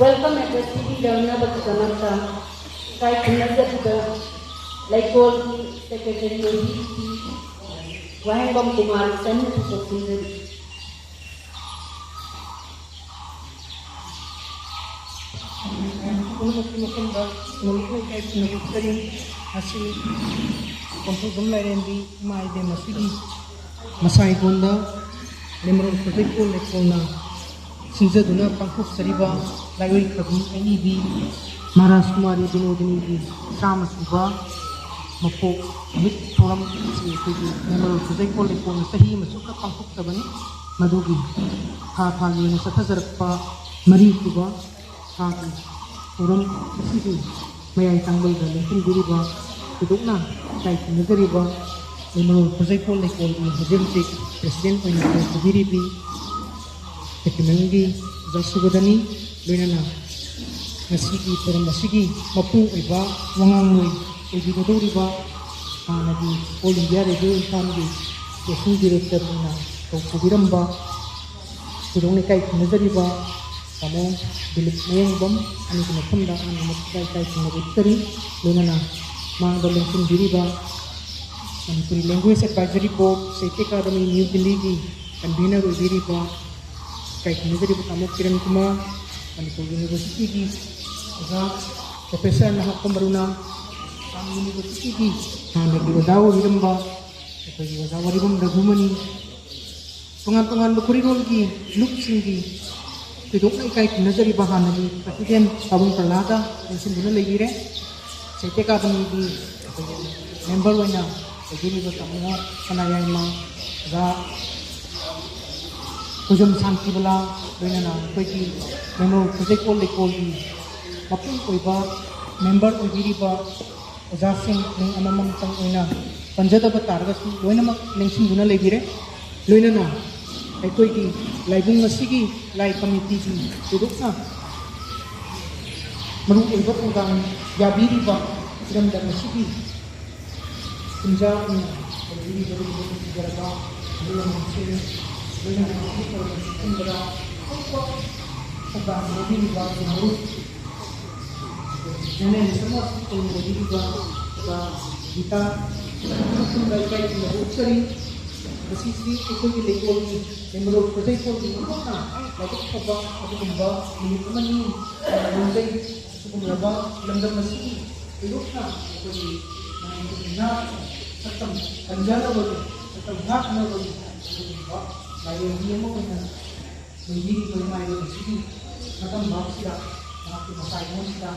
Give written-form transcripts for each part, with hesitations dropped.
Welcome at the city Dharna Bhattakamanta. Kai Kangleipak LEIKOL Secretary Wahengam Kumar Sen Secretary. Kounthoujam Lairembi maide masigi masai gonda lemron project LEIKOLna sinjaduna pangkuk sariba laiwai kabum NEB Maharaj Kumari BINODINI gi sama suba mapok mit thoram si kegi lemron project LEIKOLna sahi masuka pangkuk tabani madugi tha gi na sathajarakpa mari suba tha gi thoram sigi mayai tangbal ga lengkin diriba tudukna kai kinagariba lemron project LEIKOL gi hajemtik president oina kubiribi Tekimangi Subadani Loinana Nasigi Puram Nasigi Mapung Iba Wangangui Ejigodo Riba Nagi All India Radio Family Station Director na Kubiramba Kudong Kai Nazariba Kamo Bilip Mayang Ani Kumapunda Ani Matkai Kai Kunagutari Loinana Mang Balengkin Diriba Manipur Language Advisory Board State Academy New Delhi Convener Diriba Kai Kangleipak kamu kirim kuma Manipur University ki aga professor na hakambaruna kami university ki nagi wadaw hiramba ko wadaw ribam ragumani tungan bukurirol ki look singi tidok kai Kangleipak bahana ni presiden Tabung Perlada yang duna legire sete ka kami di member wana jadi bertemu kanaya ma aga Kounthoujam Santi Bala Loinana Koiki Lemron Project LEIKOL gi Mapung Oiba Member Oibiriba Ojasing Ning Amamang Tang Oina Panjadaba Targasu Loinamak Lengsing Duna Legire Loinana Aikoigi Laibung Masigi Lai Committee gi Tudukna Maru Oiba Tunggang Yabiriba Sidam Dan Masigi Punjab Oibiriba Oibiriba Oibiriba dengan pembera sedang mobil bagi murid jadi semua mobil juga kita kembali ke luxury posisi itu di LEIKOL yang menurut project di mana lagi coba aku kembali ini teman ini nanti aku kembali lembar masih ilokna aku di mana tetap penjara bagi tetap hak bagi Lain dia mau kena menjadi pemain di sini, macam bab sila, macam masai pun sila,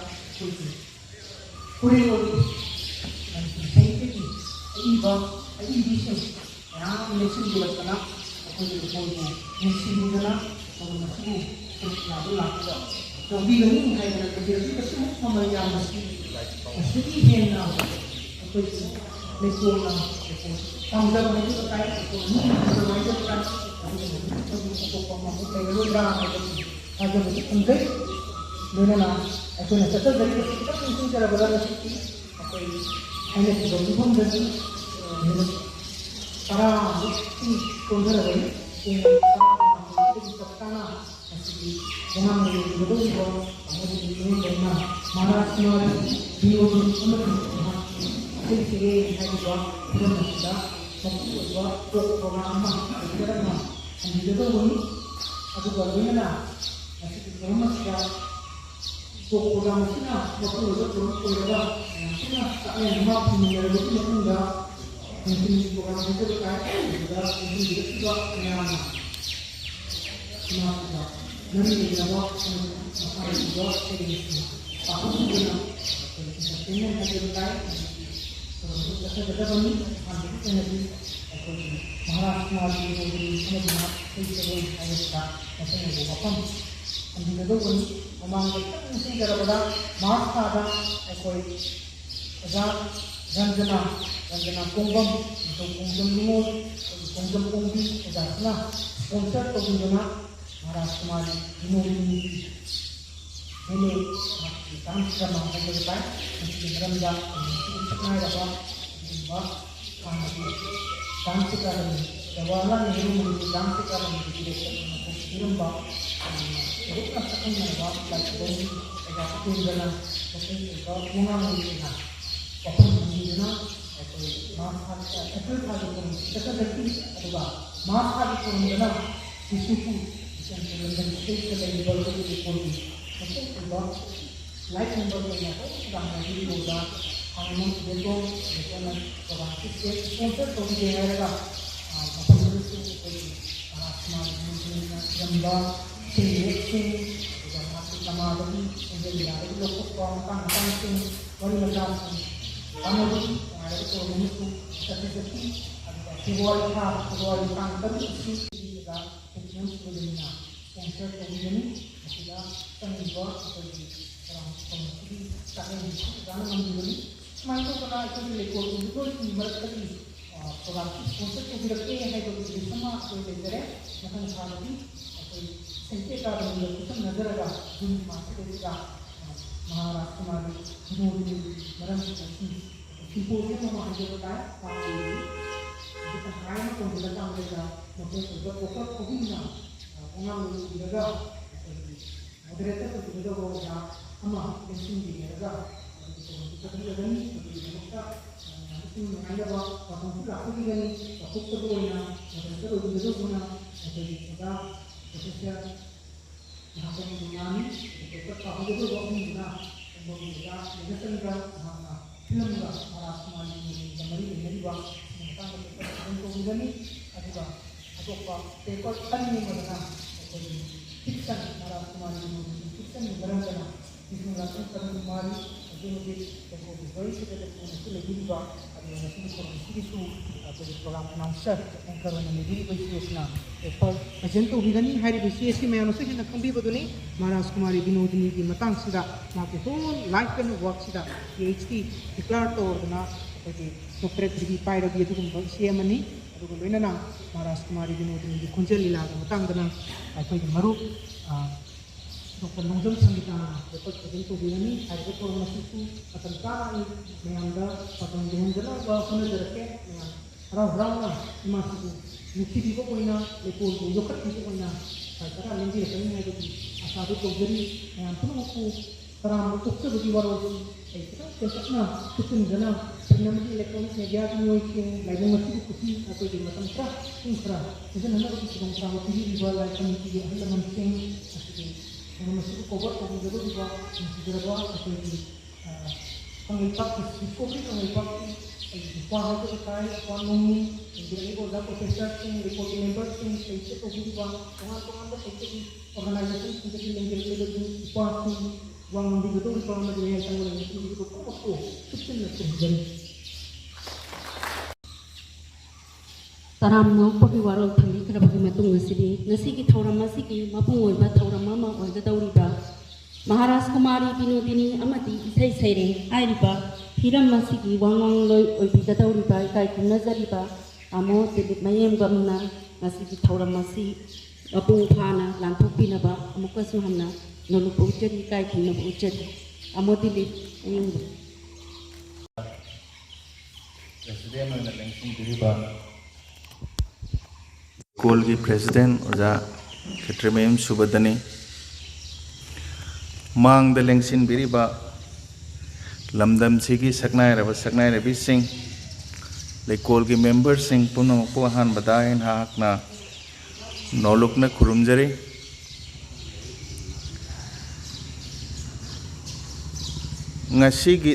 kurir lagi, dan saya ini, ini sih, yang election buat kena, aku jadi poluh, election buat kalau masih terus lalu lakukan, jadi ini kayak kerja kita semua membayar mesti ini aku LEIKOL tanggung itu terkait ekonomi, berwajib kan untuk pemangku payroll ada bentuk penting mana aku nak catat dari kita mungkin cara berlaku apa ini hanya berhubung dengan para bukti konser ini yang para di tanah masih dengan betul betul ini dengan Maharaj Kumari BINODINI sih hari dua sudah membuat program kita Jadi itu pun, aku barunya lah, masih kita masih program kita, waktu itu program kita, tak yang mau menjadi itu enggak, mungkin program itu terkait juga mungkin juga yang kenapa? Nanti kita buat masalah juga sedikit. Aku punya ini yang terkait ꯆꯠꯊꯒꯗꯕꯅꯤ ꯑꯍꯥꯟꯕꯒꯤ ꯑꯩꯈꯣꯏꯒꯤ ꯃꯍꯥꯔꯥꯁꯇ꯭ꯔꯒꯤ ꯑꯃꯗꯤ festival ꯍꯥꯏꯕꯁꯤꯗ ꯃꯁꯤꯒꯤ ꯋꯥꯐꯝ ꯊꯝꯕꯤꯒꯗꯧꯕꯅꯤ ꯃꯃꯥꯡꯗ ꯈꯤꯇꯪ ꯅꯤꯡꯁꯤꯡꯖꯔꯕꯗ March ꯊꯥꯗ ꯑꯩꯈꯣꯏ ꯑꯣꯖꯥ ꯔꯟꯖꯅꯥ ꯀꯣꯡꯕꯝ ꯀꯣꯡꯖꯝ ꯅꯤꯉꯣꯜ ꯀꯣꯡꯖꯝ ꯀꯣꯡꯕꯤ ꯑꯣꯖꯥꯁꯤꯅ ꯁ꯭ꯄꯣꯟꯁꯔ ꯇꯧꯕꯤꯗꯨꯅ ꯃꯍꯥꯔꯥꯁꯇ꯭ꯔꯒꯤ ꯕꯤꯅꯣꯗꯤꯅꯤ ꯃꯦꯂꯦ ꯗꯥꯟꯁ ꯗ꯭ꯔꯃꯥ ꯍꯥꯏꯕꯗꯨ ꯇꯥꯏ ꯃꯁꯤꯒꯤ ꯃꯔꯝꯗ ꯁꯛꯅꯥꯏꯔꯕ ꯑꯗꯨꯒꯨꯝꯕ ꯍꯥꯟꯅꯒꯤ dance academy Jawaharlal Nehru Manipur dance ꯑꯦꯀꯥꯗꯃꯤꯒꯤ ꯗꯤꯔꯦꯛꯇꯔꯅ ꯄꯤꯔꯝꯕ ꯊꯕꯛꯅ ꯁꯛꯈꯪꯅꯔꯕ ꯂꯥꯏꯁꯤꯗꯒꯤ ꯑꯣꯖꯥ ꯎꯄꯦꯟꯗ꯭ꯔꯅ ꯃꯈꯣꯏ ꯑꯣꯏꯕ ꯋꯥꯉꯥꯡꯂꯣꯏꯁꯤꯡꯅ ꯋꯥꯐꯝ ꯊꯝꯕꯤꯗꯨꯅ ꯑꯩꯈꯣꯏ ꯑꯦꯄ꯭ꯔꯤꯜ ꯊꯥꯒꯤ ꯊꯧꯔꯝ ꯆꯠꯊꯖꯈꯤ ꯑꯗꯨꯒ ꯃꯥꯔꯆ ꯊꯥꯒꯤ ꯊꯧꯔꯝꯗꯅ ꯕꯤꯁꯅꯨꯄꯨꯔ ꯂꯟꯗꯟ ꯏꯁꯇꯦꯠꯇ ꯂꯩꯔꯤꯕ ꯑꯩꯈꯣꯏꯒꯤ ꯂꯩꯀꯣꯜꯒꯤ ꯃꯀꯣꯛ ꯑꯣꯏꯕ ꯂꯥꯏꯠ ꯃꯦꯝꯕꯔ ꯑꯣꯏꯅ ꯍꯧꯖꯤꯛ ꯂꯣꯗ ꯍꯥꯡꯃ ꯕꯦꯜꯕꯣꯝ ꯑꯩꯈꯣꯏꯅ ꯄ꯭ꯔꯣꯒ꯭ꯔꯥꯝꯁꯤ ꯁ꯭ꯄꯣꯟꯁꯔ ꯇꯧꯕꯤꯒꯦ ꯍꯥꯏꯔꯒ ꯃꯐꯝꯗꯨꯗꯁꯨ ꯑꯩꯈꯣꯏꯒꯤ ꯃꯍꯥꯔꯥꯁꯇ꯭ꯔꯅ ꯏꯔꯝꯕ ꯁꯤꯡꯁꯤꯡ ꯑꯗꯨꯒ ꯃꯍꯥꯛꯀꯤ ꯇꯃꯥꯗꯒꯤ ꯏꯟꯗꯤꯌꯥꯗꯒꯤ ꯂꯧꯊꯣꯛꯄ ꯃꯇꯥꯡꯁꯤꯡ ꯋꯥꯔꯤ ꯃꯆꯥꯁꯤꯡ ꯀꯥꯟꯅꯕꯒꯤ ꯅꯨꯡꯉꯥꯏꯔꯕ ꯊꯧꯔꯝ ꯑꯃꯁꯨ ꯆꯠꯊꯖꯈꯤ ꯑꯗꯨꯒ ꯐꯦꯕ꯭ꯔꯨꯋꯥꯔꯤ ꯇꯥꯡ 3 ꯑꯁꯤꯗ ꯄꯦꯇ꯭ꯔꯤꯌꯝ ꯁꯨꯕꯗꯅꯤꯅ ꯁ꯭ꯄꯣꯟꯁꯔ ꯇꯧꯕꯤꯒꯅꯤ ꯃꯁꯤꯗ ꯆꯪꯂꯤꯕ ꯑꯩꯈꯣꯏꯒꯤ ꯊꯧꯔꯝꯁꯤꯒꯤ ꯆꯥꯛꯂꯦꯟꯁꯤ ꯑꯣꯖꯥꯅ ꯉꯝꯕꯤꯒꯅꯤ ꯁꯨꯃꯥꯏꯅ ꯇꯧꯗꯅ ꯑꯩꯈꯣꯏꯒꯤ ꯂꯩꯀꯣꯜ ꯏꯟꯗꯤꯚꯤꯖꯨꯋꯦꯜꯁꯤꯡꯒꯤ ꯃꯔꯛꯇꯒꯤ ꯄ꯭ꯔꯣꯒ꯭ꯔꯥꯝꯁꯤ ꯁ꯭ꯄꯣꯟꯁꯔ ꯇꯧꯕꯤꯔꯛꯀꯦ ꯍꯥꯏꯕꯒꯤ ꯂꯤꯁ ꯑꯃ ꯑꯩꯈꯣꯏ ꯂꯩꯖꯔꯦ ꯃꯊꯪ ꯊꯥꯗꯗꯤ ꯑꯩꯈꯣꯏ ꯁꯦꯟꯇ꯭ꯔꯦꯜ ꯑꯦꯀꯥꯗꯃꯤꯗ ꯈꯨꯠꯁꯝꯅꯖꯔꯒ ꯖꯨꯟ ꯃꯥꯁꯤꯗꯩꯗ ꯃꯍꯥꯔꯥꯁꯇ꯭ꯔꯒꯤ ꯕꯤꯅꯣꯗꯤꯅꯤ ꯃꯔꯝꯁꯤꯡ ꯁꯤꯝꯄꯣꯖꯤꯌꯝ ꯑꯃ ꯍꯥꯏꯖꯕ ꯇꯥꯏ ꯄꯥꯡꯊꯣꯛꯏ ꯑꯗꯨ ꯇꯪꯈꯥꯏ ꯑꯃ ꯇꯧꯕꯤꯔꯀꯥꯟꯗ ꯃꯈꯣꯏ ꯑꯣꯏꯕ ꯇꯣꯀꯔ ꯑꯍꯨꯝꯅ ꯋꯥꯉꯥꯡꯂꯣꯏ ꯏꯔꯒ ꯑꯩꯈꯣꯏꯒꯤ ꯃꯣꯗꯔꯦꯇꯔ ꯇꯧꯕꯤꯒꯗꯧꯕ ꯑꯣꯖꯥ ꯑꯃ ꯂꯦꯡꯁꯤꯟꯕꯤꯔꯒ ꯆꯠꯊꯒꯅꯤ ꯑꯗꯨꯒꯤꯗꯃꯛꯇ ꯏꯁꯤꯡ ꯅꯨꯡꯉꯥꯏꯅꯕ ꯋꯥꯐꯝꯁꯨ ꯂꯥꯛꯄꯤꯒꯅꯤ ꯆꯥꯎꯊꯣꯛꯆꯕ ꯑꯣꯏꯅ ꯃꯣꯗꯔꯦꯇꯔ ꯑꯣꯏꯕꯤꯒꯗꯧꯕꯅ ꯑꯩꯈꯣꯏꯒꯤ ꯑꯣꯖꯥ ꯄ꯭ꯔꯣꯐꯦꯁꯔ ꯃꯍꯥꯛꯀꯤ ꯃꯌꯥꯝ ꯄꯦꯄꯔ ꯄꯥꯕꯤꯒꯗꯧꯕ ꯑꯍꯨꯝꯗꯨꯅ ꯈꯨꯡꯒꯪꯒꯤ ꯑꯣꯖꯥ ꯂꯩꯅꯆꯟꯗ꯭ꯔ ꯃꯍꯥꯛꯅ ꯐꯤꯂꯝꯒ ꯃꯍꯥꯔꯥꯁꯇ꯭ꯔꯒꯤ ꯃꯔꯤ ꯂꯩꯅꯔꯤꯕ ꯃꯇꯥꯡꯗ ꯄꯦꯄꯔ ꯑꯗꯨꯝ ꯇꯧꯕꯤꯒꯅꯤ ꯑꯗꯨꯒ ꯑꯇꯣꯞꯄ ꯄꯦꯄꯔ ꯑꯅꯤ ꯑꯃꯗꯅ ꯑꯩꯈꯣꯏꯒꯤ ꯐꯤꯛꯁꯟ ꯃꯍꯥꯔꯥꯁꯇ꯭ꯔꯒꯤ ꯐꯤꯛꯁꯟꯒꯤ ꯃꯔꯝꯗꯅ ꯂꯤꯁꯤꯡ 1974 ꯍꯧꯖꯤꯛ ꯑꯩꯈꯣꯏꯒꯤ ꯋꯥꯔꯤꯁꯤꯗ ꯊꯨꯅꯁꯨ ꯂꯩꯕꯤꯔꯤꯕ ꯑꯗꯨꯒ ꯉꯁꯤꯒꯤ ꯊꯧꯔꯝꯁꯤꯒꯤꯁꯨ ꯑꯩꯈꯣꯏꯒꯤ ꯄ꯭ꯔꯣꯒ꯭ꯔꯥꯝ ꯑꯦꯅꯥꯎꯟꯁꯔ ꯑꯦꯡꯀꯔ ꯑꯣꯏꯅ ꯂꯩꯕꯤꯔꯤꯕ ꯏꯆꯦ ꯑꯁꯤꯅ ꯄꯦꯄꯔ ꯄ꯭ꯔꯖꯦꯟ ꯇꯧꯕꯤꯒꯅꯤ ꯍꯥꯏꯔꯤꯕ ꯏꯆꯦ ꯑꯁꯤ ꯃꯌꯥꯝꯅꯁꯨ ꯍꯦꯟꯅ ꯈꯪꯕꯤꯕꯗꯨꯅꯤ ꯃꯍꯥꯔꯥꯁꯀꯨꯃꯥꯔꯤ ꯕꯤꯅꯣꯗꯤꯅꯤꯒꯤ ꯃꯇꯥꯡꯁꯤꯗ ꯃꯍꯥꯛꯀꯤ ꯍꯣꯜ ꯂꯥꯏꯐ ꯑꯦꯟ ꯋꯥꯔꯛꯁꯤꯗ PhD ꯗꯤꯀ꯭ꯂꯥꯔ ꯇꯧꯔꯗꯨꯅ ꯑꯩꯈꯣꯏꯒꯤ ꯗꯣꯛꯇꯔꯦꯠ ꯗꯤꯒ꯭ꯔꯤ ꯄꯥꯏꯔꯕꯤ ꯑꯗꯨꯒꯨꯝꯕ ꯏꯆꯦ ꯑꯃꯅꯤ ꯑꯗꯨꯒ ꯂꯣꯏꯅꯅ ꯃꯍꯥꯔꯥꯁꯀꯨꯃꯥꯔꯤ ꯕꯤꯅꯣꯗꯤꯅꯤꯒꯤ ꯈꯣꯟꯖꯦꯜ ꯂꯤꯂꯥꯒꯤ ꯃꯇꯥꯡꯗꯅ ꯑꯩꯈꯣꯏꯒꯤ ꯃꯔꯨꯞ ꯗꯣꯛꯇꯔ ꯅꯣꯡꯖꯝ ꯁꯪꯒꯤꯇꯥꯅ ꯄꯦꯄꯔ ꯄ꯭ꯔꯖꯦꯟ ꯇꯧꯕꯤꯒꯅꯤ ꯍꯥꯏꯔꯤꯕ ꯊꯧꯔꯝ ꯑꯁꯤꯁꯨ ꯃꯇꯝ ꯆꯥꯅ ꯑꯩ ꯃꯌꯥꯝꯗ ꯃꯇꯝ ꯌꯧꯍꯟꯖꯅꯕ ꯍꯣꯠꯅꯖꯔꯛꯀꯦ ꯃꯌꯥꯝ ꯍꯔꯥꯎ ꯍꯔꯥꯎꯅ ꯏꯃꯥꯁꯤꯕꯨ ꯅꯨꯡꯁꯤꯕꯤꯕ ꯑꯣꯏꯅ ꯂꯩꯀꯣꯜꯕꯨ ꯌꯣꯛꯈꯠꯄꯤꯕ ꯑꯣꯏꯅ ꯈꯔ ꯂꯦꯡꯕꯤꯔꯛꯀꯅꯤ ꯍꯥꯏꯕꯒꯤ ꯑꯁꯥꯗꯨ ꯇꯧꯖꯔꯤ ꯃꯌꯥꯝ ꯄꯨꯝꯅꯃꯛꯄꯨ ꯇꯔꯥꯝꯅ ꯄꯣꯛꯆꯕꯒꯤ ꯋꯥꯔꯣꯜꯁꯤ ꯑꯩ ꯈꯤꯇꯪ ꯇꯦꯟꯇꯛꯅ ꯊꯨꯞꯆꯤꯟꯖꯅ ꯁꯤꯟꯅꯕꯒꯤ ꯏꯂꯦꯛꯇ꯭ꯔꯣꯅꯤꯛ ꯃꯦꯗꯤꯌꯥꯒꯤ ꯃꯤꯑꯣꯏꯁꯤꯡ ꯂꯥꯏꯕꯨꯡ ꯑꯁꯤꯕꯨ ꯈꯨꯁꯤ ꯑꯩꯈꯣꯏꯒꯤ ꯃꯇꯝ ꯈꯔ ꯄꯨꯡ ꯈꯔ ꯁꯤꯖꯤꯟꯅꯅꯕꯒꯤ ꯈꯨꯗꯣꯡꯆꯥꯕ ꯄꯤꯕꯤꯔꯤꯕ ꯂꯥꯏ ꯀꯝꯃꯤꯇꯤꯒꯤ ꯑꯍꯜ ꯂꯃꯟꯁꯤꯡ ꯑꯁꯤꯒꯤ ꯊꯧꯔꯝ ꯑꯁꯤꯕꯨ ꯀꯣꯚꯔ ꯇꯧꯕꯤꯒꯗꯧꯔꯤꯕ ꯅꯨꯡꯁꯤꯖꯔꯕ ꯑꯩꯈꯣꯏꯒꯤ ꯀꯪꯂꯩꯄꯥꯛꯀꯤ ꯗꯤꯁꯀꯣꯕ꯭ꯔꯤ ꯀꯪꯂꯩꯄꯥꯛꯀꯤ ꯅꯨꯄꯥ ꯍꯥꯏꯕꯗꯨ ꯇꯥꯏ ꯅꯨꯄꯥ ꯅꯣꯡꯃꯤ ꯏꯟꯗꯤꯌꯥꯒꯤ ꯑꯣꯖꯥ ꯄ꯭ꯔꯣꯐꯦꯁꯔꯁꯤꯡ ꯂꯩꯀꯣꯜꯒꯤ ꯃꯦꯝꯕꯔꯁꯤꯡ ꯁꯩꯠꯇ ꯇꯧꯕꯤꯔꯤꯕ ꯇꯣꯉꯥꯟ ꯇꯣꯉꯥꯟꯕ ꯁꯩꯠꯇꯒꯤ ꯑꯣꯔꯒꯅꯥꯏꯖꯦꯁꯟꯁꯤꯡꯗꯒꯤ ꯂꯦꯡꯖꯔꯛꯂꯤꯕ ꯅꯨꯄꯥꯁꯤꯡ ꯋꯥ ꯉꯥꯡꯕꯤꯒꯗꯧꯔꯤꯕ ꯑꯃꯗꯤ ꯃꯌꯥꯏ ꯆꯪꯕ ꯂꯩꯕꯁꯤꯡꯁꯤꯕꯨ ꯄꯨꯝꯅꯃꯛꯄꯨ ꯆꯨꯞꯆꯤꯟꯅ ꯊꯝꯖꯔꯤ ꯇꯔꯥꯝꯅ ꯑꯣꯛꯄꯒꯤ ꯋꯥꯔꯣꯜ ꯊꯝꯕꯤꯈ꯭ꯔꯕꯒꯤ ꯃꯇꯨꯡ ꯑꯁꯤꯗꯤ ꯉꯁꯤꯒꯤ ꯊꯧꯔꯝ ꯑꯁꯤꯒꯤ ꯃꯄꯨꯡ ꯑꯣꯏꯕ ꯊꯧꯔꯝ ꯑꯃ ꯑꯣꯏꯒꯗꯧꯔꯤꯕ ꯃꯍꯥꯔꯥꯁꯀꯨꯃꯥꯔꯤ ꯕꯤꯅꯣꯗꯤꯅꯤ ꯑꯃꯗꯤ ꯏꯁꯩ ꯁꯩꯔꯦꯡ ꯍꯥꯏꯔꯤꯕ ꯍꯤꯔꯝ ꯑꯁꯤꯒꯤ ꯋꯥꯉꯥꯡꯂꯣꯏ ꯑꯣꯏꯕꯤꯒꯗꯧꯔꯤꯕ ꯏꯀꯥꯏ ꯈꯨꯝꯅꯖꯔꯤꯕ ꯇꯥꯃꯣ ꯗꯤꯂꯤꯞ ꯃꯌꯦꯡꯕꯝꯅ ꯉꯁꯤꯒꯤ ꯊꯧꯔꯝ ꯑꯁꯤ ꯃꯄꯨꯡ ꯐꯥꯅ ꯂꯥꯟꯊꯣꯛꯄꯤꯅꯕ ꯑꯃꯨꯛꯀꯁꯨ ꯍꯟꯅ ꯅꯣꯂꯨꯛꯄ ꯎꯠꯆꯔꯤ ꯏꯀꯥꯏ ꯈꯨꯝꯅꯕ ꯎꯠꯆꯔꯤ ꯇꯥꯃꯣ ꯗꯤꯂꯤꯞ ꯃꯌꯦꯡꯕꯝ Presiden oina lengsinbiriba LEIKOLꯒꯤ President Oja Khetremem Subadani Mangda lengsinbiriba lamdamsigi saknairabi sing LEIKOLꯒꯤ member sing pumnamakpu ahanbada aina hakna nolukna khurumjari ngasigi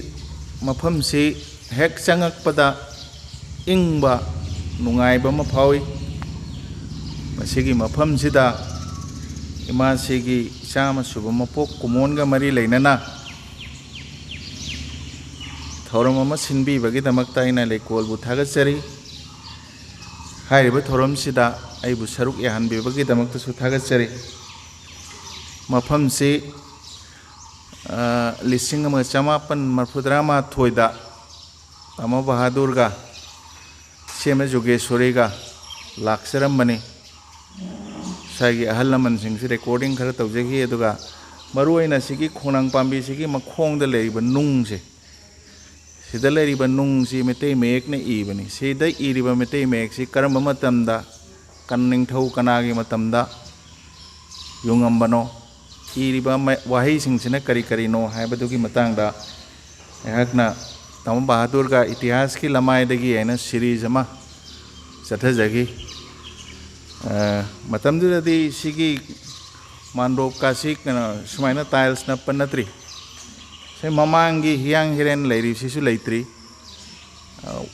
mafamsi hek changakpada ingba nungaiba mafawi masigi mafamsida imasigi chama suba mapok kumonga mari leinana थौरम अमा सिनबीबगीदमक्ता अइना लेकोलबु थागतचरी हारिबा थौरमसिदा अइबु सरुक याहनबीबगीदमक्तसु थागतचरी मफमसे 1994 तामो बहादुर गा same Jogeshwari गा लाक्सरमबनी सागी अहल लमनसिंग से recording खरा तौजगी अदुगा मरुआइना सिगी खोनांग पांबी सिगी मखोंग the लेरिबा नुंग से सिदा लेरिबा नुंग से मेते मेक ने इबनी सिदा इरिबा मेते मेक से करम मतमदा कन्निंग थौ कनागी मतमदा युंगंबनो इरिबा वाही सिंगसिना करी करीनो हाइबदुगी मतंगदा ehakna तामो बहादुर का इतिहास की लमायदगी है ना सीरीज अमा चथजगी मतमदुददी सिगी मानरोप कासी सुमाइना टाइल्स न पन्नत्री से ममांगी हियांग हिरेन लेरी सिसु लेत्री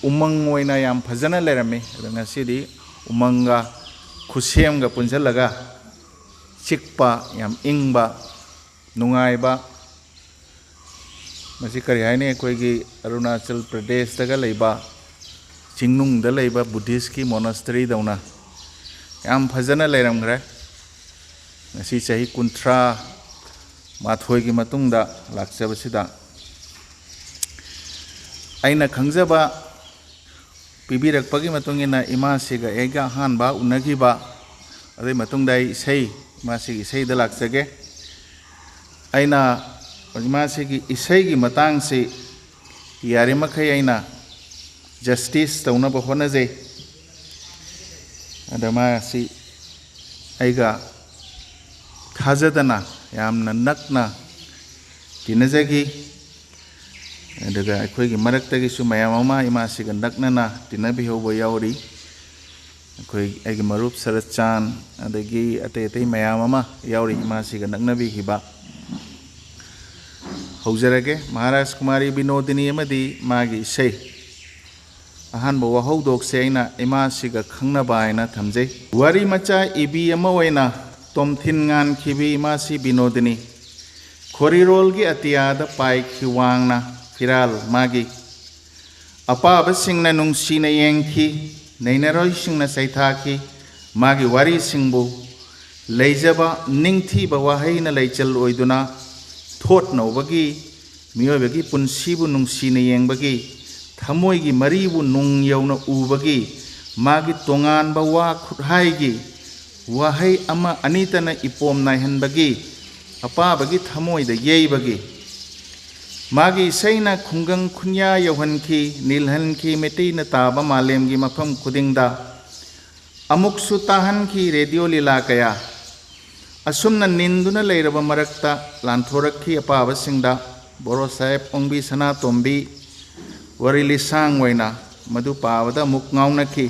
उमंग ओइना याम फजना लेरमे रंगासिदी उमंगा खुसेमगा पुंजलगा चिकपा याम इंगबा नुंगाइबा मसी करी हाइने अखोइगी अरुणाचल प्रदेश दगा लेबा चिंगनुंग द लेबा बुद्धिस्ट की मोनास्ट्री दौना याम फजना लेरमग्रे ngasi chahi 30 mathoi gi matungda lakchabasida aina khangjaba pibirakpagi matungina ima siga ega hanba unagiba adai matungda isai ima sigi isai da lakchage aina ima sigi isai gi matang se yare makhai aina justice tauna ba honaje adama si aiga थाजदना यामना नकना तिनजगी अदगा अखोइगी मरक्तगी सु मयाम अमा इमासिग नकनना तिनबि होबो यावरी अखोइ आइगी मरुप सरचान अदगी अते अते मयाम अमा यावरी इमासिग नकनबि हिबा हौजरगे महाराज कुमारी बिनोदिनी अमदी मागी सै अहानबो वहौदोकसे आइना इमासिग खंगनबा आइना थमजै वारी मचा इबी अमा ओइना तोमथिन गान खिबी इमासी बिनोदिनी खोरीरोल की अतियाद पाई खिवांगना फिराल मागी अपाब सिंगना नुंगसीना येंखी नैनरोय सिंगना सैथाखी मागी वारी सिंगबु लेजबा निंगथीबा वाहैना लैचल ओइदुना थोट नौबगी मियोबगी पुनसीबु नुंगसीना येंबगी थमोयगी मरीबु नुंग यौना उबगी मागी तोंगानबा वा खुदहाइगी वाहै अमा अनितना इपोम नायहनबगी अपाबगी थमोइद येइबगी मागी सैना खुंगंग खुन्या यौहनखी नीलहनखी मेटैना ताबा मालेमगी मफम खुदिंगदा अमुकसु ताहनखी रेडियो लीला कया असुमना निंदुना लेरबा मरक्ता लांथोरखी अपाबसिंगदा बोरो साहेब ओंबी सना तोंबी वरी लिसांग वैना मधु पावदा मुक ngaunaki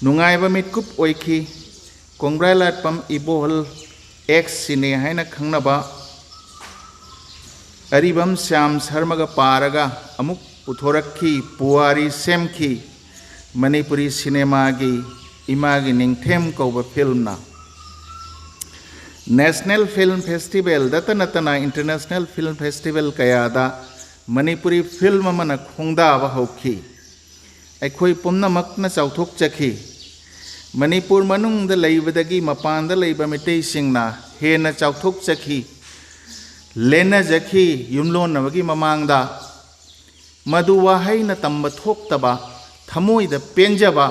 नुंगाइबा मिटकुप ओइखी Kongrai Ibohol X Sine Haina Kangnaba Aribam Sam Sarmaga Paraga Amuk Uthoraki Puari Semki Manipuri Cinemagi Imagi Ningthem Koba Filmna National Film Festival Datanatana International Film Festival Kayada Manipuri Film Mana Khongda Hoki Aikoi Pumna Makna Sauthok Chaki Manipur मनुंग लैबदगी मपान लैब मिटै सिंगना हेना चाउथोक चखी लेना जखी युमलोनबगी ममांगदा मधु वाहैना तंब थोक्तबा थमोइद पेंजबा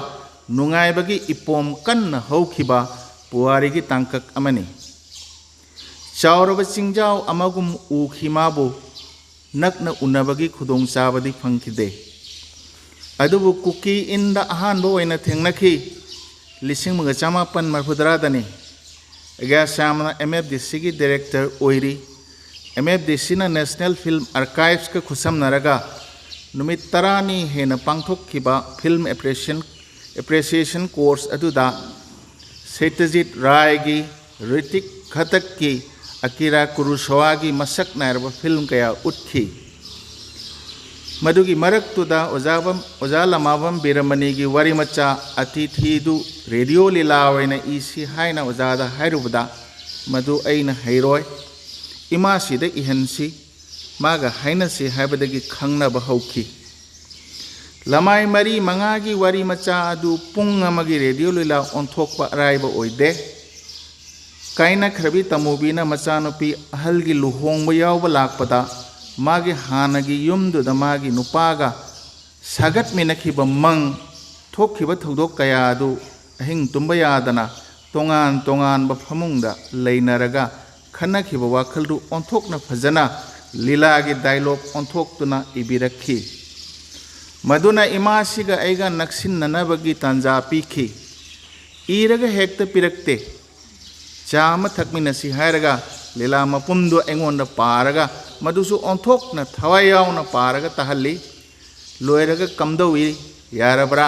नुंगाइबगी इपोम कन्न हौखिबा पुवारीगी तांकक अमनी चाउरब चिंजाव अमगुम उखिमाबु नकना उनबगी खुदोंग चाबदी फंखिदे अदुबु कुकी इंदा अहानबो ओइना थेंगनखी लिसिंग मंगा चामापन मरफुदरादनी अगा सामना MFDC की डायरेक्टर ओइरी MFDC ना नेशनल फिल्म आर्काइव्स का खुसम नरगा नुमित तरानी हेना पांगथोक किबा फिल्म एप्रिसिएशन कोर्स अदुदा सेटजित राय की ऋतिक खतक की अकीरा कुरुसवा की मसक नायरबा फिल्म कया उठकी मधुगी मरक्तुदा ओजा लमाबम बिरमनी की वारी मचा अतिथिदु रेडियो लीला वैना इसी हाइना ओजादा हाइरुबदा मधु ऐना हैरोय इमासीदा इहनसी मागा हाइनसी हाइबदगी खंगनबा हौखी लमाई मरी मंगागी वारी मचा अदु पुंग अमगी रेडियो लीला ओंथोकपा अराइबा ओइदे काइना खरबी तमोबीना मचानुपी अहलगी लुहोंगबा यावबा लाकपदा मागी हानगी युमदुदा मागी नुपागा सागत मिनखिबा मंग थोखिबा थौदोक कया अदु अहिंग तुम्बा यादना तोंगान तोंगान बा फमुंगदा लेइनरगा खन्नखिबा वाखलदु ओंथोकना फजना लीलागी डायलॉग ओंथोक्तुना इबिरखी मदुना इमासिगा ऐगा नक्सिन्ननबगी तांजा पीखी इरगा हेक्ता पिरक्ते चाम थकमिनसी हायरगा लीला मपुमदु एंगोंदा पारगा मदुसु ओंथोकना थवाय यावना पारगा तहल्ली लोयरगा कमदोवी यारबरा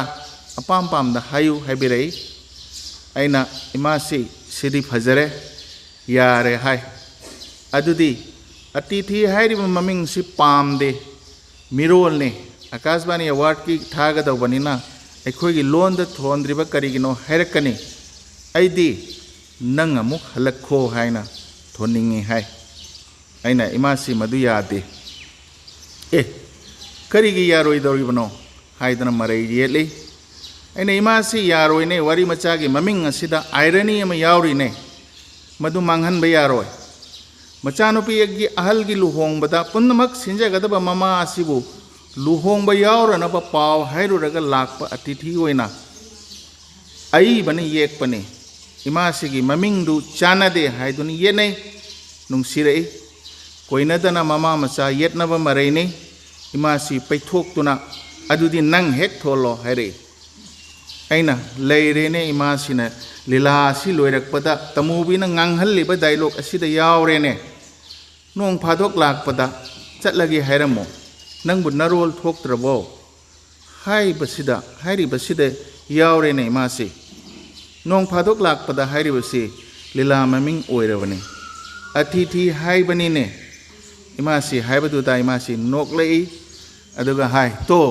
अपाम पामदा हायु हायबिरई ऐना इमासी सिदी फजरे यारे हाय अदुदी अतिथि हायरिबा ममिंग सि पामदे मिरोलने आकाशवाणी अवार्ड की थागदौबनिना अखोगी लोंद थोंद्रिबा करिगिनो हैरकनी ऐदी नंग अमुक हलखो हायना थोनिंगी हाय ऐना इमासी मदु यादे ए करिगी यारोइदौरिबनो हायदना मरै येले ऐना इमासी यारोइने वारी मचागी ममिंग असिदा आयरनी अमा यावरिने मदु मांगहनबा यारोय मचानुपी यगी अहलगी लुहोंगबदा पुन्नमक सिंजगदबा ममा असिबु लुहोंगबा यावरनबा पाव हायरुरगा लाकपा अतिथि ओइना अईबने येकपने इमासिगी ममिंगदु चानदे हायदुनि येनै नुंसिरई कोइनदना ममा मचा येतनबा मरैने इमासी पैथोक्तुना अदुदि नंग हेक थोलो हायरे ऐना लैरेने इमासिना लीला असि लोइरकपदा तमुबीना nganghaliba डायलॉग असिदा यावरेने नोंग फादोक लाकपदा चटलगी हायरमो नंगबु नरोल थोक्त्रबो हायरिबसिदा यावरेने इमासी नोंग फादोक लाकपदा हायरिबसि लीला ममिंग ओइरबने अतिथि हायबनिने इमासी हायबदुदा इमासी नोकलई अदुगा हाय तो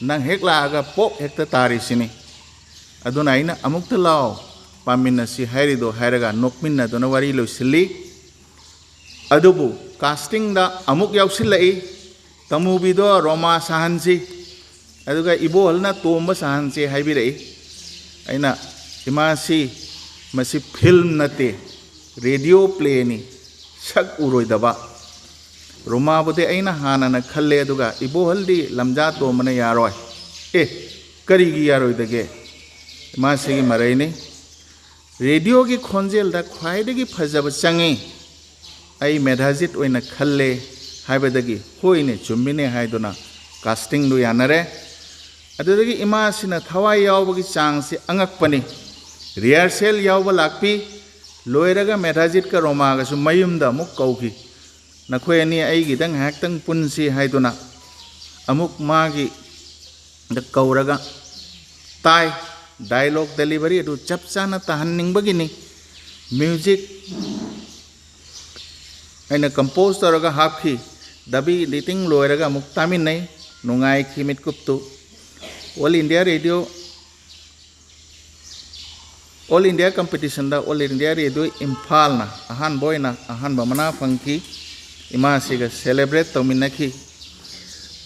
नंग हेक लागा पोक हेक्ता तारिसिनी अदुना आइना अमुक्ता लाओ पामिनसी हायरिदो हायरगा नोकमिन्नदुना वारी लोइसिल्ली अदुबु कास्टिंग दा अमुक यावसिल्लई तमुबीदो रोमा साहनसी अदुगा इबोहलना तोंबा साहनसी हायबिरई ऐना इमासी मसी फिल्म नते रेडियो प्ले नि सक उरोइदबा रोमाबुदे ऐना हानना खल्ले अदुगा इबोहलदी लमजा तोंबना यारोय ए करिगी यारोइदगे इमासीगी मरैने रेडियो की खोंजेल दा ख्वाइदगी फजब चंगे आई मेधाजित ओइना खल्ले हाइबदगी होइने चुम्बिने हाइदुना कास्टिंग दु यानरे अदुदगी इमासिना थवाई यावबगी चांगसे अंगकपनी रिहर्सल यावबा लाकपी लोयरगा मेधाजित का रोमागसु मयुमदा मुक कौखी नखोय अनि आइगी दंग हाक्तंग पुनसी हाइदुना अमुक मागी द कौरगा ताई डायलॉग डिलीवरी अदु चप चाना तहन्निंगबगिनी म्यूजिक ऐना कंपोज तौरगा हापखी दबी एडिटिंग लोयरगा मुक तामिननै नुंगाई खिमित कुप्तु ऑल इंडिया कंपटीशन दा ऑल इंडिया रेडियो इम्फाल ना अहान बोयना अहान बमना फंकी इमासिगा सेलिब्रेट तौमिनखी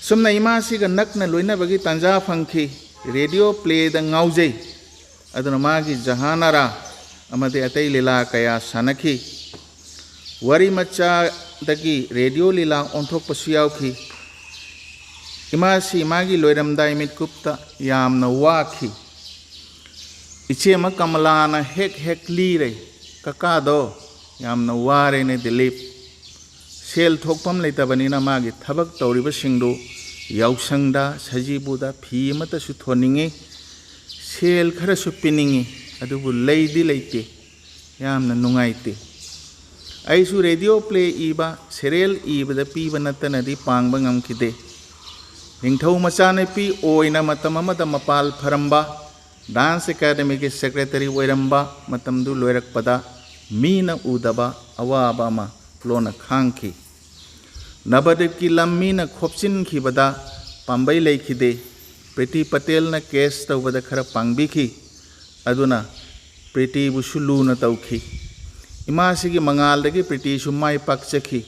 सुमना इमासिगा नकना लोइनबगी तंजा फंकी रेडियो प्ले द ngaujei aduna magi jahanara amade atai lila kaya sanakhi wari macha dagi radio lila onthok pasiau khi imasi magi loiramdai mit kupta yamna wakhi iche ma kamalana hek li re kaka do yamna ware ne dilip sel thokpam leitabani na magi thabak tawriba singdu याउसंगदा सजीबुदा फी मत सुथोनिंगे cell खरा सुपिनिंगे अदुबु लेइदि लेइते यामना नुंगाइते आइसु radio play इबा serial इबदा पीबा नतनदि पांगबा ngamखिदे निंगथौ मचाने P ओइना मतम अमदा मपाल फरंबा dance academy के secretary ओइरंबा मतमदु लोइरकपदा Meena उदबा अवाबा मा लोना खांखी नबदीप की लम्मी न खोपचिन खिबदा पांबई लेखिदे प्रीति पटेल न केस तौबदा खरा पांगबिखी अदुना प्रीति बुसुलू न तौखी इमासिगी मंगालदगी प्रीति सुमाई पाकचखी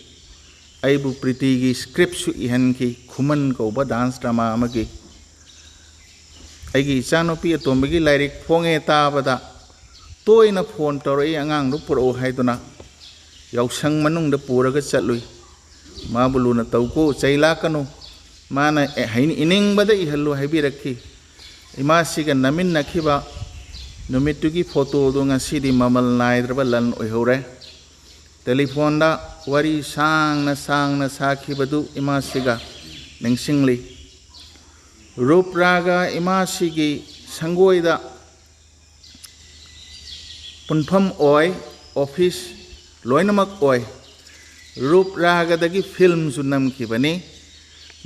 अबु प्रीति की स्क्रिप्ट सु इहन की खुमन कौब डांस ड्रामा अमगी अगी इचानोपी अतोंबगी लाइरिक फोंगे ताबदा तोयना फोन तौरई आंगांग दु पुरो हाइदुना याउसंग मनुंग द पुरगा चलुई माबुलुना तौको चैलाकनु माना इनिंग बद इहल्लु हाइबिरखी इमासिगा नमिन नखिबा नुमितुगी फोटो दो ngasiदी ममल नाइद्रबा लन ओइहौरे टेलीफोन दा वरी सांगना साखिबदु इमासिगा निंगसिंगली रूपरागा इमासिगी संगोइदा पुनफम ओय ऑफिस लोइनमक ओय रूपरागदगी फिल्म सुनम किबनी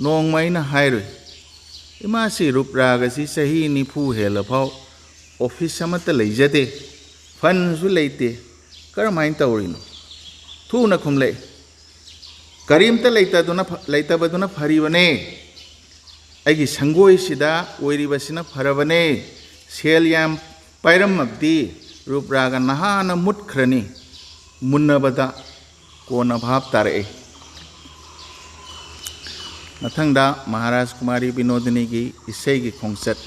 नोंगमैना हाइरुई इमासी रूपरागसी सही निफु हेलफाव ऑफिस अमत लैजदे फंसु लेते करमाइन तौरिनो थूना खुमले करीमत लेतबदुना फरीबने अगी संगोइसिदा ओइरिबसिना फरबने सेल याम पाइरमबदी रूपरागा नहाना मुटख्रनी मुन्नबदा कोना भाव तारे मथंगदा महाराज कुमारी बिनोदिनी की इसई की खोंसत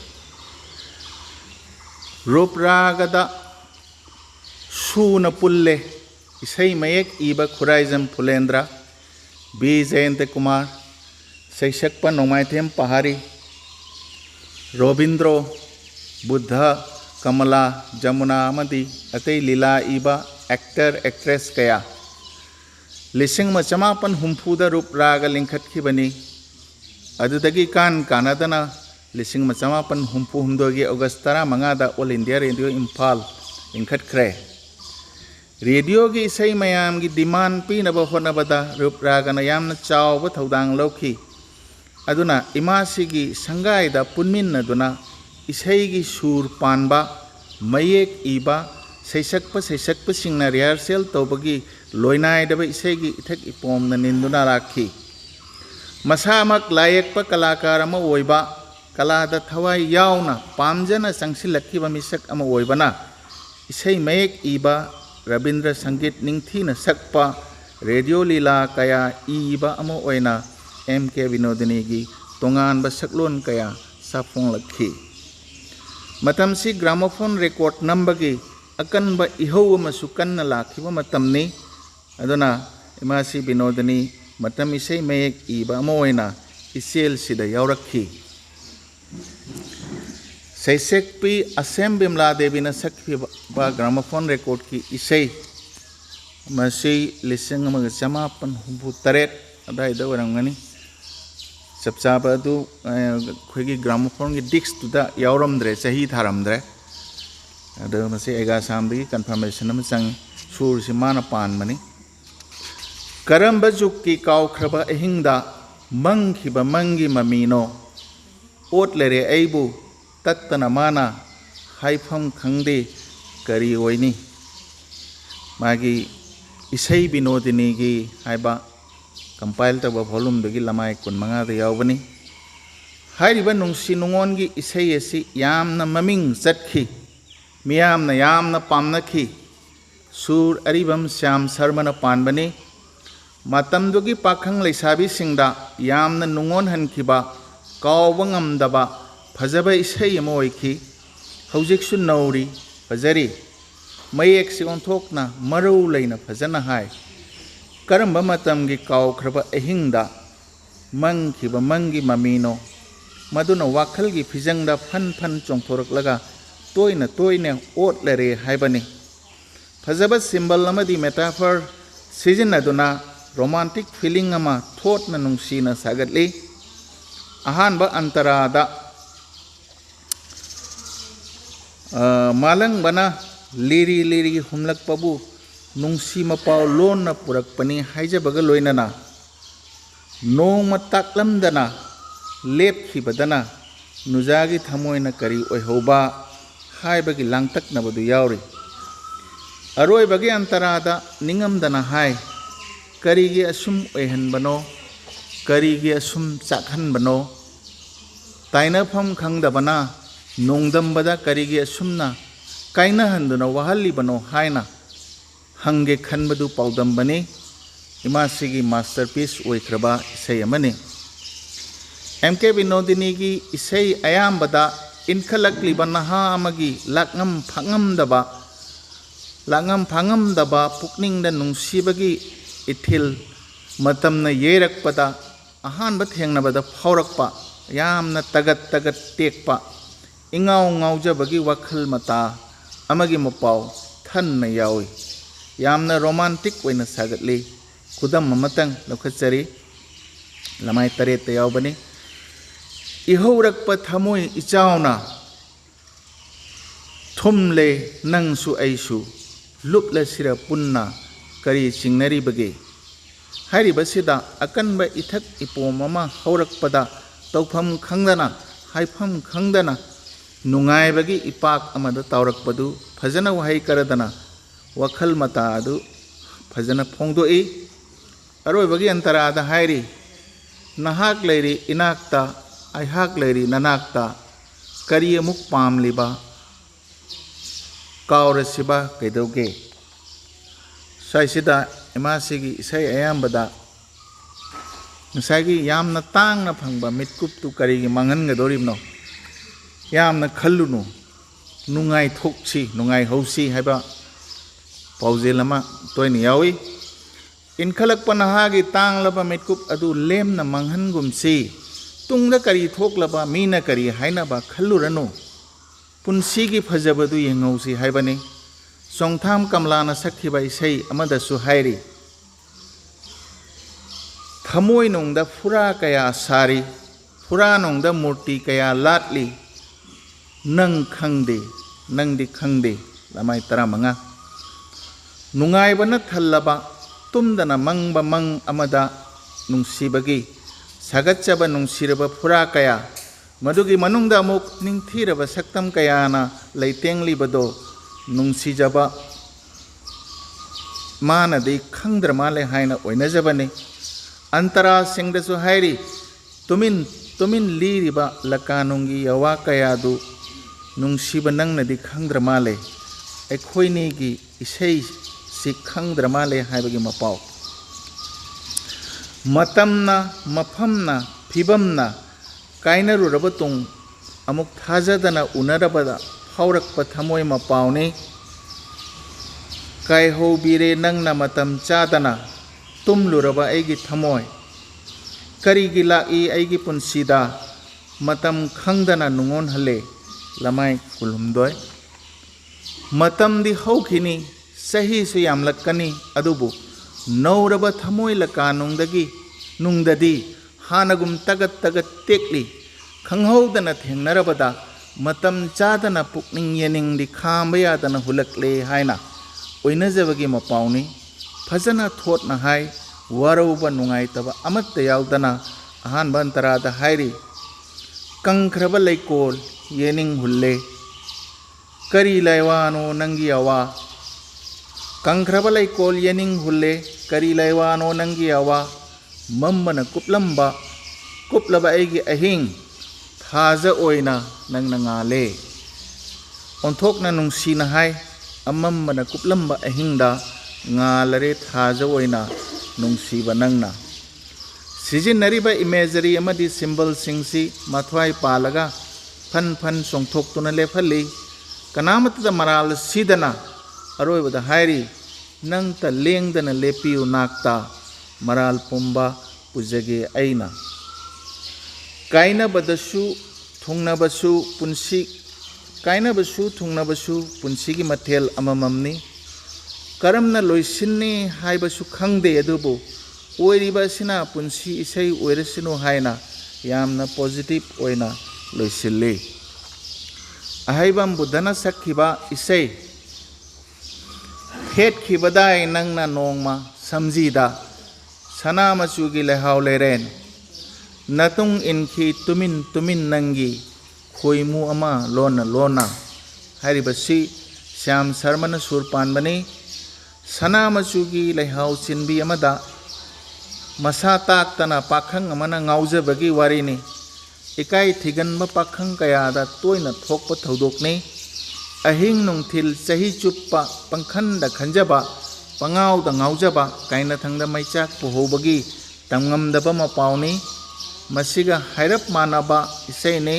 रूपरागदा सून पुल्ले इसई मयक इबा खुराइजम फुलेंद्रा बी जयंत कुमार सैसक्पा नोमाइथेम पहाड़ी रोबिंद्रो बुद्ध कमला जमुना अमदी अतई लीला इबा एक्टर एक्ट्रेस कया लिसिंग मचमापन हुंफुदा रूपराग लिंखटखिबनी अदुदगी कानदना लिसिंग मचमापन हुंफु हुमदोगी August 15 all India radio Imphal लिंखटख्रे रेडियो की इसई मयाम की डिमांड पीनब होनबदा रूपरागना यामना चावब थौदांग लौखी अदुना इमासिगी संगाइदा पुनमिन्नदुना इसई की सुर पानबा मयेक इबा सैसक्प सिंगना रिहर्सल तौबगी लोइनाइदब इसई की इथक इपोमना निंदुना राखी मसामक लायकप कलाकार अमा ओइबा कलादा थवाई यावना पामजना संगसिलक्खिबा मिसक अमा ओइबना इसई मयेक इबा रविंद्र संगीत निंगथीना सकपा रेडियो लीला कया इबा अमा ओइना एम के विनोदिनी की तोंगानबा सकलोन कया साफोंलक्खी मतमसी ग्रामोफोन रिकॉर्ड नंबगी अकनबा इहौ अमसु कन्ना लाखिबा मतमनी अदुना इमासी बिनोदिनी मतम इसई मयेक इबा अमा ओइना इसेल सिदा यावरखी सैसेक्पी असेम बिमला देवी न सकफिबा ग्रामोफोन रिकॉर्ड की इसई मसी लिसिंग अमग चमापन हुंफुतरेट अदाइदा ओरंगनी चपचाब अदु खोगी ग्रामोफोन की डिस्क तुदा यावरमद्रे सही थारमद्रे अदो मसी एगा सामदगी कंफर्मेशन अम संग सुर से माना पानमनी करंब जुग की काउख्रबा अहिंगदा मंगखिबा मंगी ममीनो ओट लेरे अइबु तत्तना माना हाइफम खंगदे करी ओइनी मागी इसई बिनोदिनी की हाइबा कंपाइल तब वॉल्यूम दगी लमाय 15 दा यावबनी हाइरिबा नुंसी नुंगोन की इसई एसी यामना ममिंग चटखी मियामना यामना पामनखी सुर अरिबम श्याम शर्मना पानबनी मतमदुगी पाखंग लैसाबी सिंगदा यामना नुंगोन हनखिबा कावबा ngamdaba फजबा इसई अमा ओइखी हौजिकसु नौरी फजरी मयेक से ओंथोकना मरौ लैना फजना हाय करंबा मतमगी काउख्रबा अहिंगदा मंगखिबा मंगी ममीनो मदुना वाखलगी फिजंगदा फन फन चोंथोरकलगा तोयना ओट लरे हाइबनी फजबा सिंबल अमदी मेटाफर सिजिनदुना रोमांटिक फीलिंग अमा थोटना नुंसीना सागतली अहानबा अंतरादा मालंग बना लिरी हुमलक पबु नुंसी मपाव लोन न पुरकपनी हाइजबग लोइनना नोंग ताकलमदना लेपखिबदना नुजागी थमोयना करी ओइहौबा हाइबगी लांगतकनबदु यावरी अरोइबगी अंतरादा निंगमदना हाय करीगी असुम ओइहनबनो करीगी असुम चाखनबनो ताइनफम खंगदबना नोंदमबदा करीगी असुमना काइना हंदुना वहल्लिबनो हायना हंगे खनबदु पाउदमबनी इमासिगी मास्टरपीस ओइख्रबा इसै अमनि MK Binodini gi isai ayambada inkhalakliba naha amagi lakngam phangam daba pukningda nungsibagi ithil matamna yerakpada ahanba thengnabada phaurakpa yamna tagat tekpa ingau ngaujabagi wakhal mata amagi mapau thanna yawi yamna romantic oina sagatli khudam mamatang lokhatsari lamai taret yawbani ihaurakpa thamoi ichauna thumle nangsu aisu lupla sira punna kari chingnari bage hari basida akanba ithak ipomama haurakpada tawpham khangdana haifam khangdana nungai bagi ipak amada tawrakpadu phajana wahai karadana wakhal mata adu phajana phongdoi aroi bagi antarada hairi nahak leiri inakta aihak leiri nanakta kari amuk pamliba kaurasiba kaidoge saisida emasigi isai ayambada ngasagi yamna tangna phangba mitkup tu kari gi mangan ga doribno yamna khallunu nungai thokchi nungai hausi haiba paujelama toini yawi inkhalak panahagi tanglaba mitkup adu lemna manghan gumsi tungda kari thoklaba mina kari hainaba khalluranu punsigi phajabadu yengausi haibani songtham kamlana sakhiba isai amadasu hairi thamoi nongda fura kaya sari fura nongda murti kaya latli nang khangde nangdi khangde lamai taramanga nungai bana thallaba tumdana mangba mang amada nungsibagi sagatchaba nungsiraba fura kaya madugi manungda amuk ningthiraba saktam kayana leitengli bado nungsijaba manadi khangdra male haina oinajabani antara singdasu hairi tumin liriba lakanungi yawa kayadu nungsiba nangnadi khangdra male ekhoini gi isei si khangdra male haibagi mapau matamna mafamna phibamna kainaru rabatung amuk thajadana unarabada phaurakpa thamoi mapauni kai hobire nangna matam chadana tumluraba aigi thamoi karigi lai aigi punsida matam khangdana nungon hale lamai kulumdoi matam di haukhini sahi su yamlakkani adubu nauraba thamoi lakanungdagi nungdadi hanagum tagat tekli khanghaudana thengnarabada matam chadana pukning yening di khamba yadana hulakle haina oinajabagi mapauni phajana thotna hai warauba nungai taba amatta yaudana ahan bantarada hairi kangkhraba leikol yening hulle kari laiwano nangi awa kangkhraba leikol yening hulle kari laiwano nangi awa mambana kuplaba aigi ahing thaja oina nangna ngale onthokna nungsina hai amambana kuplamba ahingda ngalare thaja oina nungsiba nangna sijinariba imagery amadi symbol singsi mathwai palaga phan songthoktuna lefali kanamatda maral sidana aroibada hairi nangta lengdana lepiu nakta maral pumba pujage aina kainabasu thungnabasu punsigi mathel amamamni karamna loisinni haibasu khangde adubu oiriba sina punsi isai oirasinu haina yamna positive oina loisille ahaibam budana sakhiba isai het khibadai nangna nongma samjida sana machugi lehau leren natung inki tumin nangi khoimu ama lona haribasi syam sarmana surpan bani sana machugi lehau chinbi amada masa taktana pakhang amana ngaujabagi warini ikai thiganba pakhang kayada toina thokpa thodokni ahing nungthil chahi chuppa pangkhanda khanjaba ꯄꯉꯥꯎꯗ ꯉꯥꯎꯖꯕ ꯀꯥꯏꯅꯊꯪꯗ ꯃꯩꯆꯥꯛ ꯄꯨꯍꯧꯕꯒꯤ ꯇꯝꯉꯝꯗꯕ ꯃꯄꯥꯎꯅꯤ ꯃꯁꯤꯒ ꯍꯥꯏꯔꯞ ꯃꯥꯟꯅꯕ ꯏꯁꯩꯅꯤ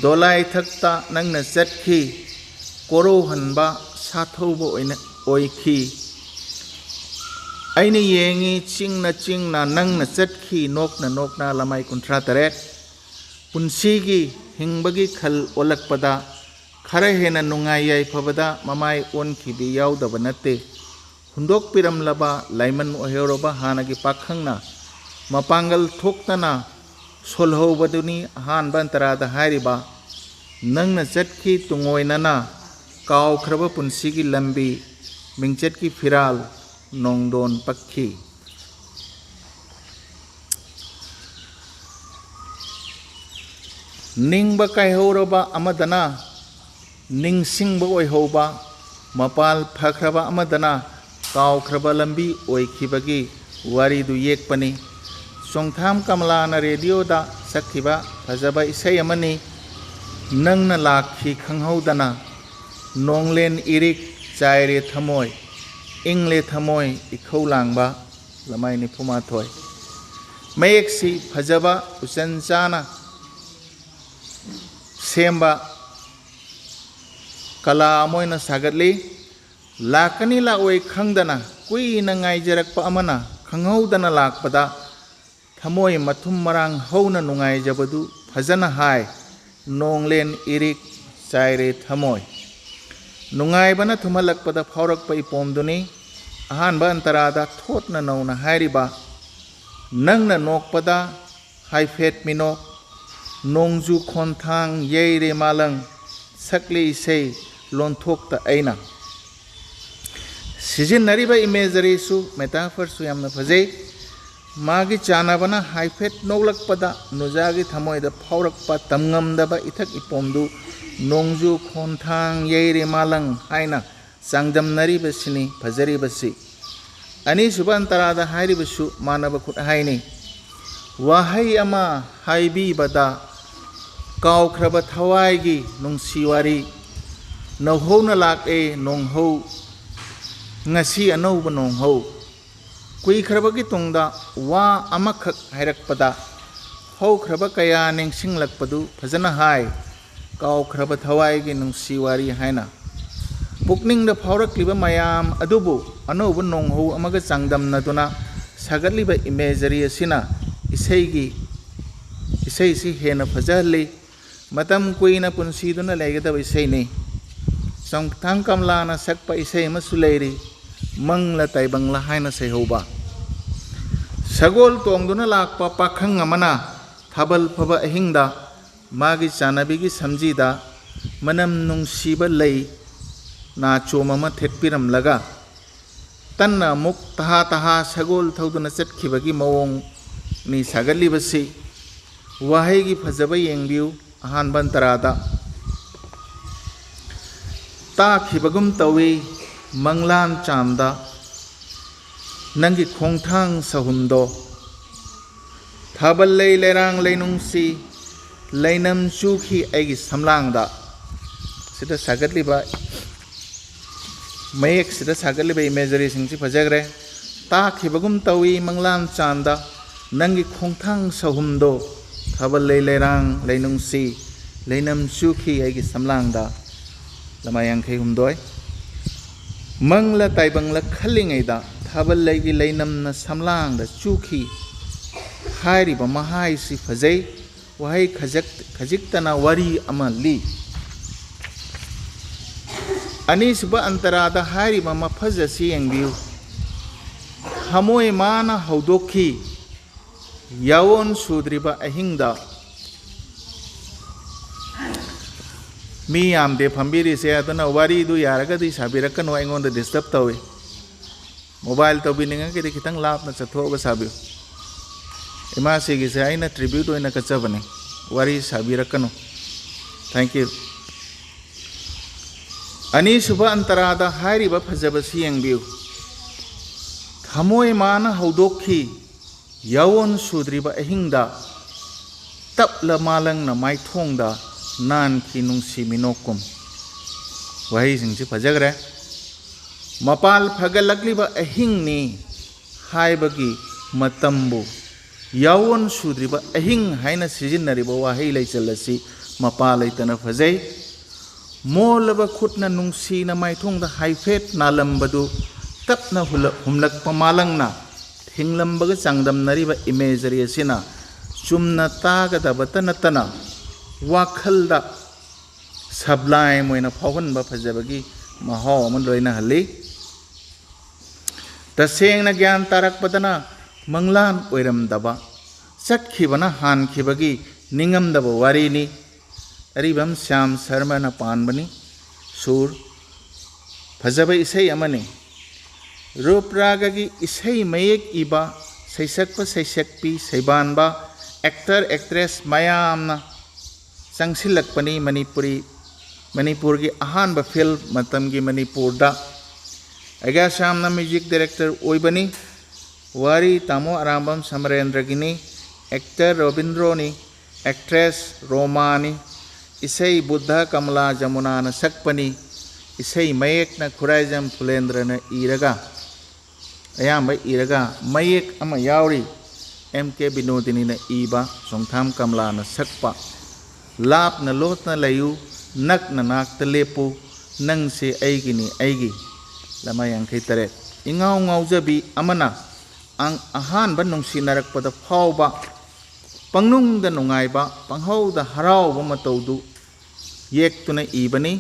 ꯗꯣꯂꯥꯏ ꯊꯛꯇ ꯅꯪꯅ ꯆꯠꯈꯤ ꯀꯣꯔꯧꯍꯟꯕ ꯁꯥꯊꯧꯕ ꯑꯣꯏꯈꯤ ꯑꯩꯅ ꯌꯦꯡꯉꯤ ꯆꯤꯡꯅ ꯅꯪꯅ ꯆꯠꯈꯤ ꯅꯣꯛꯅ ꯅꯣꯛꯅ ꯂꯃꯥꯏ 38 ꯄꯨꯟꯁꯤꯒꯤ ꯍꯤꯡꯕꯒꯤ ꯈꯜ ꯑꯣꯜꯂꯛꯄꯗ खरा हेन नुंगाई याइफबदा ममाई ओनखिबी याउदब नत्ते हुंदोकपिरमलबा लाइमन ओहेरबा हानगी पाखंगना मपांगल थोक्तना सोलहौबदुनी अहानबा अंतरादा हारिबा नंगना चटकी तुंगोइनना कावख्रबा पुंसीगी लंबी मिंगचटकी फिराल नोंगदोन पक्खी निंगबा कायहौरबा अमदना निंगसिंगबा ओइहौबा मपाल फख्रबा अमदना कावख्रबा लंबी ओइखिबगी वारीदु येकपनी सोंगथाम कमलाना रेडियोदा सक्खिबा फजबा इसै अमनी नंगना लाखी खंगहौदना नोंगलेन इरिक चाइरे थमोय इंगले थमोय इखौलांगबा लमाय 94 मयेक्सी फजबा उचनचाना सेम्बा कला मोयना सागतली लाकनी लाओय खंगदना कुइना ngaijरकपा अमना खंगहौदना लाकपदा थमोय मथुम मरांग हौना नुंगाइजबदु फजना हाय नोंगलेन इरिक चाइरे थमोय नुंगाइबना थुमलकपदा फावरकपा इपोमदुनी अहानबा अंतरादा थोटना नौना हायरिबा नंगना नोकपदा हाइफेट मिनोक नोंजु खोंथांग येरे मालंग सकले इसे लोनथोकता ऐना सिजिनरिबा इमेजरीसु मेटाफरसु यामना फजै मागी चानाबना हाइफेट नोगलकपदा नुजागी थमोयदा फावरकपा तमंगमदबा इथक इपोमदु नोंजु खोंथांग येरे मालंग हाइना चांगदमनरिबसिनी फजरिबसि अनिसुबा अंतरादा हाइरिबसु मानबा खुट हाइनी वाहै अमा हाइबीबदा कावख्रबा थवाइगी नुंसीवारी नौहौना लाके नोंहौ ngasi anouba nonghou kuikrabagi tungda wa amakhak hairакпада haukraba kaya ningsinglakpadu phajana hai kawkraba thawai gi nungsi wari haina pukningda phaurakliba mayam adubu anouba nonghou amaga changdamna duna sagatliba imagery asina isei si hena phajali matam kuina punsi duna laigada isei nei songthang kamlana sakpa isei ma suleiri Mangla ताइबंगला हाइना सैहौबा Sagol तोंगदुना Lakpa पाखंग अमना थाबल फबा अहिंगदा मागी चानाबिगी समजीदा मनम नुंसीबा लई नाचोम अमा थेटपिरमलगा तन्ना मुक तहा सगोल थौदुना चटखिबगी मवोंग नि सागलिबसि वाहैगी फजबा येंगबिउ अहानबन तरादा ताखिबगुम तवी मंगलान चांदा नंगी खोंथांग सहुमदो थाबल लई लेरांग लेनुंसी लेनम चूखी ऐगी समलांगदा सिदा सागतलिबा मयेक सिदा सागतलिबा इमेजरी सिंगसी फजगरे ताखिबगुम तवी मंगलान चांदा नंगी खोंथांग सहुमदो थाबल लई लेरांग लेनुंसी लेनम चूखी ऐगी समलांगदा लमायांखै हुमदोय मंगला ताइबंगला खलिंगैदा थाबल लैगी लैनमना समलांगदा चूखी हारिबा महाइसि फजै वहाई खजिक्तना वरी अमा ली अनिसुबा अंतरादा हारिबा मफजसी यंगबिउ हमोय माना हौदोखी यावोन सुद्रिबा अहिंगदा मी यामदे फंबीरी से अदना वारी दु यारगदी साबिरकनो अइंगोंदा डिस्टर्ब तवे मोबाइल तबिनिंगा के खितंग लापना चथोगा साबियो इमासीगी से आइना ट्रिब्यूट ओइना कचबने वारी साबिरकनो थैंक यू अनिसुबा अंतरादा हारिबा फजबसी यंगबिउ थमोय माना हौदोखी यावोन सुद्रिबा अहिंगदा तपला मालंगना माइथोंगदा नान की नुंसी मिनोकुम वही सिंगसी फजगरे ꯃꯄꯥꯜ ꯐꯒꯠꯂꯛꯂꯤꯕ ꯑꯍꯤꯡꯅꯤ ꯍꯥꯏꯕꯒꯤ ꯃꯇꯝꯕꯨ ꯌꯥꯋꯣꯟ ꯁꯨꯗ꯭ꯔꯤꯕ ꯑꯍꯤꯡ ꯍꯥꯏꯅ ꯁꯤꯖꯤꯟꯅꯔꯤꯕ ꯋꯥꯍꯩ ꯂꯩꯆꯜ ꯑꯁꯤ ꯃꯄꯥ ꯂꯩꯇꯅ ꯐꯖꯩ ꯃꯣꯜꯂꯕ ꯈꯨꯠꯅ ꯅꯨꯡꯁꯤꯅ ꯃꯥꯏꯊꯣꯡꯗ ꯍꯥꯏꯐꯦꯠ ꯅꯥꯜꯂꯝꯕꯗꯨ ꯇꯞꯅ ꯍꯨꯝꯂꯛꯄ ꯃꯥꯂꯪꯅ ꯊꯤꯡꯂꯝꯕꯒ ꯆꯥꯡꯗꯝꯅꯔꯤꯕ ꯏꯃꯦꯖꯔꯤ ꯑꯁꯤꯅ ꯆꯨꯝꯅ ꯇꯥꯒꯗꯕꯇ ꯅꯠꯇꯅ ꯋꯥꯈꯜꯗ ꯁꯕ꯭ꯂꯥꯏꯝ ꯑꯣꯏꯅ ꯐꯥꯎꯍꯟꯕ ꯐꯖꯕꯒꯤ ꯃꯍꯥꯎ ꯑꯃ ꯂꯣꯏꯅꯍꯜꯂꯤ ꯇꯁꯦꯡꯅ ꯒ꯭ꯌꯥꯟ ꯇꯥꯔꯛꯄꯗꯅ ꯃꯪꯂꯥꯟ ꯑꯣꯏꯔꯝꯗꯕ ꯆꯠꯈꯤꯕꯅ ꯍꯥꯟꯈꯤꯕꯒꯤ ꯅꯤꯡꯉꯝꯗꯕ ꯋꯥꯔꯤꯅꯤ ꯑꯔꯤꯕꯝ ꯁ꯭ꯌꯥꯝ ꯁꯔꯃꯅ ꯄꯥꯟꯕꯅꯤ ꯁꯨꯔ ꯐꯖꯕ ꯏꯁꯩ ꯑꯃꯅꯤ ꯔꯨꯄꯔꯥꯒꯒꯤ ꯏꯁꯩ ꯃꯌꯦꯛ ꯏꯕ ꯁꯩꯁꯛꯄ ꯁꯩꯁꯛꯄꯤ ꯁꯩꯕꯥꯟꯕ ꯑꯦꯛꯇꯔ ꯑꯦꯛꯇ꯭ꯔꯦꯁ ꯃꯌꯥꯝꯅ ꯆꯪꯁꯤꯜꯂꯛꯄꯅꯤ ꯃꯅꯤꯄꯨꯔꯒꯤ ꯑꯍꯥꯟꯕ ꯐꯤꯜꯝ ꯃꯇꯝꯒꯤ ꯃꯅꯤꯄꯨꯔꯗ ꯑꯒ꯭ꯌꯥꯁ꯭ꯌꯥꯝꯅ ꯃ꯭ꯌꯨꯖꯤꯛ ꯗꯥꯏꯔꯦꯛꯇꯔ ꯑꯣꯏꯕꯅꯤ ꯋꯥꯔꯤ ꯇꯥꯃꯣ ꯑꯔꯥꯝꯕꯝ ꯁꯃꯔꯦꯟꯗ꯭ꯔꯒꯤꯅꯤ ꯑꯦꯛꯇꯔ ꯔꯣꯕꯤꯟꯗ꯭ꯔꯣꯅꯤ ꯑꯦꯛꯇ꯭ꯔꯦꯁ ꯔꯣꯃꯥꯅꯤ ꯏꯁꯩ ꯕꯨද්ධ ꯀꯃꯂꯥ ꯖꯃꯨꯅꯥꯅ ꯁꯛꯄꯅꯤ ꯏꯁꯩ ꯃꯌꯦꯛꯅ ꯈꯨꯔꯥꯏꯖꯝ ꯐꯨꯂꯦꯟꯗ꯭ꯔꯅ ꯑꯌꯥꯝꯕ ꯏꯔꯒ ꯃꯌꯦꯛ ꯑꯃ ꯌꯥꯎꯔꯤ M.K. ꯕꯤꯅꯣꯗꯤꯅꯤꯅ ꯏꯕ ꯆꯣꯡꯊꯥꯝ ꯀꯃꯂꯥꯅ ꯁꯛꯄ ꯂꯥꯞꯅ ꯂꯣꯠꯅ ꯂꯩꯌꯨ ꯅꯛꯅ ꯅꯥꯛꯇ ꯂꯦꯞꯄꯨ ꯅꯪꯁꯦ ꯑꯩꯒꯤꯅꯤ ꯑꯩꯒꯤ ꯂꯃꯥꯏ 53 ꯏꯉꯥꯎ ꯉꯥꯎꯖꯕꯤ ꯑꯃꯅ ꯑꯍꯥꯟꯕ ꯅꯨꯡꯁꯤꯅꯔꯛꯄꯗ ꯐꯥꯎꯕ ꯄꯪꯅꯨꯡꯗ ꯅꯨꯡꯉꯥꯏꯕ ꯄꯪꯍꯧꯗ ꯍꯔꯥꯎꯕ ꯃꯇꯧꯗꯨ ꯌꯦꯛꯇꯨꯅ ꯏꯕꯅꯤ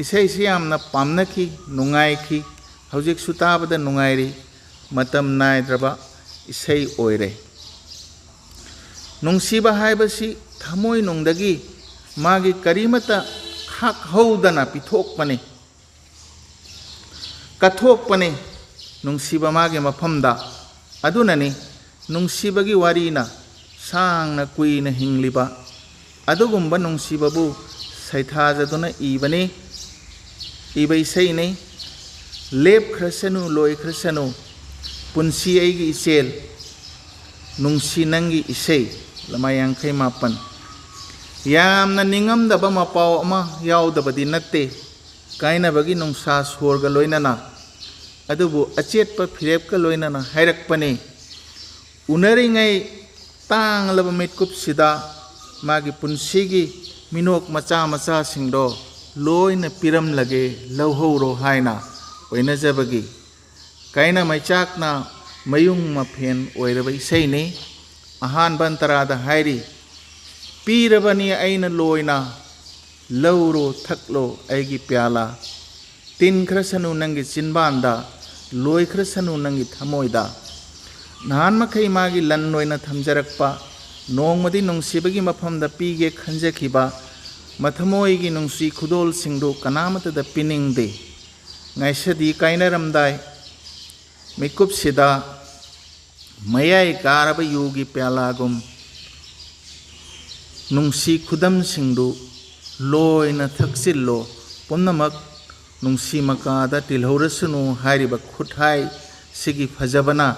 ꯏꯁꯩꯁꯤ ꯌꯥꯝꯅ ꯄꯥꯝꯅꯈꯤ ꯅꯨꯡꯉꯥꯏꯈꯤ ꯍꯧꯖꯤꯛꯁꯨ ꯇꯥꯕꯗ ꯅꯨꯡꯉꯥꯏꯔꯤ ꯃꯇꯝ ꯅꯥꯏꯗ꯭ꯔꯕ ꯏꯁꯩ ꯑꯣꯏꯔꯦ ꯅꯨꯡꯁꯤꯕ ꯍꯥꯏꯕꯁꯤ ꯊꯃꯣꯏꯅꯨꯡꯗꯒꯤ ꯃꯥꯒꯤ ꯀꯔꯤꯃꯠꯇ ꯈꯥꯛꯍꯧꯗꯅ ꯄꯤꯊꯣꯛꯄꯅꯤ ꯀꯠꯊꯣꯛꯄꯅꯤ ꯅꯨꯡꯁꯤꯕ ꯃꯥꯒꯤ ꯃꯐꯝꯗ ꯑꯗꯨꯅꯅꯤ ꯅꯨꯡꯁꯤꯕꯒꯤ ꯋꯥꯔꯤꯅ ꯁꯥꯡꯅ ꯀꯨꯏꯅ ꯍꯤꯡꯂꯤꯕ ꯑꯗꯨꯒꯨꯝꯕ ꯅꯨꯡꯁꯤꯕꯕꯨ ꯁꯩꯊꯥꯖꯗꯨꯅ ꯏꯕ ꯏꯁꯩꯅꯤ ꯂꯦꯞꯈ꯭ꯔꯁꯅꯨ ꯂꯣꯏꯈ꯭ꯔꯁꯅꯨ ꯄꯨꯟꯁꯤ ꯑꯩꯒꯤ ꯏꯆꯦꯜ ꯅꯨꯡꯁꯤ ꯅꯪꯒꯤ ꯏꯁꯩ ꯂꯃꯥꯏ 54 ꯌꯥꯝꯅ ꯅꯤꯡꯉꯝꯗꯕ ꯃꯄꯥꯎ ꯑꯃ ꯌꯥꯎꯗꯕꯗꯤ ꯅꯠꯇꯦ ꯀꯥꯏꯅꯕꯒꯤ ꯅꯨꯡꯁꯥ ꯁꯣꯔꯒ ꯂꯣꯏꯅꯅ ꯑꯗꯨꯕꯨ ꯑꯆꯦꯠꯄ ꯐꯤꯔꯦꯞꯀ ꯂꯣꯏꯅꯅ ꯍꯥꯏꯔꯛꯄꯅꯤ ꯎꯅꯔꯤꯉꯩ ꯇꯥꯡꯂꯕ ꯃꯤꯠꯀꯨꯞꯁꯤꯗ ꯃꯥꯒꯤ ꯄꯨꯟꯁꯤꯒꯤ ꯃꯤꯅꯣꯛ ꯃꯆꯥ ꯃꯆꯥꯁꯤꯡꯗꯣ ꯂꯣꯏꯅ ꯄꯤꯔꯝꯂꯒꯦ ꯂꯧꯍꯧꯔꯣ ꯍꯥꯏꯅ ꯑꯣꯏꯅꯖꯕꯒꯤ ꯀꯥꯏꯅ ꯃꯩꯆꯥꯛꯅ ꯃꯌꯨꯡ ꯃꯐꯦꯟ ꯑꯣꯏꯔꯕ ꯏꯁꯩꯅꯤ ꯑꯍꯥꯟꯕ ꯑꯟꯇꯔꯥꯗ ꯍꯥꯏꯔꯤ ꯄꯤꯔꯕꯅꯤ ꯑꯩꯅ ꯂꯣꯏꯅ ꯂꯧꯔꯣ ꯊꯛꯂꯣ ꯑꯩꯒꯤ ꯄ꯭ꯌꯥꯂꯥ ꯇꯤꯟꯈ꯭ꯔꯁꯅꯨ ꯅꯪꯒꯤ ꯆꯤꯟꯕꯥꯟꯗ ꯂꯣꯏꯈ꯭ꯔꯁꯅꯨ ꯅꯪꯒꯤ ꯊꯃꯣꯏꯗ ꯅꯍꯥꯟ ꯃꯈꯩ ꯃꯥꯒꯤ ꯂꯟ ꯑꯣꯏꯅ ꯊꯝꯖꯔꯛꯄ ꯅꯣꯡꯃꯗꯤ ꯅꯨꯡꯁꯤꯕꯒꯤ ꯃꯐꯝꯗ ꯄꯤꯒꯦ ꯈꯟꯖꯈꯤꯕ ꯃꯊꯃꯣꯏꯒꯤ ꯅꯨꯡꯁꯤ ꯈꯨꯗꯣꯜꯁꯤꯡꯗꯨ ꯀꯅꯥꯃꯠꯇꯗ ꯄꯤꯅꯤꯡꯗꯦ ꯉꯥꯏꯁꯗꯤ ꯀꯥꯏꯅꯔꯝꯗꯥꯏ ꯃꯤꯀꯨꯞꯁꯤꯗ ꯃꯌꯥꯏ ꯀꯥꯔꯕ ꯌꯨꯒꯤ ꯄ꯭ꯌꯥꯂꯥꯒꯨꯝ ꯅꯨꯡꯁꯤ ꯈꯨꯗꯝꯁꯤꯡꯗꯨ ꯂꯣꯏꯅ ꯊꯛꯆꯤꯜꯂꯣ ꯄꯨꯝꯅꯃꯛ ꯅꯨꯡꯁꯤ ꯃꯀꯥꯗ ꯇꯤꯜꯍꯧꯔꯁꯅꯨ ꯍꯥꯏꯔꯤꯕ ꯈꯨꯠꯍꯥꯏ ꯁꯤꯒꯤ ꯐꯖꯕꯅ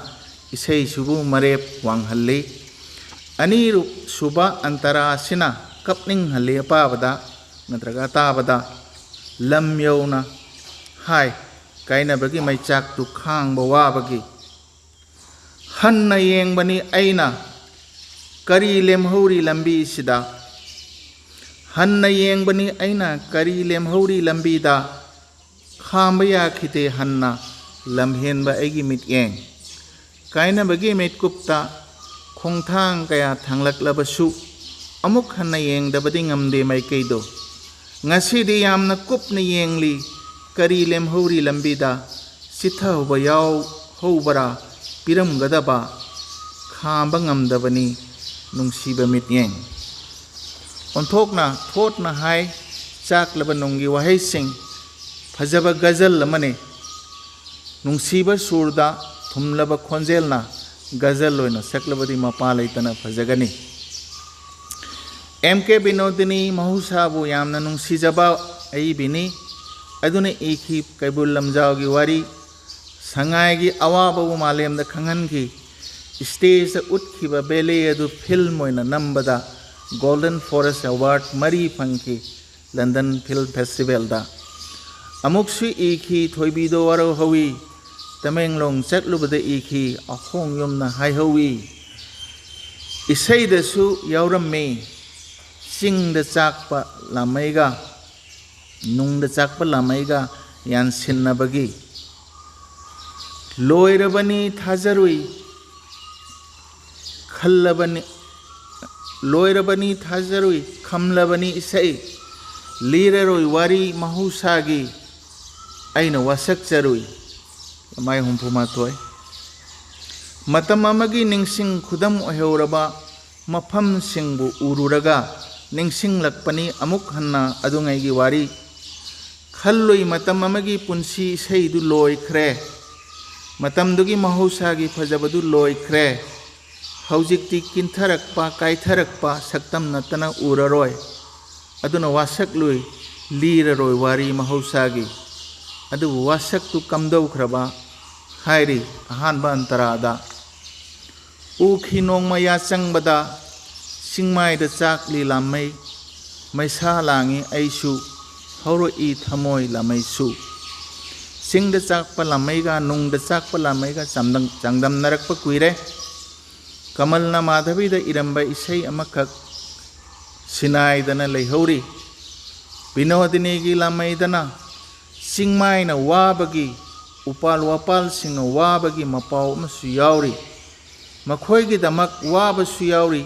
ꯏꯁꯩꯁꯤꯕꯨ ꯃꯔꯦꯞ ꯋꯥꯡꯍꯜꯂꯤ ꯑꯅꯤꯔꯨꯛ ꯁꯨꯕ ꯑꯟꯇꯔꯥ ꯑꯁꯤꯅ ꯀꯞꯅꯤꯡꯍꯜꯂꯤ ꯑꯄꯥꯕꯗ ꯅꯠꯇ꯭ꯔꯒ ꯑꯇꯥꯕꯗ ꯂꯝ ꯌꯧꯅ ꯍꯥꯏ ꯀꯥꯏꯅꯕꯒꯤ ꯃꯩꯆꯥꯛꯇꯨ ꯈꯥꯡꯕ ꯋꯥꯕꯒꯤ ꯍꯟꯅ ꯌꯦꯡꯕꯅꯤ ꯑꯩꯅ ꯀꯔꯤ ꯂꯦꯝꯍꯧꯔꯤ ꯂꯝꯕꯤꯁꯤꯗ ꯍꯟꯅ ꯌꯦꯡꯕꯅꯤ ꯑꯩꯅ ꯀꯔꯤ ꯂꯦꯝꯍꯧꯔꯤ ꯂꯝꯕꯤꯗ ꯈꯥꯝꯕ ꯌꯥꯈꯤꯗꯦ ꯍꯟꯅ ꯂꯝꯍꯦꯟꯕ ꯑꯩꯒꯤ ꯃꯤꯠꯌꯦꯡ ꯀꯥꯏꯅꯕꯒꯤ ꯃꯤꯠꯀꯨꯞꯇ ꯈꯣꯡꯊꯥꯡ ꯀꯌꯥ ꯊꯥꯡꯂꯛꯂꯕꯁꯨ ꯑꯃꯨꯛ ꯍꯟꯅ ꯌꯦꯡꯗꯕꯗꯤ ꯉꯝꯗꯦ ꯃꯥꯏꯀꯩꯗꯣ ꯉꯁꯤꯗꯤ ꯌꯥꯝꯅ ꯀꯨꯞꯅ ꯌꯦꯡꯂꯤ ꯀꯔꯤ ꯂꯦꯝꯍꯧꯔꯤ ꯂꯝꯕꯤꯗ ꯆꯤꯊꯍꯧꯕ ꯌꯥꯎꯍꯧꯕꯔꯥ ꯄꯤꯔꯝꯒꯗꯕ ꯈꯥꯝꯕ ꯉꯝꯗꯕꯅꯤ ꯅꯨꯡꯁꯤꯕ ꯃꯤꯠꯌꯦꯡ ꯑꯣꯟꯊꯣꯛꯅ ꯊꯣꯠꯅ ꯍꯥꯏ ꯆꯥꯛꯂꯕ ꯅꯨꯡꯒꯤ ꯋꯥꯍꯩꯁꯤꯡ ꯐꯖꯕ ꯒꯖꯜ ꯑꯃꯅꯤ ꯅꯨꯡꯁꯤꯕ ꯁꯨꯔꯗ ꯊꯨꯝꯂꯕ ꯈꯣꯟꯖꯦꯜꯅ ꯒꯖꯜ ꯑꯣꯏꯅ ꯁꯛꯂꯕꯗꯤ ꯃꯄꯥ ꯂꯩꯇꯅ ꯐꯖꯒꯅꯤ M.K. ꯕꯤꯅꯣꯗꯤꯅꯤ ꯃꯍꯧꯁꯥꯕꯨ ꯌꯥꯝꯅ ꯅꯨꯡꯁꯤꯖꯕ ꯑꯏꯕꯤꯅꯤ ꯑꯗꯨꯅ ꯏꯈꯤ ꯀꯩꯕꯨꯜ ꯂꯝꯖꯥꯎꯒꯤ ꯋꯥꯔꯤ ꯁꯉꯥꯏꯒꯤ ꯑꯋꯥꯕꯕꯨ ꯃꯥꯂꯦꯝꯗ ꯈꯪꯍꯟꯈꯤ ꯁ꯭ꯇꯦꯖꯗ ꯎꯠꯈꯤꯕ ꯕꯦꯂꯦ ꯑꯗꯨ ꯐꯤꯜꯝ ꯑꯣꯏꯅ ꯅꯝꯕꯗ ꯒꯣꯜꯗꯟ ꯐꯣꯔꯦꯁ ꯑꯦꯋꯥꯔꯗ 3 ꯐꯪꯈꯤ ꯂꯟꯗꯟ ꯐꯤꯜꯝ ꯐꯦꯁꯇꯤꯚꯦꯜꯗ ꯑꯃꯨꯛꯁꯨ ꯏꯈꯤ ꯊꯣꯏꯕꯤꯗꯣ ꯋꯥꯔꯧꯍꯧꯏ ꯇꯃꯦꯡꯂꯣꯡ ꯆꯠꯂꯨꯕꯗ ꯏꯈꯤ ꯑꯍꯣꯡ ꯌꯨꯝꯅ ꯍꯥꯏꯍꯧꯏ ꯏꯁꯩꯗꯁꯨ ꯌꯥꯎꯔꯝꯃꯤ ꯆꯤꯡꯗ ꯆꯥꯛꯄ ꯂꯥꯃꯩꯒ ꯅꯨꯡꯗ ꯆꯥꯛꯄ ꯂꯥꯃꯩꯒ ꯌꯥꯟꯁꯤꯟꯅꯕꯒꯤ ꯂꯣꯏꯔꯕꯅꯤ ꯊꯥꯖꯔꯨꯏ ꯈꯜꯂꯕꯅꯤ ꯂꯣꯏꯔꯕꯅꯤ ꯊꯥꯖꯔꯨꯏ ꯈꯝꯂꯕꯅꯤ ꯏꯁꯩ ꯂꯤꯔꯔꯣꯏ ꯋꯥꯔꯤ ꯃꯍꯧꯁꯥꯒꯤ ꯑꯩꯅ ꯋꯥꯁꯛꯆꯔꯨꯏ ꯃꯥꯏ 64 ꯃꯇꯝ ꯑꯃꯒꯤ ꯅꯤꯡꯁꯤꯡ ꯈꯨꯗꯝ ꯑꯣꯏꯍꯧꯔꯕ ꯃꯐꯝꯁꯤꯡꯕꯨ ꯎꯔꯨꯔꯒ ꯅꯤꯡꯁꯤꯡꯂꯛꯄꯅꯤ ꯑꯃꯨꯛ ꯍꯟꯅ ꯑꯗꯨꯉꯩꯒꯤ ꯋꯥꯔꯤ ꯈꯜꯂꯨꯏ ꯃꯇꯝ ꯑꯃꯒꯤ ꯄꯨꯟꯁꯤ ꯏꯁꯩꯗꯨ ꯂꯣꯏꯈ꯭ꯔꯦ ꯃꯇꯝꯗꯨꯒꯤ ꯃꯍꯧꯁꯥꯒꯤ ꯐꯖꯕꯗꯨ ꯂꯣꯏꯈ꯭ꯔꯦ ꯍꯧꯖꯤꯛꯇꯤ ꯀꯤꯟꯊꯔꯛꯄ ꯀꯥꯏꯊꯔꯛꯄ ꯁꯛꯇꯝ ꯅꯠꯇꯅ ꯎꯔꯔꯣꯏ ꯑꯗꯨꯅ ꯋꯥꯁꯛꯂꯨꯏ ꯂꯤꯔꯔꯣꯏ ꯋꯥꯔꯤ ꯃꯍꯧꯁꯥꯒꯤ ꯑꯗꯨꯕꯨ ꯋꯥꯁꯛꯇꯨ ꯀꯝꯗꯧꯈ꯭ꯔꯕ ꯍꯥꯏꯔꯤ ꯑꯍꯥꯟꯕ ꯑꯟꯇꯔꯥꯗ ꯎꯈꯤ ꯅꯣꯡꯃ ꯌꯥꯆꯪꯕꯗ ꯆꯤꯡꯃꯥꯏꯗ ꯆꯥꯛꯂꯤ ꯂꯥꯃꯩ ꯃꯩꯁꯥ ꯂꯥꯡꯉꯤ ꯑꯩꯁꯨ ꯍꯧꯔꯛꯏ ꯊꯃꯣꯏ ꯂꯥꯃꯩꯁꯨ ꯆꯤꯡꯗ ꯆꯥꯛꯄ ꯂꯥꯃꯩꯒ ꯅꯨꯡꯗ ꯆꯥꯛꯄ ꯂꯥꯃꯩꯒ ꯆꯥꯡꯗꯝꯅꯔꯛꯄ ꯀꯨꯏꯔꯦ ꯀꯃꯜꯅ ꯃꯥꯙꯕꯤꯗ ꯏꯔꯝꯕ ꯏꯁꯩ ꯑꯃꯈꯛ ꯁꯤꯅꯥꯏꯗꯅ ꯂꯩꯍꯧꯔꯤ ꯕꯤꯅꯣꯗꯤꯅꯤꯒꯤ ꯂꯥꯃꯩꯗꯅ ꯆꯤꯡꯃꯥꯏꯅ ꯋꯥꯕꯒꯤ ꯎꯄꯥꯜ ꯋꯥꯄꯥꯜꯁꯤꯡꯅ ꯋꯥꯕꯒꯤ ꯃꯄꯥꯎ ꯑꯃꯁꯨ ꯌꯥꯎꯔꯤ ꯃꯈꯣꯏꯒꯤꯗꯃꯛ ꯋꯥꯕꯁꯨ ꯌꯥꯎꯔꯤ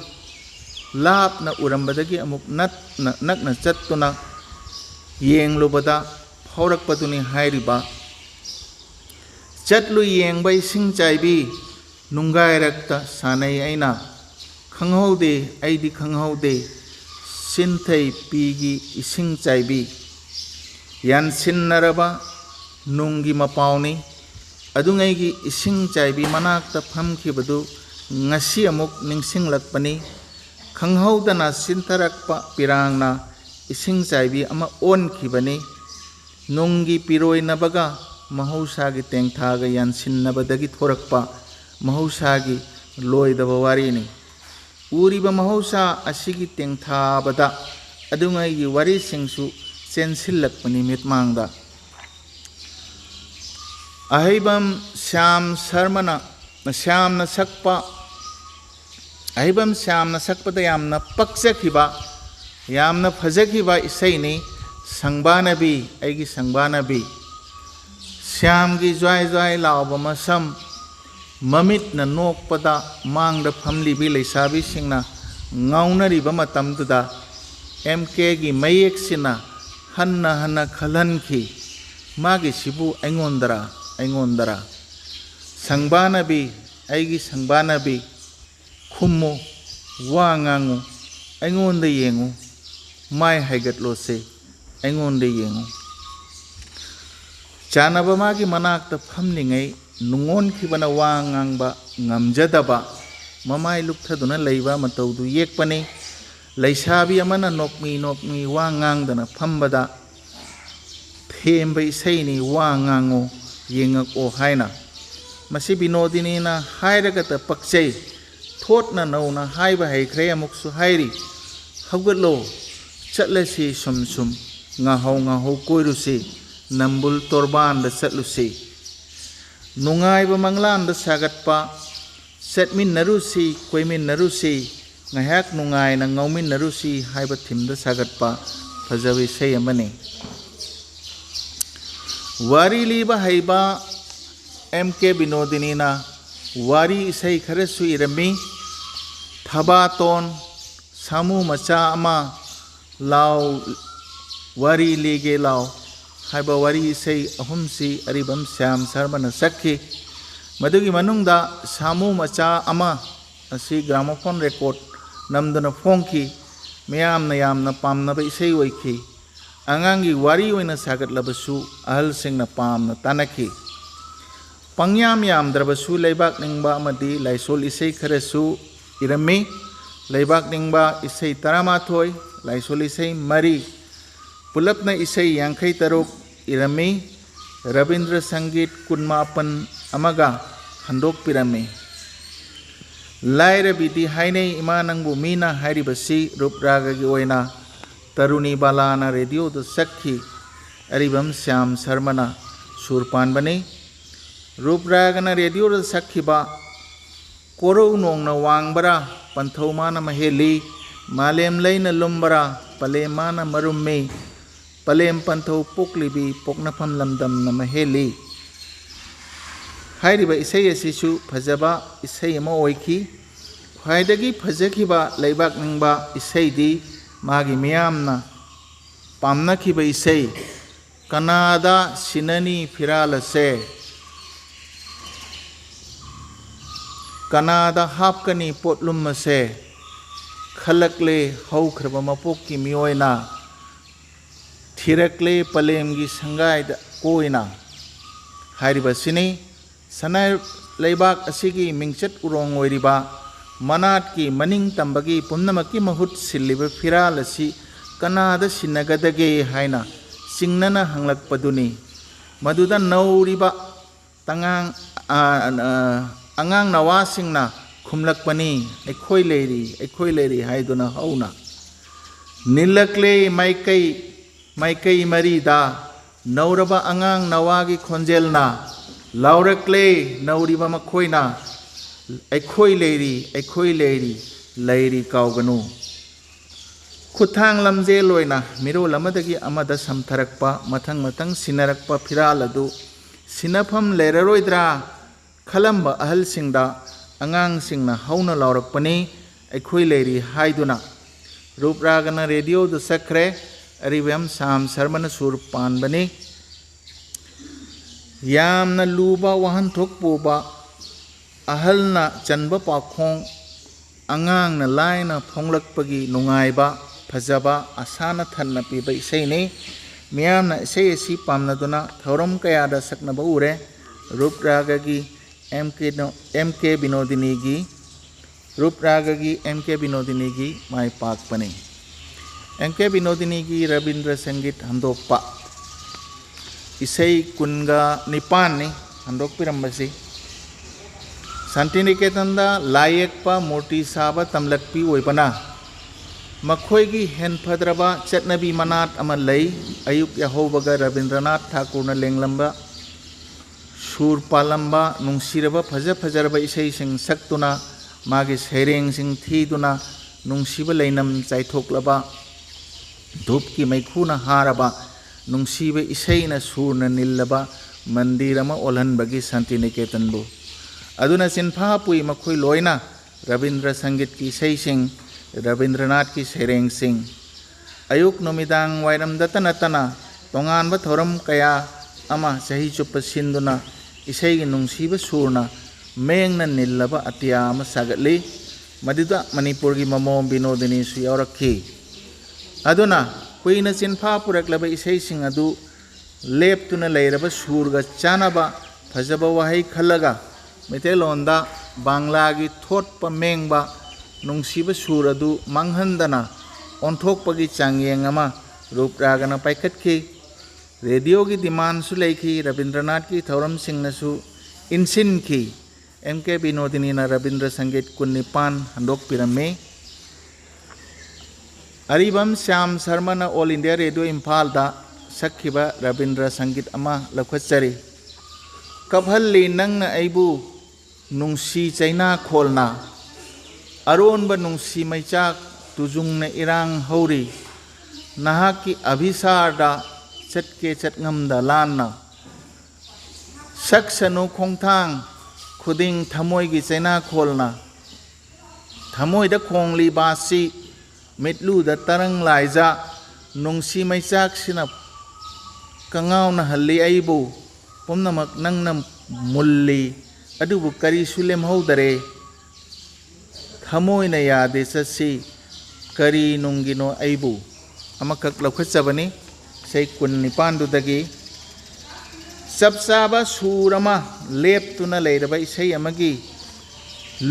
ꯂꯥꯞꯅ ꯎꯔꯝꯕꯗꯒꯤ ꯑꯃꯨꯛ ꯅꯛꯅ ꯆꯠꯇꯨꯅ ꯌꯦꯡꯂꯨꯕꯗ ꯐꯥꯎꯔꯛꯄꯗꯨꯅꯤ ꯍꯥꯏꯔꯤꯕ ꯆꯠꯂꯨ ꯌꯦꯡꯕ ꯏꯁꯤꯡ ꯆꯥꯏꯕꯤ ꯅꯨꯡꯒꯥꯏꯔꯛꯇ ꯁꯥꯟꯅꯩ ꯑꯩꯅ ꯈꯪꯍꯧꯗꯦ ꯑꯩꯗꯤ ꯈꯪꯍꯧꯗꯦ ꯁꯤꯟꯊꯩ ꯄꯤꯒꯤ ꯏꯁꯤꯡ ꯆꯥꯏꯕꯤ ꯌꯥꯟꯁꯤꯟꯅꯔꯕ ꯅꯨꯡꯒꯤ ꯃꯄꯥꯎꯅꯤ ꯑꯗꯨꯉꯩꯒꯤ ꯏꯁꯤꯡ ꯆꯥꯏꯕꯤ ꯃꯅꯥꯛꯇ ꯐꯝꯈꯤꯕꯗꯨ ꯉꯁꯤ ꯑꯃꯨꯛ ꯅꯤꯡꯁꯤꯡꯂꯛꯄꯅꯤ ꯈꯪꯍꯧꯗꯅ ꯆꯤꯟꯊꯔꯛꯄ ꯄꯤꯔꯥꯡꯅ ꯏꯁꯤꯡ ꯆꯥꯏꯕꯤ ꯑꯃ ꯑꯣꯟꯈꯤꯕꯅꯤ ꯅꯨꯡꯒꯤ ꯄꯤꯔꯣꯏꯅꯕꯒ ꯃꯍꯧꯁꯥꯒꯤ ꯇꯦꯡꯊꯥꯒ ꯌꯥꯟꯁꯤꯟꯅꯕꯗꯒꯤ ꯊꯣꯔꯛꯄ ꯃꯍꯧꯁꯥꯒꯤ ꯂꯣꯏꯗꯕ ꯋꯥꯔꯤꯅꯤ ꯎꯔꯤꯕ ꯃꯍꯧꯁꯥ ꯑꯁꯤꯒꯤ ꯇꯦꯡꯊꯥꯕꯗ ꯑꯗꯨꯉꯩꯒꯤ ꯋꯥꯔꯤꯁꯤꯡꯁꯨ ꯆꯦꯟꯁꯤꯜꯂꯛꯄꯅꯤ ꯃꯤꯠꯃꯥꯡꯗ ꯑꯍꯩꯕꯝ ꯁ꯭ꯌꯥꯝꯅ ꯁꯛꯄꯗ ꯌꯥꯝꯅ ꯄꯛꯆꯈꯤꯕ ꯌꯥꯝꯅ ꯐꯖꯈꯤꯕ ꯏꯁꯩꯅꯤ ꯁꯪꯕꯥꯅꯕꯤ ꯑꯩꯒꯤ ꯁꯪꯕꯥꯅꯕꯤ ꯁ꯭ꯌꯥꯝꯒꯤ ꯖ꯭ꯋꯥꯏ ꯖ꯭ꯋꯥꯏ ꯂꯥꯎꯕ ꯃꯁꯝ ꯃꯃꯤꯠꯅ ꯅꯣꯛꯄꯗ ꯃꯥꯡꯗ ꯐꯝꯂꯤꯕꯤ ꯂꯩꯁꯥꯕꯤꯁꯤꯡꯅ ꯉꯥꯎꯅꯔꯤꯕ ꯃꯇꯝꯗꯨꯗ MKꯒꯤ ꯃꯌꯦꯛꯁꯤꯅ ꯍꯟꯅ ꯍꯟꯅ ꯈꯜꯍꯟꯈꯤ ꯃꯥꯒꯤꯁꯤꯕꯨ ꯑꯩꯉꯣꯟꯗꯔ ꯁꯪꯕꯥꯅꯕꯤ ꯑꯩꯒꯤ ꯁꯪꯕꯥꯅꯕꯤ ꯈꯨꯝꯃꯨ ꯋꯥ ꯉꯥꯡꯉꯨ ꯑꯩꯉꯣꯟꯗ ꯌꯦꯡꯉꯨ ꯃꯥꯏ ꯍꯥꯏꯒꯠꯂꯣꯁꯦ ꯑꯩꯉꯣꯟꯗ ꯌꯦꯡꯉꯨ ꯆꯥꯅꯕ ꯃꯥꯒꯤ ꯃꯅꯥꯛꯇ ꯐꯝꯂꯤꯉꯩ ꯅꯨꯡꯉꯣꯟꯈꯤꯕꯅ ꯋꯥ ꯉꯥꯡꯕ ꯉꯝꯖꯗꯕ ꯃꯃꯥꯏ ꯂꯨꯞꯊꯗꯨꯅ ꯂꯩꯕ ꯃꯇꯧꯗꯨ ꯌꯦꯛꯄꯅꯤ ꯂꯩꯁꯥꯕꯤ ꯑꯃꯅ ꯅꯣꯛꯃꯤ ꯋꯥ ꯉꯥꯡꯗꯅ ꯐꯝꯕꯗ ꯊꯦꯝꯕ ꯏꯁꯩꯅꯤ ꯋꯥ ꯉꯥꯡꯉꯨ ꯌꯦꯡꯉꯛꯑꯣ ꯍꯥꯏꯅ ꯃꯁꯤ ꯕꯤꯅꯣꯗꯤꯅꯤꯅ ꯍꯥꯏꯔꯒꯇ ꯄꯛꯆꯩ ꯊꯣꯠꯅ ꯅꯧꯅ ꯍꯥꯏꯕ ꯍꯩꯈ꯭ꯔꯦ ꯑꯃꯨꯛꯁꯨ ꯍꯥꯏꯔꯤ ꯍꯧꯒꯠꯂꯣ ꯆꯠꯂꯁꯤ ꯁꯨꯝ ꯉꯥꯍꯧ ꯀꯣꯏꯔꯨꯁꯤ ꯅꯝꯕꯨꯜ ꯇꯣꯔꯕꯥꯟꯗ ꯆꯠꯂꯨꯁꯤ ꯅꯨꯡꯉꯥꯏꯕ ꯃꯪꯂꯥꯟꯗ ꯁꯥꯒꯠꯄ ꯆꯠꯃꯤꯟꯅꯔꯨꯁꯤ ꯀꯣꯏꯃꯤꯟꯅꯔꯨꯁꯤ ꯉꯥꯏꯍꯥꯛ ꯅꯨꯡꯉꯥꯏꯅ ꯉꯥꯎꯃꯤꯟꯅꯔꯨꯁꯤ ꯍꯥꯏꯕ ꯊꯤꯝꯗ ꯁꯥꯒꯠꯄ ꯐꯖꯕ ꯏꯁꯩ ꯑꯃꯅꯤ ꯋꯥꯔꯤ ꯂꯤꯕ ꯍꯩꯕ MK ꯕꯤꯅꯣꯗꯤꯅꯤꯅ ꯋꯥꯔꯤ ꯏꯁꯩ ꯈꯔꯁꯨ ꯏꯔꯝꯃꯤ ꯊꯕꯥꯇꯣꯟ ꯁꯥꯃꯨ ꯃꯆꯥ ꯑꯃ ꯂꯥꯎ ꯋꯥꯔꯤ ꯂꯤꯒꯦ ꯂꯥꯎ ꯍꯥꯏꯕ ꯋꯥꯔꯤ ꯏꯁꯩ ꯑꯍꯨꯝꯁꯤ ꯑꯔꯤꯕꯝ ꯁ꯭ꯌꯥꯝ ꯁꯔꯃꯅ ꯁꯛꯈꯤ ꯃꯗꯨꯒꯤ ꯃꯅꯨꯡꯗ ꯁꯥꯃꯨ ꯃꯆꯥ ꯑꯃ ꯑꯁꯤ ꯒ꯭ꯔꯥꯃꯣꯐꯣꯟ ꯔꯦꯀꯣꯔꯗ ꯅꯝꯗꯨꯅ ꯐꯣꯡꯈꯤ ꯃꯤꯌꯥꯝꯅ ꯌꯥꯝꯅ ꯄꯥꯝꯅꯕ ꯏꯁꯩ ꯑꯣꯏꯈꯤ ꯑꯉꯥꯡꯒꯤ ꯋꯥꯔꯤ ꯑꯣꯏꯅ ꯁꯥꯒꯠꯂꯕꯁꯨ ꯑꯍꯜꯁꯤꯡꯅ ꯄꯥꯝꯅ ꯇꯥꯅꯈꯤ ꯌꯥꯝꯗ꯭ꯔꯕꯁꯨ ꯂꯩꯕꯥꯛ ꯅꯤꯡꯕ ꯑꯃꯗꯤ ꯂꯥꯏꯁꯣꯜ ꯏꯁꯩ ꯈꯔꯁꯨ ꯏꯔꯝꯃꯤ ꯂꯩꯕꯥꯛ ꯅꯤꯡꯕ ꯏꯁꯩ 19 ꯂꯥꯏꯁꯣꯜ ꯏꯁꯩ 4 ꯄꯨꯂꯞꯅ ꯏꯁꯩ 53 ꯏꯔꯝꯃꯤ ꯔꯕꯤꯟꯗ꯭ꯔ ꯁꯪꯒꯤꯠ 19 ꯑꯃꯒ ꯍꯟꯗꯣꯛꯄꯤꯔꯝꯃꯤ ꯂꯥꯏꯔꯕꯤꯗꯤ ꯍꯥꯏꯅꯩ ꯏꯃꯥ ꯅꯪꯕꯨ ꯃꯤꯅ ꯍꯥꯏꯔꯤꯕꯁꯤ ꯔꯨꯞ ꯔꯥꯒꯒꯤ ꯑꯣꯏꯅ ꯇꯔꯨꯅꯤ ꯕꯥꯂꯥꯅ ꯔꯦꯗꯤꯑꯣꯗ ꯁꯛꯈꯤ अरिबम श्याम शर्मना सुर पानबनी रूपरागना रेडियो सखिबा कोरौ नोंगना वांगबरा पंथौमाना महेली मालेम लैना लुम्बरा पलेमाना मरुम्मी पलेम पंथौ पोकलिबी पोकनाफम लमदम न महेली हाइरिबा इसै असिसु फजबा इसै अमा ओइखि ख्वाइदगी फजखिबा लैबाक निंगबा इसैदी मागी मियामना पामनाखिबा इसै कनादा सिननी फिरालसे कनादा हापकनी पोटलुमसे खलकले हौख्रबा मपोकि मियोइना थिरकले पलेमगी संगाइदा कोइना हाइरिबा सिनी सनाय लैबाक असिगी मिंगचत उरोंग ओइरिबा मनाट की मनिंग तंबगी पुन्नमकी महुत सिल्लिबा फिराल असि कनादा सिनगदगे हाइना सिंगनना हंगलकपदुनी मदुदा नौरिबा तंगांग अंगांग नवासिंगना खुमलकपनी ऐखोय लेरी हाइदुना हौना निलकले माइकई मरीदा नौरबा अंगांग नवागी खोंजेलना लाउरकले नौरिबा मखोयना ऐखोय लेरी काउगनु खुथांग लमजे लोइना मिरोल अमदगी अमदा समथरकपा मथंग मथंग सिनरकपा फिराल अदु सिनफम लेररोइद्रा खलंबा अहल सिंगदा अंगांग सिंगना हौना लाउरकपनी ऐखोय लेरी हाइदुना रूपरागना रेडियो दु सखरे अरिबम शाम शर्मन सुर पानबनी यामना लूबा वाहन थोकपुबा अहलना चनबा पाखोंग अंगांगना लाइना फोंगलकपगी नुंगाइबा फजबा आसाना थन्ना पीबा इसैने मियामना इसै असि पामनदुना थौरम कयादा सकनबा उरे रूपरागगी एमके बिनोदिनी की माय पाकपने एमके बिनोदिनी की रविंद्र संगीत हंदोकपा इसै कुनगा निपाननि हंदोकपिरंबसि शांतिनिकेतनदा लायेकपा मूर्ति साबा तमलकपी ओइबना मखोयगी हेनफद्रबा चटनबी मनाट अमा लई अयुक याहोबगा रविंद्रनाथ ठाकुरना लेंगलंबा सुर पालंबा नुंसिरबा फजरबा इसैसिंग सक्तुना मागी सैरेंसिंग थीदुना नुंसिबा लैनम चाइथोकलबा धूपकी मैखुना हारबा नुंसिबा इसैना सुरना निल्लबा मंदिर अमा ओलहनबगी शांतिनिकेतनबु अदुना सिनफा पुई मखोय लोइना रविंद्र संगीत की इसैसिंग रविंद्रनाथ की सैरेंसिंग अयुक नुमिदांग वाइरमदत नतना तोंगानबा थौरम कया अमा सही चुप सिंदुना इसैगी नुंसिबा सुरना मेंगना निल्लबा अतिया अमा सागतली मदिदा मणिपुर की ममोम बिनोदिनी सु यावरखी अदुना कुइना चिनफा पुरकलबा इसैसिंग अदु लेपतुना लैरबा सुरगा चानबा फजबा वहाई खल्लगा मेतेलोंदा बांग्लागी थोटपा मेंगबा नुंसिबा सुर अदु मांगहंदना ओंथोकपगी चांगयेंग अमा रूपरागना पाइखतखी रेडियो की डिमांड सु लेखी रविंद्रनाथ की थौरम सिंगनसु इंसिनखी एमके बिनोदिनी ना रविंद्र संगीत कुन्निपान हंदोक पिरमे अरिबम श्याम शर्मा ना ऑल इंडिया रेडियो इम्फाल दा सखिबा रविंद्र संगीत अमा लखचरी कभल्ली नंग अबू नुंसी चैना खोलना अरोनब नुंसी मैचाक तुजुंग इरांग हौरी नहा की अभिसारदा चटके चटंगमदा लाना सक्सनु खोंथांग खुदिंग थमोयगी चैना खोलना थमोयदा खोंगली बासी मिटलुदा तरंग लाइजा नुंसी मैचाक सिना कंगावना हल्ली अइबू पुनमक नंगना मुल्ली अदुबु करीसु लेमहौदरे थमोयना यादे चसी करी नुंगिनो अइबू अमकक लौखचबनी सै कुन्निपानदुदगी चपचाबा सुरमा लेपतुना लैरबा इसै अमगी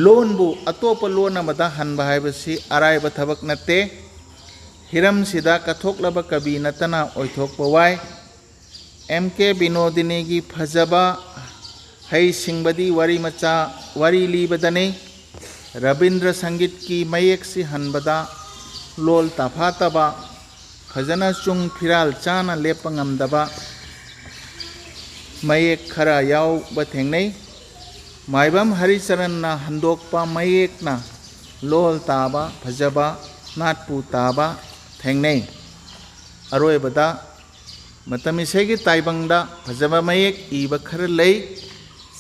लोनबु अतोप लोन अमदा हनबा हाइबसी अराइबा थबक नते हिरमसिदा कथोकलबा कवि नतना ओइथोकबा वाय एमके बिनोदिनी की फजबा है सिंबदी वारी मचा वारी लीबदने रविंद्र संगीत की मयेक से हनबदा लोल तफातबा fajana chung phiral chana lepa ngamdaba mayek khara yaw ba thengnei maibam haricharan na handokpa mayek na lol taba phajaba natpu taba thengnei aroi bada matami segi taibangda phajaba mayek iba khara lei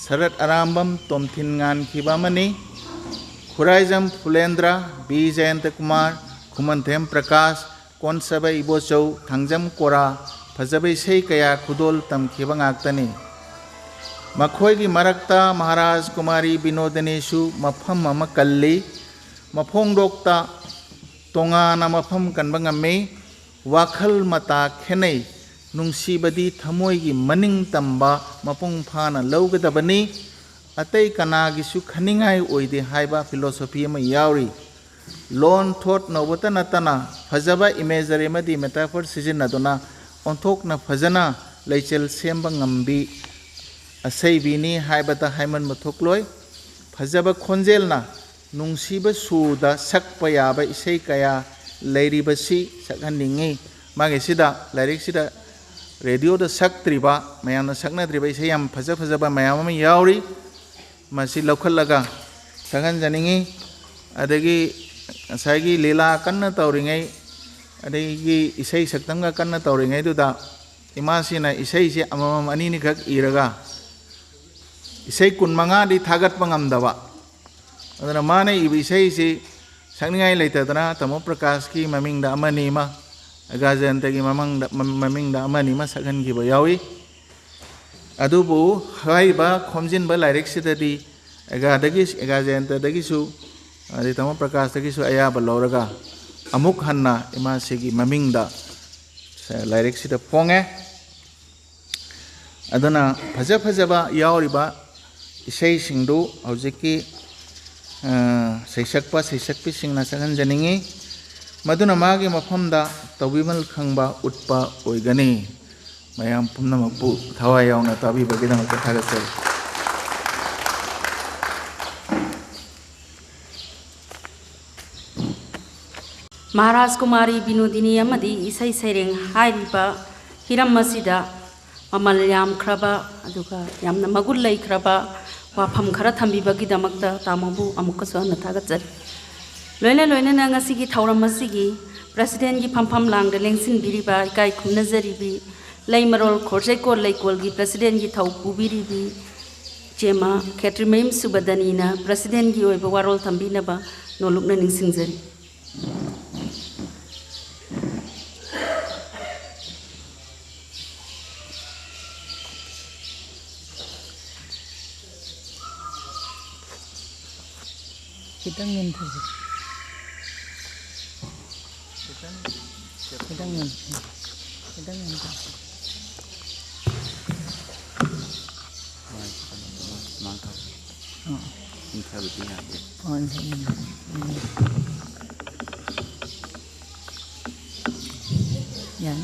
sarat arambam tomthin ngan khibamani khuraijam fulendra b jayanta kumar khumanthem prakash konsaba ibochau thangjam kora phajaba sei kaya khudol tamkhiba ngaktani makhoigi marakta maharaj kumari binodini su mafam ama kalli mafongdokta tongana mafam kanba ngame wakhal mata khenei nungsibadi thamoigi maning tamba mapung phana lawgadabani atei kanagi su khaningai oide haiba philosophy ama yauri lon thought nobata natana phajaba imagery madi metaphor sizinaduna onthokna phajana leichel semba ngambi asaibini haibata haiman mathokloi phajaba khonjelna nungsiba suda sakpa yaba isei kaya leiribasi sakhaningi mage sida lyric sida radio da saktriba mayamna saknatriba isei yam phajaba mayam ama yauri masi lokhallaga sakhan janingi adagi asagi lila kanna tawringai adagi isei saktanga kanna tawringai duda imasina isei se amamam anini khak iraga isei kun manga di thagat pangamdaba adana mane ibi isei se sakningai leitadana tamo prakash ki mamingda amani ma agajanta ki mamingda amani ma sakhan ki bayawi adubu haiba khomjin ba lyric sidadi agajanta dagi su adi tamo prakash dagi su ayaba lawraga amuk hanna ima segi mamingda lyric sida ponge adana phajaba yauriba isei singdu hojiki seisakpi singna sakhan janingi maduna magi mafamda tawimal khangba utpa oigani mayam pumnamakpu thawai yauna tabibagidamakta thagatsari Maharaj Kumari Binodini amadi isai saireng hairiba hiram masida mamal yam khraba aduga yamna magul lei khraba wafam khara thambibagidamakta tamabu amukkasu anna thagatsari loina na ngasigi thauram masigi president gi phampham langda lengsin biriba ikai khumnajaribi leimarol khorjaiko LEIKOL gi president gi thau pubiribi chema khetrimem Subadani na president gi oiba warol thambinaba nolukna ningsingjari Kitang yun thaji. Kitang yun. Yan.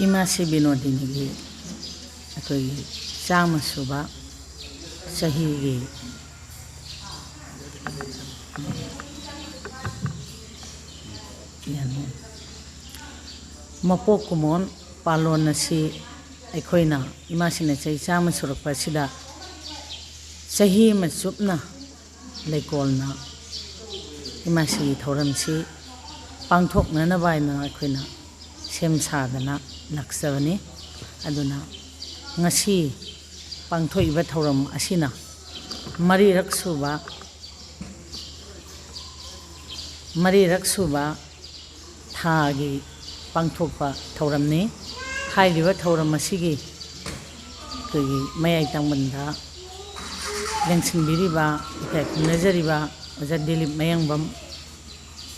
Imasi binodini gi akoi chama suba sahi gi yan mapok kumon palon nasi aikoina imasi na chai chama surakpa sida sahi masupna LEIKOL na imasi thoramsi pangthokna na baina aikoina sem sadana laksavani aduna ngasi pangthoiba thoram asina mari raksuba thagi pangthokpa thoramni hairiba thoram asigi kegi mayai tangbanda lengsinbiriba ikai khunajariba oja dilip mayangbam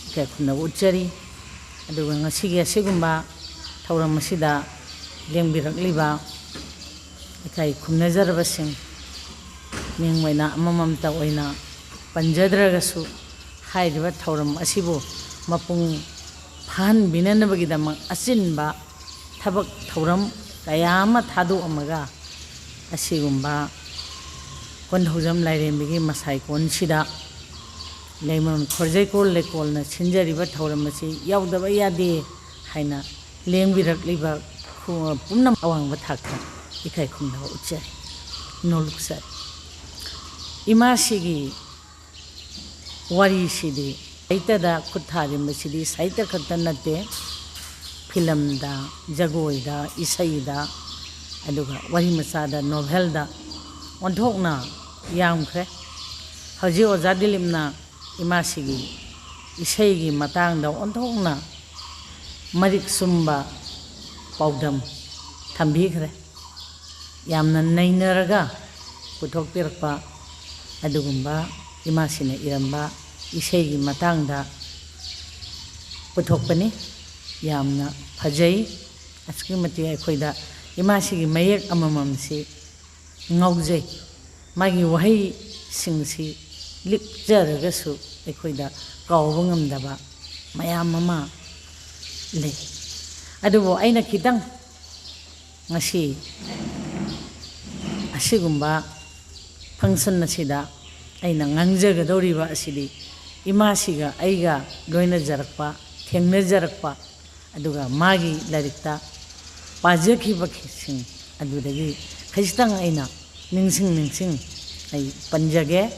ikai khunna uchari aduga ngasigi asigumba thauram asida lengbirakliba ikai khumnajarabasing mingwaina amamamta oina panjadragasu hairiba thauram asibu mapung phan binanabagidamak asinba thabak thauram kaya ama thadokamaga asigumba Kounthoujam Lairembi masai konsida Lemon Khorjaikol Lekol na Sinjariba Thauramasi Yaudaba Yade Haina Lengbirak Liba Pumnam Awang Bathaka Ikai Kumna Uche No Luxa Imashigi Wari Sidi Aita da Kuthari Masidi Saita Katanate Film da Jagoida Isaida Aduga Wari Masada Novel da Onthokna Yamkre Haji Ozadilimna Imashigi Isaigi Matangda Onthokna Marik Sumba Paudam Tambikre Yamna Nainaraga Putok Pirpa Adugumba Imashine Iramba Isaigi Matangda Putokpani Yamna Pajay Askimati Akoida Imashigi Mayek Amamamsi Ngauze Magi Wahi Singsi Lik Jaragasu Equida Gawangam Daba Maya Mama Le Adubo Aina Kidang Nasi Asigumba Function Nasida Aina Nangjaga Doriba Asidi Imasiga Aiga Loina Jarakpa Tengna Jarakpa Aduga Magi Larita Pajaki Bakising Adudagi Kajitang Aina Ningsing Ay Panjage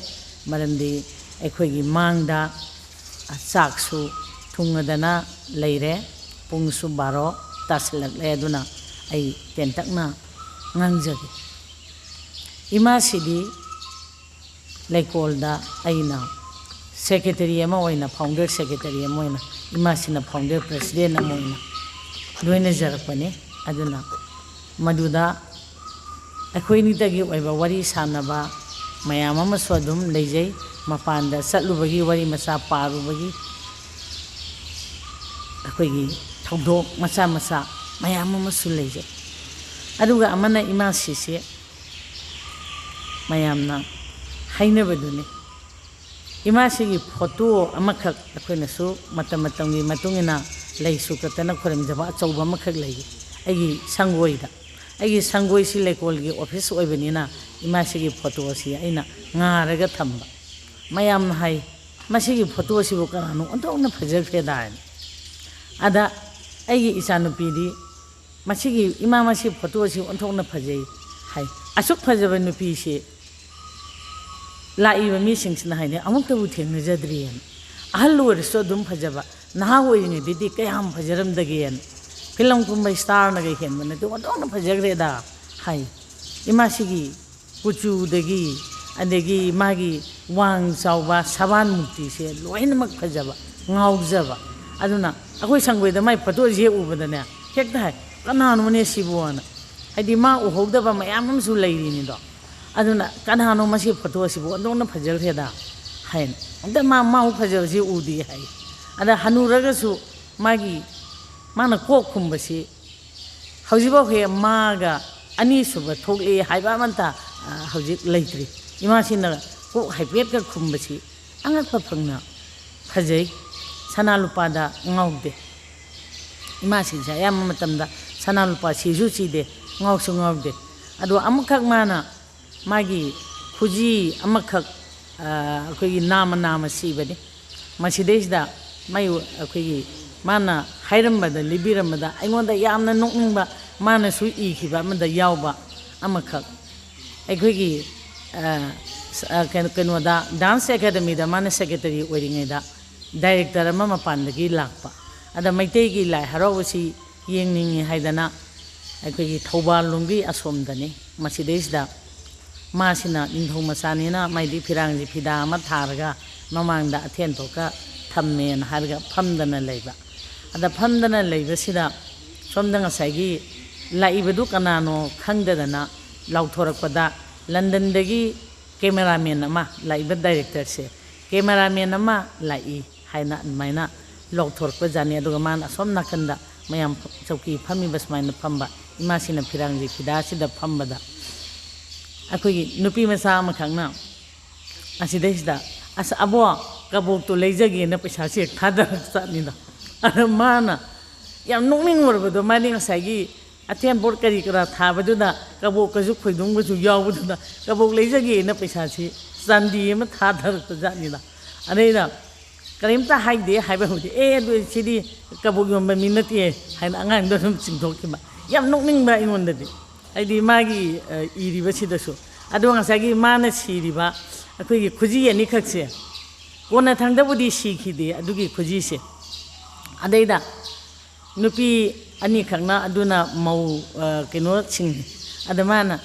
Marandi Equigi Mangda Saksu Tungadana Leire Pungsu Baro Taslak Leduna Ay Tentakna Ngangjagi Imasidi LEIKOL da Aina Secretary Amoina Founder Secretary Amoina Imasina Founder President Amoina Loina Jarakpani Aduna Maduda Akoinitagi Waiba Wari Sanaba Mayama Swadum Lejay Mapanda Satlubagi Wari Masa Parubagi Akoigi Taudo Masa Mayama Masulejay Aduga Amana Imasisi Mayamna Hainabaduni Imashigi photo Amakak Akoinasu Matamatangi Matungina Laisu Katana Koram Java Choba Makak Lay Agi Sangoida Agi Sangoi si LEIKOL office Obenina Imashigi photo si Aina Ngaraga Tamba Mayam Hai Mashigi photo si Bukarano Antona Pajak Fedan Ada Agi Isanupidi Mashigi Imamashi photo si Antona Pajay Hai Asuk Pajabanupi si Laiba missing Sinahine Amuka Wutin Zadrian Alur Sodum Pajaba Nahawi Didi Kayam Pajaram Dagian Film Kumba Star Nagahan when I don't know Pajagreda Hai Imashigi Puchu Degi and Degi Magi Wang Sauba Savan Mukti said Loinamak Pajaba Ngau Zava Aduna Akusang with the my Patoji over the net Hektai Kanan Munesibuana I demand hold up my arms to lady in the Aduna Kanano Masi Patosibu don't know Pajagreda Hai the Mamma Pajaji Udi Hai and the Hanuragasu Magi Mana Kokumbasi Hausibo here Maga Anisuba totally Haibamanta Hausi lately. Imagine Cook Hypeka Kumbasi Angapapanga Pajay Sanalupada Ngaude Imagine Yamatamda Sanalupa Sizuchi de Ngausungude Ado Amakak Mana Magi Kuji Amakak Nama Sibadi Masides da Mayu Mana Hiramada Libiramada I want the Yamna Nukba Mana Sui Ikiba Manda Yauba Amakak Equigi Canada Dance Academy the Mana Secretary wedding Eda Director Mama Pandagi Lakpa Ada Maitegi La Harawasi Yingning Haidana Equigi Toba Lungi Asomdani Masides da Masina Inhomasanina Maidi Pirangi Pida Matarga Mamanda Atentoka Tamne and Harga Pamdana Leba Ada Pamdana Leba Sida Somdanga Sagi La Ibedu Kanano Kangdana Lautorapada London Degi Cameraman Nama La Ibe Director se Cameraman Nama La I Haina and Mina Lautorpazania Dugamana Somnakanda Mayam Soki Pami Basmina Pamba Imasina Pirangi Pidasi the Pambada Akui Nupi Masama Kangna Asidesda As Abo Kabuk to Lazagi and Pisasi Kada Sanina Aramana Yam Noming over the Mading Sagi ꯑꯊꯦꯟ ꯄꯣꯠ ꯀꯔꯤ ꯀꯔꯥ ꯊꯥꯕꯗꯨꯗ ꯀꯕꯣꯛꯀꯁꯨ ꯈꯣꯏꯗꯣꯡꯒꯁꯨ ꯌꯥꯎꯕꯗꯨꯗ ꯀꯕꯣꯛ ꯂꯩꯖꯒꯦꯅ ꯄꯩꯁꯥꯁꯤ ꯆꯥꯟꯗꯤ ꯑꯃ ꯊꯥꯊꯔꯛꯄ ꯖꯥꯠꯅꯤꯗ ꯑꯗꯩꯗ ꯀꯔꯤꯝꯇ ꯍꯥꯏꯗꯦ ꯍꯥꯏꯕ ꯍꯧꯗꯤ ꯑꯗꯨ ꯁꯤꯗꯤ ꯀꯕꯣꯛ ꯌꯣꯟꯕ ꯃꯤ ꯅꯠꯇꯦ ꯍꯥꯏꯅ ꯑꯉꯥꯡꯗꯣ ꯑꯗꯨꯝ ꯆꯤꯡꯊꯣꯛꯈꯤꯕ ꯌꯥꯝ ꯅꯣꯛꯅꯤꯡꯕ ꯑꯩꯉꯣꯟꯗꯗꯤ ꯍꯥꯏꯗꯤ ꯃꯥꯒꯤ ꯏꯔꯤꯕꯁꯤꯗꯁꯨ ꯑꯗꯨꯒ ꯉꯁꯥꯏꯒꯤ ꯃꯥꯅ ꯁꯤꯔꯤꯕ ꯑꯩꯈꯣꯏꯒꯤ ꯈꯨꯖꯤ ꯑꯅꯤꯈꯛꯁꯦ ꯀꯣꯟꯅ ꯊꯪꯗꯕꯨꯗꯤ ꯁꯤꯈꯤꯗꯦ ꯑꯗꯨꯒꯤ ꯈꯨꯖꯤꯁꯦ ꯑꯗꯩꯗ ꯅꯨꯄꯤ ꯑꯅꯤꯈꯛꯅ ꯑꯗꯨꯅ ꯃꯧ ꯀꯩꯅꯣꯁꯤꯡꯅꯤ ꯑꯗ ꯃꯥꯅ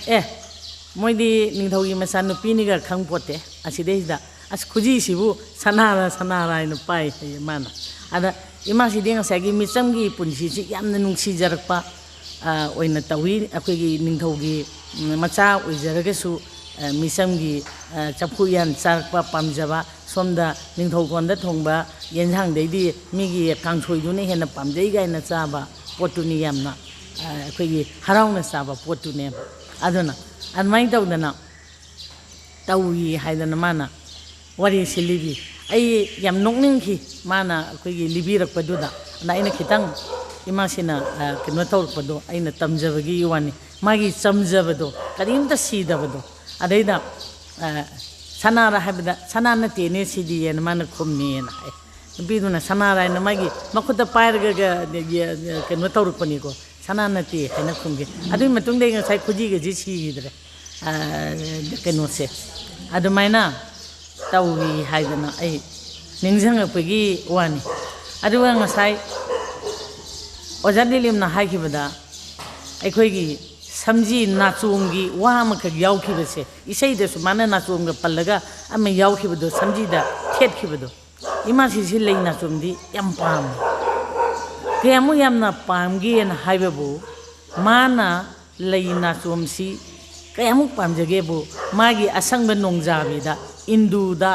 ꯃꯣꯏꯗꯤ ꯅꯤꯡꯊꯧꯒꯤ ꯃꯆꯥꯅꯨꯄꯤꯅꯤꯒ ꯈꯪꯄꯣꯠꯇꯦ ꯑꯁꯤꯗꯩꯁꯤꯗ ꯑꯁ ꯈꯨꯖꯤꯁꯤꯕꯨ ꯁꯅꯥꯔ ꯍꯥꯏꯅ ꯄꯥꯏ ꯍꯥꯏꯌꯦ ꯃꯥꯅ ꯑꯗ ꯏꯃꯥꯁꯤꯗꯤ ꯉꯁꯥꯏꯒꯤ ꯃꯤꯆꯝꯒꯤ ꯄꯨꯟꯁꯤꯁꯤ ꯌꯥꯝꯅ ꯅꯨꯡꯁꯤꯖꯔꯛꯄ ꯑꯣꯏꯅ ꯇꯧꯏ ꯑꯩꯈꯣꯏꯒꯤ ꯅꯤꯡꯊꯧꯒꯤ ꯃꯆꯥ ꯑꯣꯏꯖꯔꯒꯁꯨ ꯃꯤꯆꯝꯒꯤ ꯆꯐꯨ ꯎꯌꯥꯟ ꯆꯥꯔꯛꯄ ꯄꯥꯝꯖꯕ ꯁꯣꯝꯗ ꯅꯤꯡꯊꯧꯀꯣꯟꯗ ꯊꯣꯡꯕ ꯌꯦꯟꯁꯥꯡꯗꯩꯗꯤ ꯃꯤꯒꯤ ꯀꯥꯡꯁꯣꯏꯗꯨꯅ ꯍꯦꯟꯅ ꯄꯥꯝꯖꯩ ꯀꯥꯏꯅ ꯆꯥꯕ ꯄꯣꯠꯇꯨꯅꯤ ꯌꯥꯝꯅ ꯑꯩꯈꯣꯏꯒꯤ ꯍꯔꯥꯎꯅ ꯆꯥꯕ ꯄꯣꯠꯇꯨꯅꯦꯕ ꯑꯗꯨꯅ ꯑꯗꯨꯃꯥꯏꯅ ꯇꯧꯗꯅ ꯇꯧꯏ ꯍꯥꯏꯗꯅ ꯃꯥꯅ ꯋꯥꯔꯤꯁꯤ ꯂꯤꯕꯤ ꯑꯩ ꯌꯥꯝ ꯅꯣꯛꯅꯤꯡꯈꯤ ꯃꯥꯅ ꯑꯩꯈꯣꯏꯒꯤ ꯂꯤꯕꯤꯔꯛꯄꯗꯨꯗ ꯑꯗ ꯑꯩꯅ ꯈꯤꯇꯪ ꯏꯃꯥꯁꯤꯅ ꯀꯩꯅꯣ ꯇꯧꯔꯛꯄꯗꯣ ꯑꯩꯅ ꯇꯝꯖꯕꯒꯤ ꯋꯥꯅꯤ ꯃꯥꯒꯤ ꯆꯝꯖꯕꯗꯣ ꯀꯔꯤꯝꯇ ꯁꯤꯗꯕꯗꯣ ꯑꯗꯩꯗ ꯁꯅꯥꯔ ꯍꯥꯏꯕꯗ ꯁꯅꯥ ꯅꯠꯇꯦꯅꯦ ꯁꯤꯗꯤꯅ ꯃꯥꯅ ꯈꯨꯝꯃꯦꯅ ꯍꯥꯏ ꯅꯨꯄꯤꯗꯨꯅ ꯁꯅꯥꯔ ꯍꯥꯏꯅ ꯃꯥꯒꯤ ꯃꯈꯨꯠꯇ ꯄꯥꯏꯔꯒ ꯀꯩꯅꯣ ꯇꯧꯔꯛꯄꯅꯤꯀꯣ ꯁꯅꯥ ꯅꯠꯇꯦ ꯍꯥꯏꯅ ꯈꯨꯝꯒꯦ ꯑꯗꯨꯒꯤ ꯃꯇꯨꯡꯗ ꯉꯁꯥꯏ ꯈꯨꯖꯤꯒꯁꯤ ꯁꯤꯈꯤꯗ꯭ꯔꯦ ꯀꯩꯅꯣꯁꯦ ꯑꯗꯨꯃꯥꯏꯅ ꯇꯧꯏ ꯍꯥꯏꯗꯅ ꯑꯩ ꯅꯤꯡꯁꯤꯡꯉꯛꯄꯒꯤ ꯋꯥꯅꯤ ꯑꯗꯨꯒ ꯉꯁꯥꯏ ꯑꯣꯖꯥ ꯗꯤꯂꯤꯞꯅ ꯍꯥꯏꯈꯤꯕꯗ ꯑꯩꯈꯣꯏꯒꯤ ꯁꯝꯖꯤ ꯅꯥꯆꯣꯝꯒꯤ ꯋꯥ ꯑꯃꯈꯛ ꯌꯥꯎꯈꯤꯕꯁꯦ ꯏꯁꯩꯗꯁꯨ ꯃꯥꯅ ꯅꯥꯆꯣꯝꯒ ꯄꯜꯂꯒ ꯑꯃ ꯌꯥꯎꯈꯤꯕꯗꯣ ꯁꯝꯖꯤꯗ ꯊꯦꯠꯈꯤꯕꯗꯣ ꯏꯃꯥꯁꯤꯁꯤ ꯂꯩ ꯅꯥꯆꯣꯝꯗꯤ ꯌꯥꯝ ꯄꯥꯝꯃꯦ ꯀꯌꯥꯃꯨꯛ ꯌꯥꯝꯅ ꯄꯥꯝꯒꯦꯅ ꯍꯥꯏꯕꯕꯨ ꯃꯥꯅ ꯂꯩ ꯅꯥꯆꯣꯝꯁꯤ ꯀꯌꯥꯃꯨꯛ ꯄꯥꯝꯖꯒꯦꯕꯨ ꯃꯥꯒꯤ ꯑꯁꯪꯕ ꯅꯣꯡꯖꯥꯕꯤꯗ ꯏꯟꯗꯨꯗ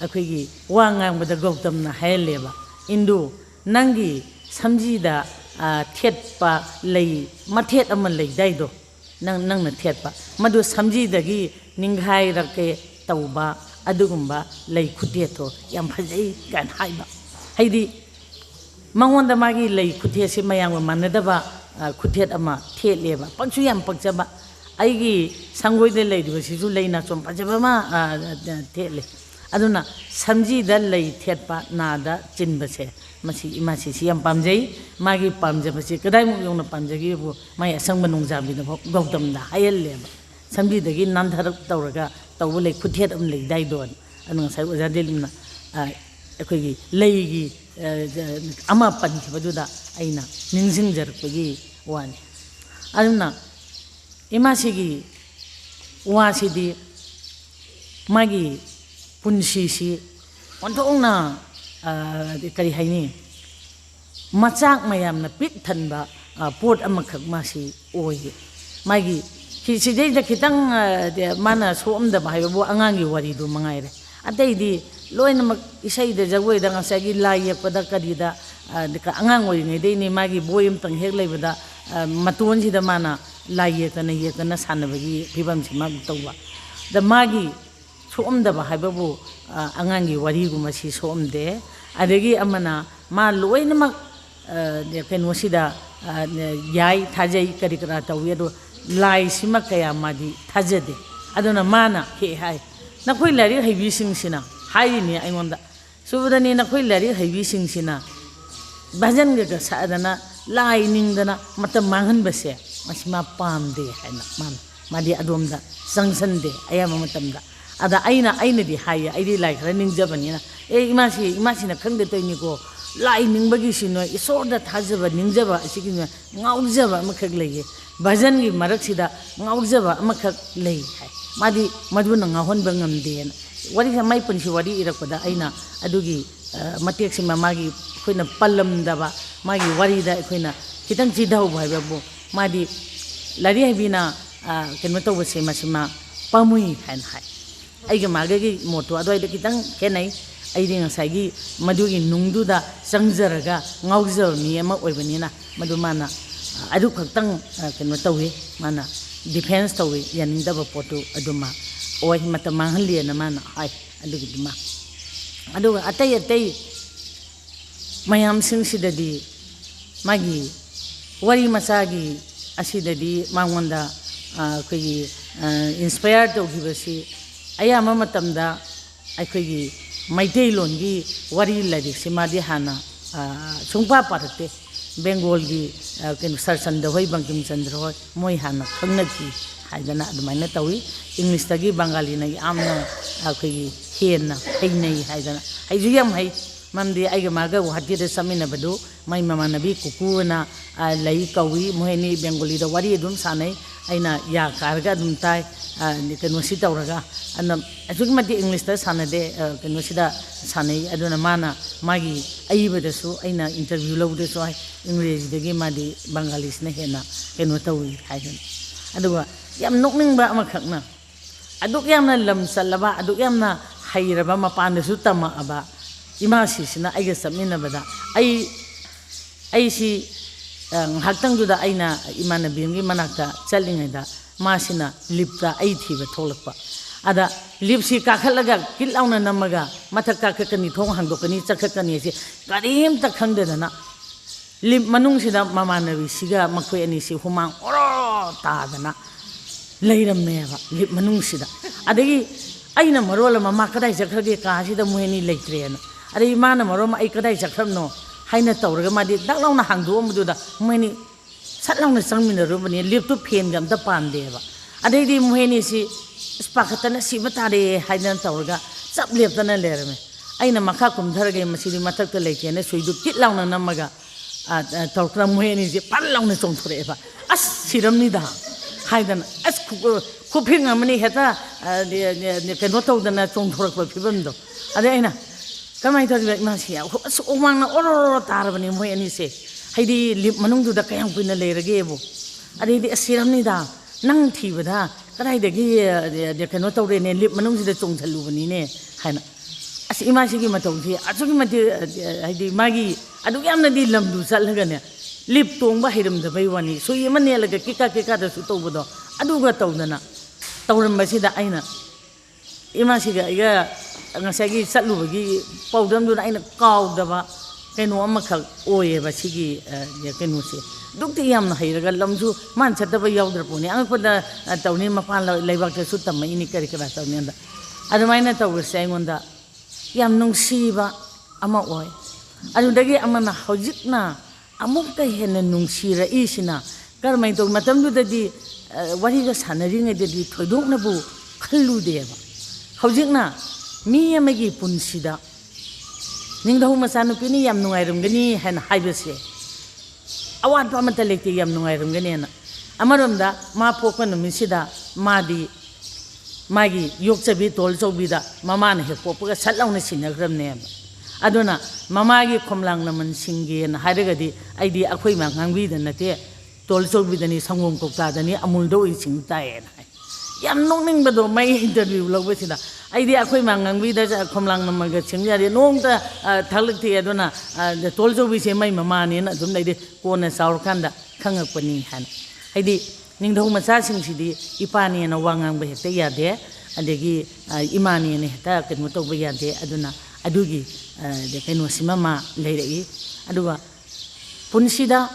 ꯑꯩꯈꯣꯏꯒꯤ ꯋꯥ ꯉꯥꯡꯕꯗ ꯒꯧꯇꯝꯅ ꯍꯥꯏꯍꯜꯂꯦꯕ ꯏꯟꯗꯨ ꯅꯪꯒꯤ ꯁꯝꯖꯤꯗ ꯊꯦꯠꯄ ꯂꯩ ꯃꯊꯦꯠ ꯑꯃ ꯂꯩꯗꯥꯏꯗꯣ ꯅꯪꯅ ꯊꯦꯠꯄ ꯃꯗꯨ ꯁꯝꯖꯤꯗꯒꯤ ꯅꯤꯡꯈꯥꯏꯔꯛꯀꯦ ꯇꯧꯕ ꯑꯗꯨꯒꯨꯝꯕ ꯂꯩ ꯈꯨꯊꯦꯠꯇꯣ ꯌꯥꯝ ꯐꯖꯩ ꯀꯥꯏꯅ ꯍꯥꯏꯕ ꯍꯥꯏꯗꯤ ꯃꯉꯣꯟꯗ ꯃꯥꯒꯤ ꯂꯩ ꯈꯨꯊꯦꯠꯁꯤ ꯃꯌꯥꯝꯒ ꯃꯥꯟꯅꯗꯕ ꯈꯨꯊꯦꯠ ꯑꯃ ꯊꯦꯠꯂꯦꯕ ꯄꯛꯁꯨ ꯌꯥꯝ ꯄꯛꯆꯕ ꯑꯩꯒꯤ ꯁꯪꯒꯣꯏꯗ ꯂꯩꯔꯤꯕꯁꯤꯁꯨ ꯂꯩ ꯅꯥꯆꯣꯝ ꯐꯖꯕ ꯑꯃ ꯊꯦꯠꯂꯦ ꯑꯗꯨꯅ ꯁꯝꯖꯤꯗ ꯂꯩ ꯊꯦꯠꯄ ꯅꯥꯗ ꯆꯤꯟꯕꯁꯦ ꯃꯁꯤ ꯏꯃꯥꯁꯤꯁꯤ ꯌꯥꯝ ꯄꯥꯝꯖꯩ ꯃꯥꯒꯤ ꯄꯥꯝꯖꯕꯁꯤ ꯀꯗꯥꯏꯃꯨꯛ ꯌꯧꯅ ꯄꯥꯝꯖꯒꯦꯕꯨ ꯃꯥꯒꯤ ꯑꯁꯪꯕ ꯅꯣꯡꯖꯥꯕꯤꯗꯐꯥꯎ ꯒꯧꯇꯝꯗ ꯍꯥꯏꯍꯜꯂꯦꯕ ꯁꯝꯖꯤꯗꯒꯤ ꯅꯥꯟꯊꯔꯛ ꯇꯧꯔꯒ ꯇꯧꯕ ꯂꯩ ꯈꯨꯊꯦꯠ ꯑꯃ ꯂꯩꯗꯥꯏꯗꯣ ꯑꯗꯨ ꯉꯁꯥꯏ ꯑꯣꯖꯥ ꯗꯤꯂꯤꯞꯅ ꯑꯩꯈꯣꯏꯒꯤ ꯂꯩꯒꯤ ꯑꯃ ꯄꯟꯈꯤꯕꯗꯨꯗ ꯑꯩꯅ ꯅꯤꯡꯁꯤꯡꯖꯔꯛꯄꯒꯤ ꯋꯥꯅꯤ ꯑꯗꯨꯅ ꯏꯃꯥꯁꯤꯒꯤ ꯋꯥꯁꯤꯗꯤ ꯃꯥꯒꯤ ꯄꯨꯟꯁꯤꯁꯤ ꯑꯣꯟꯊꯣꯛꯅ ꯀꯔꯤ ꯍꯥꯏꯅꯤ ꯃꯆꯥꯛ ꯃꯌꯥꯝꯅ ꯄꯤꯛ ꯊꯟꯕ ꯄꯣꯠ ꯑꯃꯈꯛ ꯃꯥꯁꯤ ꯑꯣꯏꯌꯦ ꯃꯥꯒꯤ ꯁꯤꯗꯩꯗ ꯈꯤꯇꯪ ꯃꯥꯅ ꯁꯣꯛꯑꯝꯗꯕ ꯍꯥꯏꯕꯕꯨ ꯑꯉꯥꯡꯒꯤ ꯋꯥꯔꯤꯗꯨ ꯃꯉꯥꯏꯔꯦ ꯑꯇꯩꯗꯤ ꯂꯣꯏꯅꯃꯛ ꯏꯁꯩꯗ ꯖꯒꯣꯏꯗ ꯉꯁꯥꯏꯒꯤ ꯂꯥꯏ ꯌꯦꯛꯄꯗ ꯀꯔꯤꯗ ꯑꯉꯥꯡ ꯑꯣꯏꯔꯤꯉꯩꯗꯩꯅꯤ ꯃꯥꯒꯤ ꯕꯣꯏ ꯑꯃꯇꯪ ꯍꯦꯛ ꯂꯩꯕꯗ ꯃꯇꯣꯟꯁꯤꯗ ꯃꯥꯅ ꯂꯥꯏ ꯌꯦꯛꯇꯅ ꯁꯥꯟꯅꯕꯒꯤ ꯐꯤꯕꯝꯁꯤ ꯃꯥꯕꯨ ꯇꯧꯕ ꯗ ꯃꯥꯒꯤ ꯁꯣꯛꯑꯝꯗꯕ ꯍꯥꯏꯕꯕꯨ ꯑꯉꯥꯡꯒꯤ ꯋꯥꯔꯤꯒꯨꯝꯕꯁꯤ ꯁꯣꯛꯑꯝꯗꯦ ꯑꯗꯒꯤ ꯑꯃꯅ ꯃꯥ ꯂꯣꯏꯅꯃꯛ ꯀꯩꯅꯣꯁꯤꯗ ꯌꯥꯏ ꯊꯥꯖꯩ ꯀꯔꯤ ꯀꯔꯥ ꯇꯧꯏ ꯑꯗꯣ ꯂꯥꯏꯁꯤꯃ ꯀꯌꯥ ꯃꯥꯗꯤ ꯊꯥꯖꯗꯦ ꯑꯗꯨꯅ ꯃꯥꯅ ꯍꯥꯏ ꯅꯈꯣꯏ ꯂꯥꯏꯔꯤꯛ ꯍꯩꯕꯤꯁꯤꯡꯁꯤꯅ ꯍꯥꯏꯔꯤꯅꯤ ꯑꯩꯉꯣꯟꯗ ꯁꯨꯕꯗꯅꯤ ꯅꯈꯣꯏ ꯂꯥꯏꯔꯤꯛ ꯍꯩꯕꯤꯁꯤꯡꯁꯤꯅ ꯚꯖꯟꯒ ꯁꯛꯗꯅ ꯂꯥꯏ ꯅꯤꯡꯗꯅ ꯃꯇꯝ ꯃꯥꯡꯍꯟꯕꯁꯦ ꯃꯁꯤ ꯃꯥ ꯄꯥꯝꯗꯦ ꯍꯥꯏꯅ ꯃꯥꯗꯤ ꯑꯗꯣꯝꯗ ꯆꯪꯁꯟꯗꯦ ꯑꯌꯥꯝꯕ ꯃꯇꯝꯗ ꯑꯗ ꯑꯩꯅꯗꯤ ꯍꯥꯏꯌꯦ ꯑꯩꯗꯤ ꯂꯥꯏ ꯈꯔ ꯅꯤꯡꯖꯕꯅꯤꯅ ꯏꯃꯥꯁꯤꯅ ꯈꯪꯗꯦ ꯇꯧꯏꯅꯤꯀꯣ ꯂꯥꯏ ꯅꯤꯡꯕꯒꯤꯁꯤꯅ ꯏꯁꯣꯔꯗ ꯊꯥꯖꯕ ꯅꯤꯡꯖꯕ ꯑꯁꯤꯒꯤ ꯉꯥꯎꯖꯕ ꯑꯃꯈꯛ ꯂꯩꯌꯦ ꯚꯖꯟꯒꯤ ꯃꯔꯛꯁꯤꯗ ꯉꯥꯎꯖꯕ ꯑꯃꯈꯛ ꯂꯩ ꯍꯥꯏ ꯃꯥꯗꯤ ꯃꯗꯨꯅ ꯉꯥꯎꯍꯟꯕ ꯉꯝꯗꯦꯅ ꯋꯥꯔꯤꯁꯦ ꯃꯥꯏ ꯄꯨꯟꯁꯤ ꯋꯥꯔꯤ ꯏꯔꯛꯄꯗ ꯑꯩꯅ ꯑꯗꯨꯒꯤ ꯃꯇꯦꯛꯁꯤꯃ ꯃꯥꯒꯤ ꯑꯩꯈꯣꯏꯅ ꯄꯜꯂꯝꯗꯕ ꯃꯥꯒꯤ ꯋꯥꯔꯤꯗ ꯑꯩꯈꯣꯏꯅ ꯈꯤꯇꯪ ꯆꯤꯊꯍꯧꯕ ꯍꯥꯏꯕꯕꯨ ꯃꯥꯗꯤ ꯂꯥꯏꯔꯤꯛ ꯍꯩꯕꯤꯅ ꯀꯩꯅꯣ ꯇꯧꯕꯁꯦ ꯃꯁꯤꯃ ꯄꯥꯝꯃꯨꯏ ꯍꯥꯏꯅ ꯍꯥꯏ ꯑꯩꯒ ꯃꯥꯒꯒꯤ ꯃꯣꯠꯇꯣ ꯑꯗꯨꯋꯥꯏꯗ ꯈꯤꯇꯪ ꯈꯦꯠꯅꯩ ꯑꯩꯗꯤ ꯉꯁꯥꯏꯒꯤ ꯃꯗꯨꯒꯤ ꯅꯨꯡꯗꯨꯗ ꯆꯪꯖꯔꯒ ꯉꯥꯎꯖꯕ ꯃꯤ ꯑꯃ ꯑꯣꯏꯕꯅꯤꯅ ꯃꯗꯨ ꯃꯥꯅ ꯑꯗꯨ ꯈꯛꯇꯪ ꯀꯩꯅꯣ ꯇꯧꯏ ꯃꯥꯅ ꯗꯤꯐꯦꯟꯁ ꯇꯧꯏ ꯌꯥꯅꯤꯡꯗꯕ ꯄꯣꯠꯇꯨ ꯑꯗꯨꯃ ꯑꯣꯏ ꯃꯇꯝ ꯃꯥꯡꯍꯜꯂꯦꯅ ꯃꯥꯅ ꯍꯥꯏ ꯑꯗꯨꯒꯤꯗꯨꯃ ꯑꯗꯨꯒ ꯑꯇꯩ ꯃꯌꯥꯝꯁꯤꯡꯁꯤꯗꯗꯤ ꯃꯥꯒꯤ ꯋꯥꯔꯤ ꯃꯆꯥꯒꯤ ꯑꯁꯤꯗꯗꯤ ꯃꯉꯣꯟꯗ ꯑꯩꯈꯣꯏꯒꯤ ꯏꯟꯁꯄꯥꯌꯔ ꯇꯧꯈꯤꯕꯁꯤ ꯑꯌꯥꯝꯕ ꯃꯇꯝꯗ ꯑꯩꯈꯣꯏꯒꯤ ꯃꯩꯇꯩꯂꯣꯟꯒꯤ ꯋꯥꯔꯤ ꯂꯥꯏꯔꯤꯛꯁꯤ ꯃꯥꯗꯤ ꯍꯥꯟꯅ ꯁꯨꯡꯄꯥ ꯄꯥꯔꯛꯇꯦ ꯕꯦꯡꯒꯣꯜꯒꯤ ꯀꯩꯅꯣ ꯁꯔꯆꯟꯗ꯭ꯔ ꯍꯣꯏ ꯕꯪꯀꯤꯝ ꯆꯟꯗ꯭ꯔ ꯍꯣꯏ ꯃꯣꯏ ꯍꯥꯟꯅ ꯈꯪꯅꯈꯤ ꯍꯥꯏꯗꯅ ꯑꯗꯨꯃꯥꯏꯅ ꯇꯧꯏ ꯏꯪꯂꯤꯁꯇꯒꯤ ꯕꯪꯒꯥꯂꯤꯅ ꯌꯥꯝꯅ ꯑꯩꯈꯣꯏꯒꯤ ꯍꯦꯟꯅ ꯍꯩꯅꯩ ꯍꯥꯏꯗꯅ ꯍꯩꯁꯨ ꯌꯥꯝ ꯍꯩ ꯃꯔꯝꯗꯤ ꯑꯩꯒ ꯃꯥꯒ ꯒꯨꯋꯥꯍꯥꯇꯤꯗ ꯆꯠꯃꯤꯟꯅꯕꯗꯨ ꯃꯥꯏ ꯃꯃꯥꯟꯅꯕꯤ ꯀꯨꯀꯨꯅ ꯂꯩ ꯀꯧꯏ ꯃꯣꯏ ꯑꯅꯤ ꯕꯦꯡꯒꯣꯂꯤꯗ ꯋꯥꯔꯤ ꯑꯗꯨꯝ ꯁꯥꯟꯅꯩ ꯑꯩꯅ ꯌꯥ ꯀꯥꯔꯒ ꯑꯗꯨꯝ ꯇꯥꯏ ꯀꯩꯅꯣꯁꯤ ꯇꯧꯔꯒ ꯑꯗꯨꯅ ꯑꯁꯨꯛꯀꯤ ꯃꯇꯤꯛ ꯏꯪꯂꯤꯁꯇ ꯁꯥꯟꯅꯗꯦ ꯀꯩꯅꯣꯁꯤꯗ ꯁꯥꯟꯅꯩ ꯑꯗꯨꯅ ꯃꯥꯅ ꯃꯥꯒꯤ ꯑꯏꯕꯗꯁꯨ ꯑꯩꯅ ꯏꯟꯇꯔꯚ꯭ꯌꯨ ꯂꯧꯕꯗꯁꯨ ꯍꯥꯏ ꯏꯪꯔꯦꯖꯤꯗꯒꯤ ꯃꯥꯗꯤ ꯕꯪꯒꯥꯂꯤꯁꯤꯅ ꯍꯦꯟꯅ ꯀꯩꯅꯣ ꯇꯧꯏ ꯍꯥꯏꯗꯅ ꯑꯗꯨꯒ ꯌꯥꯝ ꯅꯣꯛꯅꯤꯡꯕ ꯑꯃꯈꯛꯅ ꯑꯗꯨꯛ ꯌꯥꯝꯅ ꯂꯝ ꯆꯠꯂꯕ ꯑꯗꯨꯛ ꯌꯥꯝꯅ ꯍꯩꯔꯕ ꯃꯄꯥꯟꯗꯁꯨ ꯇꯝꯃꯛꯑꯕ ꯏꯃꯥꯁꯤꯁꯤꯅ ꯑꯩꯒ ꯆꯠꯃꯤꯟꯅꯕꯗ ꯑꯩꯁꯤ ꯉꯥꯏꯍꯥꯛꯇꯪꯗꯨꯗ ꯑꯩꯅ ꯏꯃꯥꯟꯅꯕꯤ ꯑꯃꯒꯤ ꯃꯅꯥꯛꯇ ꯆꯠꯂꯤꯉꯩꯗ ꯃꯥꯁꯤꯅ ꯂꯤꯞꯇ ꯑꯩ ꯊꯤꯕ ꯊꯣꯛꯂꯛꯄ ꯑꯗ ꯂꯤꯞꯁꯤ ꯀꯥꯈꯠꯂꯒ ꯀꯤꯠ ꯂꯥꯎꯅ ꯅꯝꯃꯒ ꯃꯊꯛ ꯀꯥꯈꯠꯀꯅꯤ ꯊꯣꯡ ꯍꯥꯡꯗꯣꯛꯀꯅꯤ ꯆꯠꯈꯠꯀꯅꯤ ꯑꯁꯤ ꯀꯔꯤꯝꯇ ꯈꯪꯗꯗꯅ ꯂꯤꯞ ꯃꯅꯨꯡꯁꯤꯗ ꯃꯃꯥꯟꯅꯕꯤꯁꯤꯒ ꯃꯈꯣꯏ ꯑꯅꯤꯁꯤ ꯍꯨꯃꯥꯡ ꯑꯣꯔꯣ ꯇꯥꯗꯅ ꯂꯩꯔꯝꯃꯦꯕ ꯂꯤꯞ ꯃꯅꯨꯡꯁꯤꯗ ꯑꯗꯒꯤ ꯑꯩꯅ ꯃꯔꯣꯜ ꯑꯃ ꯃꯥ ꯀꯗꯥꯏ ꯆꯠꯈ꯭ꯔꯒꯦ ꯀꯥꯁꯤꯗ ꯃꯣꯏ ꯑꯅꯤ ꯂꯩꯇ꯭ꯔꯦꯅ ꯑꯗꯩ ꯃꯥꯅ ꯃꯔꯣꯜ ꯑꯃ ꯑꯩ ꯀꯗꯥꯏ ꯆꯠꯈ꯭ꯔꯕꯅꯣ ꯍꯥꯏꯅ ꯇꯧꯔꯒ ꯃꯥꯗꯤ ꯗꯛ ꯂꯥꯎꯅ ꯍꯥꯡꯗꯣꯛꯑꯝꯕꯗꯨꯗ ꯃꯣꯏꯅꯤ ꯁꯠ ꯂꯥꯎꯅ ꯆꯪꯃꯤꯟꯅꯔꯨꯕꯅꯤ ꯂꯤꯞꯇꯨ ꯐꯦꯟꯒ ꯑꯝꯇ ꯄꯥꯟꯗꯦꯕ ꯑꯗꯩꯗꯤ ꯃꯣꯏ ꯑꯅꯤꯁꯤ ꯄꯥꯈꯠꯇꯅ ꯁꯤꯕ ꯇꯥꯔꯦ ꯍꯥꯏꯗꯅ ꯇꯧꯔꯒ ꯆꯞ ꯂꯦꯞꯇꯅ ꯂꯩꯔꯝꯃꯦ ꯑꯩꯅ ꯃꯈꯥ ꯀꯨꯝꯊꯔꯒꯦ ꯃꯁꯤꯗꯤ ꯃꯊꯛꯇ ꯂꯩꯇꯦꯅ ꯁꯨꯏꯗꯨ ꯀꯤꯠ ꯂꯥꯎꯅ ꯅꯝꯃꯒ ꯇꯧꯔꯛꯇꯅ ꯃꯣꯏ ꯑꯅꯤꯁꯤ ꯄꯜ ꯂꯥꯎꯅ ꯆꯣꯡꯊꯣꯔꯛꯑꯦꯕ ꯑꯁ ꯁꯤꯔꯝꯅꯤꯗ ꯍꯥꯏꯗꯅ ꯑꯁ ꯈꯨꯐꯤꯡ ꯑꯃꯅꯤ ꯍꯦꯛꯇ ꯀꯩꯅꯣ ꯇꯧꯗꯅ ꯆꯣꯡꯊꯣꯔꯛꯄ ꯐꯤꯕꯝꯗꯣ ꯑꯗꯩ ꯑꯩꯅ ꯀꯃꯥꯏꯅ ꯇꯧꯔꯤꯕ ꯏꯃꯥꯁꯤ ꯑꯁ ꯎꯃꯥꯡꯅ ꯑꯣꯔꯣꯔꯣ ꯇꯥꯔꯕꯅꯤ ꯃꯣꯏ ꯑꯅꯤꯁꯦ ꯍꯥꯏꯗꯤ ꯂꯤꯞ ꯃꯅꯨꯡꯗꯨꯗ ꯀꯌꯥꯝ ꯀꯨꯏꯅ ꯂꯩꯔꯒꯦꯕꯨ ꯑꯗꯩꯗꯤ ꯑꯁ ꯁꯤꯔꯝꯅꯤꯗ ꯅꯪ ꯊꯤꯕꯗ ꯀꯗꯥꯏꯗꯒꯤ ꯀꯩꯅꯣ ꯇꯧꯔꯦꯅꯦ ꯂꯤꯞ ꯃꯅꯨꯡꯁꯤꯗ ꯆꯣꯡꯁꯜꯂꯨꯕꯅꯤꯅꯦ ꯍꯥꯏꯅ ꯑꯁ ꯏꯃꯥꯁꯤꯒꯤ ꯃꯇꯧꯁꯤ ꯑꯁꯨꯛꯀꯤ ꯃꯇꯤꯛ ꯍꯥꯏꯗꯤ ꯃꯥꯒꯤ ꯑꯗꯨꯛ ꯌꯥꯝꯅꯗꯤ ꯂꯝꯗꯨ ꯆꯠꯂꯒꯅꯦ ꯂꯤꯞ ꯇꯣꯡꯕ ꯍꯩꯔꯝꯗꯕꯩ ꯋꯥꯅꯤ ꯁꯨꯏ ꯑꯃ ꯅꯦꯜꯂꯒ ꯀꯤꯀꯥ ꯀꯤꯀꯥꯗꯁꯨ ꯇꯧꯕꯗꯣ ꯑꯗꯨꯒ ꯇꯧꯗꯅ ꯇꯧꯔꯝꯕꯁꯤꯗ ꯑꯩꯅ ꯏꯃꯥꯁꯤꯒ ꯑꯩꯒ ꯉꯁꯥꯏꯒꯤ ꯆꯠꯂꯨꯕꯒꯤ ꯄꯥꯎꯗꯝꯗꯨꯅ ꯑꯩꯅ ꯀꯥꯎꯗꯕ ꯀꯩꯅꯣ ꯑꯃꯈꯛ ꯑꯣꯏꯌꯦꯕ ꯁꯤꯒꯤ ꯀꯩꯅꯣꯁꯦ ꯑꯗꯨꯛꯇꯤ ꯌꯥꯝꯅ ꯍꯩꯔꯒ ꯂꯝꯁꯨ ꯃꯥꯅ ꯆꯠꯇꯕ ꯌꯥꯎꯗ꯭ꯔꯄꯣꯠꯅꯤ ꯑꯉꯛꯄꯗ ꯇꯧꯅꯤ ꯃꯄꯥꯟ ꯂꯩꯕꯥꯛꯇꯁꯨ ꯇꯝꯃꯛꯏꯅꯤ ꯀꯔꯤ ꯀꯔꯥ ꯇꯧꯅꯤꯗ ꯑꯗꯨꯃꯥꯏꯅ ꯇꯧꯕꯁꯦ ꯑꯩꯉꯣꯟꯗ ꯌꯥꯝ ꯅꯨꯡꯁꯤꯕ ꯑꯃ ꯑꯣꯏ ꯑꯗꯨꯗꯒꯤ ꯑꯃꯅ ꯍꯧꯖꯤꯛꯅ ꯑꯃꯨꯛꯀ ꯍꯦꯟꯅ ꯅꯨꯡꯁꯤꯔꯛꯏꯁꯤꯅ ꯀꯔꯝꯍꯥꯏꯅ ꯇꯧ ꯃꯇꯝꯗꯨꯗꯗꯤ ꯋꯥꯔꯤꯒ ꯁꯥꯟꯅꯔꯤꯉꯩꯗꯗꯤ ꯊꯣꯏꯗꯣꯛꯅꯕꯨ ꯈꯜꯂꯨꯗꯦꯕ ꯍꯧꯖꯤꯛꯅ ꯃꯤ ꯑꯃꯒꯤ ꯄꯨꯟꯁꯤꯗ ꯅꯤꯡꯊꯧ ꯃꯆꯥꯅꯨꯄꯤꯅꯤ ꯌꯥꯝ ꯅꯨꯡꯉꯥꯏꯔꯝꯒꯅꯤ ꯍꯥꯏꯅ ꯍꯥꯏꯕꯁꯦ ꯑꯋꯥꯠꯄ ꯑꯃꯠꯇ ꯂꯩꯇꯦ ꯌꯥꯝ ꯅꯨꯡꯉꯥꯏꯔꯝꯒꯅꯤꯅ ꯑꯃꯔꯣꯝꯗ ꯃꯥ ꯄꯣꯛꯄ ꯅꯨꯃꯤꯠꯁꯤꯗ ꯃꯥꯗꯤ ꯃꯥꯒꯤ ꯌꯣꯛꯆꯕꯤ ꯇꯣꯜꯆꯧꯕꯤꯗ ꯃꯃꯥꯅ ꯍꯦꯛ ꯄꯣꯛꯄꯒ ꯁꯠ ꯂꯥꯎꯅ ꯁꯤꯟꯅꯈ꯭ꯔꯕꯅꯦꯕ ꯑꯗꯨꯅ ꯃꯃꯥꯒꯤ ꯈꯣꯝꯂꯥꯡ ꯂꯃꯟ ꯁꯤꯡꯒꯦꯅ ꯍꯥꯏꯔꯒꯗꯤ ꯑꯩꯗꯤ ꯑꯩꯈꯣꯏ ꯉꯥꯡꯕꯤꯗ ꯅꯠꯇꯦ ꯇꯣꯜꯆꯧꯕꯤꯗꯅꯤ ꯁꯪꯒꯣꯝ ꯀꯧꯇꯥꯗꯅꯤ ꯑꯃꯨꯜꯗ ꯑꯣꯏꯁꯤꯡ ꯇꯥꯏꯌꯦꯅ ꯍꯥꯏ ꯌꯥꯝ ꯅꯣꯛꯅꯤꯡꯕꯗꯣ ꯃꯩ ꯏꯟꯇꯔꯚ꯭ꯌꯨ ꯂꯧꯕꯁꯤꯗ ꯑꯩꯗꯤ ꯑꯩꯈꯣꯏ ꯉꯥꯡꯕꯤꯗ ꯈꯣꯝꯂꯥꯡ ꯂꯃꯟꯒ ꯁꯤꯡ ꯌꯥꯗꯦ ꯅꯣꯡꯇ ꯊꯛꯂꯛꯇꯦ ꯑꯗꯨꯅ ꯇꯣꯜꯆꯧꯕꯤꯁꯦ ꯃꯩ ꯃꯃꯥꯅꯦꯅ ꯑꯗꯨꯝ ꯂꯩꯔꯦ ꯀꯣꯟꯅ ꯆꯥꯎꯔꯀꯥꯟꯗ ꯈꯪꯉꯛꯄꯅꯤ ꯍꯥꯏꯅ ꯍꯥꯏꯗꯤ ꯅꯤꯡꯊꯧ ꯃꯆꯥꯁꯤꯡꯁꯤꯗꯤ ꯏꯄꯥꯅꯦꯅ ꯋꯥ ꯉꯥꯡꯕ ꯍꯦꯛꯇ ꯌꯥꯗꯦ ꯑꯗꯒꯤ ꯏꯃꯥꯅꯦꯅ ꯍꯦꯛꯇ ꯀꯩꯅꯣ ꯇꯧꯕ ꯌꯥꯗꯦ ꯑꯗꯨꯅ ꯑꯗꯨꯒꯤ ꯀꯩꯅꯣꯁꯤꯃ ꯃꯥ ꯂꯩꯔꯛꯏ ꯑꯗꯨꯒ ꯄꯨꯟꯁꯤꯗ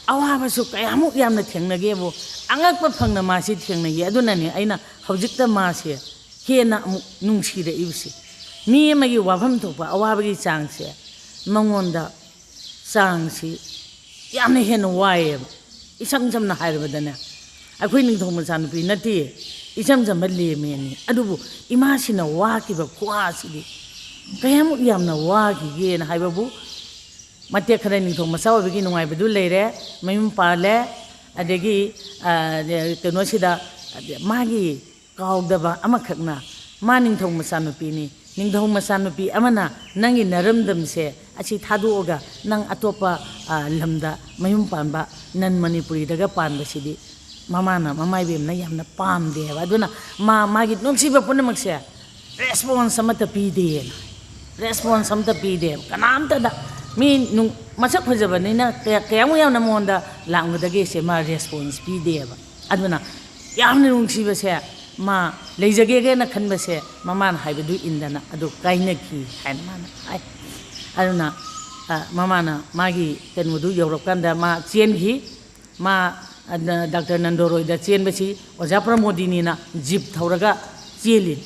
ꯑꯋꯥꯕꯁꯨ ꯀꯌꯥꯃꯨꯛ ꯌꯥꯝꯅ ꯊꯦꯡꯅꯒꯦꯕꯨ ꯑꯉꯛꯄ ꯐꯪꯅ ꯃꯥꯁꯤ ꯊꯦꯡꯅꯩ ꯑꯗꯨꯅꯅꯦ ꯑꯩꯅ ꯍꯧꯖꯤꯛꯇ ꯃꯥꯁꯦ ꯍꯦꯟꯅ ꯑꯃꯨꯛ ꯅꯨꯡꯁꯤꯔꯛꯏꯕꯁꯦ ꯃꯤ ꯑꯃꯒꯤ ꯋꯥꯐꯝ ꯊꯣꯛꯄ ꯑꯋꯥꯕꯒꯤ ꯆꯥꯡꯁꯦ ꯃꯉꯣꯟꯗ ꯆꯥꯡꯁꯤ ꯌꯥꯝꯅ ꯍꯦꯟꯅ ꯋꯥꯏꯑꯦꯕ ꯏꯁꯝ ꯁꯝꯅ ꯍꯥꯏꯔꯕꯗꯅꯦ ꯑꯩꯈꯣꯏ ꯅꯤꯡꯊꯧ ꯃꯆꯥꯅꯨꯄꯤ ꯅꯠꯇꯦ ꯏꯆꯝ ꯆꯝꯕ ꯂꯦꯝꯃꯦꯅꯤ ꯑꯗꯨꯕꯨ ꯏꯃꯥꯁꯤꯅ ꯋꯥꯈꯤꯕ ꯈꯨꯋꯥꯁꯤꯗꯤ ꯀꯌꯥꯃꯨꯛ ꯌꯥꯝꯅ ꯋꯥꯈꯤꯒꯦꯅ ꯍꯥꯏꯕꯕꯨ ꯃꯇꯦꯛ ꯈꯔ ꯅꯤꯡꯊꯧ ꯃꯆꯥ ꯑꯣꯏꯕꯒꯤ ꯅꯨꯡꯉꯥꯏꯕꯗꯨ ꯂꯩꯔꯦ ꯃꯌꯨꯝ ꯄꯥꯜꯂꯦ ꯑꯗꯒꯤ ꯀꯩꯅꯣꯁꯤꯗ ꯃꯥꯒꯤ ꯀꯥꯎꯗꯕ ꯑꯃꯈꯛꯅ ꯃꯥ ꯅꯤꯡꯊꯧ ꯃꯆꯥꯅꯨꯄꯤꯅꯤ ꯅꯤꯡꯊꯧ ꯃꯆꯥꯅꯨꯄꯤ ꯑꯃꯅ ꯅꯪꯒꯤ ꯅꯔꯝꯗꯝꯁꯦ ꯑꯁꯤ ꯊꯥꯗꯣꯛꯑꯒ ꯅꯪ ꯑꯇꯣꯞꯄ ꯂꯝꯗ ꯃꯌꯨꯝ ꯄꯥꯟꯕ ꯅꯟ ꯃꯅꯤꯄꯨꯔꯤꯗꯒ ꯄꯥꯟꯕꯁꯤꯗꯤ ꯃꯃꯥꯅ ꯃꯃꯥꯏꯕꯦꯝꯅ ꯌꯥꯝꯅ ꯄꯥꯝꯗꯦꯕ ꯑꯗꯨꯅ ꯃꯥꯒꯤ ꯅꯨꯡꯁꯤꯕ ꯄꯨꯝꯅꯃꯛꯁꯦ ꯔꯦꯁꯄꯣꯟꯁ ꯑꯃꯠꯇ ꯄꯤꯗꯦꯅ ꯔꯦꯁꯄꯣꯟꯁ ꯑꯃꯠꯇ ꯄꯤꯗꯦꯕ ꯀꯅꯥꯝꯇꯗ ꯃꯤ ꯃꯁꯛ ꯐꯖꯕꯅꯤꯅ ꯀꯌꯥꯃꯨꯛ ꯌꯥꯝꯅ ꯃꯉꯣꯟꯗ ꯂꯥꯛꯒꯗꯒꯦꯁꯦ ꯃꯥ ꯔꯦꯁꯄꯣꯟꯁ ꯄꯤꯗꯦꯕ ꯑꯗꯨꯅ ꯌꯥꯝꯅ ꯅꯨꯡꯁꯤꯕꯁꯦ ꯃꯥ ꯂꯩꯖꯒꯦꯒꯦꯅ ꯈꯟꯕꯁꯦ ꯃꯃꯥꯅ ꯍꯥꯏꯕꯗꯨ ꯏꯟꯗꯅ ꯑꯗꯨ ꯀꯥꯏꯅꯈꯤ ꯍꯥꯏꯅ ꯃꯥꯅ ꯍꯥꯏ ꯑꯗꯨꯅ ꯃꯃꯥꯅ ꯃꯥꯒꯤ ꯀꯩꯅꯣꯗꯨ ꯌꯧꯔꯀꯥꯟꯗ ꯃꯥ ꯆꯦꯟꯈꯤ ꯃꯥ Dr. Nandoroi da chen basi oja Pramodini na jeep thauraga cheli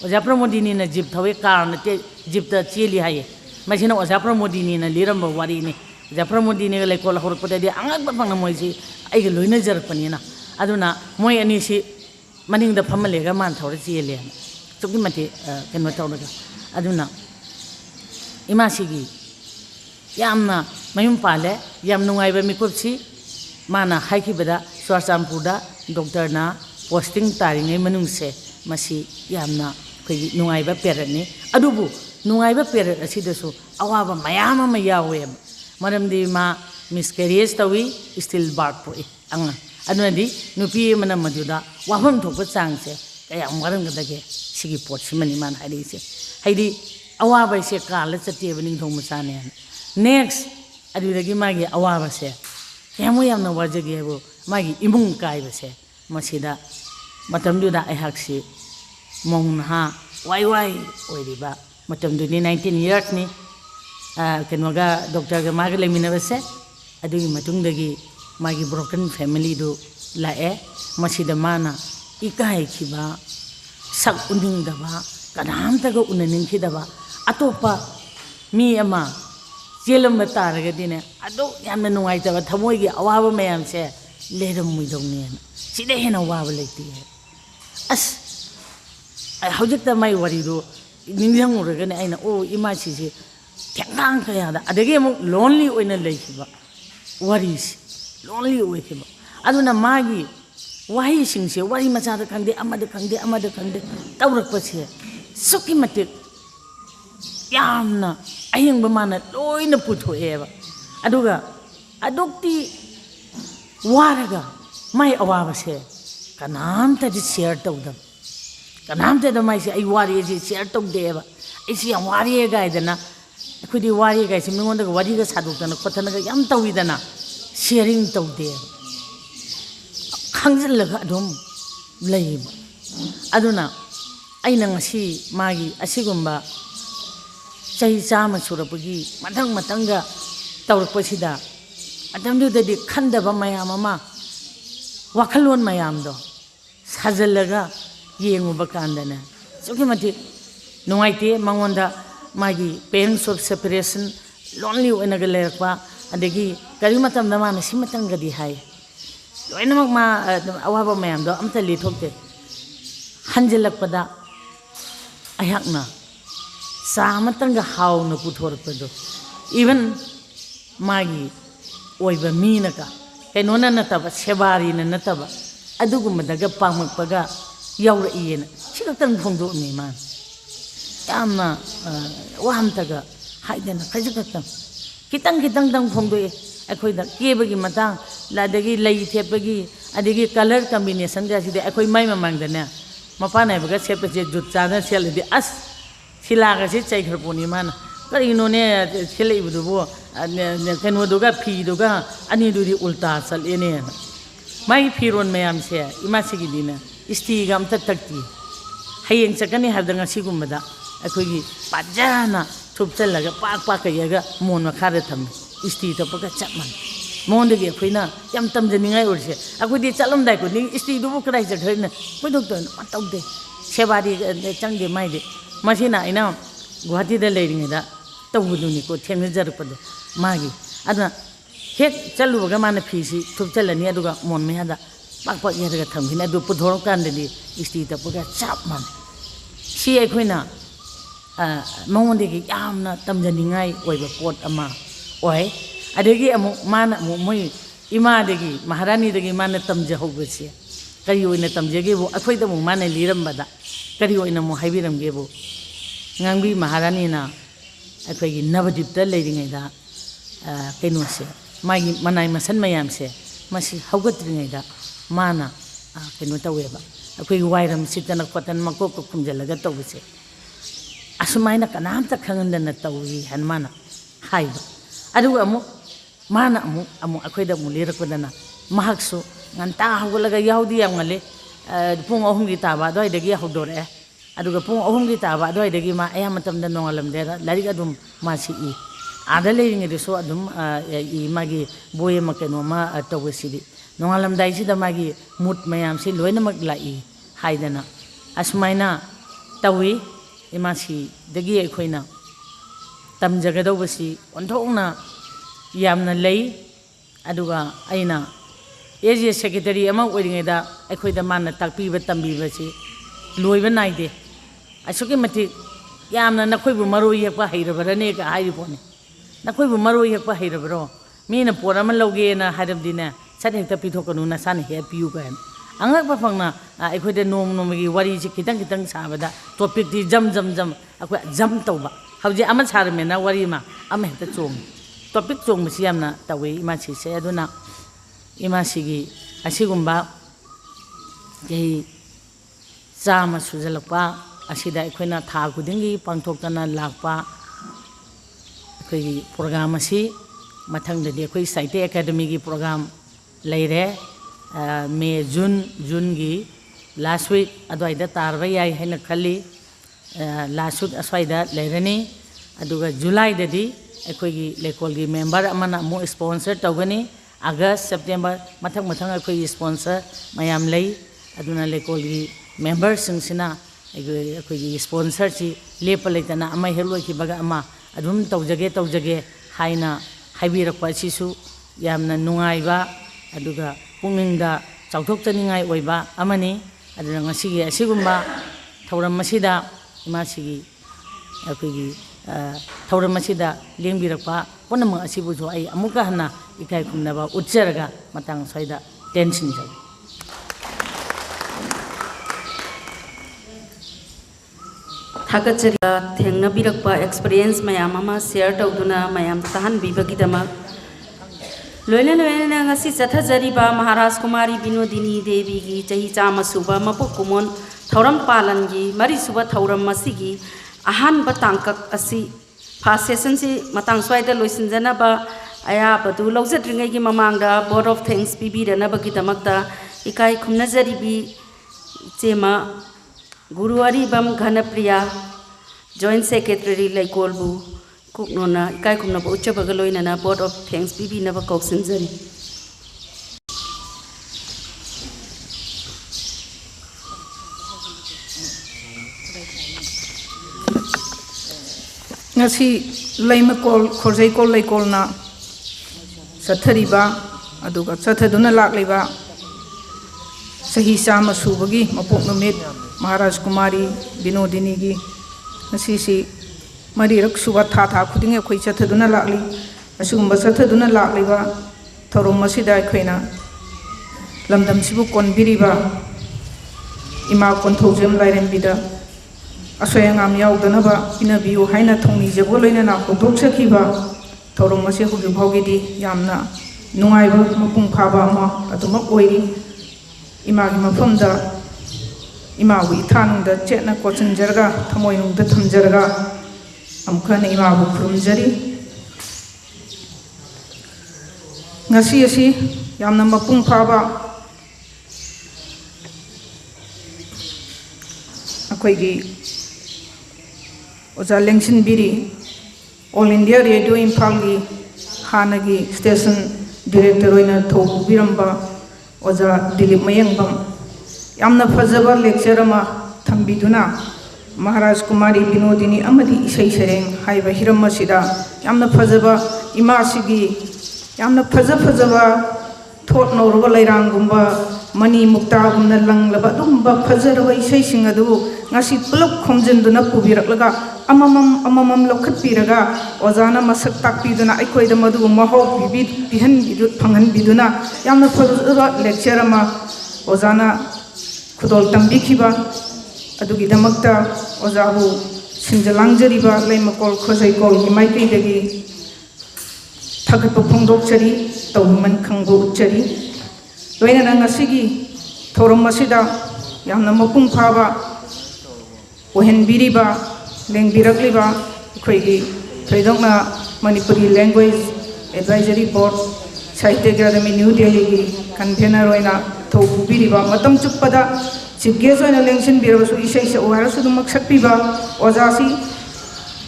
oja Pramodini na jeep thawe car na jeep ta cheli haye masina oja Pramodini na liramba wari ni oja Pramodini ga LEIKOL horpata di angak ba pangna moi si ai ga loina jarpani na aduna moi ani si maning da phamale ga man thaura cheli chukki mate kenwa tawdaga aduna imasi yamna mayum pale yam nungai ba mikupsi mana haiki beda Swarsampuda doctor na posting taringai manung se masi yamna khoi nungai ba peret ni adubu nungai ba peret asidasu awaba mayama ma yawe maramdi ma miscarriage tawi still birth poi anga adunadi nupi mana majuda waham thokpa changse kayam waran gadage sigi pot simani man haidi se haidi awaba se kala chati bening thong musane next adudagi magi awaba se yamu yamna wajage bo magi imung kai base masida matamduda aihaksi mongha wai oiriba matamduni 19 years ni kenoga doctor ga magi lemina base adugi matungdagi magi broken family do lae masida mana ikai khiba sak uning daba kanam taga unanin khidaba atopa mi ama jelam bataraga dine ado yamna nungai ta thamoi gi awaba mayam se leram muidong ne side hena waba lekti as ai hojik ta mai wari do ningjang uraga ne aina o ima si se thangang ka ya da adage mu lonely oina leikiba wari si lonely oikiba aduna magi wahi sing se wari macha da khangde amada khangde tawrak pa se suki matik yamna ayang bamana loina puthoeba aduga adukti waraga mai awaba se kanam ta di share tawdam kanam ta da mai se ai wari ji share tawdeba ai si am wari ga idana khudi wari ga sim ngonda wari ga sadukana khothana ga yam tawidana sharing tawde khangjillaga adum leiba aduna aina ngasi magi asigumba chahi chama surapagi matanga tawrapasida adamdudadi khandaba mayam ama wakhalon mayam do sajallaga yenguba kandana sukimati nuaite mangonda magi parents of separation lonely oinaga lerakpa adagi kari matamda ma simatanga di hai loinamak ma awaba mayam do amta li thokte hanjelakpada ayakna samatanga hauna puthorpado even magi oiba minaka kenona nataba sebari na nataba adugumadaga pangmakpaga yaura iyena sikatang phongdo mi man yamna wahamtaga haidana khajikatang kitang tang phongdo akhoida kebagi matang ladagi lei thepagi adigi color combination ga side akhoi mai mamangdana mapana baga sepa je jutchana seldi as silaga se chai kharponi mana karino ne sele ibudu keno doga phi doga ani duri ulta sal ene mai phiron mayam se imasigi dina isti gam takti hayeng sakani hadanga sigumada akogi pajana thupchalaga pak yaga mon makhare tham isti tapaka chapman mondegi khoina yam tamjaningai urse akodi chalomdai ko ning isti du krai jakhrena kodok tawde sebari changde maide masina ina guwahati da leiringeda tawbuduni ko thengjarpado magi adna hek chalubaga mana phisi thupchalani aduga mon me hada pak yaraga thamgina du pudhor kandedi isti tapaga chapman si ekhoina mongondegi yamna tamjaningai oiba pot ama oi adegi amu mana moi ima degi maharani degi mana tamja hobse kari oina tamjege bo akhoida mu mana lirambada kari oina mu haibiramge bo ngangbi maharani na akhoi navadipta leiringaida kenose magi manai masan mayam se masi haugatringaida mana keno taweba akhoi wairam sitana khotan makko ko khumjalaga tawse asumaina kanamta khangandana tawi hanmana haiba adu amu mana amu akhoida mu lirakudana mahaksu nganta hawlaga yaudi yamngale pung ahum gi taba doi degi hawdore aduga pung ahum gi taba doi degi ma aya matamda nongalam dera lari adum masi आदा लेरिङेदसो अदुम मागी बोय म कैनोमा तौबसिदी नोंगालमदाइसिदा मागी मुट मयामसि लोइनमक लाई हाइदना असुमाइना तौई इमासी दगी अखोइना तमजगदौबसि ओंथोंना यामना लई अदुगा अइना as a secretary अमा ओइरिङेदा अखोइदा माना ताकपीबा तंबीबसि लोइबा नाइदे असुके मति यामना नखोइबु मरोइ हेकपा हैरबरने का हाइरिपोने नखोइबु मरोइ हेकपा हैरबरो मीना पोर अमा लौगेना हाइरबदिना सट हेक्ता पिथोकनु नसाने हे पियु गान अंगक फंगना अखोइदा नोम नोमगी वारी से खितंग खितंग साबदा टॉपिक दी जम जम जम अखोइ जम तौबा हौजे अमा सारमेना वारी मा अमा हेक्ता चोंग टॉपिक चोंगबसि यामना तवे इमासी से अदुना इमासीगी असिगुम्बा के चामा सुजलपा असिदा अखोइना था खुदिंगी पांथोक्तना लाकपा अखोइगी प्रोग्राम असि मथंगददि अखोइ साहित्य एकेडमी की प्रोग्राम लेरे मे जून की लास्ट वीक अदवाइदा तारबा याय हैना खल्ली लास्ट वीक असवाइदा लेरनी अदुगा जुलाई ददि अखोइगी लेकोल की मेंबर अमना मो स्पॉन्सर तौगनी अगस्त सेप्टेम्बर मथंग मथंग अखोइगी स्पॉन्सर मयाम लई अदुना लेकोल की मेंबर सिंगसिना अखोइगी स्पॉन्सर ची लेप लेतना अमा हेलोइखिबगा अमा अदुम तौजगे हाइना हाइबिरकपा सिसु यामना नुंगाइबा अदुगा पुंगिंगदा चाउथोक्तनिंगाइ ओइबा अमनी अदुना ngasiगी असिगुम्बा थौरम मसिदा इमासिगी अखोइगी थौरम मसिदा लेंबिरकपा पुनम असिबुजु आई अमुका हना इकाइ खुमनबा उच्चरगा मतंग सोइदा टेंशन जै थागतचरी थेंगनबिरकपा एक्सपीरियंस मयाम अमा शेयर तौदुना मयाम तहनबिबगिदमक लोइना लोइना ngasi चथजरिबा महाराज कुमारी बिनोदिनी देवी की चही चामा सुबा मपु कुमोन थौरम पालन की मरी सुबा थौरम मसिगी अहान बतांकक असि फर्स्ट सेशन से मतंग स्वाइदा लोइसिनजनबा अयाबदु लौजद्रिङै की ममांगदा बोर्ड ऑफ थैंक्स पिबिरनबगिदमकता इकाई खुमनजरिबी चेमा गुरु अरिबम घनप्रिया जॉइंट सेक्रेटरी लैकोलबु कुकनोना इकाई खुमनबु उच्चबगा लोइनना बोर्ड ऑफ थैंक्स पिबिनबा कौसिनजरी ngasi laimakol khorjaikol laikolna sathariba aduga sathaduna lakliba sahi sama subagi mapok numit महाराज कुमारी बिनोदिनी की ngasi marirak suba tha tha khuding akhoi chathaduna lakli asugumba chathaduna lakliba thorom masida akhoina lamdam sibu konbiriba ima Kounthoujam Lairembi da aswayangam yaudana inabiu haina thongni jabo loina na hodok sakhiba thorom masi hugi bhogidi yamna nungaiba mapung phaba ma atuma oiri ima gi mafamda ima wi thanungda chetna kochin jarga thamoinungda thamjarga amkhana ima bu khurumjari ngasi asi yamna mapung phaba akoigi oja lengsin biri all india radio imphal gi hanagi station director oina thobu biramba oja dilip mayangbam yamna fajaba lecture ama thambiduna महाराज कुमारी बिनोदिनी अमदी इसै सरeng हाइबा Hiram सिदा यामना फजबा इमासिगी यामना फजबा thought नौरबा लैरांगुम्बा money मुक्ता गुमना लंगलबा दुम्बा फजरबा इसै सिंग अदु ngasi pull-up खोमजनदुना पुबिरकलगा अममम लखतपिरगा ओजाना मसक ताकपिदुना अखोइदा मदु महो बिबि बिहन बिदु फंगन बिदुना यामना फजबा lecture अमा ओजाना खुदोल तंबिखिबा अदुगी दमकता ओजाबु सिंजलांगजरिबा लैमकोल खोजैकोल की माइकैदगी थगत फोंदोकचरी तौमन खंगो उच्चरी लोइना ngasiगी theorem मसिदा यामना मपुंग फाबा ओहेनबिरिबा लेंबिरकलिबा अखोइगी थैदोंना Manipuri language advisory board साहित्य अकादमी new Delhi की कन्वेनर ओइना थौबुबिरिबा मतम चुप्पदा चिफ गेस्ट ओइना लेंसिन बिरबसु इसै से ओहारसु दुमक सकपिबा ओजासी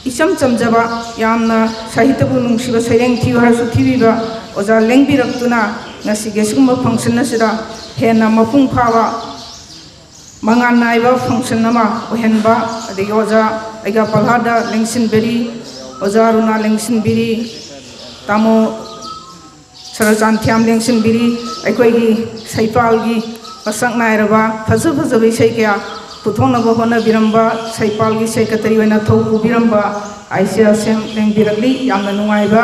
इचम चमजबा यामना साहित्यबु नुंसिबा सैरेंग थिउ हरसु थिबिबा ओजा लेंबिरक्तुना ngasige sigumba function asida hena mapung phawa mangan naiba function nama ohenba adigi oja aiga palhada lengsin beri oja runa lengsin biri tamo sarajan thiam lengsin biri aikoigi saipalgi pasak nairaba phazu phazu sei kya puthona ba hona biramba saipalgi secretary oina thoku biramba aisia sem lengbirakli yamna nungaiba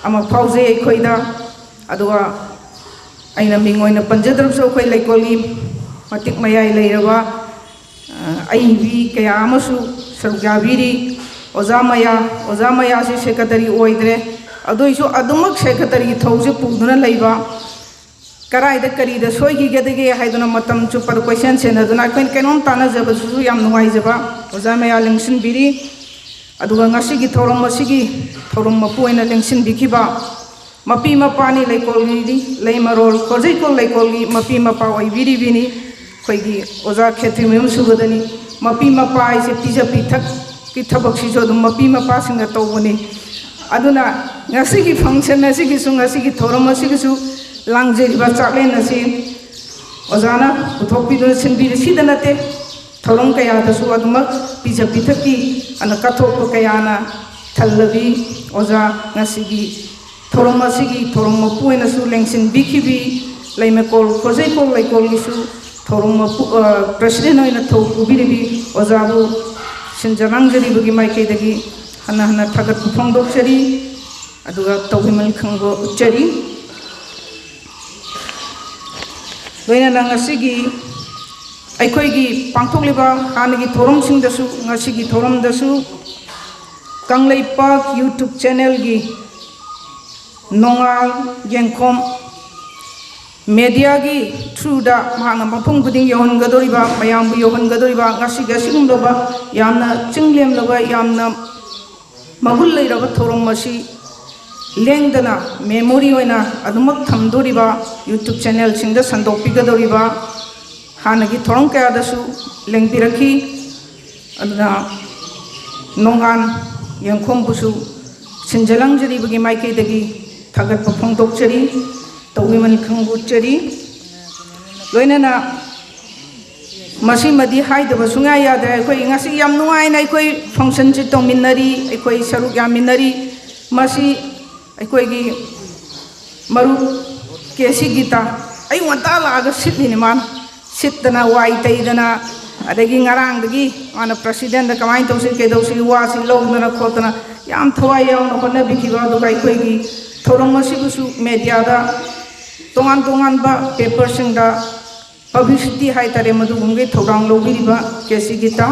ama phauze aikoida aduga aina mingoina panjadram so koi laikoli matik mayai leiraba aibi kaya amasu sarjabiri ozamaya si secretary oidre adoisu adumak secretary thause puduna leiba karaida karida soigi gedege haiduna matam chupar question senaduna kain kenom tana jaba su yam nuai jaba ozamaya lengsin biri aduga ngasi gi thorom mapuina lengsin bikiba mapi mapani laikoli leimarol korjai kol laikoli mapi mapa oibiri bini khoigi oza khetri mem subadani mapi mapa ise pija pithak ki thabak si jo dum mapi mapa singa tawbani aduna ngasi gi function asi gi sung asi gi thorom asi gi su langje ba chaklen asi ozana uthopi do sinbi sidanate thorom kaya da su aduma pija pithak ki ana kathok kaya na thallabi oza ngasi gi thorom asigi thorom mapuina su lengsin bikibi leimekol korjai kol laikol gisu thorom mapu president oina thoku biribi ojabu sinjarang jari bagi maike dagi hana thagat phongdok chari aduga tawhimal khanggo chari loina nang asigi aikoigi pangthokliba hanagi thorom singdasu ngasigi thorom dasu Kangleipak YouTube channel gi nongal yengkom media gi through da mahana mapung buding yohon gadoriba mayam bu yohon gadoriba ngasi gasigum doba yamna chinglem loba yamna magul leiraba thorom masi lengdana memory oina adumak thamdoriba YouTube channel singda sandopi gadoriba hanagi thorom kaya dasu lengpirakhi aduna nongan yengkom busu sinjalang jari bagi maike dagi thagat phongdok chari tawhiman khangbu chari loinana masi madi haidaba sunga yadra koi ngasi yam nuai nai koi function chi tongminari koi saruk yaminari masi koi gi maru kesi gita ai wanta la ga sitni man sitna wai taidana adagi ngarang dagi ana president da kamai tawsi ke dawsi wa si logna khotna yam thawai yaw no kona bikiba do kai koi gi thorom asibusu media da tongan ba paper singda publicity hai tare madu gumge thorang logiriba kesi gita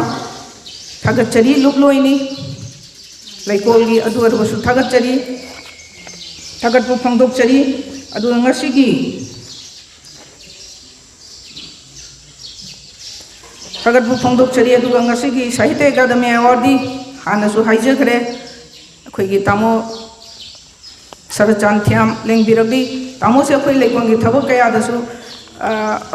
thagachari lukloini laikol gi adu arbasu thagachari thagatpu phangdokchari adu ngasi gi thagatpu phangdokchari adu ngasi gi sahitya academy award di hanasu haijagre akhoi gi tamo sarajan thiam lengbirabli tamo se akhoi leikon gi thabak kaya dasu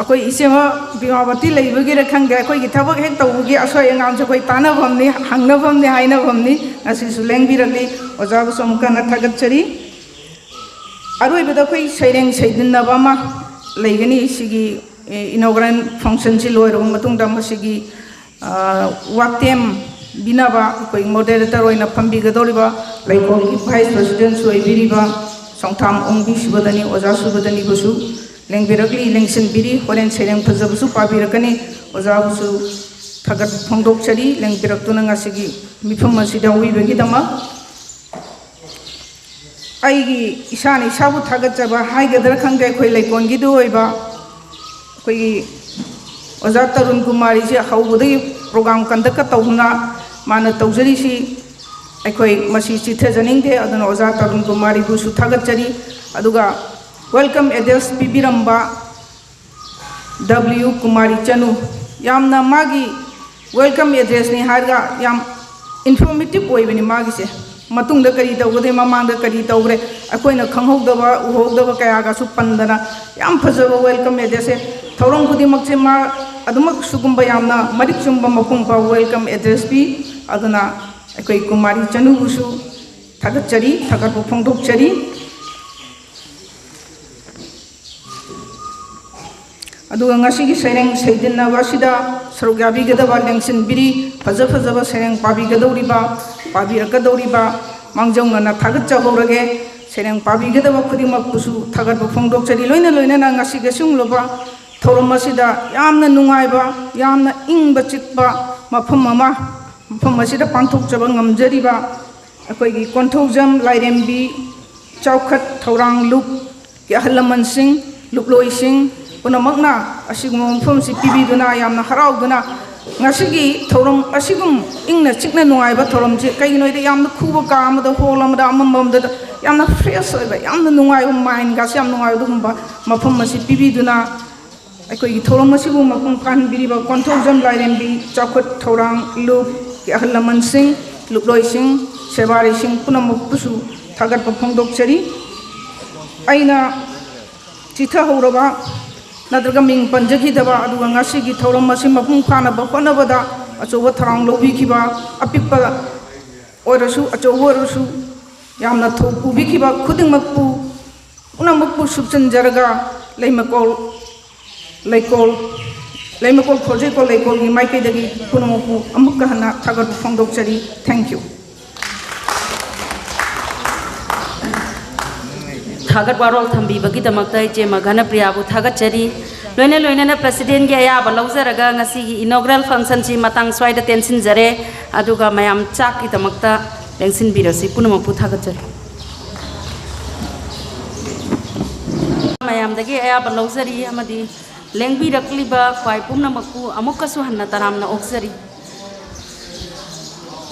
akhoi isema bimawati leibagi ra khangge akhoi gi thabak hek tawgi asoi angam se khoi tanabam ni hangnabam ni hainabam ni asi su lengbirabli ojabu somkana thagachari aroi beda khoi seireng seidinaba ma leigani sigi inaugural function si loiro matungda masigi watem binaba koi moderator oina phambi gadoriba laikol ki vice president soi biriba songtham ongbi subadani oja subadani busu lengbirakli lengsin biri horen sereng phajabusu pabirakani oja busu thagat phongdok chari lengbirak tuna ngasigi mifam asida uibagi dama aigi isani sabu thagat jaba haigadra khangge khoi laikon gi doiba khoi oja tarun kumari je haubudai program kandaka tawna mana tawjari si akhoi masi chithajaning de aduna oja tarun kumari bu su thagachari aduga welcome address bibiramba w kumari chanu yamna magi welcome address ni harga yam informative oibani magi se matungda kari tawgade mamangda kari tawgre akoina khanghogdaba uhogdaba kaya ga su pandana yam phajaba welcome address se thorong khudi makche ma adumak sugumba yamna marik chumba mapung pa welcome address bi aduna ꯑꯩꯈꯣꯏ ꯀꯨꯃꯥꯔꯤ ꯆꯅꯨꯕꯨꯁꯨ ꯊꯥꯒꯠꯆꯔꯤ ꯊꯥꯒꯠꯄ ꯐꯣꯡꯗꯣꯛꯆꯔꯤ ꯑꯗꯨꯒ ꯉꯁꯤꯒꯤ ꯁꯩꯔꯦꯡ ꯁꯩꯗꯤꯟꯅꯕ ꯑꯁꯤꯗ ꯁꯔꯨꯛ ꯌꯥꯕꯤꯒꯗꯕ ꯂꯦꯡꯁꯤꯟꯕꯤꯔꯤ ꯐꯖ ꯐꯖꯕ ꯁꯩꯔꯦꯡ ꯄꯥꯕꯤꯒꯗꯧꯔꯤꯕ ꯄꯥꯕꯤꯔꯛꯀꯗꯧꯔꯤꯕ ꯃꯥꯡꯖꯧꯅꯅ ꯊꯥꯒꯠꯆꯍꯧꯔꯒꯦ ꯁꯩꯔꯦꯡ ꯄꯥꯕꯤꯒꯗꯕ ꯈꯨꯗꯤꯡꯃꯛꯄꯨꯁꯨ ꯊꯥꯒꯠꯄ ꯐꯣꯡꯗꯣꯛꯆꯔꯤ ꯂꯣꯏꯅꯅ ꯉꯁꯤꯒꯤ ꯑꯁꯤꯒꯨꯝꯂꯕ ꯊꯧꯔꯝ ꯑꯁꯤꯗ ꯌꯥꯝꯅ ꯅꯨꯡꯉꯥꯏꯕ ꯌꯥꯝꯅ ꯏꯪꯕ ꯆꯤꯛꯄ ꯃꯐꯝ ꯑꯁꯤꯗ ꯄꯥꯡꯊꯣꯛꯆꯕ ꯉꯝꯖꯔꯤꯕ ꯑꯩꯈꯣꯏꯒꯤ ꯀꯣꯟꯊꯧꯖꯝ ꯂꯥꯏꯔꯦꯝꯕꯤ ꯆꯥꯎꯈꯠ ꯊꯧꯔꯥꯡ ꯂꯨꯞꯀꯤ ꯑꯍꯜ ꯂꯃꯟꯁꯤꯡ ꯂꯨꯞꯂꯣꯏꯁꯤꯡ ꯄꯨꯝꯅꯃꯛꯅ ꯑꯁꯤꯒꯨꯝꯕ ꯃꯐꯝꯁꯤ ꯄꯤꯕꯤꯗꯨꯅ ꯌꯥꯝꯅ ꯍꯔꯥꯎꯗꯨꯅ ꯉꯁꯤꯒꯤ ꯊꯧꯔꯝ ꯑꯁꯤꯒꯨꯝ ꯏꯪꯅ ꯆꯤꯛꯅ ꯅꯨꯡꯉꯥꯏꯕ ꯊꯧꯔꯝꯁꯤ ꯀꯩꯒꯤꯅꯣ ꯍꯥꯏꯗꯤ ꯌꯥꯝꯅ ꯈꯨꯕ ꯀꯥ ꯑꯃꯗ ꯍꯣꯜ ꯑꯃꯗ ꯑꯃꯝꯕ ꯌꯥꯝꯅ ꯐ꯭ꯔꯦꯁ ꯑꯣꯏꯕ ꯌꯥꯝꯅ ꯅꯨꯡꯉꯥꯏꯕ ꯃꯥꯏꯟꯒꯁꯤ ꯌꯥꯝ ꯅꯨꯡꯉꯥꯏꯕ ꯑꯗꯨꯒꯨꯝꯕ ꯃꯐꯝ ꯑꯁꯤ ꯄꯤꯕꯤꯗꯨꯅ ꯑꯩꯈꯣꯏꯒꯤ ꯊꯧꯔꯝ ꯑꯁꯤꯕꯨ ꯃꯄꯨꯡ ꯐꯥꯍꯟꯕꯤꯔꯤꯕ ꯀꯣꯟꯊꯧꯖꯝ ꯂꯥꯏꯔꯦꯝꯕꯤ ꯆꯥꯎꯈꯠ ꯊꯧꯔꯥꯡ ꯂꯨꯞꯀꯤ ꯑꯍꯜ ꯂꯃꯟꯁꯤꯡ ꯂꯨꯞꯂꯣꯏꯁꯤꯡ ꯁꯦꯕꯥꯔꯤꯁꯤꯡ ꯄꯨꯝꯅꯃꯛꯄꯨꯁꯨ ꯊꯥꯒꯠꯄ ꯐꯣꯡꯗꯣꯛꯆꯔꯤ ꯑꯩꯅ ꯆꯤꯊꯍꯧꯔꯕ ꯅꯠꯇ꯭ꯔꯒ ꯃꯤꯡ ꯄꯟꯖꯈꯤꯗꯕ ꯑꯗꯨꯒ ꯉꯁꯤꯒꯤ ꯊꯧꯔꯝ ꯑꯁꯤ ꯃꯄꯨꯡ ꯐꯥꯅꯕ ꯍꯣꯠꯅꯕꯗ ꯑꯆꯧꯕ ꯊꯧꯔꯥꯡ ꯂꯧꯕꯤꯈꯤꯕ ꯑꯄꯤꯛꯄ ꯑꯣꯏꯔꯁꯨ ꯑꯆꯧꯕ ꯑꯣꯏꯔꯁꯨ ꯌꯥꯝꯅ ꯊꯧ ꯄꯨꯕꯤꯈꯤꯕ ꯄꯨꯝꯅꯃꯛꯄꯨ ꯁꯨꯞꯆꯟꯖꯔꯒ ꯂꯩꯃꯀꯣꯜ ꯈꯣꯔꯖꯩꯀꯣꯜ ꯂꯩꯀꯣꯜꯒꯤ ꯃꯥꯏꯀꯩꯗꯒꯤ ꯄꯨꯝꯅꯃꯛꯄꯨ ꯑꯃꯨꯛꯀ ꯍꯟꯅ ꯊꯥꯒꯠꯄ ꯐꯣꯡꯗꯣꯛꯆꯔꯤ ꯊꯦꯡꯛ ꯌꯨ थागत वारोल थम्बीबगीदमक्ता इचेमा घनप्रियाबु थागतचरी लोइना प्रेसिडेंट की अयाब लौजरगा ngasiगी इनॉग्रल फंक्शन ची मतंग स्वाइदा टेंशन जरे अदुगा मयाम चाक की दमक्ता लेंसिन बिरसी पुनमपु थागतचरी मयाम दगी अयाब लौजरी अमदी लेंबिरक्लिबा ख्वाइ पुनमपु अमुकसु हन्ना तरामना ओक्सरी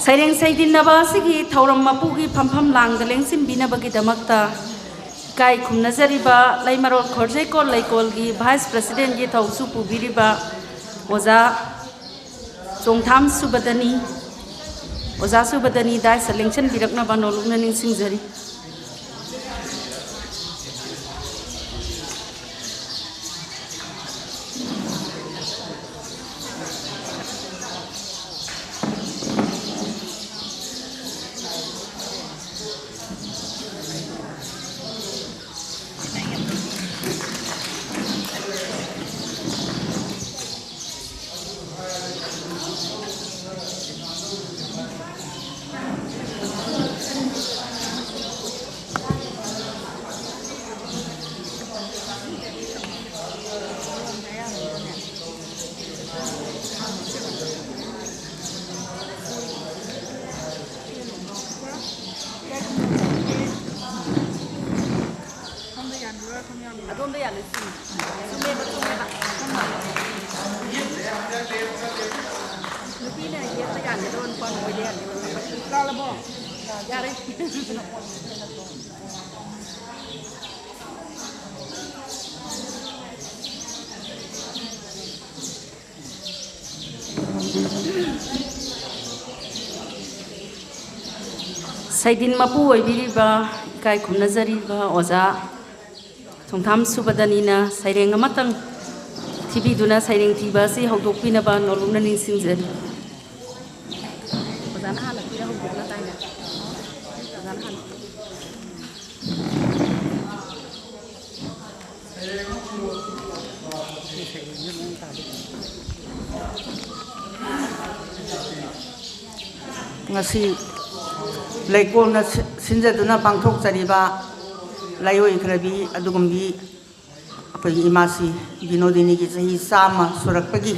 सैरेंग सैदिनबा सिगी थौरम मपुगी फमफम लांग लेंसिन बिनबगी दमक्ता काय खुमनजरीबा लैमरोल खोरजैकोल लैकोल की वाइस प्रेसिडेंट की थौसु पुबिरिबा ओजा चोंगथाम सुबदनी दाइ सलेंशन बिरकनबा नोलुगना निंसिंगजरी सैदिन मपु ओइबिरिबा काय खुमनजरीबा ओजा चोंगथाम सुबदनीना सैरेंग अमतंग थिबिदुना सैरेंग थिबा सि हौदोकपिनबा नोलुगना निंसिंगजरी ओजाना हाना पिरा हौदोकना ताइना ओजाना हाना ngasi leikol na sinjaduna pangthokchariba laioi khrabi adugumbi apai imasi binodini ki sahi sama surakpagi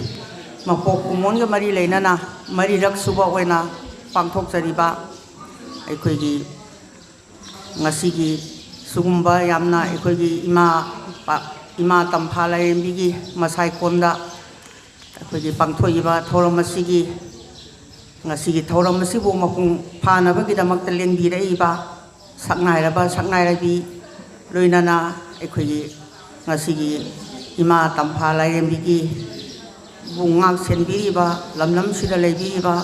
mapok kumon ga mari leinana mari rak suba oina pangthokchariba aikoi gi ngasi gi sugumba yamna aikoi gi ima tampha lairembi gi masai konda aikoi gi pangthoiba thoramasi gi ngasi thauram asibu mapung phanabagi damakta lengbireiba saknairabi loinana ekhoi ngasi ima tampha lairembi gi bungak senbiriba lamlam sida leibiriba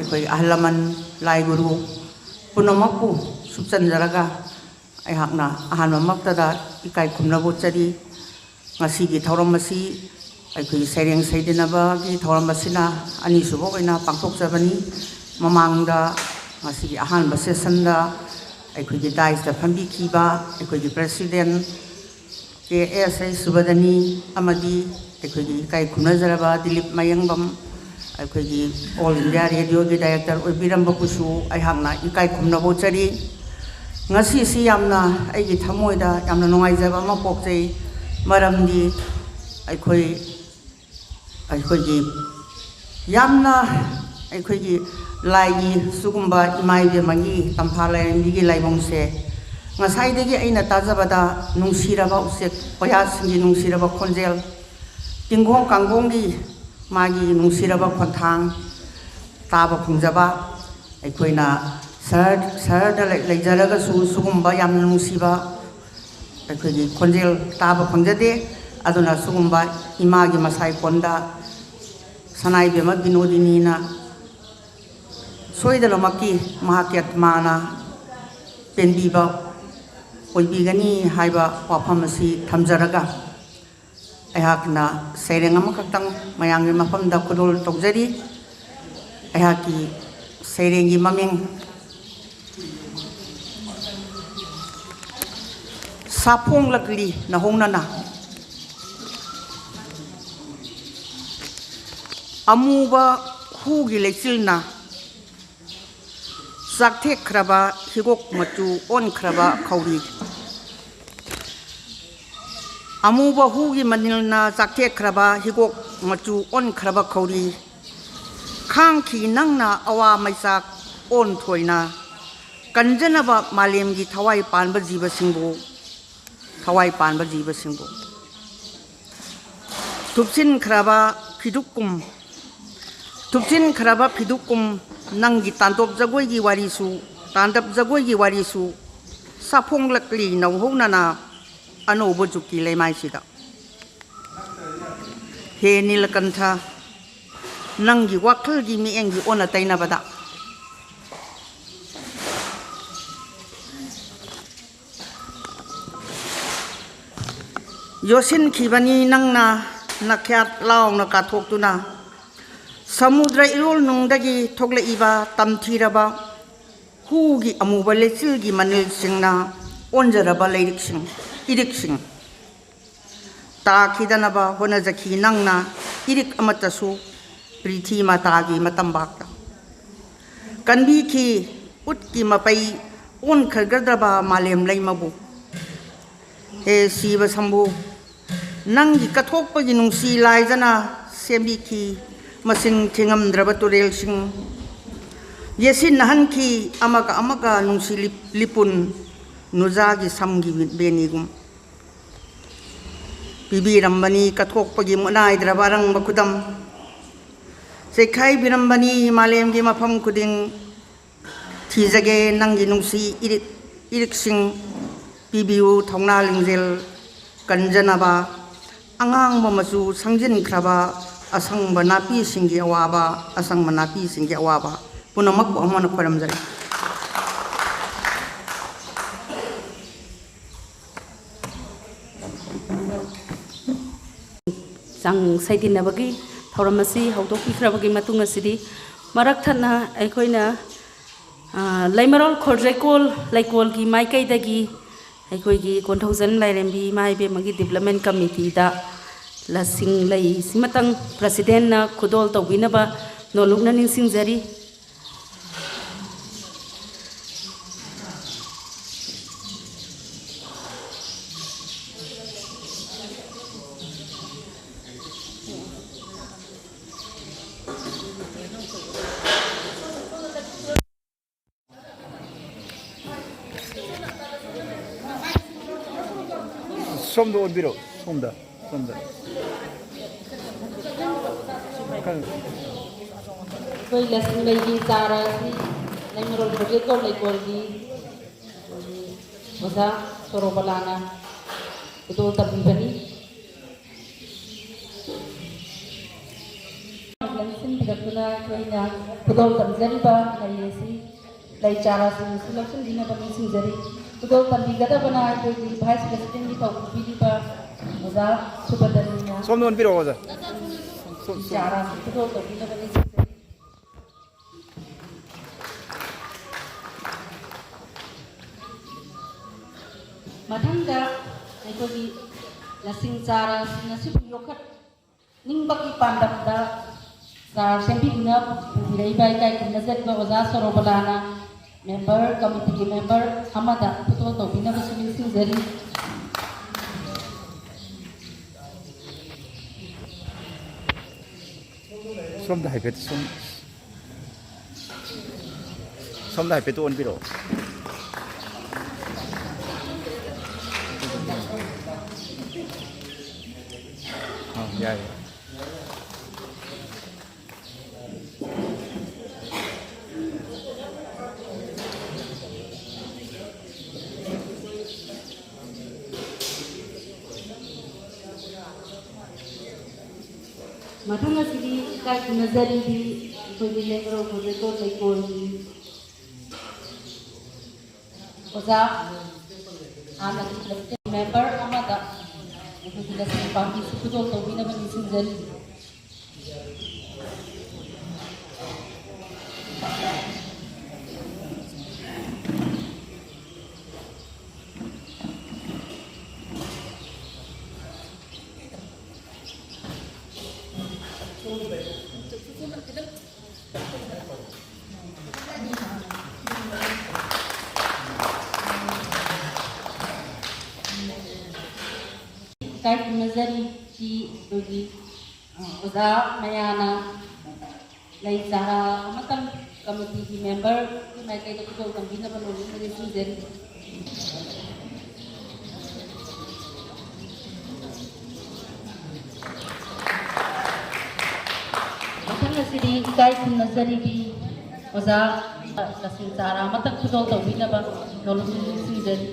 ekhoi ahlaman lai guru punamakpu subchanjaraga aihakna ahanmamakta da ikai khumnabu chari ngasi thauram asi ꯑꯩꯈꯣꯏꯒꯤ ꯁꯩꯔꯦꯡ ꯁꯩꯗꯅꯕꯒꯤ ꯊꯧꯔꯝ ꯑꯁꯤꯅ ꯑꯅꯤꯁꯨꯕ ꯑꯣꯏꯅ ꯄꯥꯡꯊꯣꯛꯆꯕꯅꯤ mamangda ngasi ahan sessionda ꯑꯩꯈꯣꯏꯒꯤ ꯗꯥꯏꯁꯇ ꯐꯝꯕꯤꯈꯤꯕ ꯑꯩꯈꯣꯏꯒꯤ president KSA Subadani ꯑꯃꯗꯤ ꯑꯩꯈꯣꯏꯒꯤ ꯏꯀꯥꯏ ꯈꯨꯝꯅꯖꯔꯕ ꯗꯤꯂꯤꯞ ꯃꯌꯦꯡꯕꯝ ꯑꯩꯈꯣꯏꯒꯤ ꯑꯣꯜ ꯏꯟꯗꯤꯌꯥ ꯔꯦꯗꯤꯑꯣꯒꯤ ꯗꯥꯏꯔꯦꯛꯇꯔ ꯑꯣꯏꯕꯤꯔꯝꯕꯕꯨꯁꯨ ꯑꯩꯍꯥꯛꯅ ꯏꯀꯥꯏ ꯈꯨꯝꯅꯕ ꯎꯠꯆꯔꯤ ꯉꯁꯤꯁꯤ ꯌꯥꯝꯅ ꯑꯩꯒꯤ ꯊꯃꯣꯏꯗ ꯌꯥꯝꯅ ꯅꯨꯡꯉꯥꯏꯖꯕ ꯑꯃ ꯄꯣꯛꯆꯩ ꯃꯔꯝꯗꯤ ꯑꯩꯈꯣꯏꯒꯤ ꯌꯥꯝꯅ ꯑꯩꯈꯣꯏꯒꯤ ꯂꯥꯏꯒꯤ ꯁꯨꯒꯨꯝꯕ ꯏꯃꯥ ꯏꯕꯦꯝꯃꯒꯤ ꯇꯝꯐꯥ ꯂꯥꯏꯔꯦꯝꯕꯤꯒꯤ ꯂꯥꯏꯕꯨꯡꯁꯦ ꯉꯁꯥꯏꯗꯒꯤ ꯑꯩꯅ ꯇꯥꯖꯕꯗ ꯅꯨꯡꯁꯤꯔꯕ ꯎꯆꯦꯛ ꯋꯥꯌꯥꯁꯤꯡꯒꯤ ꯅꯨꯡꯁꯤꯔꯕ ꯈꯣꯟꯖꯦꯜ ꯇꯤꯡꯒꯣꯡ ꯀꯥꯡꯒꯣꯡꯒꯤ ꯃꯥꯒꯤ ꯅꯨꯡꯁꯤꯔꯕ ꯈꯣꯟꯊꯥꯡ ꯇꯥꯕ ꯐꯪꯖꯕ ꯑꯩꯈꯣꯏꯅ ꯁꯍꯔꯗ ꯂꯩꯖꯔꯒꯁꯨ ꯁꯨꯒꯨꯝꯕ ꯌꯥꯝꯅ ꯅꯨꯡꯁꯤꯕ ꯑꯩꯈꯣꯏꯒꯤ ꯈꯣꯟꯖꯦꯜ ꯇꯥꯕ ꯐꯪꯖꯗꯦ ꯑꯗꯨꯅ ꯁꯨꯒꯨꯝꯕ ꯏꯃꯥꯒꯤ ꯃꯁꯥꯏꯀꯣꯟꯗ ꯁꯅꯥꯏꯕꯦꯝꯃ ꯕꯤꯅꯣꯗꯤꯅꯤꯅ ꯁꯣꯏꯗꯅꯃꯛꯀꯤ ꯃꯍꯥꯛꯀꯤ ꯑꯠꯃꯥꯅ ꯄꯦꯟꯕꯤꯕ ꯑꯣꯏꯕꯤꯒꯅꯤ ꯍꯥꯏꯕ ꯋꯥꯐꯝ ꯑꯁꯤ ꯊꯝꯖꯔꯒ ꯑꯩꯍꯥꯛꯅ ꯁꯩꯔꯦꯡ ꯑꯃꯈꯛꯇꯪ ꯃꯌꯥꯝꯒꯤ ꯃꯐꯝꯗ ꯈꯨꯗꯣꯜ ꯇꯧꯖꯔꯤ ꯑꯩꯍꯥꯛꯀꯤ ꯁꯩꯔꯦꯡꯒꯤ ꯃꯃꯤꯡ ꯁꯥꯐꯣꯡꯂꯛꯂꯤ ꯅꯍꯧꯅꯅ ꯑꯃꯨꯕ ꯍꯨꯒꯤ ꯂꯩꯆꯤꯜꯅ ꯆꯥꯛꯊꯦꯛꯈ꯭ꯔꯕ ꯍꯤꯒꯣꯛ ꯃꯆꯨ ꯑꯣꯟꯈ꯭ꯔꯕ ꯈꯧꯔꯤ ꯑꯃꯨꯕ ꯍꯨꯒꯤ ꯃꯅꯤꯜꯅ ꯆꯥꯛꯊꯦꯛꯈ꯭ꯔꯕ ꯍꯤꯒꯣꯛ ꯃꯆꯨ ꯑꯣꯟꯈ꯭ꯔꯕ ꯈꯧꯔꯤ ꯈꯥꯡꯈꯤ ꯅꯪꯅ ꯑꯋꯥ ꯃꯩꯆꯥꯛ ꯑꯣꯟꯊꯣꯏꯅ ꯀꯟꯖꯅꯕ ꯃꯥꯂꯦꯝꯒꯤ ꯊꯋꯥꯏ ꯄꯥꯟꯕ ꯖꯤꯕꯁꯤꯡꯕꯨ ꯊꯨꯞꯆꯤꯟꯈ꯭ꯔꯕ ꯐꯤꯗꯨꯛꯀꯨꯝ ꯅꯪꯒꯤ ꯇꯥꯟꯗꯣꯞ ꯖꯒꯣꯏꯒꯤ ꯋꯥꯔꯤꯁꯨ ꯁꯥꯐꯣꯡꯂꯛꯂꯤ ꯅꯧꯍꯧꯅꯅ ꯑꯅꯧꯕ ꯖꯨꯛꯀꯤ ꯂꯩꯃꯥꯏꯁꯤꯗ ꯍꯦ ꯅꯤꯂꯀꯟꯊ ꯅꯪꯒꯤ ꯋꯥꯈꯜꯒꯤ ꯃꯤꯠꯌꯦꯡꯒꯤ ꯑꯣꯟꯅ ꯇꯩꯅꯕꯗ ꯌꯣꯠꯁꯤꯟꯈꯤꯕꯅꯤ ꯅꯪꯅ ꯅꯥꯈ꯭ꯌꯥꯠ ꯂꯥꯎꯅ ꯀꯥꯊꯣꯛꯇꯨꯅ ꯁꯃꯨꯗ꯭ꯔ ꯏꯔꯣꯜꯅꯨꯡꯗꯒꯤ ꯊꯣꯛꯂꯛꯏꯕ ꯇꯝꯊꯤꯔꯕ ꯍꯨꯒꯤ ꯑꯃꯨꯕ ꯂꯩꯆꯤꯜꯒꯤ ꯃꯅꯤꯜꯁꯤꯡꯅ ꯑꯣꯟꯖꯔꯕ ꯏꯔꯤꯛꯁꯤꯡ ꯇꯥꯈꯤꯗꯅꯕ ꯍꯣꯠꯅꯖꯈꯤ ꯅꯪꯅ ꯏꯔꯤꯛ ꯑꯃꯠꯇꯁꯨ ꯄ꯭ꯔꯤꯊꯤ ꯃꯥꯇꯥꯒꯤ ꯃꯇꯝꯕꯥꯛꯇ ꯀꯟꯕꯤꯈꯤ ꯎꯠꯀꯤ ꯃꯄꯩ ꯑꯣꯟꯈ꯭ꯔꯒꯗ꯭ꯔꯕ ꯃꯥꯂꯦꯝ ꯂꯩꯃꯕꯨ ꯍꯦ ꯁꯤꯕ ꯁꯝꯕꯨ ꯅꯪꯒꯤ ꯀꯠꯊꯣꯛꯄꯒꯤ ꯅꯨꯡꯁꯤ ꯂꯥꯏꯖꯅ ꯁꯦꯝꯕꯤꯈꯤ ꯃꯁꯤꯡ ꯊꯤꯉꯝꯗ꯭ꯔꯕ ꯇꯨꯔꯦꯜꯁꯤꯡ ꯌꯦꯠꯁꯤꯟꯅꯍꯟꯈꯤ ꯑꯃꯒ ꯅꯨꯡꯁꯤ ꯂꯤꯄꯨꯟ ꯅꯨꯖꯥꯒꯤ ꯁꯝꯒꯤ ꯕꯦꯅꯤꯒꯨꯝ ꯄꯤꯕꯤꯔꯝꯕꯅꯤ ꯀꯠꯊꯣꯛꯄꯒꯤ ꯃꯨꯠꯅꯥꯏꯗ꯭ꯔꯕ ꯑꯔꯪꯕ ꯈꯨꯗꯝ ꯆꯩꯈꯥꯏꯕꯤꯔꯝꯕꯅꯤ ꯃꯥꯂꯦꯝꯒꯤ ꯃꯐꯝ ꯈꯨꯗꯤꯡ ꯊꯤꯖꯒꯦ ꯅꯪꯒꯤ ꯅꯨꯡꯁꯤ ꯏꯔꯤꯛꯁꯤꯡ ꯄꯤꯕꯤꯌꯨ ꯊꯧꯅꯥ ꯂꯤꯡꯖꯦꯜ ꯀꯟꯖꯅꯕ ꯑꯉꯥꯡꯕ ꯃꯆꯨ ꯁꯪꯖꯤꯟꯈ꯭ꯔꯕ ꯑꯁꯪꯕ ꯅꯥꯄꯤꯁꯤꯡꯒꯤ ꯑꯋꯥꯕ ꯄꯨꯝꯅꯃꯛꯄꯨ ꯑꯃꯅ ꯈꯣꯏꯔꯝꯖꯔꯤ ꯆꯥꯡ ꯁꯩꯗꯤꯟꯅꯕꯒꯤ ꯊꯧꯔꯝ ꯑꯁꯤ ꯍꯧꯗꯣꯛꯄꯤꯈ꯭ꯔꯕꯒꯤ ꯃꯇꯨꯡ ꯑꯁꯤꯗꯤ ꯃꯔꯛ ꯊꯠꯅ ꯑꯩꯈꯣꯏꯅ ꯂꯩꯃꯔꯣꯜ ꯈꯣꯔꯖꯩꯀꯣꯜ ꯂꯩꯀꯣꯜꯒꯤ ꯃꯥꯏꯀꯩꯗꯒꯤ ꯑꯩꯈꯣꯏꯒꯤ ꯀꯣꯟꯊꯧꯖꯝ ꯂꯥꯏꯔꯦꯝꯕꯤ ꯏꯃꯥ ꯏꯕꯦꯝꯃꯒꯤ ꯗꯤꯕ꯭ꯂꯞꯃꯦꯟ ꯀꯃꯤꯇꯤꯗ ꯂꯁꯤꯡ ꯂꯩꯁꯤꯃꯇꯪ ꯄ꯭ꯔꯁꯤꯗꯦꯟꯅ ꯈꯨꯗꯣꯜ ꯇꯧꯕꯤꯅꯕ ꯅꯣꯜꯂꯨꯛꯅ ꯅꯤꯡꯁꯤꯡꯖꯔꯤ ꯁꯣꯝꯗ ꯑꯣꯟꯕꯤꯔꯣ ꯁꯣꯝꯗ ꯑꯩꯈꯣꯏ ꯂꯁꯤꯡ ꯂꯩꯒꯤ ꯆꯥꯔ ꯑꯁꯤ ꯂꯩꯃꯔꯣꯜ ꯈꯣꯔꯖꯩꯀꯣꯜ ꯂꯩꯀꯣꯜꯒꯤ ꯑꯣꯖꯥ ꯁꯣꯔꯣꯕꯂꯥꯅ ꯈꯨꯗꯣꯜ ꯇꯝꯕꯤꯕꯅꯤ ꯂꯟꯁꯤꯟꯕꯤꯔꯛꯇꯨꯅ ꯑꯩꯈꯣꯏꯅ ꯈꯨꯗꯣꯜ ꯇꯝꯖꯔꯤꯕ ꯂꯩ ꯑꯁꯤ ꯂꯩ ꯆꯥꯔꯥꯁꯤꯡ ꯑꯁꯤ ꯂꯧꯁꯤꯟꯕꯤꯅꯕ ꯅꯤꯡꯁꯤꯡꯖꯔꯤ ꯈꯨꯗꯣꯜ ꯇꯝꯕꯤꯒꯗꯕꯅ ꯑꯩꯈꯣꯏꯒꯤ ꯚꯥꯏꯁ ꯄ꯭ꯔꯁꯤꯗꯦꯟꯒꯤ ꯇꯧꯕꯤꯔꯤꯕ ꯑꯣꯖꯥ ꯁꯨꯕꯗꯅꯤꯅ ꯁꯣꯝꯗ ꯑꯣꯟꯕꯤꯔꯛꯑꯣ ꯑꯣꯖꯥ ꯆꯥꯔꯥ ꯈꯨꯗꯣꯜ ꯇꯧꯕꯤꯅꯕ ꯅꯤꯡꯁꯤꯡꯖꯔꯤ ꯑꯩꯈꯣꯏꯒꯤ ꯂꯁꯤꯡ ꯆꯥꯔꯁꯤꯡ ꯌꯣꯛꯈꯠ ꯅꯤꯡꯕꯒꯤ ꯄꯥꯟꯗꯝꯗ ꯆꯥꯔ ꯁꯦꯝꯕꯤꯗꯨꯅ ꯄꯨꯕꯤꯔꯛꯏꯕ ꯏꯀꯥꯏ ꯈꯨꯝꯅꯖꯔꯤꯕ ꯑꯣꯖꯥ ꯁꯣꯔꯣꯕꯂꯥꯅ ꯃꯦꯝꯕꯔ ꯀꯃꯤꯇꯤꯒꯤ ꯃꯦꯝꯕꯔ ꯑꯃꯗ ꯈꯨꯗꯣꯜ ꯇꯧꯕꯤꯅꯕꯁꯨ ꯅꯤꯡꯁꯤꯡꯖꯔꯤ ꯁꯣꯝꯗ ꯍꯥꯏꯐꯦꯠ ꯁꯣꯝꯗ ꯍꯥꯏꯐꯦꯠ ꯑꯣꯟꯕꯤꯔꯛꯑꯣ ꯌꯥꯏ ꯃꯊꯪ ꯑꯁꯤꯗꯤ ꯏꯀꯥꯏ ꯈꯨꯝꯅꯖꯔꯤꯕꯤ ꯑꯩꯈꯣꯏꯒꯤ ꯂꯩꯃꯔꯧ ꯂꯩꯀꯣꯜ ꯂꯩꯀꯣꯜꯒꯤ ꯑꯣꯖꯥ ꯍꯥꯟꯅꯒꯤ ꯃꯦꯝꯕꯔ ꯑꯃꯗ ꯑꯩꯈꯣꯏꯒꯤ ꯂꯁꯤꯡ ꯄꯥꯝꯕꯤꯁꯤ ꯈꯨꯗꯣꯜ ꯇꯧꯕꯤꯅꯕ ꯅꯤꯡꯁꯤꯡꯖꯔꯤ ꯏꯀꯥꯏ ꯈꯨꯝꯅꯖꯔꯤꯕꯤ ꯑꯩꯈꯣꯏꯒꯤ ꯑꯣꯖꯥ ꯃꯌꯥꯅ ꯂꯩ ꯆꯥꯔꯥ ꯑꯃꯇꯪ ꯀꯃꯤꯇꯤꯒꯤ ꯃꯦꯝꯕꯔꯒꯤ ꯃꯥꯏꯀꯩꯗ ꯈꯨꯗꯣꯜ ꯇꯝꯕꯤꯅꯕ ꯅꯣꯡꯃ ꯅꯤꯡꯁꯤꯡꯖꯔꯤ ꯃꯊꯪ ꯑꯁꯤꯗꯤ ꯏꯀꯥꯏ ꯈꯨꯝꯅꯖꯔꯤꯕꯤ ꯑꯣꯖꯥ ꯂꯁꯤꯡ ꯆꯥꯔꯥ ꯑꯃꯇꯪ ꯈꯨꯗꯣꯜ ꯇꯧꯕꯤꯅꯕ ꯅꯣꯡꯃ ꯅꯤꯡꯁꯤꯡꯖꯔꯤ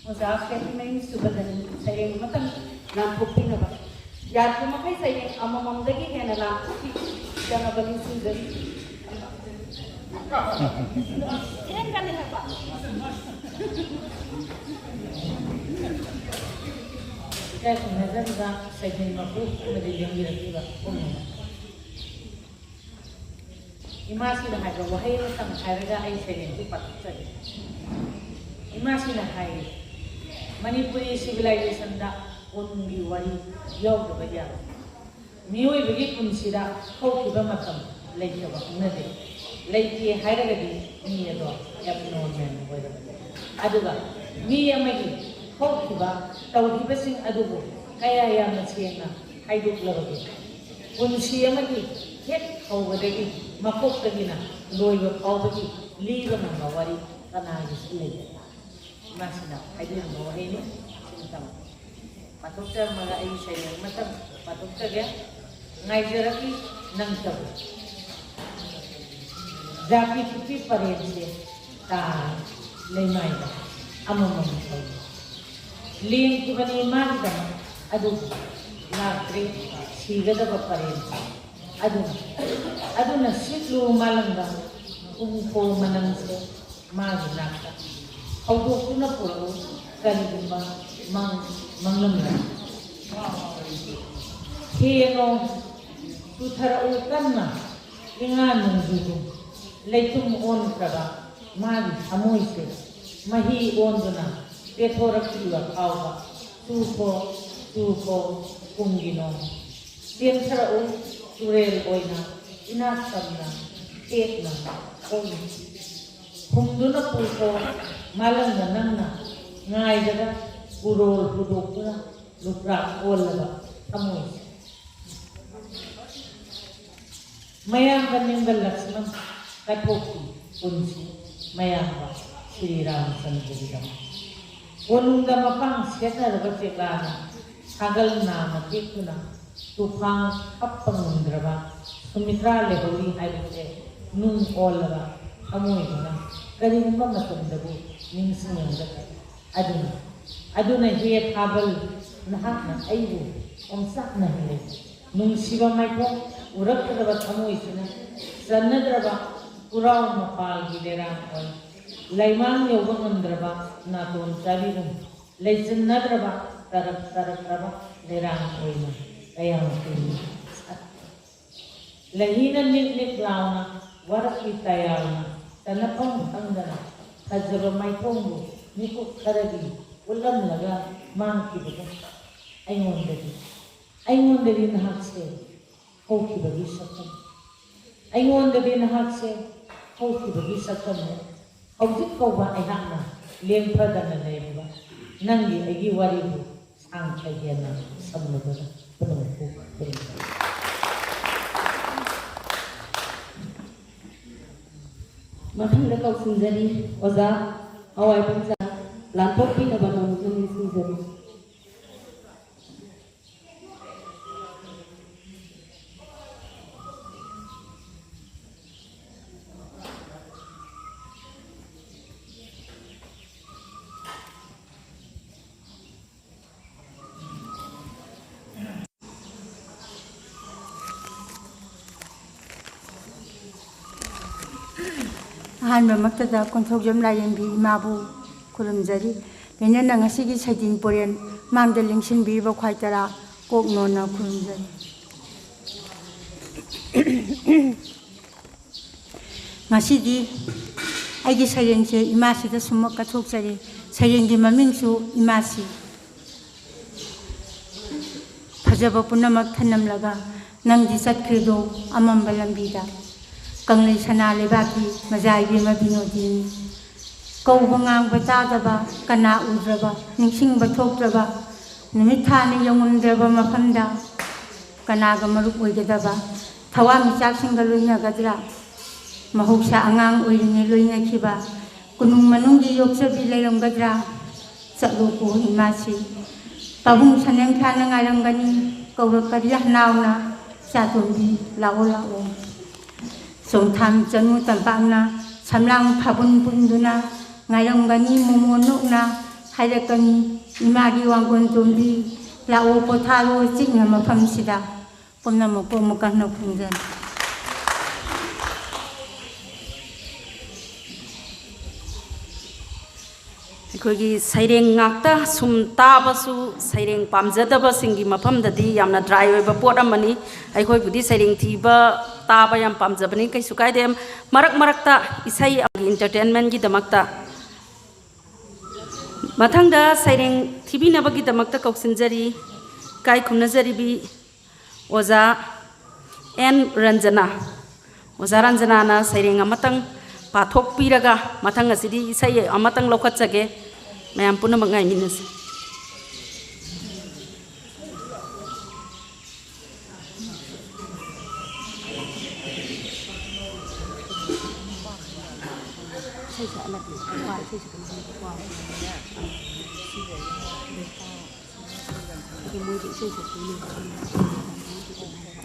ꯑꯣꯖꯥ ꯐꯦꯇꯤꯃꯩ ꯁꯨꯕꯗꯅꯤ ꯁꯩꯔꯦꯡ ꯑꯃꯇꯪ ꯂꯥꯟꯊꯣꯛꯄꯤꯅꯕ ꯌꯥꯔꯤꯕ ꯃꯈꯩ ꯁꯩꯔꯦꯡ ꯑꯃꯃꯝꯗꯒꯤ ꯍꯦꯟꯅ ꯂꯥꯟꯊꯣꯛꯄꯤꯅꯕ ꯅꯤꯡꯁꯤꯡꯖꯔꯤ ꯏꯀꯥꯏ ꯈꯨꯝꯅꯖꯔꯤꯕ ꯁꯩꯊꯦꯡ ꯃꯄꯨ ꯑꯃꯗꯤ ꯂꯦꯡꯕꯤꯔꯛꯂꯤꯕ ꯄꯨꯝꯅꯃꯛ ꯏꯃꯥꯁꯤꯅ ꯍꯥꯏꯕ ꯋꯥꯍꯩ ꯑꯃꯇꯪ ꯍꯥꯏꯔꯒ ꯑꯩ ꯁꯩꯔꯦꯡꯁꯤ ꯄꯥꯊꯣꯛꯆꯔꯤ ꯏꯃꯥꯁꯤꯅ ꯍꯥꯏꯔꯤ ꯃꯅꯤꯄꯨꯔꯤ ꯁꯤꯚꯤꯂꯥꯏꯖꯦꯁꯟꯗ ꯀꯣꯅꯨꯡꯒꯤ ꯋꯥꯔꯤ ꯌꯥꯎꯗꯕ ꯌꯥꯔꯣꯏ ꯃꯤꯑꯣꯏꯕꯒꯤ ꯄꯨꯟꯁꯤꯗ ꯍꯧꯈꯤꯕ ꯃꯇꯝ ꯂꯩꯇꯕ ꯍꯧꯅꯗꯦ ꯂꯩꯇꯦ ꯍꯥꯏꯔꯒꯗꯤ ꯃꯤ ꯑꯗꯣ ꯑꯦꯕꯅꯣꯔꯃꯦꯜ ꯑꯣꯏꯔꯕꯅꯤ ꯑꯗꯨꯒ ꯃꯤ ꯑꯃꯒꯤ ꯍꯧꯈꯤꯕ ꯇꯧꯈꯤꯕꯁꯤꯡ ꯑꯗꯨꯕꯨ ꯀꯌꯥ ꯌꯥꯝꯅ ꯁꯦꯡꯅ ꯍꯥꯏꯗꯣꯛꯂꯕꯒꯦ ꯄꯨꯟꯁꯤ ꯑꯃꯒꯤ ꯍꯦꯛ ꯍꯧꯕꯗꯒꯤ ꯃꯀꯣꯛꯇꯒꯤꯅ ꯂꯣꯏꯕ ꯐꯥꯎꯕꯒꯤ ꯂꯤꯕ ꯉꯝꯕ ꯋꯥꯔꯤ ꯀꯅꯥꯒꯤꯁꯨ ꯂꯩꯇꯦ ꯏꯃꯥꯁꯤꯅ ꯍꯥꯏꯕꯤꯔꯝꯕ ꯋꯥꯍꯩꯅꯤ ꯁꯤꯃꯇꯪ ꯄꯥꯊꯣꯛꯆꯔꯝꯃꯒ ꯑꯩ ꯁꯩꯔꯦꯡ ꯑꯃꯇꯪ ꯄꯥꯊꯣꯛꯆꯒꯦ ꯉꯥꯏꯖꯔꯛꯂꯤ ꯅꯪꯇꯕꯨ ꯖꯥꯇꯤ ꯐꯨꯄꯤ ꯄꯔꯦꯡꯁꯦ ꯇꯥꯔꯦ ꯂꯩꯃꯥꯏꯗ ꯑꯃꯃꯝ ꯇꯧꯏ ꯂꯦꯡꯈꯤꯕꯅꯤ ꯃꯥꯒꯤꯗꯃꯛ ꯑꯗꯨꯕꯨ ꯂꯥꯛꯇ꯭ꯔꯤ ꯁꯤꯒꯗꯕ ꯄꯔꯦꯡꯁꯦ ꯑꯗꯨꯅ ꯁꯤꯠꯂꯨ ꯃꯥꯂꯪꯗ ꯎꯪꯈꯣ ꯃꯅꯪꯁꯦ ꯃꯥꯒꯤ ꯅꯥꯛꯇ ꯍꯧꯗꯣꯛꯇꯨꯅ ꯄꯨꯔꯛꯎ ꯀꯔꯤꯒꯨꯝꯕ ꯃꯪꯂꯝꯂ ꯍꯦꯅꯣ ꯇꯨꯊꯔꯛꯎ ꯀꯟꯅ ꯏꯉꯥ ꯅꯣꯡꯖꯨꯒꯨꯝ ꯂꯩꯇꯨꯝ ꯑꯣꯟꯈ꯭ꯔꯕ ꯃꯥꯒꯤ ꯊꯃꯣꯏꯁꯦ ꯃꯍꯤ ꯑꯣꯟꯗꯨꯅ ꯄꯦꯊꯣꯔꯛꯂꯤꯕ ꯐꯥꯎꯕ ꯆꯨꯈꯣ ꯀꯨꯝꯒꯤ ꯅꯣꯡ ꯆꯦꯟꯊꯔꯛꯎ ꯇꯨꯔꯦꯜ ꯑꯣꯏꯅ ꯏꯅꯥꯛ ꯇꯝꯅ ꯇꯦꯛꯅ ꯍꯣꯡꯏ ꯍꯨꯝꯗꯨꯅ ꯄꯨꯈꯣ ꯃꯥꯂꯪꯗ ꯅꯪꯅ ꯉꯥꯏꯕꯗ ꯎꯔꯣꯜ ꯍꯨꯗꯣꯛꯇꯨꯅ ꯂꯨꯄ꯭ꯔꯥꯛ ꯑꯣꯜꯂꯕ ꯊꯃꯣꯏꯁꯦ ꯃꯌꯥꯝꯕ ꯅꯤꯡꯒꯜ ꯂꯛꯁꯃꯟ ꯀꯠꯊꯣꯛꯈꯤ ꯄꯨꯟꯁꯤ ꯃꯌꯥꯝꯕ ꯁ꯭ꯔꯤ ꯔꯥꯃꯆꯟꯗ꯭ꯔꯒꯤꯗꯃꯛ ꯀꯣꯅꯨꯡꯗ ꯃꯄꯥꯡ ꯁꯦꯠꯅꯔꯕ ꯆꯦꯛꯂꯥꯅ ꯁꯥꯒꯜ ꯅꯥꯝꯃ ꯇꯦꯛꯇꯨꯅ ꯇꯨꯐꯥꯡ ꯀꯞꯄ ꯉꯝꯗ꯭ꯔꯕ ꯁꯨꯃꯤꯇ꯭ꯔꯥ ꯂꯩꯍꯧꯔꯤ ꯍꯥꯏꯕꯁꯦ ꯅꯨꯡ ꯑꯣꯜꯂꯕ ꯊꯃꯣꯏꯗꯨꯅ ꯀꯔꯤꯒꯨꯝꯕ ꯃꯇꯝꯗꯕꯨ ꯅꯤꯡꯁꯤꯡꯂꯝꯒꯗ꯭ꯔꯥ ꯑꯗꯨꯅ ꯍꯦ ꯊꯥꯕꯜ ꯅꯍꯥꯛꯅ ꯑꯩꯕꯨ ꯑꯣꯝꯆꯥꯛꯅꯍꯜꯂꯦ ꯅꯨꯡꯁꯤꯕ ꯃꯥꯏꯊꯣꯡ ꯎꯔꯛꯀꯗꯕ ꯊꯃꯣꯏꯁꯤꯅ ꯆꯟꯅꯗ꯭ꯔꯕ ꯄꯨꯔꯥꯎ ꯃꯄꯥꯜꯒꯤ ꯂꯩꯔꯥꯡ ꯑꯣꯏ ꯂꯩꯃꯥꯡ ꯌꯧꯕ ꯉꯝꯗ꯭ꯔꯕ ꯅꯥꯇꯣꯟ ꯆꯥꯕꯤꯒꯨꯝ ꯂꯩꯆꯤꯟꯅꯗ꯭ꯔꯕ ꯇꯔꯛꯂꯕ ꯂꯩꯔꯥꯡ ꯑꯣꯏꯅ ꯀꯌꯥꯝ ꯀꯨꯏꯅ ꯂꯩꯍꯤꯅ ꯅꯤꯛ ꯅꯤꯛ ꯂꯥꯎꯅ ꯋꯥꯔꯛꯀꯤ ꯇꯌꯥꯜꯅ ꯇꯅꯐꯝ ꯈꯪꯗꯅ ꯐꯖꯕ ꯃꯥꯏꯊꯣꯡꯕꯨ ꯃꯤꯀꯨꯞ ꯈꯔꯒꯤ ꯎꯠꯂꯝꯂꯒ ꯃꯥꯡꯈꯤꯕꯗ ꯑꯩꯉꯣꯟꯗꯗꯤ ꯅꯍꯥꯛꯁꯦ ꯍꯧꯈꯤꯕꯒꯤ ꯁꯛꯇꯝ ꯑꯩꯉꯣꯟꯗꯗꯤ ꯅꯍꯥꯛꯁꯦ ꯍꯧꯈꯤꯕꯒꯤ ꯁꯛꯇꯝꯅꯤ ꯍꯧꯖꯤꯛ ꯐꯥꯎꯕ ꯑꯩꯍꯥꯛꯅ ꯂꯦꯡꯐꯗꯅ ꯂꯩꯔꯤꯕ ꯅꯪꯒꯤ ꯑꯩꯒꯤ ꯋꯥꯔꯤꯕꯨ ꯁꯥꯡꯈ ꯍꯦꯟꯅ ꯁꯝꯂꯕꯗ ꯄꯨꯝꯅꯃꯛꯄꯨ ꯈꯨꯔꯨꯝꯖꯔꯤ ꯃꯊꯪꯗ ꯀꯧꯁꯤꯟꯖꯔꯤ ꯑꯣꯖꯥ ꯍꯋꯥꯏꯕꯨꯡꯖꯥ ꯂꯥꯟꯊꯣꯛꯄꯤꯅꯕ ꯅꯣꯡꯃ ꯅꯤꯡꯁꯤꯡꯖꯔꯤ ꯑꯍꯥꯟꯕꯃꯛꯇꯗ ꯀꯣꯟꯊꯧꯖꯝ ꯂꯥꯏꯔꯦꯝꯕꯤ ꯏꯃꯥꯕꯨ ꯈꯨꯔꯨꯝꯖꯔꯤ ꯂꯣꯏꯅꯅ ꯉꯁꯤꯒꯤ ꯁꯩꯗꯤꯡ ꯄꯣꯔꯦꯟ ꯃꯥꯡꯗ ꯂꯦꯡꯁꯤꯟꯕꯤꯔꯤꯕ ꯈ꯭ꯋꯥꯏ ꯇꯔꯥ ꯀꯣꯛ ꯅꯣꯟꯅ ꯈꯨꯔꯨꯝꯖꯔꯤ ꯉꯁꯤꯗꯤ ꯑꯩꯒꯤ ꯁꯩꯔꯦꯡꯁꯦ ꯏꯃꯥꯁꯤꯗ ꯁꯨꯝꯃꯛ ꯀꯠꯊꯣꯛꯆꯔꯤ ꯁꯩꯔꯦꯡꯒꯤ ꯃꯃꯤꯡꯁꯨ ꯏꯃꯥꯁꯤ ꯐꯖꯕ ꯄꯨꯝꯅꯃꯛ ꯊꯅꯝꯂꯒ ꯅꯪꯗꯤ ꯆꯠꯈ꯭ꯔꯦꯗꯣ ꯑꯃꯝꯕ ꯂꯝꯕꯤꯗ ꯀꯪꯂꯩ ꯁꯅꯥ ꯂꯩꯕꯥꯛꯀꯤ ꯃꯖꯥꯏꯕꯦꯝꯃ ꯕꯤꯅꯣꯗꯤꯅꯤ ꯀꯧꯕ ꯉꯥꯡꯕ ꯇꯥꯗꯕ ꯀꯅꯥ ꯎꯗ꯭ꯔꯕ ꯅꯤꯡꯁꯤꯡꯕ ꯊꯣꯛꯇ꯭ꯔꯕ ꯅꯨꯃꯤꯠ ꯊꯥꯅ ꯌꯧꯉꯝꯗ꯭ꯔꯕ ꯃꯐꯝꯗ ꯀꯅꯥꯒ ꯃꯔꯨꯞ ꯑꯣꯏꯒꯗꯕ ꯊꯋꯥꯟꯃꯤꯆꯥꯛꯁꯤꯡꯒ ꯂꯣꯏꯅꯒꯗ꯭ꯔꯥ ꯃꯍꯧꯁꯥ ꯑꯉꯥꯡ ꯑꯣꯏꯔꯤꯉꯩ ꯂꯣꯏꯅꯈꯤꯕ ꯀꯣꯅꯨꯡ ꯃꯅꯨꯡꯒꯤ ꯌꯣꯛꯆꯕꯤ ꯂꯩꯔꯝꯒꯗ꯭ꯔꯥ ꯆꯠꯂꯣꯀꯣ ꯏꯃꯥꯁꯤ ꯄꯥꯕꯨꯡ ꯁꯅꯦꯡꯊꯥꯅ ꯉꯥꯏꯔꯝꯒꯅꯤ ꯀꯧꯔꯛꯀꯔꯤ ꯍꯅꯥꯎꯅ ꯆꯥꯇꯣꯝꯕꯤ ꯂꯥꯛꯑꯣ ꯂꯥꯛꯑꯣ ꯆꯣꯡꯊꯥꯝ ꯆꯅꯨ ꯇꯝꯄꯥꯛꯅ ꯁꯝꯂꯥꯡ ꯐꯥꯕꯨꯟ ꯄꯨꯟꯗꯨꯅ ꯉꯥꯏꯔꯝꯒꯅꯤ ꯃꯣꯃꯣ ꯅꯣꯛꯅ ꯍꯥꯏꯔꯛꯀꯅꯤ ꯏꯃꯥꯒꯤ ꯋꯥꯡꯒꯣꯟ ꯇꯣꯝꯕꯤ ꯂꯥꯛꯑꯣ ꯄꯣꯊꯥꯔꯣ ꯆꯤꯛꯅ ꯃꯐꯝꯁꯤꯗ ꯄꯨꯝꯅꯃꯛꯄꯨ ꯑꯃꯨꯛ ꯍꯟꯅ ꯈꯨꯔꯨꯝꯖꯔꯤ ꯑꯩꯈꯣꯏꯒꯤ ꯁꯩꯔꯦꯡ ꯉꯥꯛꯇ ꯁꯨꯝ ꯇꯥꯕꯁꯨ ꯁꯩꯔꯦꯡ ꯄꯥꯝꯖꯗꯕꯁꯤꯡꯒꯤ ꯃꯐꯝꯗꯗꯤ ꯌꯥꯝꯅ ꯗ꯭ꯔꯥꯏ ꯑꯣꯏꯕ ꯄꯣꯠ ꯑꯃꯅꯤ ꯑꯩꯈꯣꯏꯕꯨꯗꯤ ꯁꯩꯔꯦꯡ ꯊꯤꯕ ꯇꯥꯕ ꯌꯥꯝ ꯄꯥꯝꯖꯕꯅꯤ ꯀꯩꯁꯨ ꯀꯥꯏꯗꯦ ꯃꯔꯛ ꯃꯔꯛꯇ ꯏꯁꯩ ꯏꯟꯇꯔꯇꯦꯟꯃꯦꯟꯒꯤꯗꯃꯛꯇ ꯃꯊꯪꯗ ꯁꯩꯔꯦꯡ ꯊꯤꯕꯤꯅꯕꯒꯤꯗꯃꯛꯇ ꯀꯧꯁꯤꯟꯖꯔꯤ ꯏꯀꯥꯏ ꯈꯨꯝꯅꯖꯔꯤꯕꯤ ꯑꯣꯖꯥ ꯑꯦꯟ ꯔꯟꯖꯅꯥ ꯑꯣꯖꯥ ꯔꯟꯖꯅꯥꯅ ꯁꯩꯔꯦꯡ ꯑꯃꯇꯪ ꯄꯥꯊꯣꯛꯄꯤꯔꯒ ꯃꯊꯪ ꯑꯁꯤꯗꯤ ꯏꯁꯩ ꯑꯃꯇꯪ ꯂꯧꯈꯠꯆꯒꯦ ꯃꯌꯥꯝ ꯄꯨꯝꯅꯃꯛ ꯉꯥꯏꯃꯤꯟꯅꯁꯤ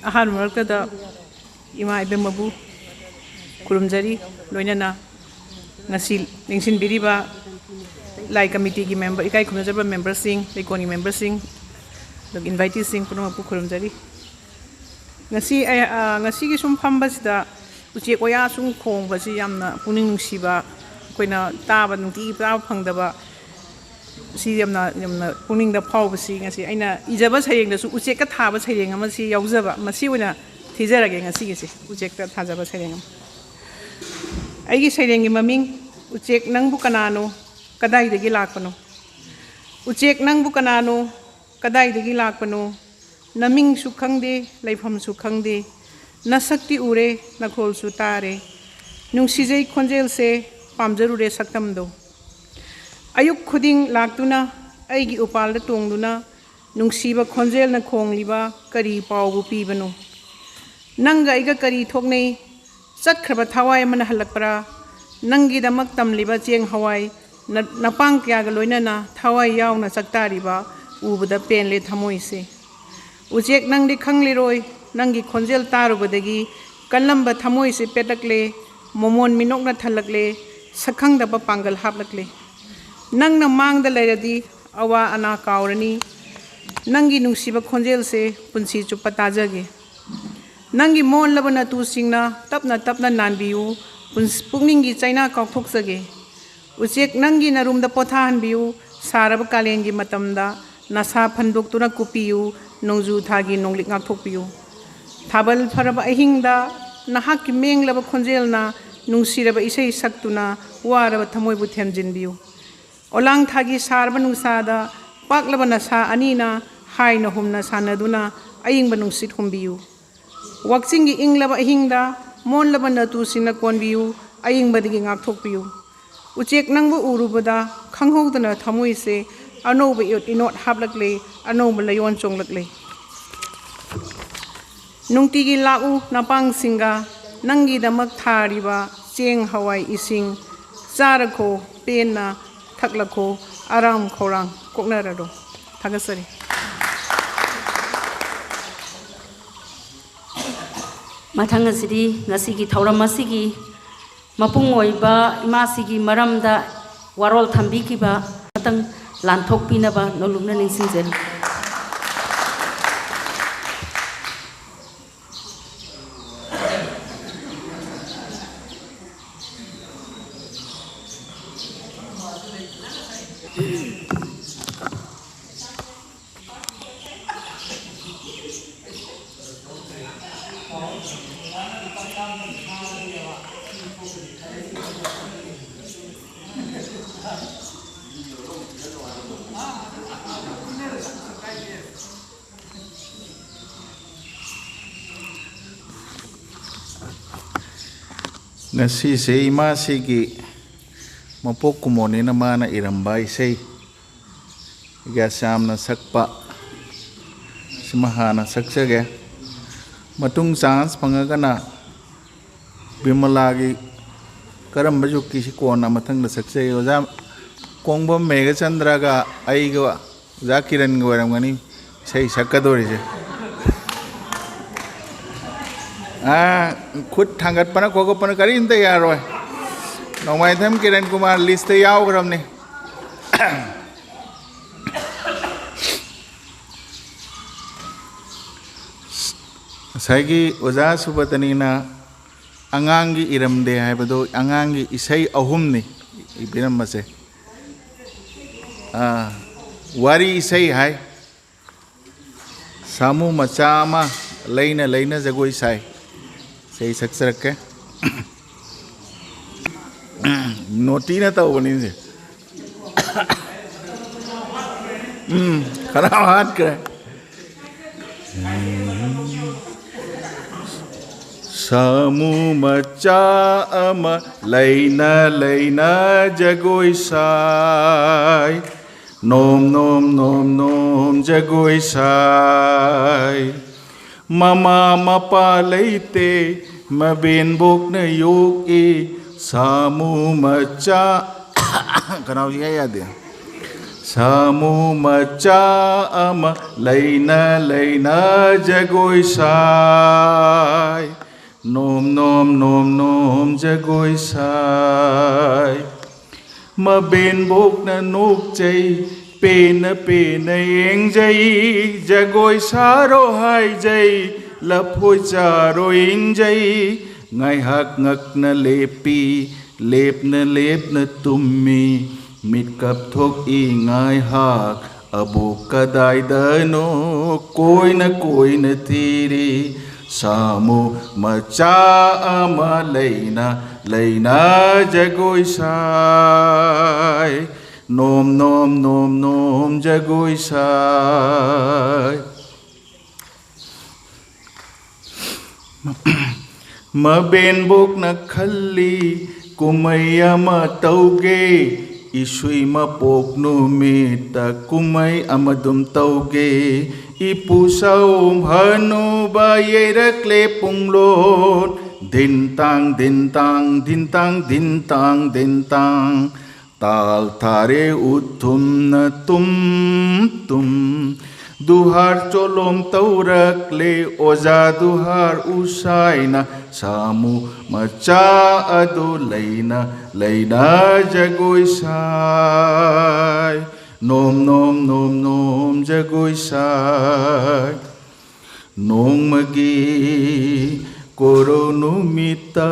ꯑꯍꯥꯟꯕ ꯃꯔꯛꯇꯗ ꯏꯃꯥ ꯏꯕꯦꯝꯃꯕꯨ ꯈꯨꯔꯨꯝꯖꯔꯤ ꯂꯣꯏꯅꯅ ꯉꯁꯤ ꯂꯦꯡꯁꯤꯟꯕꯤꯔꯤꯕ ꯂꯥꯏ ꯀꯃꯤꯇꯤꯒꯤ ꯃꯦꯝꯕꯔ ꯏꯀꯥꯏ ꯈꯨꯝꯅꯖꯔꯕ ꯃꯦꯝꯕꯔꯁꯤꯡ ꯂꯩꯀꯣꯜꯒꯤ ꯃꯦꯝꯕꯔꯁꯤꯡ ꯑꯗꯨꯒ ꯏꯟꯚꯥꯏꯇꯤꯁꯤꯡ ꯄꯨꯝꯅꯃꯛꯄꯨ ꯈꯨꯔꯨꯝꯖꯔꯤ ꯉꯁꯤꯒꯤ ꯁꯨꯝ ꯐꯝꯕꯁꯤꯗ ꯎꯆꯦꯛ ꯋꯥꯌꯥ ꯁꯨꯝ ꯈꯣꯡꯕꯁꯤ ꯌꯥꯝꯅ ꯄꯨꯛꯅꯤꯡ ꯅꯨꯡꯁꯤꯕ ꯑꯩꯈꯣꯏꯅ ꯇꯥꯕ ꯅꯨꯡꯇꯤꯒꯤ ꯇꯥꯕ ꯐꯪꯗꯕ ꯁꯤ ꯌꯥꯝꯅ ꯄꯨꯛꯅꯤꯡꯗ ꯐꯥꯎꯕꯁꯤ ꯉꯁꯤ ꯑꯩꯅ ꯏꯖꯕ ꯁꯩꯔꯦꯡꯗꯁꯨ ꯎꯆꯦꯛꯀ ꯊꯥꯕ ꯁꯩꯔꯦꯡ ꯑꯃꯁꯤ ꯌꯥꯎꯖꯕ ꯃꯁꯤ ꯑꯣꯏꯅ ꯊꯤꯖꯔꯒꯦ ꯉꯁꯤꯒꯤꯁꯤ ꯎꯆꯦꯛꯇ ꯊꯥꯖꯕ ꯁꯩꯔꯦꯡ ꯑꯃ ꯑꯩꯒꯤ ꯁꯩꯔꯦꯡꯒꯤ ꯃꯃꯤꯡ ꯎꯆꯦꯛ ꯅꯪꯕꯨ ꯀꯅꯥꯅꯣ ꯀꯗꯥꯏꯗꯒꯤ ꯂꯥꯛꯄꯅꯣ ꯎꯆꯦꯛ ꯅꯪꯕꯨ ꯀꯅꯥꯅꯣ ꯀꯗꯥꯏꯗꯒꯤ ꯂꯥꯛꯄꯅꯣ ꯅꯃꯤꯡꯁꯨ ꯈꯪꯗꯦ ꯂꯩꯐꯝꯁꯨ ꯈꯪꯗꯦ ꯅꯁꯛꯇꯤ ꯎꯔꯦ ꯅꯈꯣꯜꯁꯨ ꯇꯥꯔꯦ ꯅꯨꯡꯁꯤꯖꯩ ꯈꯣꯟꯖꯦꯜꯁꯦ ꯄꯥꯝꯖꯔꯨꯔꯦ ꯁꯛꯇꯝꯗꯣ ꯑꯌꯨꯛ ꯈꯨꯗꯤꯡ ꯂꯥꯛꯇꯨꯅ ꯑꯩꯒꯤ ꯎꯄꯥꯜꯗ ꯇꯣꯡꯗꯨꯅ ꯅꯨꯡꯁꯤꯕ ꯈꯣꯟꯖꯦꯜꯅ ꯈꯣꯡꯂꯤꯕ ꯀꯔꯤ ꯄꯥꯎꯕꯨ ꯄꯤꯕꯅꯣ ꯅꯪꯒ ꯑꯩꯒ ꯀꯔꯤ ꯊꯣꯛꯅꯩ ꯆꯠꯈ꯭ꯔꯕ ꯊꯋꯥꯏ ꯑꯃꯅ ꯍꯜꯂꯛꯄ꯭ꯔꯥ ꯅꯪꯒꯤꯗꯃꯛ ꯇꯝꯂꯤꯕ ꯆꯦꯡ ꯍꯋꯥꯏ ꯅꯄꯥꯡ ꯀꯌꯥꯒ ꯂꯣꯏꯅꯅ ꯊꯋꯥꯏ ꯌꯥꯎꯅ ꯆꯛꯇꯥꯔꯤꯕ ꯎꯕꯗ ꯄꯦꯟꯂꯦ ꯊꯃꯣꯏꯁꯦ ꯎꯆꯦꯛ ꯅꯪꯗꯤ ꯈꯪꯂꯤꯔꯣꯏ ꯅꯪꯒꯤ ꯈꯣꯟꯖꯦꯜ ꯇꯥꯔꯨꯕꯗꯒꯤ ꯀꯜꯂꯝꯕ ꯊꯃꯣꯏꯁꯦ ꯄꯦꯠꯂꯛꯂꯦ मोमोन मिनोकना थलकले सखंगदब पांगल हापलकले नंगना मांगदा लेरदी अवा अना कावरनी नंगी नुसीब खोंजेल से पुंसी चुप्पा ताजगे नंगी मोन लब नतु सिंगना तपना तपना नानबियु पुंगिंगी चाइना काउथोक्सगे उचेक नंगी नरुमदा पोथाहनबियु सारब कालेंगी मतमदा नसा फंदोक्तुना कुपियु नोंजु थागी नोंलिक ngaktokpiyu थाबल फरब अहिंगदा नहाकी मेंगलब खोंजेलना नुंसीरब इसै सक्तुना वारब थमोइबु थेमजिनबियु ओलांग थागी सारब नुंसादा पाकलब नसा अनीना हाइना हुमना सानदुना अयिंग नुंसित हुमबियु वक्सिंगी इंगलब अहिंगदा मोनलब नतु सिंगना कोनबियु अयिंग बदगी ngaktokpiyu उचेक नंगबु उरुबदा खंगहोदना थमोइसे अनोब इनोट हाबलकले अनोब लयोन चोंगलकले नुंगतिगी लाउ नापांग सिंगा नंगी दमक थारिबा चेंग हवाई इसिंग चारखो पेना थकलखो आराम खौरांग कोकनारदो थागसरी मथंग असि ngasiगी थौरम असिगी मपुंग ओइबा इमासिगी मरमदा वारोल थंबिकिबा Matang लांथोकपिनबा नोलुमना निंसिंजरी ngasi se ima sigi mapok kumone na mana iramba isay ga samna sakpa simahana saksage matung chance pangagana bimalagi karamba jukki si kona mathang na saksay oja kongbom mega chandra ga aiga zakiran ga waramgani sai sakadori je खुद थांगत पना cocoa पना करी इंते यार रोय नौमाय थम Kiran Kumar list याव करम ने साइगी ओजा सुबतनी ना अंगांगी इरम दे है बदो अंगांगी इसई अहुम ने इबिरम मसे वारी इसई है सामू मचामा लेना लेना जगोई साई सही सक्सर के नोटी ना तो बनी से खराब हाथ करे सामू मचा अम लेना लेना जगोई साई नोम नोम नोम नोम जगोई साई ममा मपा लेते मबेन बोक न योग ए सामू मचा कनाव जी याद है सामू मचा अम लेना लेना जगोई साई नोम नोम नोम नोम जगोई साई मबेन बोक न नोक चई पेन पेन एंग जई जगोई सारो हाय जई लफोई चारो इंग जई ngai hak ngak na lepi lep na tummi mit kap thok i ngai hak abu kadai dano koi na thiri samu macha ama leina leina jagoi sai nom nom nom nom jagoi sai मबेन बोक न खल्ली कुमैया म तौगे इसुई म पोक नुमित कुमै अमदुम तौगे इपुसौ हनु बायरक्ले पुंगलोन दिन तांग दिन तांग दिन तांग दिन तांग दिन तांग ताल थारे उथुम न तुम Duhar cholom taurak le oza duhar usaina samu macha adu leina jagoi sai nom nom nom nom jagoi sai nong magi koronumita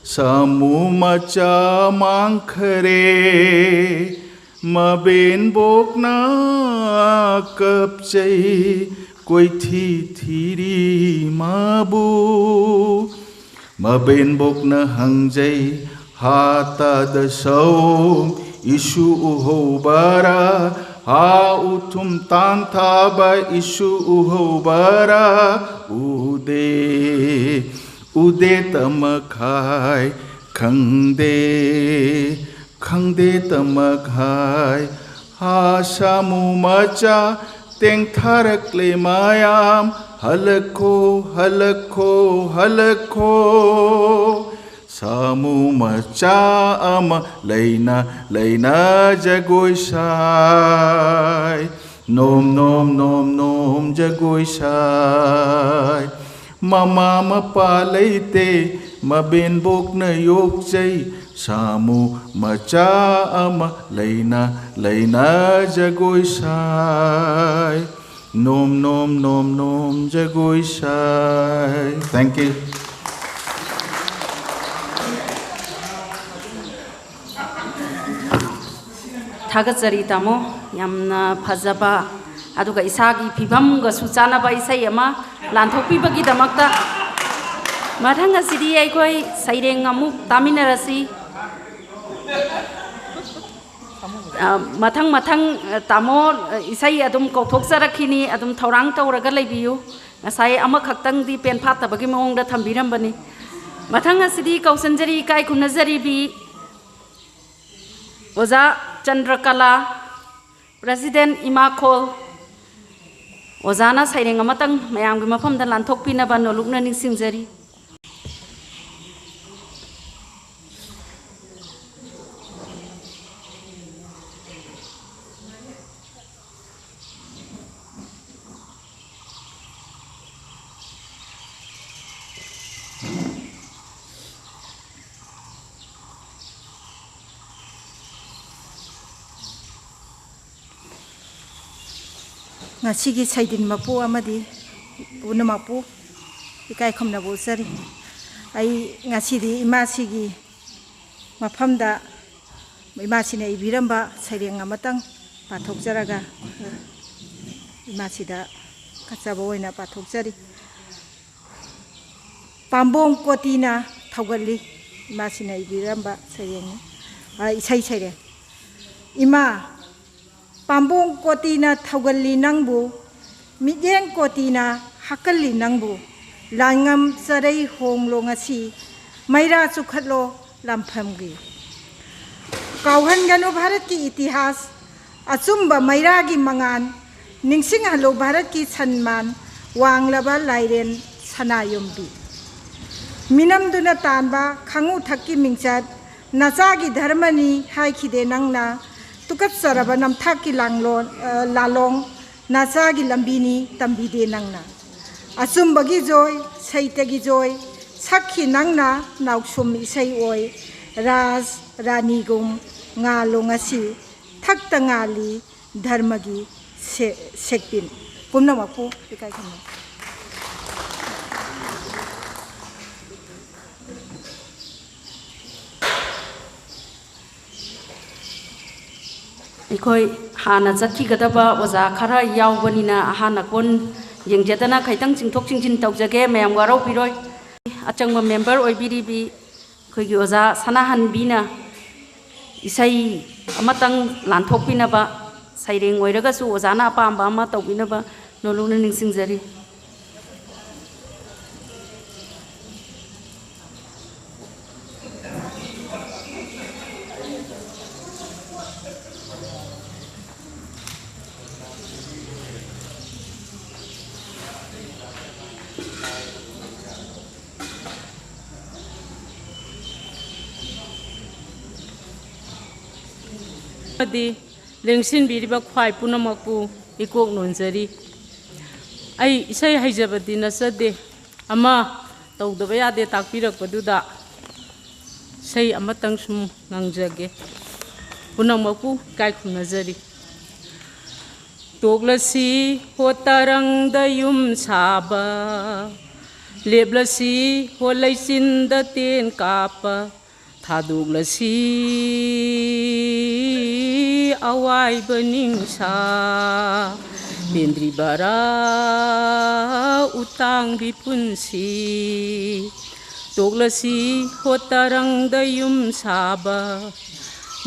samu macha mangkhare Maben bok na kap chay koi thiri mabu Maben bok na hang jay hata da saum isu uho bara ha utum tan thaba isu uho bara ude tamakhai khangde tamakhai ha samu macha teng tharak le mayam halakho samu macha ama leina jagoi sai nom jagoi sai mama mapa leite maben bok na yok jai samu macha ama leina jagoi sai nom jagoi sai. Thank you. Thagatsari tamo yamna phajaba aduga isagi phibam ga suchana ba isai ama lanthopi bagi damakta mathang asidi aikoi saireng amuk taminarasi mathang tamo isai adum kauthoksarakini adum thaurang tauraga leibiyu ngasai ama khaktang di pen phatta bagi mong da thambiram bani mathang asidi kausanjari kai kunazari bi Oza Chandrakala President Imakol Ozana saireng amatang mayam gi mafam da lanthok pina ba nolukna ningsingjari Ngasigi saidin mapu amadi una mapu ikai khomna bosari ai ngasidi imasigi mafamda imasine ibiramba saireng amatang pathokjaraga imasida kachaba oina pathokjari pambong kotina thaugali imasine ibiramba saireng isai saireng ima Pambong kotina thaugali nangbu mideng kotina hakali nangbu langam sarai honglo ngasi maira sukhatlo lamphamgi kauhan ganu bharat ki itihas achumba maira gi mangan ningsing halo bharat ki sanman wanglaba lairen sanayombi minam duna tanba khangu thakki mingchat nacha gi dharmani haikhide nangna Tukat saraba namthaki lalong nasagi lambini tambide nangna Asumbagi joy saitagi joy sakhi nangna nauksum isai oi ras ranigum ngalongasi thakta ngali dharmagi sekpin pumnamapu ikai khana Ikoi hana jatki gadaba oza khara yawbanina hana kon yengjadana khaitang chingthok chingjin tawjage mayam garau piroi achangma member oibiribi khoigi oza sanahan bina isai amatang lanthokpina ba saireng oiraga su ozana apamba ama tawbina ba nolungna ningsingjari Lengsin biriba khwai punamaku ꯏꯀꯣꯛ ꯅꯣꯟꯖꯔꯤ ꯑꯩ ꯏꯁꯩ ꯍꯩꯖꯕꯗꯤ ꯅꯠꯆꯗꯦ ꯑꯃ ꯇꯧꯗꯕ ꯌꯥꯗꯦ ꯇꯥꯛꯄꯤꯔꯛꯄꯗꯨꯗ ꯏꯁꯩ ꯑꯃꯇꯪ ꯁꯨꯝ ꯉꯪꯖꯒꯦ ꯄꯨꯝꯅꯃꯛꯄꯨ ꯏꯀꯥꯏ ꯈꯨꯝꯅꯖꯔꯤ ꯇꯣꯛꯂꯁꯤ ꯍꯣꯇꯔꯪꯗ ꯌꯨꯝ ꯁꯥꯕ ꯂꯦꯞꯂꯁꯤ ꯍꯣ ꯂꯩꯆꯤꯟꯗ ꯇꯦꯟ ꯀꯥꯞꯄ ꯊꯥꯗꯣꯛꯂꯁꯤ ꯑꯋꯥꯏꯕ ꯅꯤꯡꯁꯥ ꯄꯦꯟꯗ꯭ꯔꯤꯕꯔꯥ ꯎꯇꯥꯡꯕꯤ ꯄꯨꯟꯁꯤ ꯇꯣꯛꯂꯁꯤ ꯍꯣꯇꯔꯪꯗ ꯌꯨꯝ ꯁꯥꯕ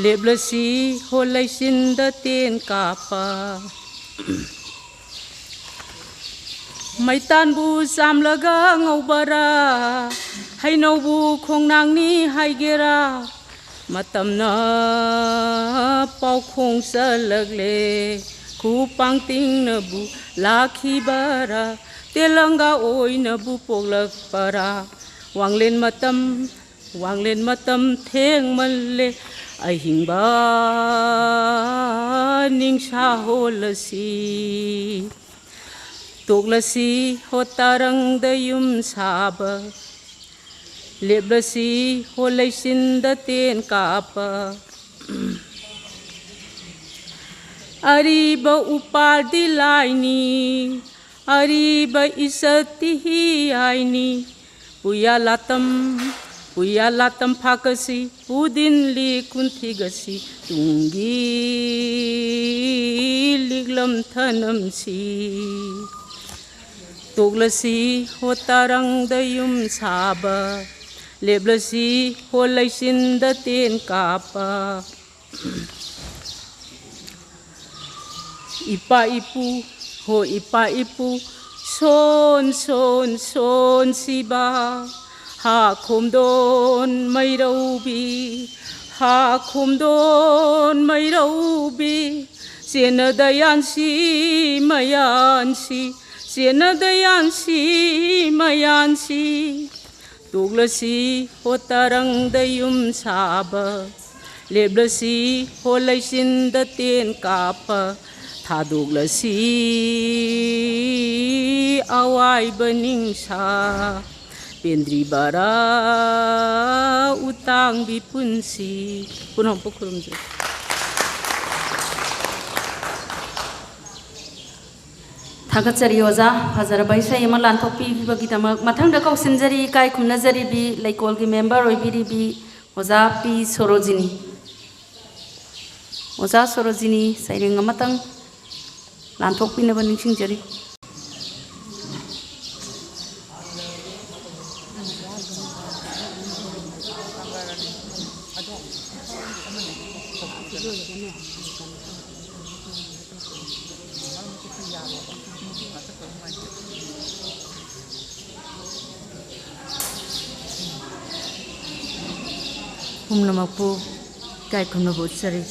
ꯂꯦꯞꯂꯁꯤ ꯍꯣ ꯂꯩꯆꯤꯟꯗ ꯇꯦꯟ ꯀꯥꯞꯄ ꯃꯩꯇꯥꯟꯕꯨ ꯆꯥꯝꯂꯒ ꯉꯧꯕꯔꯥ ꯍꯩꯅꯧꯕꯨ ꯈꯣꯡꯅꯥꯡꯅꯤ ꯍꯥꯏꯒꯦꯔꯥ ꯃꯇꯝꯅ ꯄꯥꯎꯈꯣꯡ ꯆꯜꯂꯛꯂꯦ ꯈꯨ ꯄꯥꯡꯇꯤꯡꯅꯕꯨ ꯂꯥꯛꯈꯤꯕꯔꯥ ꯇꯦꯂꯪꯒꯥ ꯑꯣꯏꯅꯕꯨ ꯄꯣꯛꯂꯛꯄꯔꯥ ꯋꯥꯡꯂꯦꯟ ꯃꯇꯝ ꯊꯦꯡꯃꯜꯂꯦ ꯑꯍꯤꯡꯕ ꯅꯤꯡꯁꯥ ꯍꯣꯜꯂꯁꯤ ꯇꯣꯛꯂꯁꯤ ꯍꯣꯇꯔꯪꯗ ꯌꯨꯝ ꯁꯥꯕ ꯂꯦꯞꯂꯁꯤ ꯍꯣ ꯂꯩꯆꯤꯟꯗ ꯇꯦꯟ ꯀꯥꯞꯄ ꯑꯔꯤꯕ ꯎꯄꯥꯜꯗꯤ ꯂꯥꯏꯅꯤ ꯑꯔꯤꯕ ꯏꯖꯠꯇꯤ ꯍꯤꯌꯥꯏꯅꯤ ꯄꯨꯌꯥ ꯂꯥꯇꯝ ꯐꯥꯀꯁꯤ ꯄꯨꯗꯤꯟꯂꯤ ꯀꯨꯟꯊꯤꯒꯁꯤ ꯇꯨꯡꯒꯤ ꯂꯤꯛꯂꯝ ꯊꯅꯝꯁꯤ ꯇꯣꯛꯂꯁꯤ ꯍꯣꯇꯔꯪꯗ ꯌꯨꯝ ꯁꯥꯕ ꯂꯦꯞꯂꯁꯤ ꯍꯣ ꯂꯩꯆꯤꯟꯗ ꯇꯦꯟ ꯀꯥꯞꯄ ꯏꯄꯥ ꯏꯄꯨ ꯁꯣꯟ ꯁꯤꯕ ꯍꯥ ꯈꯣꯝꯗꯣꯟ ꯃꯩꯔꯧꯕꯤ ꯆꯦꯟꯅꯗ ꯌꯥꯟꯁꯤ ꯃꯌꯥꯟꯁꯤ ꯇꯣꯛꯂꯁꯤ ꯍꯣꯇꯔꯪꯗ ꯌꯨꯝ ꯁꯥꯕ ꯂꯦꯞꯂꯁꯤ ꯍꯣ ꯂꯩꯆꯤꯟꯗ ꯇꯦꯟ ꯀꯥꯞꯄ ꯊꯥꯗꯣꯛꯂꯁꯤ ꯑꯋꯥꯏꯕ ꯅꯤꯡꯁꯥ ꯄꯦꯟꯗ꯭ꯔꯤꯕꯔꯥ ꯎꯇꯥꯡꯕꯤ ꯄꯨꯟꯁꯤ ꯄꯨꯝꯅꯃꯛꯄꯨ ꯈꯨꯔꯨꯝꯖꯔꯤ ꯊꯥꯒꯠꯆꯔꯤ ꯑꯣꯖꯥ ꯐꯖꯔꯕ ꯏꯁꯩ ꯑꯃ ꯂꯥꯟꯊꯣꯛꯄꯤꯕꯒꯤꯗꯃꯛ ꯃꯊꯪꯗ ꯀꯧꯁꯤꯟꯖꯔꯤ ꯏꯀꯥꯏ ꯈꯨꯝꯅꯖꯔꯤꯕꯤ ꯂꯩꯀꯣꯜꯒꯤ ꯃꯦꯝꯕꯔ ꯑꯣꯏꯕꯤꯔꯤꯕꯤ ꯑꯣꯖꯥ ꯄꯤ ꯁꯣꯔꯣꯖꯤꯅꯤ ꯑꯣꯖꯥ ꯁꯣꯔꯣꯖꯤꯅꯤ ꯁꯩꯔꯦꯡ ꯑꯃꯇꯪ ꯂꯥꯟꯊꯣꯛꯄꯤꯅꯕ ꯅꯤꯡꯁꯤꯡꯖꯔꯤ ꯄꯨꯝꯅꯃꯛꯄꯨ ꯏꯀꯥꯏ ꯈꯨꯝꯅꯕ ꯎꯠꯆꯔꯤ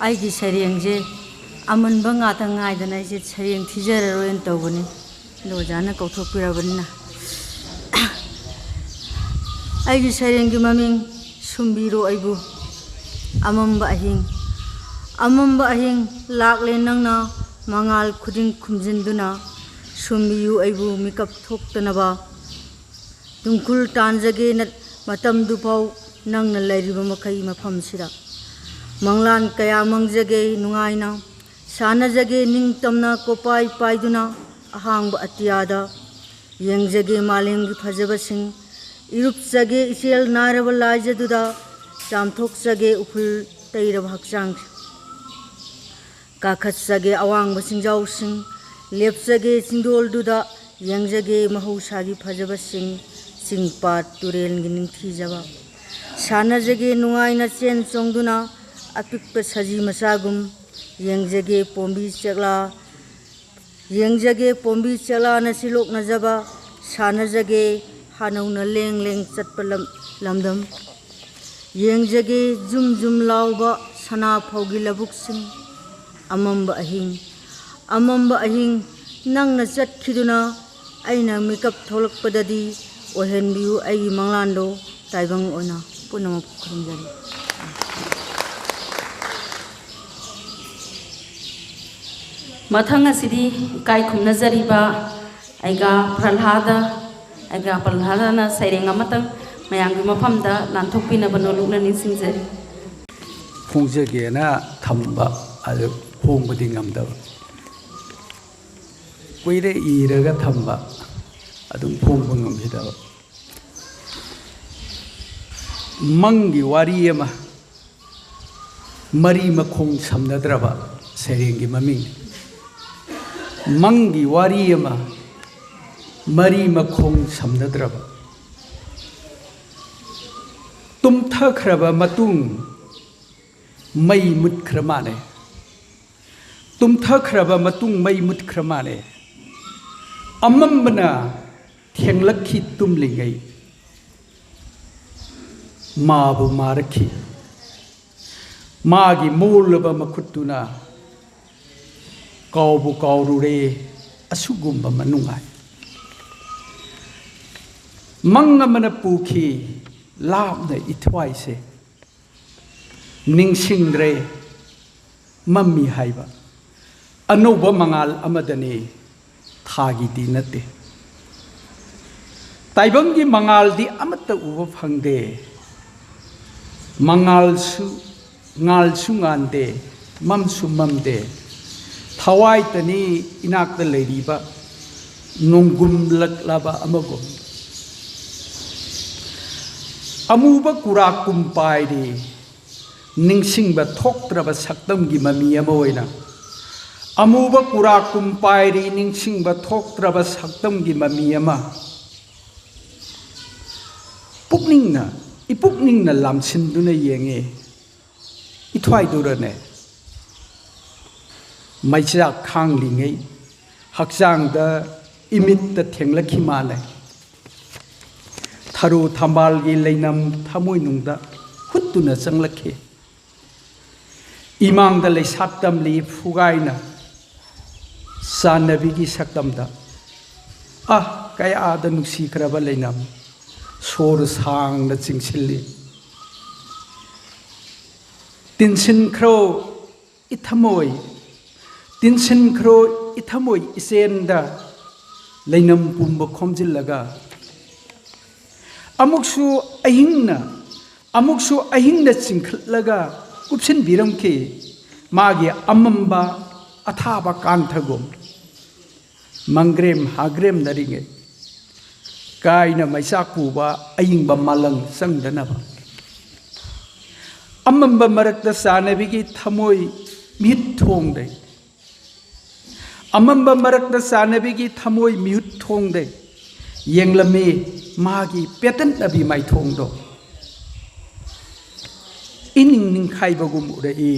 ꯑꯩꯒꯤ ꯁꯩꯔꯦꯡꯁꯦ ꯑꯃꯟꯕ ꯉꯥꯛꯇ ꯉꯥꯏꯗꯅ ꯑꯩꯁꯦ ꯁꯩꯔꯦꯡ ꯊꯤꯖꯔꯔꯣꯏꯅ ꯇꯧꯕꯅꯤ ꯑꯗꯣ ꯑꯣꯖꯥꯅ ꯀꯧꯊꯣꯛꯄꯤꯔꯕꯅꯤꯅ ꯑꯩꯒꯤ ꯁꯩꯔꯦꯡꯒꯤ ꯃꯃꯤꯡ ꯁꯨꯝꯕꯤꯔꯣ ꯑꯩꯕꯨ ꯑꯃꯝꯕ ꯑꯍꯤꯡ ꯂꯥꯛꯂꯦ ꯅꯪꯅ ꯃꯉꯥꯜ ꯈꯨꯗꯤꯡ ꯈꯨꯝꯖꯤꯟꯗꯨꯅ ꯁꯨꯝꯕꯤꯌꯨ ꯑꯩꯕꯨ ꯃꯤꯀꯞ ꯊꯣꯛꯇꯅꯕ ꯇꯨꯡꯈꯨꯜ ꯇꯥꯟꯖꯒꯦ ꯃꯇꯝꯗꯨꯐꯥꯎ ꯅꯪꯅ ꯂꯩꯔꯤꯕ ꯃꯈꯩ ꯃꯐꯝꯁꯤꯗ ꯃꯪꯂꯥꯟ ꯀꯌꯥ ꯃꯪꯖꯒꯦ ꯅꯨꯡꯉꯥꯏꯅ ꯁꯥꯟꯅꯖꯒꯦ ꯅꯤꯡꯇꯝꯅ ꯀꯣꯄꯥꯏ ꯄꯥꯏꯗꯨꯅ ꯑꯍꯥꯡꯕ ꯑꯇꯤꯌꯥꯗ ꯌꯦꯡꯖꯒꯦ ꯃꯥꯂꯦꯝꯒꯤ ꯐꯖꯕꯁꯤꯡ ꯏꯔꯨꯞꯆꯒꯦ ꯏꯆꯦꯜ ꯅꯥꯏꯔꯕ ꯂꯥꯏꯖꯗꯨꯗ ꯆꯥꯝꯊꯣꯛꯆꯒꯦ ꯎꯐꯨꯜ ꯇꯩꯔꯕ ꯍꯛꯆꯥꯡ ꯀꯥꯈꯠꯆꯒꯦ ꯑꯋꯥꯡꯕ ꯆꯤꯡꯖꯥꯎꯁꯤꯡ ꯂꯦꯞꯆꯒꯦ ꯆꯤꯡꯗꯣꯜꯗꯨꯗ ꯌꯦꯡꯖꯒꯦ ꯃꯍꯧꯁꯥꯒꯤ ꯐꯖꯕꯁꯤꯡ ꯆꯤꯡ ꯄꯥꯠ ꯇꯨꯔꯦꯜꯒꯤ ꯅꯤꯡꯊꯤꯖꯕ ꯁꯥꯟꯅꯖꯒꯦ ꯅꯨꯡꯉꯥꯏꯅ ꯆꯦꯟ ꯆꯣꯡꯗꯨꯅ ꯑꯄꯤꯛꯄ ꯁꯖꯤ ꯃꯆꯥꯒꯨꯝ ꯌꯦꯡꯖꯒꯦ ꯄꯣꯝꯕꯤ ꯆꯦꯛꯂꯥꯅ ꯁꯤꯂꯣꯛꯅꯖꯕ ꯁꯥꯟꯅꯖꯒꯦ ꯍꯥꯅꯧꯅ ꯂꯦꯡ ꯂꯦꯡ ꯆꯠꯄ ꯂꯝꯗꯝ ꯌꯦꯡꯖꯒꯦ ꯖꯨꯝ ꯖꯨꯝ ꯂꯥꯎꯕ ꯁꯅꯥꯐꯧꯒꯤ ꯂꯧꯕꯨꯛꯁꯤꯡ ꯑꯃꯝꯕ ꯑꯍꯤꯡ ꯅꯪꯅ ꯆꯠꯈꯤꯗꯨꯅ ꯑꯩꯅ ꯃꯤꯀꯞ ꯊꯣꯛꯂꯛꯄꯗꯗꯤ ꯑꯣꯏꯍꯟꯕꯤꯌꯨ ꯑꯩꯒꯤ ꯃꯪꯂꯥꯟꯗꯣ ꯇꯥꯏꯕꯪ ꯑꯣꯏꯅ ꯄꯨꯝꯅꯃꯛ ꯈꯨꯔꯨꯝꯖꯔꯤ ꯃꯊꯪ ꯑꯁꯤꯗꯤ ꯏꯀꯥꯏ ꯈꯨꯝꯅꯖꯔꯤꯕ ꯑꯩꯒ ꯄ꯭ꯔꯜꯍꯥꯗꯅ ꯁꯩꯔꯦꯡ ꯑꯃꯇꯪ ꯃꯌꯥꯝꯒꯤ ꯃꯐꯝꯗ ꯂꯥꯟꯊꯣꯛꯄꯤꯅꯕ ꯅꯣꯂꯨꯛꯅ ꯅꯤꯡꯁꯤꯡꯖꯔꯤ ꯐꯣꯡꯖꯒꯦꯅ ꯊꯝꯕ ꯑꯗꯨ ꯐꯣꯡꯕꯗꯤ ꯉꯝꯗꯕ ꯀꯨꯏꯔꯦ ꯏꯔꯒ ꯊꯝꯕ ꯑꯗꯨꯝ ꯐꯣꯡꯕ ꯉꯝꯈꯤꯗꯕ ꯃꯪꯒꯤ ꯋꯥꯔꯤ ꯑꯃ ꯃꯔꯤ ꯃꯈꯣꯡ ꯁꯝꯅꯗ꯭ꯔꯕ ꯁꯩꯔꯦꯡꯒꯤ ꯃꯃꯤꯡ ꯃꯪꯒꯤ ꯋꯥꯔꯤ ꯑꯃ ꯃꯔꯤ ꯃꯈꯣꯡ ꯁꯝꯅꯗ꯭ꯔꯕ ꯇꯨꯝꯊꯈ꯭ꯔꯕ ꯃꯇꯨꯡ ꯃꯩ ꯃꯨꯠꯈ꯭ꯔ ꯃꯥꯜꯂꯦ ꯇꯨꯝꯊꯈ꯭ꯔꯕ ꯃꯇꯨꯡ ꯃꯩ ꯃꯨꯠꯈ꯭ꯔ ꯃꯥꯜꯂꯦ ꯑꯃꯝꯕꯅ ꯊꯦꯡꯂꯛꯈꯤ ꯇꯨꯝꯂꯤꯉꯩ ꯃꯥꯕꯨ ꯃꯥꯔꯛꯈꯤ ꯃꯥꯒꯤ ꯃꯣꯜꯂꯕ ꯃꯈꯨꯠꯇꯨꯅ ꯀꯥꯎꯕꯨ ꯀꯥꯎꯔꯨꯔꯦ ꯑꯁꯨꯒꯨꯝꯕ ꯃꯅꯨꯡꯉꯥꯏ ꯃꯪ ꯑꯃꯅ ꯄꯨꯈꯤ ꯂꯥꯞꯅ ꯏꯊ꯭ꯋꯥꯏꯁꯦ ꯅꯤꯡꯁꯤꯡꯗ꯭ꯔꯦ ꯃꯝꯃꯤ ꯍꯥꯏꯕ ꯑꯅꯧꯕ ꯃꯉꯥꯜ ꯑꯃꯗꯅꯤ ꯊꯥꯒꯤꯗꯤ ꯅꯠꯇꯦ ꯇꯥꯏꯕꯪꯒꯤ ꯃꯉꯥꯜꯗꯤ ꯑꯃꯠꯇ ꯎꯕ ꯐꯪꯗꯦ ꯉꯥꯜꯁꯨ ꯉꯥꯟꯗꯦ ꯃꯝꯁꯨ ꯃꯝꯗꯦ ꯊꯋꯥꯏꯇꯅꯤ ꯏꯅꯥꯛꯇ ꯂꯩꯔꯤꯕ ꯅꯣꯡꯒꯨꯝꯂꯛꯂꯕ ꯑꯃꯒꯨꯝ ꯑꯃꯨꯕ ꯀꯨꯔꯥꯛꯀꯨꯝ ꯄꯥꯏꯔꯤ ꯅꯤꯡꯁꯤꯡꯕ ꯊꯣꯛꯇ꯭ꯔꯕ ꯁꯛꯇꯝꯒꯤ ꯃꯃꯤ ꯑꯃ ꯑꯣꯏꯅ ꯑꯃꯨꯕ ꯀꯨꯔꯥꯛꯀꯨꯝ ꯄꯥꯏꯔꯤ ꯅꯤꯡꯁꯤꯡꯕ ꯊꯣꯛꯇ꯭ꯔꯕ ꯁꯛꯇꯝꯒꯤ ꯃꯃꯤ ꯑꯃ ꯏꯄꯨꯛꯅꯤꯡꯅ ꯂꯥꯝꯁꯤꯟꯗꯨꯅ ꯌꯦꯡꯉꯦ ꯏꯊ꯭ꯋꯥꯏꯗꯨꯔꯅꯦ ꯃꯩꯆꯥꯛ ꯈꯥꯡꯂꯤꯉꯩ ꯍꯛꯆꯥꯡꯗ ꯏꯃꯤꯠꯇ ꯊꯦꯡꯂꯛꯈꯤ ꯃꯥꯜꯂꯦ ꯊꯔꯣ ꯊꯝꯕꯥꯜꯒꯤ ꯂꯩꯅꯝ ꯊꯃꯣꯏꯅꯨꯡꯗ ꯍꯨꯠꯇꯨꯅ ꯆꯪꯂꯛꯈꯤ ꯏꯃꯥꯡꯗ ꯂꯩꯁꯥꯠ ꯇꯝꯂꯤ ꯐꯨꯒꯥꯏꯅ ꯆꯥꯟꯅꯕꯤꯒꯤ ꯁꯛꯇꯝꯗ ꯀꯌꯥꯗ ꯅꯨꯡꯁꯤꯈ꯭ꯔꯕ ꯂꯩꯅꯝ ꯁꯣꯔ ꯁꯥꯡꯅ ꯆꯤꯡꯁꯤꯜꯂꯤ ꯇꯤꯟꯁꯤꯟꯈ꯭ꯔꯣ ꯏꯊꯃꯣꯏ ꯏꯆꯦꯟꯗ ꯂꯩꯅꯝ ꯄꯨꯝꯕ ꯈꯣꯝꯖꯤꯜꯂꯒ ꯑꯃꯨꯛꯁꯨ ꯑꯍꯤꯡꯅ ꯆꯤꯡꯈꯠꯂꯒ ꯀꯨꯞꯁꯤꯟꯕꯤꯔꯝꯈꯤ ꯃꯥꯒꯤ ꯑꯃꯝꯕ ꯑꯊꯥꯕ ꯀꯥꯟꯊꯒꯨꯝ ꯃꯪꯒ꯭ꯔꯦꯝ ꯍꯥꯒ꯭ꯔꯦꯝꯅꯔꯤꯉꯩ ꯀꯥꯏꯅ ꯃꯩꯆꯥꯛ ꯄꯨꯕ ꯑꯏꯪꯕ ꯃꯥꯂꯪ ꯆꯪꯗꯅꯕ ꯑꯃꯝꯕ ꯃꯔꯛꯇ ꯆꯥꯟꯅꯕꯤꯒꯤ ꯊꯃꯣꯏ ꯃꯤꯍꯨꯠ ꯊꯣꯡꯗꯩ ꯑꯃꯝꯕ ꯃꯔꯛꯇ ꯆꯥꯟꯅꯕꯤꯒꯤ ꯊꯃꯣꯏ ꯃꯤꯍꯨꯠ ꯊꯣꯡꯗꯩ ꯌꯦꯡꯂꯝꯃꯤ ꯃꯥꯒꯤ ꯄꯦꯇꯟꯅꯕꯤ ꯃꯥꯏꯊꯣꯡꯗꯣ ꯏꯅꯤꯡ ꯅꯤꯡꯈꯥꯏꯕꯒꯨꯝ ꯎꯔꯛꯏ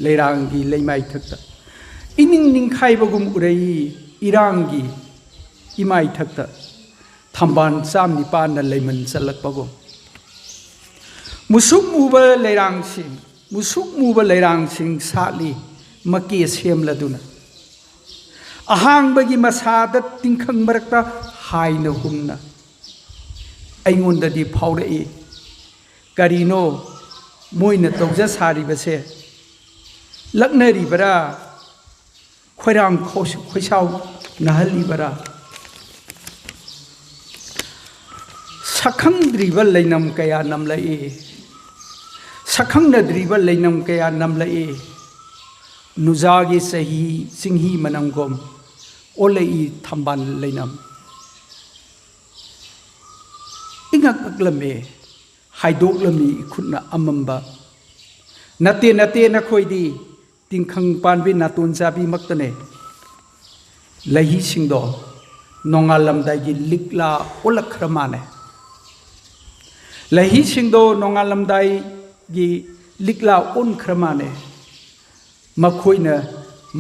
ꯂꯩꯔꯥꯡꯒꯤ ꯂꯩꯃꯥꯏꯊꯛꯇ ꯏꯅꯤꯡ ꯅꯤꯡꯈꯥꯏꯕꯒꯨꯝ ꯎꯔꯛꯏ ꯏꯔꯥꯡꯒꯤ ꯏꯃꯥꯏꯊꯛꯇ ꯊꯝꯕꯥꯜ 19 ꯂꯩꯃꯟ ꯆꯠꯂꯛꯄꯒꯨꯝ ꯃꯨꯁꯨꯛ ꯃꯨꯕ ꯂꯩꯔꯥꯡꯁꯤꯡ ꯁꯥꯠꯂꯤ ꯃꯀꯦ ꯁꯦꯝꯂꯗꯨꯅ ꯑꯍꯥꯡꯕꯒꯤ ꯃꯁꯥꯗ ꯇꯤꯡꯈꯪ ꯃꯔꯛꯇ ꯍꯥꯏꯅ ꯍꯨꯝꯅ ꯑꯩꯉꯣꯟꯗꯗꯤ ꯐꯥꯎꯔꯛꯏ ꯀꯔꯤꯅꯣ ꯃꯣꯏꯅ ꯇꯧꯖ ꯁꯥꯔꯤꯕꯁꯦ ꯂꯛꯅꯔꯤꯕꯔꯥ ꯈꯣꯏꯔꯥꯡ ꯈꯣꯏꯁꯥꯎ ꯅꯍꯜꯂꯤꯕꯔꯥ ꯁꯛꯈꯪꯗ꯭ꯔꯤꯕ ꯂꯩꯅꯝ ꯀꯌꯥ ꯅꯝꯂꯛꯏ ꯁꯛꯈꯪꯅꯗ꯭ꯔꯤꯕ ꯂꯩꯅꯝ ꯀꯌా ꯅꯝꯂꯛꯏ ꯅꯨꯖꯥꯒꯤ ꯆꯤꯡꯍꯤ ꯃꯅꯝꯒꯨꯝ ꯑꯣꯜꯂꯛꯏ ꯊꯝꯕꯥꯜ ꯂꯩꯅꯝ ꯏꯉꯛꯂꯝꯃꯤ ꯍꯥꯏꯗꯣꯛꯂꯝꯃꯤ ꯏꯈꯨꯠꯅ ꯑꯃꯝꯕ ꯅꯠꯇꯦ ꯅꯈꯣꯏꯗꯤ ꯇꯤꯡꯈꯪ ꯄꯥꯟꯕꯤ ꯅꯥꯇꯣꯟ ꯆꯥꯕꯤꯃꯛꯇꯅꯦ ꯂꯩꯍꯤꯁꯤꯡꯗꯣ ꯅꯣꯡꯉꯥꯜꯂꯝꯗꯥꯏꯒꯤ ꯂꯤꯛꯂꯥ ꯑꯣꯜꯂꯛꯈ꯭ꯔ ꯃꯥꯜꯂꯦ ꯂꯩꯍꯤꯁꯤꯡꯗꯣ ꯅꯣꯡꯉꯥꯜꯂꯝꯗꯥꯏꯒꯤ ꯂꯤꯛꯂꯥ ꯑꯣꯟꯈ꯭ꯔ ꯃꯥꯜꯂꯦ ꯃꯈꯣꯏꯅ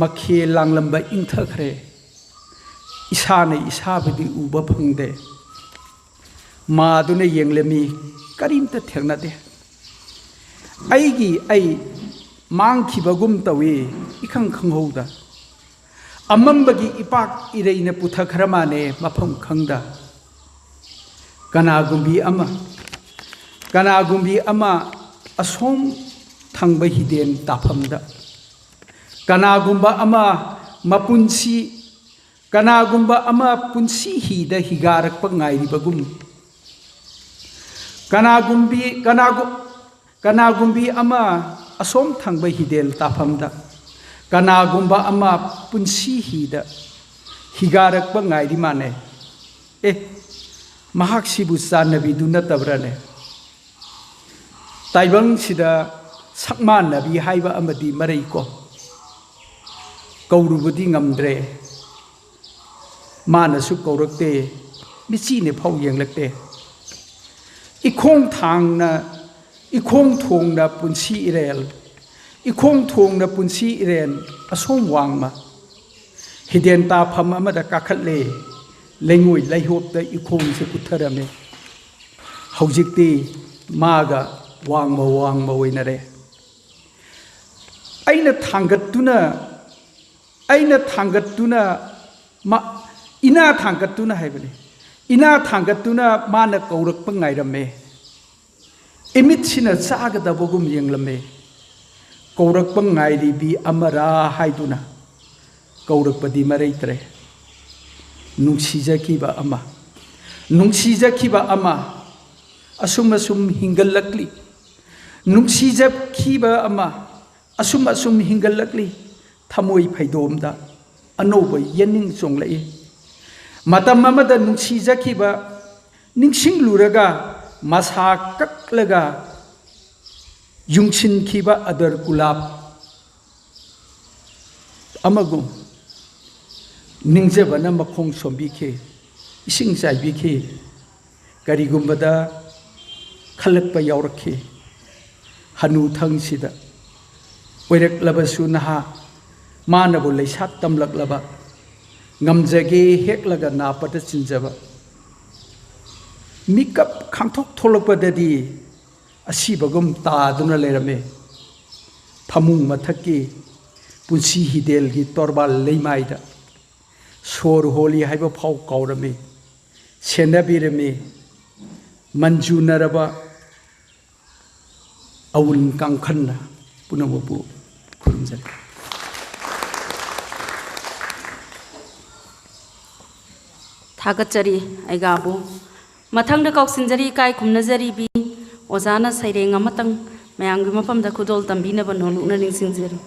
ꯃꯈꯦ ꯂꯥꯡꯂꯝꯕ ꯏꯪꯊꯈ꯭ꯔꯦ ꯏꯁꯥꯅ ꯏꯁꯥꯕꯨꯗꯤ ꯎꯕ ꯐꯪꯗꯦ ꯃꯥꯗꯨꯅ ꯌꯦꯡꯂꯝꯃꯤ ꯀꯔꯤꯝꯇ ꯊꯦꯡꯅꯗꯦ ꯑꯩ ꯃꯥꯡꯈꯤꯕꯒꯨꯝ ꯇꯧꯏ ꯏꯈꯪ ꯈꯪꯍꯧꯗ ꯑꯃꯝꯕꯒꯤ ꯏꯄꯥꯛ ꯏꯔꯩꯅ ꯄꯨꯊꯈ꯭ꯔꯃꯥꯅꯦ ꯃꯐꯝ ꯈꯪꯗ ꯀꯅꯥꯒꯨꯝꯕꯤ ꯑꯃ ꯑꯁꯣꯝ ꯊꯪꯕ ꯍꯤꯗꯦꯟ ꯇꯥꯐꯝꯗ ꯀꯅꯥꯒꯨꯝꯕ ꯑꯃ ꯄꯨꯟꯁꯤ ꯍꯤꯗ ꯍꯤꯒꯥꯔꯛꯄ ꯉꯥꯏꯔꯤꯕꯒꯨꯝ ꯀꯅꯥꯒꯨꯝꯕꯤ ꯑꯃ ꯑꯁꯣꯝ ꯊꯪꯕ ꯍꯤꯗꯦꯜ ꯇꯥꯐꯝꯗ ꯀꯅꯥꯒꯨꯝꯕ ꯑꯃ ꯄꯨꯟꯁꯤ ꯍꯤꯗ ꯍꯤꯒꯥꯔꯛꯄ ꯉꯥꯏꯔꯤ ꯃꯥꯅꯦ ꯃꯍꯥꯛꯁꯤꯕꯨ ꯆꯥꯟꯅꯕꯤꯗꯨ ꯅꯠꯇꯕ꯭ꯔꯅꯦ ꯇꯥꯏꯕꯪꯁꯤꯗ ꯁꯛꯃꯥꯟꯅꯕꯤ ꯍꯥꯏꯕ ꯑꯃꯗꯤ ꯃꯔꯩꯀꯣ ꯀꯧꯔꯨꯕꯗꯤ ꯉꯝꯗ꯭ꯔꯦ ꯃꯥꯅꯁꯨ ꯀꯧꯔꯛꯇꯦ ꯃꯤꯆꯤꯅ ꯐꯥꯎ ꯌꯦꯡꯂꯛꯇꯦ इखों थोंना पुंसी इरेल इखों थोंना पुंसी इरेन असोम वांगमा हिदेन ताफम अमदा काखले लेंगोय लैहोपदा इखों से पुथरमे हौजिक्ति मागा वांगमा ओइनरे अइना थांगत्तुना इना थांगत्तुना हाइबने इना थांगत्तुना माना कौरक्प ngairame इमितसिना चागदबगुम येंगलमे कौरक्प ngairiबी अमरा हाइदुना कौरक्पदी मरैत्रे नुंसीजखिबा अमा असुम हिंगलक्ली नुंसीजखिबा अमा असुम हिंगलक्ली थमोई फैदोमदा अनोब येनिंग चोंगलई मतम अमदा नुंसीजखिबा निंगसिंगलुरगा मसा कक्लगा युंगसिनखिबा अदर गुलाब अमगु निंगजबना मखोंग सोंबिखे इसिंग चाइबिखे करिगुंबदा खलकपा यावरखे हनु थंगसिदा ओइरक्लबसु नहा मानबो लैसा तमलक्लबा ngamjage heklaga napata chinjaba mikap khangthok tholakpadadi asibagum taaduna lerame phamung mathaki punsi hidel gi torbal leimaida sor holi haiba phau kaurame senabirame manjunaraba awun kangkhanna punamobu khurumjale थागतचरी आइगाबु मथंग कौसिनजरी काय खुमनजरी B ओजाना सैरेंग अमतंग मयांगी मफमदा खुदोल तंबीनब नोलुना निंसिंजरी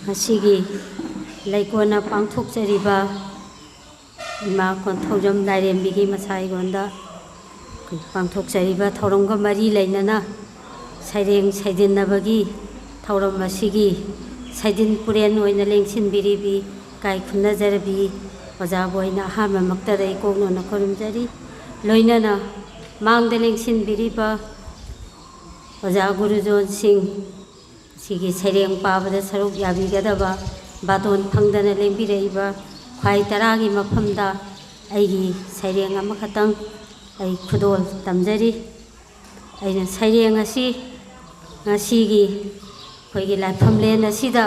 Masigi laikona pangthokjariba ima Kounthoujam Lairembi gi masai gonda pangthokjariba thoromga mari lainana saireng saidinabagi thorom masigi saidin puren oina lengsinbiribi kai khunajarabi oja boina hama maktarai kongno na korumjari loinana mangda lengsinbiriba oja gurujon singh सिगी सैरेंग पाबदा सरुक याबिगदबा बातोन फंगदना लेंबिरइबा ख्वाई तरागी मफमदा आइगी सैरेंग अमखतंग आई खुदोल तमजरी आइना सैरेंग असि ngasiगी खोइगी लाइफमलेन असिदा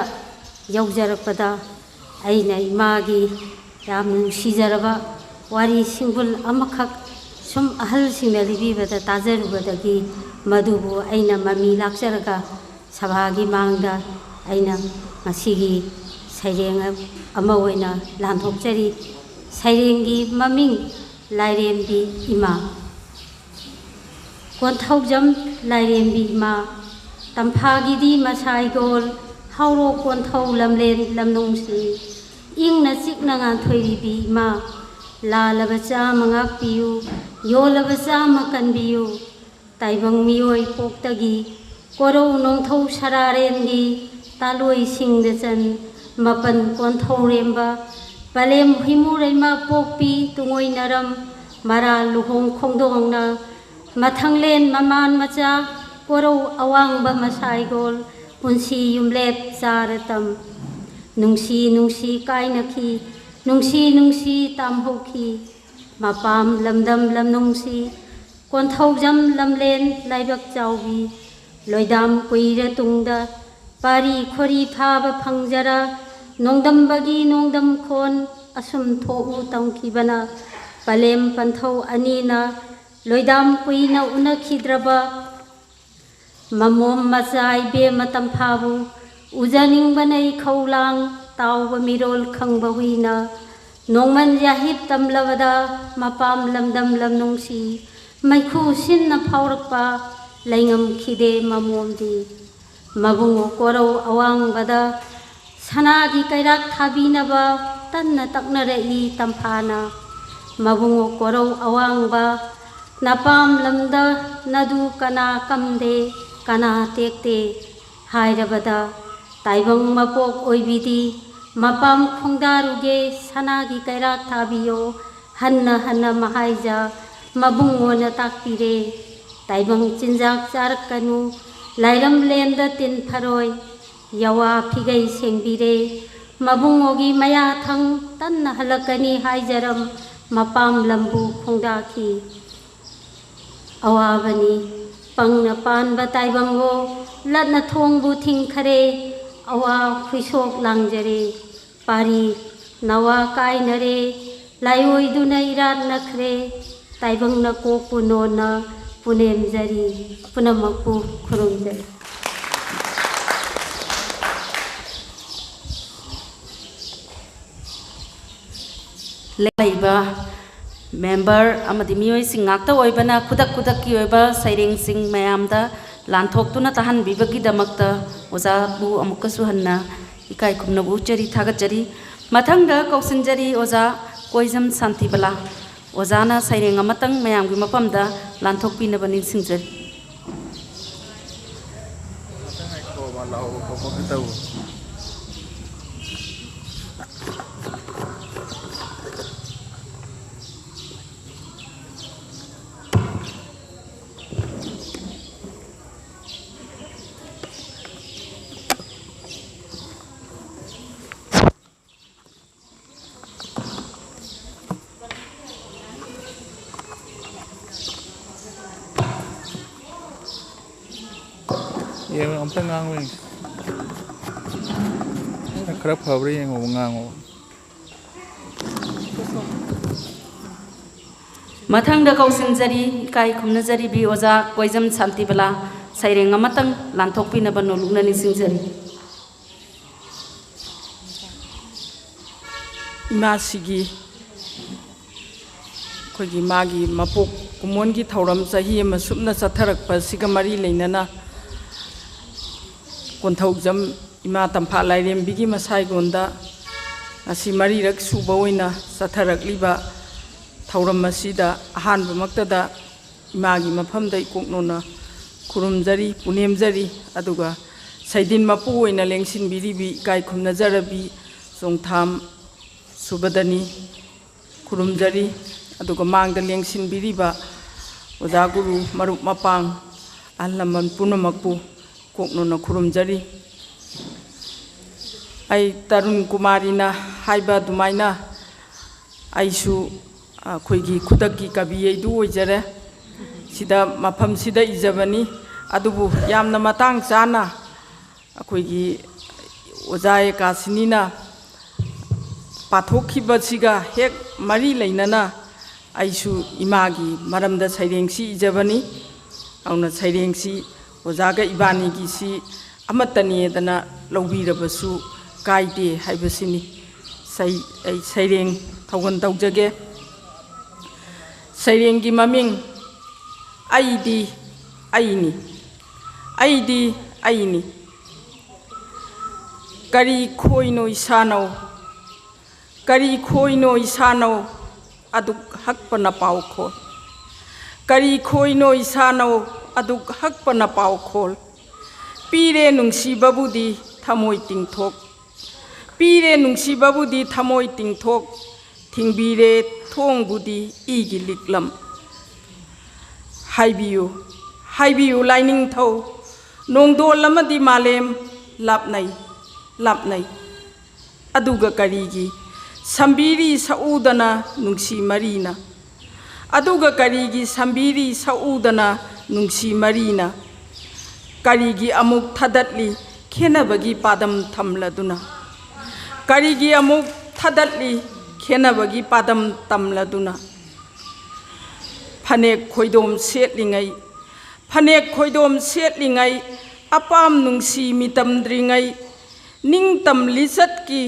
यौजरपदा आइना Imangi याम नुसिजरबा वारी सिंगुल अमखक सुम अहल सिंगना लिबिबदा ताजरुबदगी मधुबु आइना mummy लाक्चरगा सभागी मांगदा आइना ngasiगी सैरेंग अमा ओइना लानथोकचरी सैरेंगी ममिंग लाइरेंबी इमा Kounthoujam Lairembi इमा तंफागीदी मसाइगोल हाउरो कोंथौ लमलेन लमनुंगसी इंगना चिकना गांथोइरिबी इमा लालबचा मंगाकपियु योलबचा मकनबियु ताइबंग मियोय पोक्तगी कोरो नोंथौ सरारेंगी तालोय सिंगदचन मपन Kounthouremba पलेम हिमुरैमा पोकपी तुंगोय नरम mara luhong khongdongna mathanglen maman macha koro awang ba masaigol punsi yumlep zaratam nungsi nungsi kainaki nungsi tamhoki mapam lamdam lam nungsi Kounthoujam lamlen laibak chawbi loidam kuira tungda pari khori phaba phangjara nongdam bagi nongdam khon asum tho'u tamkibana palem panthau anina loidam kuina unakhidraba mamom masai be matam phabu ujaning banai khaulang tawba mirol khangba huina nongman yahip tamlawada mapam lamdam lam nungsi maikhu sinna phaurakpa laingam khide mamomdi mabungo koro awang bada sanagi kairak thabinaba tanna taknarei tamphana mabungo koro awang ba napam lamda nadu kana kamde kana tekte hairabada taibang mapok oibidi mapam khongdaruge sanagi kairak thabiyo hanna mahaija mabungo na takpire taibang chinjak charakanu lairam lenda tin pharoi yawa phigai sengbire mabungogi maya thang tanna halakani haijaram mapam lambu khongdaki awabani pangna panba taibango latna thongbu thingkhare awa khuisok langjare pari nawa kainare laioi duna irat nakhre taibang na kokpu nona punem jari punamakpu khurumjari leiba member amadi mioi sing ngakta oibana kudak ki oiba saireng sing mayamda lanthok tuna tahan bibagi damakta oza bu amukasu hanna ikai khumna bu chari thagat jari mathangda kausinjari oza koizam santi bala ozana saireng amatang mayamgi mapamda lanthok pinaba ningsingjari Iya, ampe ngangu ini. Kerap fabri yang ngomong ngangu. mathangda kausinjari kai khumnajari bi oza koizam santi bala saireng amatang lanthok pinaba nolugna ningsingjari imasigi khogi magi mapok kumongi thauram sahi ma supna satharakpa siga mari leinana Kounthoujam ima tampha lairembigi masai gonda asi mari rak suba oina satharakliba thauram masida ahanba maktada imagi mafamda ikoknona khurumjari punemjari aduga saidin mapu oina lengsinbiribi kai khumnajarabi songtham Subadani khurumjari aduga mangda lengsinbiriba oja guru marup mapang ahlaman punamakpu koknona khurumjari ai Tarun Kumarina haiba dumaina aisu khoigi khudakki kabi eidu oijare sida mafam sida ijabani adubu yamna matang chana khoigi ojae kasinina pathokhiba siga hek mari leinana aisu imagi maramda sairengsi ijabani auna sairengsi ojaga ibani gi si amatani dana lobirabasu kaide haibasini saireng thaugan taujage Sairengi maming aidi aini kari khoino isanau aduk hakpana paukhol kari khoino isanau aduk hakpana paukhol pire nungsi babudi thamoi tingthok ꯊꯤꯡꯕꯤꯔꯦ ꯊꯣꯡꯕꯨꯗꯤ ꯏꯒꯤ ꯂꯤꯛꯂꯝ ꯍꯥꯏꯕꯤꯌꯨ ꯍꯥꯏꯕꯤꯌꯨ ꯂꯥꯏꯅꯤꯡꯊꯧ ꯅꯣꯡꯗꯣꯜ ꯑꯃꯗꯤ ꯃꯥꯂꯦꯝ ꯂꯥꯞꯅꯩ ꯂꯥꯞꯅꯩ ꯑꯗꯨꯒ ꯀꯔꯤꯒꯤ ꯁꯝꯕꯤꯔꯤ ꯁꯛꯎꯗꯅ ꯅꯨꯡꯁꯤ ꯃꯔꯤꯅ ꯑꯗꯨꯒ ꯀꯔꯤꯒꯤ ꯁꯝꯕꯤꯔꯤ ꯁꯛꯎꯗꯅ ꯅꯨꯡꯁꯤ ꯃꯔꯤꯅ ꯀꯔꯤꯒꯤ ꯑꯃꯨꯛ ꯊꯥꯗꯠꯂꯤ ꯈꯦꯟꯅꯕꯒꯤ ꯄꯥꯗꯝ ꯊꯝꯂꯗꯨꯅ ꯀꯔꯤꯒꯤ ꯑꯃꯨꯛ ꯊꯥꯗꯠꯂꯤ ꯈꯦꯟꯅꯕꯒꯤ ꯄꯥꯗꯝ ꯇꯝꯂꯗꯨꯅ ꯐꯅꯦꯛ ꯈꯣꯏꯗꯣꯝ ꯁꯦꯠꯂꯤꯉꯩ ꯐꯅꯦꯛ ꯈꯣꯏꯗꯣꯝ ꯁꯦꯠꯂꯤꯉꯩ ꯑꯄꯥꯝ ꯅꯨꯡꯁꯤ ꯃꯤꯇꯝꯗ꯭ꯔꯤꯉꯩ ꯅꯤꯡꯇꯝ ꯂꯤꯆꯠꯀꯤ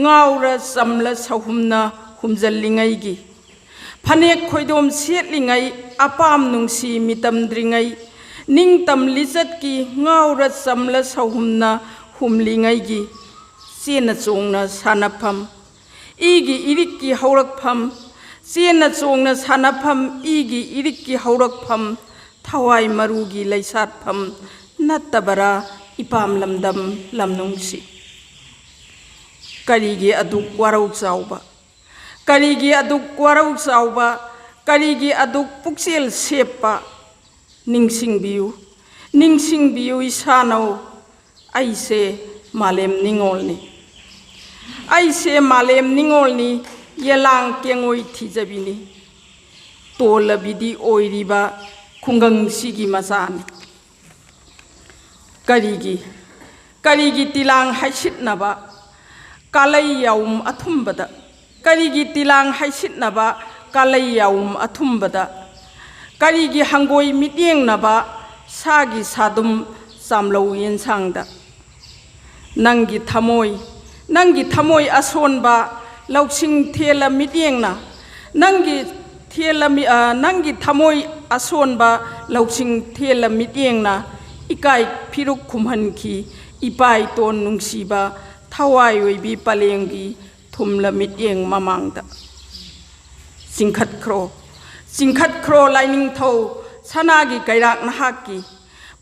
ꯉꯥꯎꯔ ꯆꯝꯂ ꯁꯍꯨꯝꯅ ꯍꯨꯝꯖꯜꯂꯤꯉꯩꯒꯤ ꯐꯅꯦꯛ ꯈꯣꯏꯗꯣꯝ ꯁꯦꯠꯂꯤꯉꯩ ꯑꯄꯥꯝ ꯅꯨꯡꯁꯤ ꯃꯤꯇꯝꯗ꯭ꯔꯤꯉꯩ ꯅꯤꯡꯇꯝ ꯂꯤꯆꯠꯀꯤ ꯉꯥꯎꯔ ꯆꯝꯂ ꯁꯍꯨꯝꯅ ꯍꯨꯝꯂꯤꯉꯩꯒꯤ ꯆꯦꯟꯅ ꯆꯣꯡꯅ ꯁꯥꯟꯅꯐꯝ ꯏꯒꯤ ꯏꯔꯤꯛꯀꯤ ꯍꯧꯔꯛꯐꯝ ꯆꯦꯟꯅ ꯆꯣꯡꯅ ꯁꯥꯟꯅꯐꯝ ꯏꯒꯤ ꯏꯔꯤꯛꯀꯤ ꯍꯧꯔꯛꯐꯝ ꯊꯋꯥꯏ ꯃꯔꯨꯒꯤ ꯂꯩꯁꯥꯠꯐꯝ ꯅꯠꯇꯕꯔꯥ ꯏꯄꯥꯝ ꯂꯝꯗꯝ ꯂꯝꯅꯨꯡꯁꯤ ꯀꯔꯤꯒꯤ ꯑꯗꯨꯛ ꯋꯥꯔꯧ ꯆꯥꯎꯕ ꯀꯔꯤꯒꯤ ꯑꯗꯨꯛ ꯋꯥꯔꯧ ꯆꯥꯎꯕ ꯀꯔꯤꯒꯤ ꯑꯗꯨꯛ ꯄꯨꯛꯆꯦꯜ ꯁꯦꯞꯄ ꯅꯤꯡꯁꯤꯡꯕꯤꯌꯨ ꯅꯤꯡꯁꯤꯡꯕꯤꯌꯨ ꯏꯁꯥꯅꯧ ꯑꯩꯁꯦ ꯃꯥꯂꯦꯝ ꯅꯤꯡꯉꯣꯜꯅꯤ ꯑꯩꯁꯦ ꯃꯥꯂꯦꯝ ꯅꯤꯡꯉꯣꯜꯅꯤ ꯌꯦꯂꯥꯡ ꯀꯦꯡꯉꯣꯏ ꯊꯤꯖꯕꯤꯅꯤ ꯇꯣꯜꯂꯕꯤꯗꯤ ꯑꯣꯏꯔꯤꯕ ꯈꯨꯡꯒꯪꯁꯤꯒꯤ ꯃꯆꯥꯅꯤ ꯀꯔꯤꯒꯤ ꯇꯤꯂꯥꯡ ꯍꯥꯏꯁꯤꯠꯅꯕ ꯀꯥꯂꯩ ꯌꯥꯎꯝ ꯑꯊꯨꯝꯕꯗ ꯀꯔꯤꯒꯤ ꯇꯤꯂꯥꯡ ꯍꯥꯏꯁꯤꯠꯅꯕ ꯀꯥꯂꯩ ꯌꯥꯎꯝ ꯑꯊꯨꯝꯕꯗ ꯀꯔꯤꯒꯤ ꯍꯪꯒꯣꯏ ꯃꯤꯠꯌꯦꯡꯅꯕ ꯁꯥꯒꯤ ꯁꯥꯗꯨꯝ ꯆꯥꯝꯂꯧ ꯌꯦꯟꯁꯥꯡꯗ ꯅꯪꯒꯤ ꯊꯃꯣꯏ ꯑꯁꯣꯟꯕ ꯂꯧꯁꯤꯡ ꯊꯦꯜꯂ ꯃꯤꯠꯌꯦꯡꯅ ꯅꯪꯒꯤ ꯊꯃꯣꯏ ꯑꯁꯣꯟꯕ ꯂꯧꯁꯤꯡ ꯊꯦꯜꯂ ꯃꯤꯠꯌꯦꯡꯅ ꯏꯀꯥꯏ ꯐꯤꯔꯨꯛ ꯈꯨꯝꯍꯟꯈꯤ ꯏꯄꯥ ꯏꯇꯣꯟ ꯅꯨꯡꯁꯤꯕ ꯊꯋꯥꯏ ꯑꯣꯏꯕꯤ ꯄꯂꯦꯝꯒꯤ ꯊꯨꯝꯂ ꯃꯤꯠꯌꯦꯡ ꯃꯃꯥꯡꯗ ꯆꯤꯡꯈꯠꯈ꯭ꯔꯣ ꯂꯥꯏꯅꯤꯡꯊꯧ ꯁꯅꯥꯒꯤ ꯀꯩꯔꯥꯛ ꯅꯍꯥꯛꯀꯤ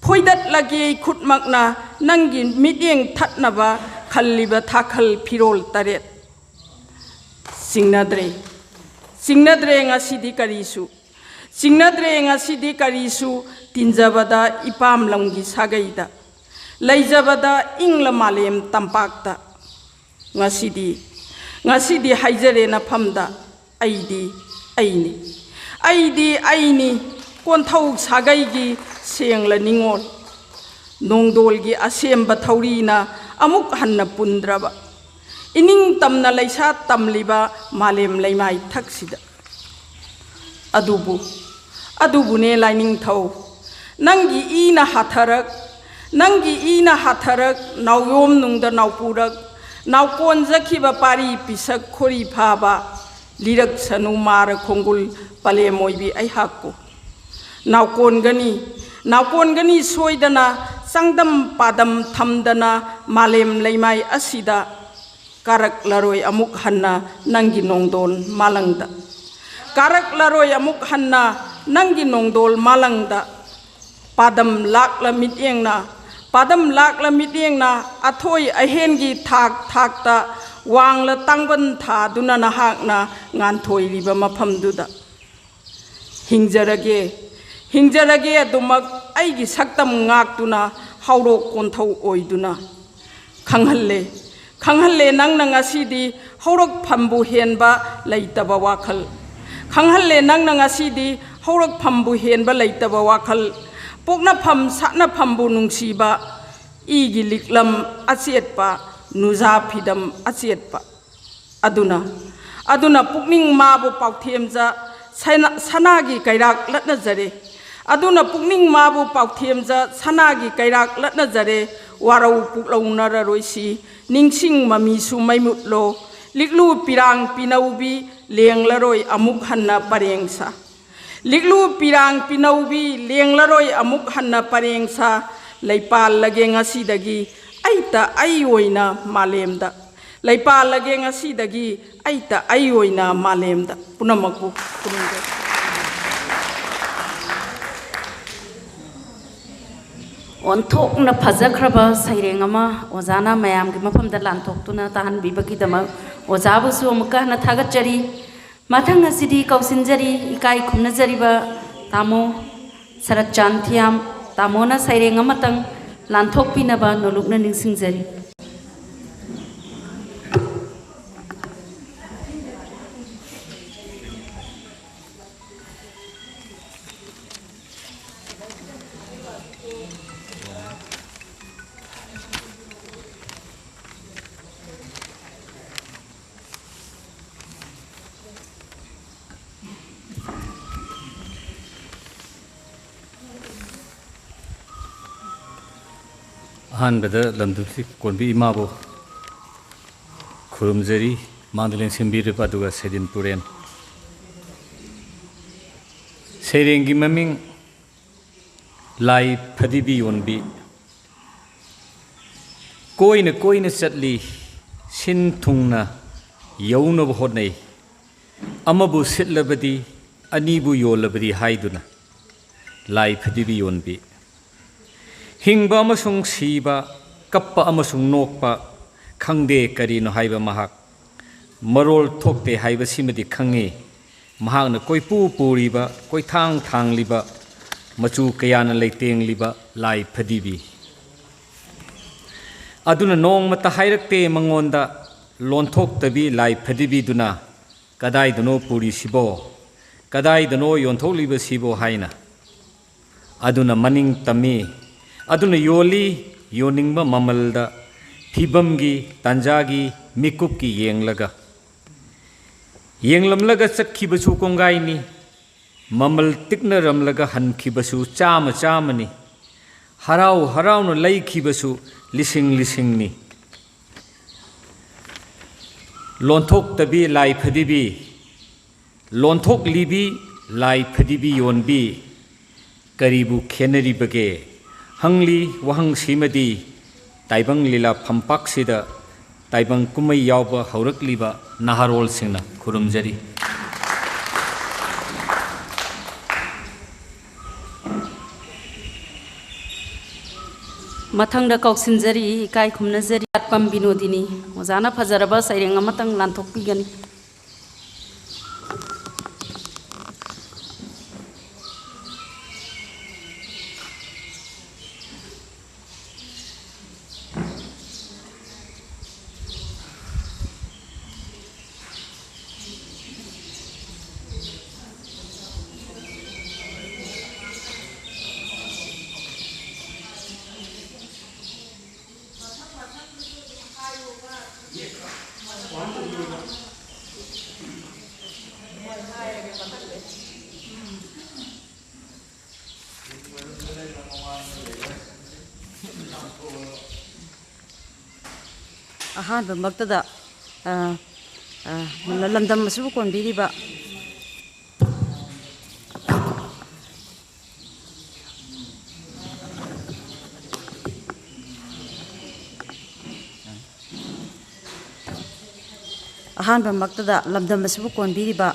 ꯐꯣꯏꯗꯠꯂꯒꯦ ꯈꯨꯠꯃꯛꯅ ꯅꯪꯒꯤ ꯃꯤꯠꯌꯦꯡ ꯊꯠꯅꯕ ꯈꯜꯂꯤꯕ ꯊꯥꯈꯜ ꯐꯤꯔꯣꯜ 8 ꯆꯤꯡꯅꯗ꯭ꯔꯦ ꯉꯁꯤꯗꯤ ꯀꯔꯤꯁꯨ ꯇꯤꯟꯖꯕꯗ ꯏꯄꯥꯝ ꯂꯝꯒꯤ ꯁꯥꯒꯩꯗ ꯂꯩꯖꯕꯗ ꯏꯪꯂ ꯃꯥꯂꯦꯝ ꯇꯝꯄꯥꯛꯇ ꯉꯁꯤꯗꯤ ꯍꯥꯏꯖꯔꯦ ꯅꯐꯝꯗ ꯑꯩꯅꯤ ꯀꯣꯟꯊꯧ ꯁꯥꯒꯩꯒꯤ ꯁꯦꯡꯂ ꯅꯤꯡꯉꯣꯜ ꯅꯣꯡꯗꯣꯜꯒꯤ ꯑꯁꯦꯝꯕ ꯊꯧꯔꯤꯅ ꯑꯃꯨꯛ ꯍꯟꯅ ꯄꯨꯟꯗ꯭ꯔꯕ ꯏꯅꯤꯡ ꯇꯝꯅ ꯂꯩꯁꯥ ꯇꯝꯂꯤꯕ ꯃꯥꯂꯦꯝ ꯂꯩꯃꯥꯏ ꯊꯛꯁꯤꯗ ꯑꯗꯨꯕꯨꯅꯦ ꯂꯥꯏꯅꯤꯡꯊꯧ ꯅꯪꯒꯤ ꯏꯅ ꯍꯥꯊꯔꯛ ꯅꯥꯎꯌꯣꯝꯅꯨꯡꯗ ꯅꯥꯎꯄꯨꯔꯛ ꯅꯥꯎꯀꯣꯟꯖꯈꯤꯕ ꯄꯥꯔꯤ ꯄꯤꯁꯛ ꯈꯣꯔꯤ ꯐꯥꯕ ꯂꯤꯔꯛꯁꯅꯨ ꯃꯥꯔ ꯈꯣꯡꯒꯨꯜ ꯄꯂꯦꯝ ꯑꯣꯏꯕꯤ ꯑꯩꯍꯥꯛꯄꯨ ꯅꯥꯎꯀꯣꯟꯒꯅꯤ ꯁꯣꯏꯗꯅ ꯆꯪꯗꯝ ꯄꯥꯗꯝ ꯊꯝꯗꯅ ꯃꯥꯂꯦꯝ ꯂꯩꯃꯥꯏ ꯑꯁꯤꯗ ꯀꯥꯔꯛꯂꯔꯣꯏ ꯑꯃꯨꯛ ꯍꯟꯅ ꯅꯪꯒꯤ ꯅꯣꯡꯗꯣꯜ ꯃꯥꯂꯪꯗ ꯀꯥꯔꯛꯂꯔꯣꯏ ꯑꯃꯨꯛ ꯍꯟꯅ ꯅꯪꯒꯤ ꯅꯣꯡꯗꯣꯜ ꯃꯥꯂꯪꯗ ꯄꯥꯗꯝ ꯂꯥꯛꯂ ꯃꯤꯠꯌꯦꯡꯅ ꯑꯊꯣꯏ ꯑꯍꯦꯟꯒꯤ ꯊꯥꯛꯇ ꯋꯥꯡꯂ ꯇꯥꯡꯕꯟ ꯊꯥꯗꯨꯅ ꯅꯍꯥꯛꯅ ꯉꯥꯟꯊꯣꯏꯔꯤꯕ ꯃꯐꯝꯗꯨꯗ ꯍꯤꯡꯖꯔꯒꯦ ꯑꯗꯨꯃꯛ ꯑꯩꯒꯤ ꯁꯛꯇꯝ ꯉꯥꯛꯇꯨꯅ ꯍꯧꯔꯣꯛ ꯀꯣꯟꯊꯧ ꯑꯣꯏꯗꯨꯅ ꯈꯪꯍꯜꯂꯦ ꯅꯪꯅ ꯉꯁꯤꯗꯤ ꯍꯧꯔꯛꯐꯝꯕꯨ ꯍꯦꯟꯕ ꯂꯩꯇꯕ ꯋꯥꯈꯜ ꯄꯣꯛꯅꯐꯝ ꯁꯥꯠꯅꯐꯝꯕꯨ ꯅꯨꯡꯁꯤꯕ ꯏꯒꯤ ꯂꯤꯛꯂꯝ ꯑꯆꯦꯠꯄ ꯅꯨꯖꯥ ꯐꯤꯗꯝ ꯑꯆꯦꯠꯄ ꯑꯗꯨꯅ ꯄꯨꯛꯅꯤꯡ ꯃꯥꯕꯨ ꯄꯥꯎꯊꯦꯝꯖ ꯁꯅꯥꯒꯤ ꯀꯩꯔꯥꯛ ꯂꯠꯅꯖꯔꯦ ꯋꯥꯔꯧ ꯄꯨꯛꯂꯧꯅꯔꯔꯣꯏꯁꯤ ꯅꯤꯡꯁꯤꯡ ꯃꯃꯤꯁꯨ ꯃꯩꯃꯨꯠꯂꯣ ꯂꯤꯛꯂꯨ ꯄꯤꯔꯥꯡ ꯄꯤꯅꯧꯕꯤ ꯂꯦꯡꯂꯔꯣꯏ ꯑꯃꯨꯛ ꯍꯟꯅ ꯄꯔꯦꯡꯁꯥ ꯂꯩꯄꯥꯜꯂꯒꯦ ꯉꯁꯤꯗꯒꯤ ꯑꯩ ꯑꯣꯏꯅ ꯃꯥꯂꯦꯝꯗ ꯄꯨꯝꯅꯃꯛꯄꯨ ꯈꯨꯔꯨꯝꯖꯔꯤ ꯑꯣꯟꯊꯣꯛꯅ ꯐꯖꯈ꯭ꯔꯕ ꯁꯩꯔꯦꯡ ꯑꯃ ꯑꯣꯖꯥꯅ ꯃꯌꯥꯝꯒꯤ ꯃꯐꯝꯗ ꯂꯥꯟꯊꯣꯛꯇꯨꯅ ꯇꯥꯍꯟꯕꯤꯕꯒꯤꯗꯃꯛ ꯑꯣꯖꯥꯕꯨꯁꯨ ꯑꯃꯨꯛꯀ ꯍꯟꯅ ꯊꯥꯒꯠꯆꯔꯤ ꯃꯊꯪ ꯑꯁꯤꯗꯤ ꯀꯧꯁꯤꯟꯖꯔꯤ ꯏꯀꯥꯏ ꯈꯨꯝꯅꯖꯔꯤꯕ ꯇꯥꯃꯣ ꯁꯔꯠꯆꯥꯟ ꯊꯤꯌꯥꯝ ꯇꯥꯃꯣꯅ ꯁꯩꯔꯦꯡ ꯑꯃꯇꯪ ꯂꯥꯟꯊꯣꯛꯄꯤꯅꯕ ꯅꯣꯂꯨꯛꯅ ꯅꯤꯡꯁꯤꯡꯖꯔꯤ ꯑꯍꯥꯟꯕꯗ ꯂꯝꯗꯝꯁꯤ ꯀꯣꯟꯕꯤ ꯏꯃꯥꯕꯨ ꯈꯨꯔꯨꯝꯖꯔꯤ ꯃꯥꯡꯗ ꯂꯦꯡꯁꯤꯟꯕꯤꯔꯤꯕ ꯑꯗꯨꯒ ꯁꯩꯗꯤꯟ ꯄꯨꯔꯦꯟ ꯁꯩꯔꯦꯡꯒꯤ ꯃꯃꯤꯡ ꯂꯥꯏ ꯐꯗꯤꯕꯤ ꯌꯣꯟꯕꯤ ꯀꯣꯏꯅ ꯀꯣꯏꯅ ꯆꯠꯂꯤ ꯁꯤꯟ ꯊꯨꯡꯅ ꯌꯧꯅꯕ ꯍꯣꯠꯅꯩ ꯑꯃꯕꯨ ꯁꯤꯠꯂꯕꯗꯤ ꯑꯅꯤꯕꯨ ꯌꯣꯜꯂꯕꯗꯤ ꯍꯥꯏꯗꯨꯅ ꯂꯥꯏ ꯐꯗꯤꯕꯤ ꯌꯣꯟꯕꯤ ꯍꯤꯡꯕ ꯑꯃꯁꯨꯡ ꯁꯤꯕ ꯀꯞꯄ ꯑꯃꯁꯨꯡ ꯅꯣꯛꯄ ꯈꯪꯗꯦ ꯀꯔꯤꯅꯣ ꯍꯥꯏꯕ ꯃꯍꯥꯛ ꯃꯔꯣꯜ ꯊꯣꯛꯇꯦ ꯍꯥꯏꯕꯁꯤꯃꯗꯤ ꯈꯪꯉꯤ ꯃꯍꯥꯛꯅ ꯀꯣꯏꯄꯨ ꯄꯨꯔꯤꯕ ꯀꯣꯏꯊꯥꯡ ꯊꯥꯡꯂꯤꯕ ꯃꯆꯨ ꯀꯌꯥꯅ ꯂꯩꯇꯦꯡꯂꯤꯕ ꯂꯥꯏ ꯐꯗꯤꯕꯤ ꯑꯗꯨꯅ ꯅꯣꯡꯃꯇ ꯍꯥꯏꯔꯛꯇꯦ ꯃꯉꯣꯟꯗ ꯂꯣꯟꯊꯣꯛꯇꯕꯤ ꯂꯥꯏ ꯐꯗꯤꯕꯤꯗꯨꯅ ꯀꯗꯥꯏꯗꯅꯣ ꯄꯨꯔꯤꯁꯤꯕꯣ ꯀꯗꯥꯏꯗꯅꯣ ꯌꯣꯟꯊꯣꯛꯂꯤꯕꯁꯤꯕꯣ ꯍꯥꯏꯅ ꯑꯗꯨꯅ ꯃꯅꯤꯡ ꯇꯝꯃꯤ ꯑꯗꯨꯅ ꯌꯣꯜꯂꯤ ꯌꯣꯟꯅꯤꯡꯕ ꯃꯃꯜꯗ ꯐꯤꯕꯝꯒꯤ ꯇꯥꯟꯖꯥꯒꯤ ꯃꯤꯀꯨꯞꯀꯤ ꯌꯦꯡꯂꯒ ꯌꯦꯡꯂꯝꯂꯒ ꯆꯠꯈꯤꯕꯁꯨ ꯀꯣꯡꯒꯥꯏꯅꯤ ꯃꯃꯜ ꯇꯤꯛꯅꯔꯝꯂꯒ ꯍꯟꯈꯤꯕꯁꯨ ꯆꯥꯃ ꯆꯥꯃꯅꯤ ꯍꯔꯥꯎ ꯍꯔꯥꯎꯅ ꯂꯩꯈꯤꯕꯁꯨ ꯂꯤꯁꯤꯡ ꯂꯤꯁꯤꯡꯅꯤ ꯂꯣꯟꯊꯣꯛꯇꯕꯤ ꯂꯥꯏ ꯐꯗꯤꯕꯤ ꯂꯣꯟꯊꯣꯛꯂꯤꯕꯤ ꯂꯥꯏ ꯐꯗꯤꯕꯤ ꯌꯣꯟꯕꯤ ꯀꯔꯤꯕꯨ ꯈꯦꯟꯅꯔꯤꯕꯒꯦ ꯍꯪꯂꯤ ꯋꯥꯍꯪꯁꯤꯃꯗꯤ ꯇꯥꯏꯕꯪ ꯂꯤꯂꯥ ꯐꯝꯄꯥꯛꯁꯤꯗ ꯇꯥꯏꯕꯪ ꯀꯨꯝꯃꯩ ꯌꯥꯎꯕ ꯍꯧꯔꯛꯂꯤꯕ ꯅꯍꯥꯔꯣꯜꯁꯤꯡꯅ ꯈꯨꯔꯨꯝꯖꯔꯤ ꯃꯊꯪꯗ ꯀꯧꯁꯤꯟꯖꯔꯤ ꯏꯀꯥꯏ ꯈꯨꯝꯅꯖꯔꯤ ꯑꯠꯄꯝ ꯕꯤꯅꯣꯗꯤꯅꯤ ꯑꯣꯖꯥꯅ ꯐꯖꯔꯕ ꯁꯩꯔꯦꯡ ꯑꯃꯇꯪ ꯂꯥꯟꯊꯣꯛꯄꯤꯒꯅꯤ ꯑꯍꯥꯟꯕ ꯃꯛꯇꯗ ꯂꯝꯗꯝ ꯑꯁꯤꯕꯨ ꯀꯣꯟꯕꯤꯔꯤꯕ ꯑꯍꯥꯟꯕ ꯃꯛꯇꯗ ꯂꯝꯗꯝ ꯑꯁꯤꯕꯨ ꯀꯣꯟꯕꯤꯔꯤꯕ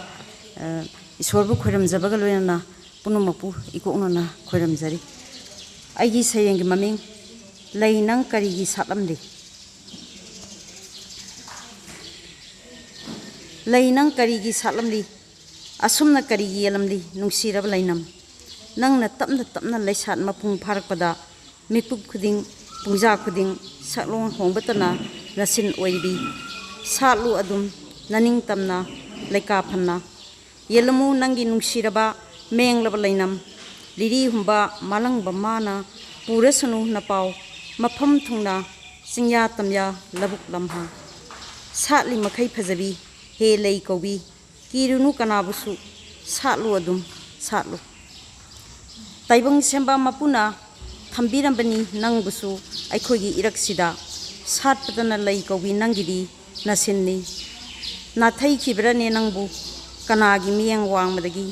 ꯏꯁꯣꯔꯕꯨ ꯈꯣꯏꯔꯝꯖꯕꯒ ꯂꯣꯏꯅꯅ ꯄꯨꯝꯅꯃꯛꯄꯨ ꯏꯀꯣꯛꯅꯅ ꯈꯣꯏꯔꯝꯖꯔꯤ ꯑꯩꯒꯤ ꯁꯩꯔꯦꯡꯒꯤ ꯃꯃꯤꯡ ꯂꯩ ꯅꯪ ꯀꯔꯤꯒꯤ ꯁꯥꯠꯂꯝꯂꯤ ꯂꯩ ꯅꯪ ꯀꯔꯤꯒꯤ ꯁꯥꯠꯂꯝꯂꯤ ꯑꯁꯨꯝꯅ ꯀꯔꯤꯒꯤ ꯌꯦꯜꯂꯝꯂꯤ ꯅꯨꯡꯁꯤꯔꯕ ꯂꯩꯅꯝ ꯅꯪꯅ ꯇꯞꯅ ꯇꯞꯅ ꯂꯩꯁꯥꯠ ꯃꯄꯨꯡ ꯐꯥꯔꯛꯄꯗ ꯃꯤꯀꯨꯞ ꯈꯨꯗꯤꯡ ꯄꯨꯡꯖꯥ ꯈꯨꯗꯤꯡ ꯁꯛꯂꯣꯟ ꯍꯣꯡꯕꯇꯅ ꯅꯆꯤꯟ ꯑꯣꯏꯔꯤꯕꯤ ꯁꯥꯠꯂꯨ ꯑꯗꯨꯝ ꯅꯅꯤꯡ ꯇꯝꯅ ꯂꯩꯀꯥ ꯐꯟꯅ ꯌꯦꯜꯂꯝꯃꯨ ꯅꯪꯒꯤ ꯅꯨꯡꯁꯤꯔꯕ ꯃꯦꯡꯂꯕ ꯂꯩꯅꯝ ꯂꯤꯔꯤ ꯍꯨꯝꯕ ꯃꯥꯂꯪꯕ ꯃꯥꯅ ꯄꯨꯔꯁꯅꯨ ꯅꯄꯥꯎ ꯃꯐꯝ ꯊꯨꯡꯅ ꯆꯤꯡꯌꯥ ꯇꯝꯌꯥ ꯂꯧꯕꯨꯛ ꯂꯝꯍꯥꯡ ꯁꯥꯠꯂꯤ ꯃꯈꯩ ꯐꯖꯕꯤ ꯍꯦ ꯂꯩ ꯀꯧꯕꯤ ꯀꯤꯔꯨꯅꯨ ꯀꯅꯥꯕꯨꯁꯨ ꯁꯥꯠꯂꯨ ꯑꯗꯨꯝ ꯁꯥꯠꯂꯨ ꯇꯥꯏꯕꯪ ꯁꯦꯝꯕ ꯃꯄꯨꯅ ꯊꯝꯕꯤꯔꯝꯕꯅꯤ ꯅꯪꯕꯨꯁꯨ ꯑꯩꯈꯣꯏꯒꯤ ꯏꯔꯛꯁꯤꯗ ꯁꯥꯠꯄꯗꯅ ꯂꯩ ꯀꯧꯕꯤ ꯅꯪꯒꯤꯗꯤ ꯅꯁꯤꯟꯅꯤ ꯅꯥꯊꯩꯈꯤꯕ꯭ꯔꯅꯦ ꯅꯪꯕꯨ ꯀꯅꯥꯒꯤ ꯃꯤꯠꯌꯦꯡ ꯋꯥꯡꯃꯗꯒꯤ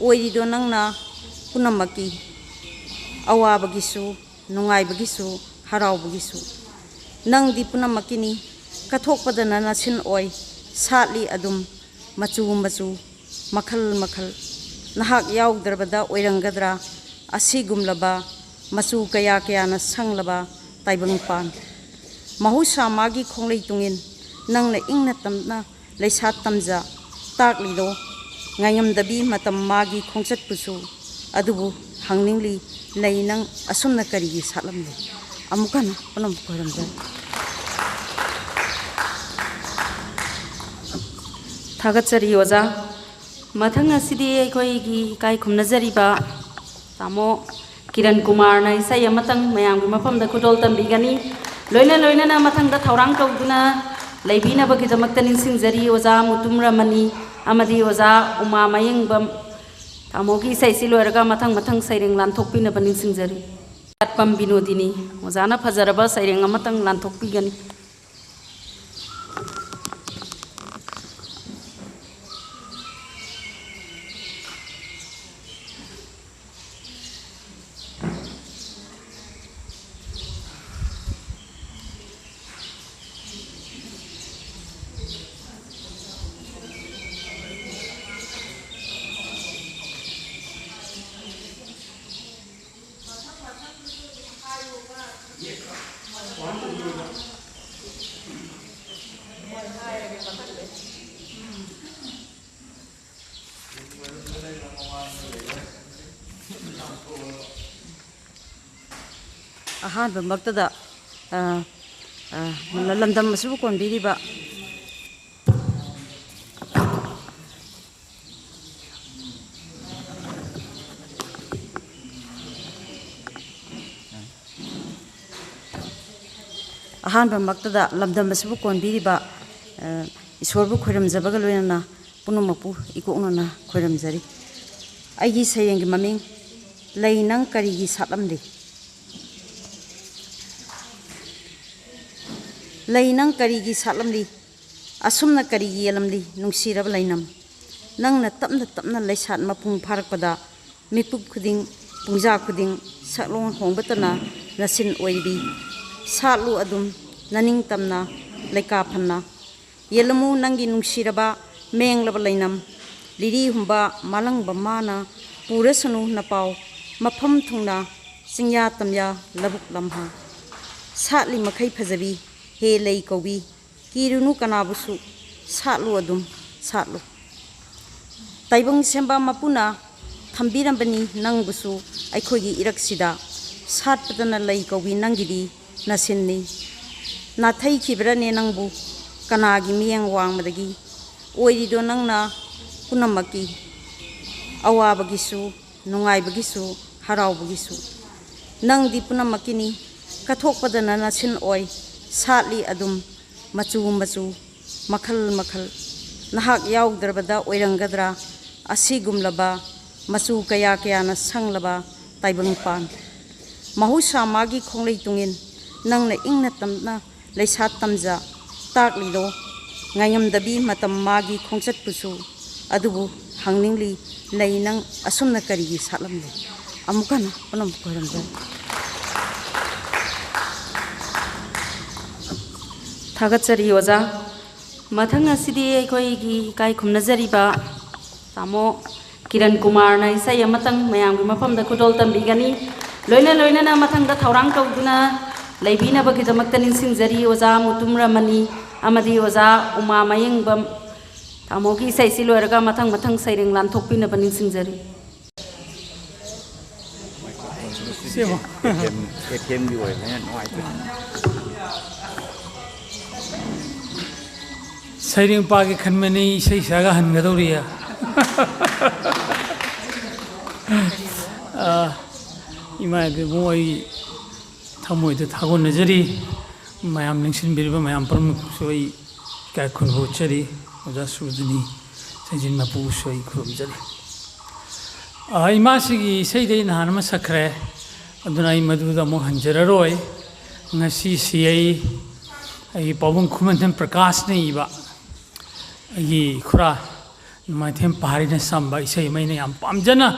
ꯑꯣꯏꯔꯤꯗꯣ ꯅꯪꯅ ꯄꯨꯝꯅꯃꯛꯀꯤ ꯑꯋꯥꯕꯒꯤꯁꯨ ꯅꯨꯡꯉꯥꯏꯕꯒꯤꯁꯨ ꯍꯔꯥꯎꯕꯒꯤꯁꯨ ꯅꯪꯗꯤ ꯄꯨꯝꯅꯃꯛꯀꯤꯅꯤ ꯀꯠꯊꯣꯛꯄꯗꯅ ꯅꯆꯤꯟ ꯑꯣꯏ ꯁꯥꯠꯂꯤ ꯑꯗꯨꯝ ꯃꯆꯨ ꯃꯆꯨ ꯃꯈꯜ ꯃꯈꯜ ꯅꯍꯥꯛ ꯌꯥꯎꯗ꯭ꯔꯕꯗ ꯑꯣꯏꯔꯝꯒꯗ꯭ꯔꯥ ꯑꯁꯤꯒꯨꯝꯂꯕ ꯃꯆꯨ ꯀꯌꯥ ꯀꯌꯥꯅ ꯁꯪꯂꯕ ꯇꯥꯏꯕꯪꯄꯥꯟ ꯃꯍꯧꯁꯥ ꯃꯥꯒꯤ ꯈꯣꯡꯂꯩ ꯇꯨꯡꯏꯟ ꯅꯪꯅ ꯏꯪꯅ ꯇꯝꯅ ꯂꯩꯁꯥ ꯇꯝꯖ ꯇꯥꯛꯂꯤꯗꯣ ꯉꯥꯏꯉꯝꯗꯕꯤ ꯃꯇꯝ ꯃꯥꯒꯤ ꯈꯣꯡꯆꯠꯄꯨꯁꯨ ꯑꯗꯨꯕꯨ ꯍꯪꯅꯤꯡꯂꯤ ꯂꯩ ꯅꯪ ꯑꯁꯨꯝꯅ ꯀꯔꯤꯒꯤ ꯁꯥꯠꯂꯝꯂꯤ ꯑꯃꯨꯛ ꯍꯟꯅ ꯄꯨꯝꯅꯃꯛ ꯈꯣꯏꯔꯝꯖꯔꯤ ꯊꯥꯒꯠꯆꯔꯤ ꯑꯣꯖꯥ ꯃꯊꯪ ꯑꯁꯤꯗꯤ ꯑꯩꯈꯣꯏꯒꯤ ꯏꯀꯥꯏ ꯈꯨꯝꯅꯖꯔꯤꯕ ꯇꯥꯃꯣ ꯀꯤꯔꯟ ꯀꯨꯃꯥꯔꯅ ꯏꯁꯩ ꯑꯃꯇꯪ ꯃꯌꯥꯝꯒꯤ ꯃꯐꯝꯗ ꯈꯨꯗꯣꯜ ꯇꯝꯕꯤꯒꯅꯤ ꯂꯣꯏꯅꯅ ꯃꯊꯪꯗ ꯊꯧꯔꯥꯡ ꯇꯧꯗꯨꯅ ꯂꯩꯕꯤꯅꯕꯒꯤꯗꯃꯛꯇ ꯅꯤꯡꯁꯤꯡꯖꯔꯤ ꯑꯣꯖꯥ ꯃꯨꯇꯨꯝ ꯔꯃꯅꯤ ꯑꯃꯗꯤ ꯑꯣꯖꯥ ꯎꯃꯥ ꯃꯌꯦꯡꯕꯝ ꯇꯥꯃꯣꯒꯤ ꯏꯁꯩꯁꯤ ꯂꯣꯏꯔꯒ ꯃꯊꯪ ꯁꯩꯔꯦꯡ ꯂꯥꯟꯊꯣꯛꯄꯤꯅꯕ ꯅꯤꯡꯁꯤꯡꯖꯔꯤ ꯆꯠꯄꯝ ꯕꯤꯅꯣꯗꯤꯅꯤ ꯑꯣꯖꯥꯅ ꯐꯖꯔꯕ ꯁꯩꯔꯦꯡ ꯑꯃꯇꯪ ꯂꯥꯟꯊꯣꯛꯄꯤꯒꯅꯤ ꯑꯍꯥꯟꯕ ꯃꯛꯇꯗ ꯂꯝꯗꯝ ꯑꯁꯤꯕꯨ ꯀꯣꯟꯕꯤꯔꯤꯕ ꯏꯁꯣꯔꯕꯨ ꯈꯣꯏꯔꯝꯖꯕꯒ ꯂꯣꯏꯅꯅ ꯄꯨꯝꯅꯃꯛꯄꯨ ꯏꯀꯣꯛꯅꯅ ꯈꯣꯏꯔꯝꯖꯔꯤ ꯑꯩꯒꯤ ꯁꯩꯔꯦꯡꯒꯤ ꯃꯃꯤꯡ ꯂꯩ ꯅꯪ ꯀꯔꯤꯒꯤ ꯁꯥꯠꯂꯝꯂꯤ ꯂꯩ ꯅꯪ ꯀꯔꯤꯒꯤ ꯁꯥꯠꯂꯝꯂꯤ ꯑꯁꯨꯝꯅ ꯀꯔꯤꯒꯤ ꯌꯦꯜꯂꯝꯂꯤ ꯅꯨꯡꯁꯤꯔꯕ ꯂꯩꯅꯝ ꯅꯪꯅ ꯇꯞꯅ ꯂꯩꯁꯥꯠ ꯃꯄꯨꯡ ꯐꯥꯔꯛꯄꯗ ꯃꯤꯀꯨꯞ ꯈꯨꯗꯤꯡ ꯄꯨꯡꯖꯥ ꯈꯨꯗꯤꯡ ꯁꯛꯂꯣꯟ ꯍꯣꯡꯕꯇꯅ ꯅꯁꯤꯟ ꯑꯣꯏꯔꯤ ꯁꯥꯠꯂꯨ ꯑꯗꯨꯝ ꯅꯅꯤꯡ ꯇꯝꯅ ꯂꯩꯀꯥ ꯐꯟꯅ ꯌꯦꯜꯂꯝꯃꯨ ꯅꯪꯒꯤ ꯅꯨꯡꯁꯤꯔꯕ ꯃꯦꯡꯂꯕ ꯂꯩꯅꯝ ꯂꯤꯔꯤ ꯍꯨꯝꯕ ꯃꯥꯂꯪꯕ ꯃꯥꯅ ꯄꯨꯔꯁꯅꯨ ꯅꯄꯥꯎ ꯃꯐꯝ ꯊꯨꯡꯅ ꯆꯤꯡꯌꯥ ꯇꯝꯌꯥ ꯂꯕꯨꯛ ꯂꯝꯍꯥ ꯁꯥꯠꯂꯤ ꯃꯈꯩ ꯐꯖꯕꯤ ꯍꯦ ꯂꯩ ꯀꯧꯕꯤ ꯀꯤꯔꯨꯅꯨ ꯀꯅꯥꯕꯨꯁꯨ ꯁꯥꯠꯂꯨ ꯑꯗꯨꯝ ꯁꯥꯠꯂꯨ ꯇꯥꯏꯕꯪ ꯁꯦꯝꯕ ꯃꯄꯨꯅ ꯊꯝꯕꯤꯔꯝꯕꯅꯤ ꯅꯪꯕꯨꯁꯨ ꯑꯩꯈꯣꯏꯒꯤ ꯏꯔꯛꯁꯤꯗ ꯁꯥꯠꯄꯗꯅ ꯂꯩ ꯀꯧꯕꯤ ꯅꯪꯒꯤꯗꯤ ꯅꯁꯤꯟꯅꯤ ꯅꯥꯊꯩꯈꯤꯕ꯭ꯔꯅꯦ ꯅꯪꯕꯨ ꯀꯅꯥꯒꯤ ꯃꯤꯠꯌꯦꯡ ꯋꯥꯡꯃꯗꯒꯤ ꯑꯣꯏꯔꯤꯗꯣ ꯅꯪꯅ ꯄꯨꯝꯅꯃꯛꯀꯤ ꯑꯋꯥꯕꯒꯤꯁꯨ ꯅꯨꯡꯉꯥꯏꯕꯒꯤꯁꯨ ꯍꯔꯥꯎꯕꯒꯤꯁꯨ ꯅꯪꯗꯤ ꯄꯨꯝꯅꯃꯛꯀꯤꯅꯤ ꯀꯠꯊꯣꯛꯄꯗꯅ ꯅꯁꯤꯟ ꯑꯣꯏ ꯁꯥꯠꯂꯤ ꯑꯗꯨꯝ ꯃꯆꯨ ꯃꯈꯜ ꯅꯍꯥꯛ ꯌꯥꯎꯗ꯭ꯔꯕꯗ ꯑꯣꯏꯔꯝꯒꯗ꯭ꯔꯥ ꯑꯁꯤꯒꯨꯝꯂꯕ ꯃꯆꯨ ꯀꯌꯥꯅ ꯁꯪꯂꯕ ꯇꯥꯏꯕꯪꯄꯥꯟ ꯃꯍꯧꯁꯥ ꯃꯥꯒꯤ ꯈꯣꯡꯂꯩ ꯇꯨꯡꯏꯟ ꯅꯪꯅ ꯏꯪꯅ ꯇꯝꯅ ꯂꯩꯁꯥ ꯇꯝꯖ ꯇꯥꯛꯂꯤꯗꯣ ꯉꯥꯏꯉꯝꯗꯕꯤ ꯃꯇꯝ ꯃꯥꯒꯤ ꯈꯣꯡꯆꯠꯄꯨꯁꯨ ꯑꯗꯨꯕꯨ ꯍꯪꯅꯤꯡꯂꯤ ꯂꯩ ꯅꯪ ꯑꯁꯨꯝꯅ ꯀꯔꯤꯒꯤ ꯁꯥꯠꯂꯝꯂꯤ ꯑꯃꯨꯛ ꯍꯟꯅ ꯄꯨꯝꯅꯃꯛ ꯈꯣꯏꯔꯝꯖꯔꯤ ꯊꯥꯒꯠꯆꯔꯤ ꯑꯣꯖꯥ ꯃꯊꯪ ꯑꯁꯤꯗꯤ ꯑꯩꯈꯣꯏꯒꯤ ꯏꯀꯥꯏ ꯈꯨꯝꯅꯖꯔꯤꯕ ꯇꯥꯃꯣ ꯀꯤꯔꯟ ꯀꯨꯃꯥꯔꯅ ꯏꯁꯩ ꯑꯃꯇꯪ ꯃꯌꯥꯝꯒꯤ ꯃꯐꯝꯗ ꯈꯨꯗꯣꯜ ꯇꯝꯕꯤꯒꯅꯤ ꯂꯣꯏꯅꯅ ꯃꯊꯪꯗ ꯊꯧꯔꯥꯡ ꯇꯧꯗꯨꯅ ꯂꯩꯕꯤꯅꯕꯒꯤꯗꯃꯛꯇ ꯅꯤꯡꯁꯤꯡꯖꯔꯤ ꯑꯣꯖꯥ ꯃꯨꯇꯨꯝ ꯔꯃꯅꯤ ꯑꯃꯗꯤ ꯑꯣꯖꯥ ꯎꯃꯥ ꯃꯌꯦꯡꯕꯝ ꯇꯥꯃꯣꯒꯤ ꯏꯁꯩꯁꯤ ꯂꯣꯏꯔꯒ ꯃꯊꯪ ꯁꯩꯔꯦꯡ ꯂꯥꯟꯊꯣꯛꯄꯤꯅꯕ ꯅꯤꯡꯁꯤꯡꯖꯔꯤ ATMꯒꯤ ꯑꯣꯏꯕꯅꯤꯅ ꯅꯨꯡꯉꯥꯏꯇꯦ ꯁꯩꯔꯦꯡ ꯄꯥꯒꯦ ꯈꯟꯕꯅꯤ ꯏꯁꯩ ꯁꯛꯑꯒ ꯍꯟꯒꯗꯧꯔꯤꯌꯦ ꯏꯃꯥ ꯏꯕꯦꯝꯃ ꯑꯩ ꯊꯃꯣꯏꯗ ꯊꯥꯒꯣꯟꯅꯖꯔꯤ ꯃꯌꯥꯝ ꯅꯤꯡꯁꯤꯡꯕꯤꯔꯤꯕ ꯃꯌꯥꯝ ꯄꯨꯝꯅꯃꯛꯁꯨ ꯑꯩ ꯏꯀꯥꯏ ꯈꯨꯔꯨꯝꯕ ꯎꯠꯆꯔꯤ ꯑꯣꯖꯥ ꯁꯨꯕꯗꯅꯤ ꯁꯩꯖꯤꯟ ꯃꯄꯨꯁꯨ ꯑꯩ ꯈꯨꯔꯨꯝꯖꯔꯤ ꯏꯃꯥꯁꯤꯒꯤ ꯏꯁꯩꯗꯤ ꯑꯩ ꯅꯍꯥꯟ ꯑꯃ ꯁꯛꯈ꯭ꯔꯦ ꯑꯗꯨꯅ ꯑꯩ ꯃꯗꯨꯗ ꯑꯃꯨꯛ ꯍꯟꯖꯔꯔꯣꯏ ꯉꯁꯤꯁꯤ ꯑꯩꯒꯤ ꯄꯥꯕꯨꯡ ꯈꯨꯃꯟꯊꯦꯝ ꯄ꯭ꯔꯀꯥꯁꯅ ꯏꯕ ꯑꯩꯒꯤ ꯈꯨꯔꯥ ꯅꯣꯡꯃꯥꯏꯊꯦꯝ ꯄꯥꯔꯤꯅ ꯁꯝꯕ ꯏꯁꯩ ꯑꯃ ꯑꯩꯅ ꯌꯥꯝ ꯄꯥꯝꯖꯅ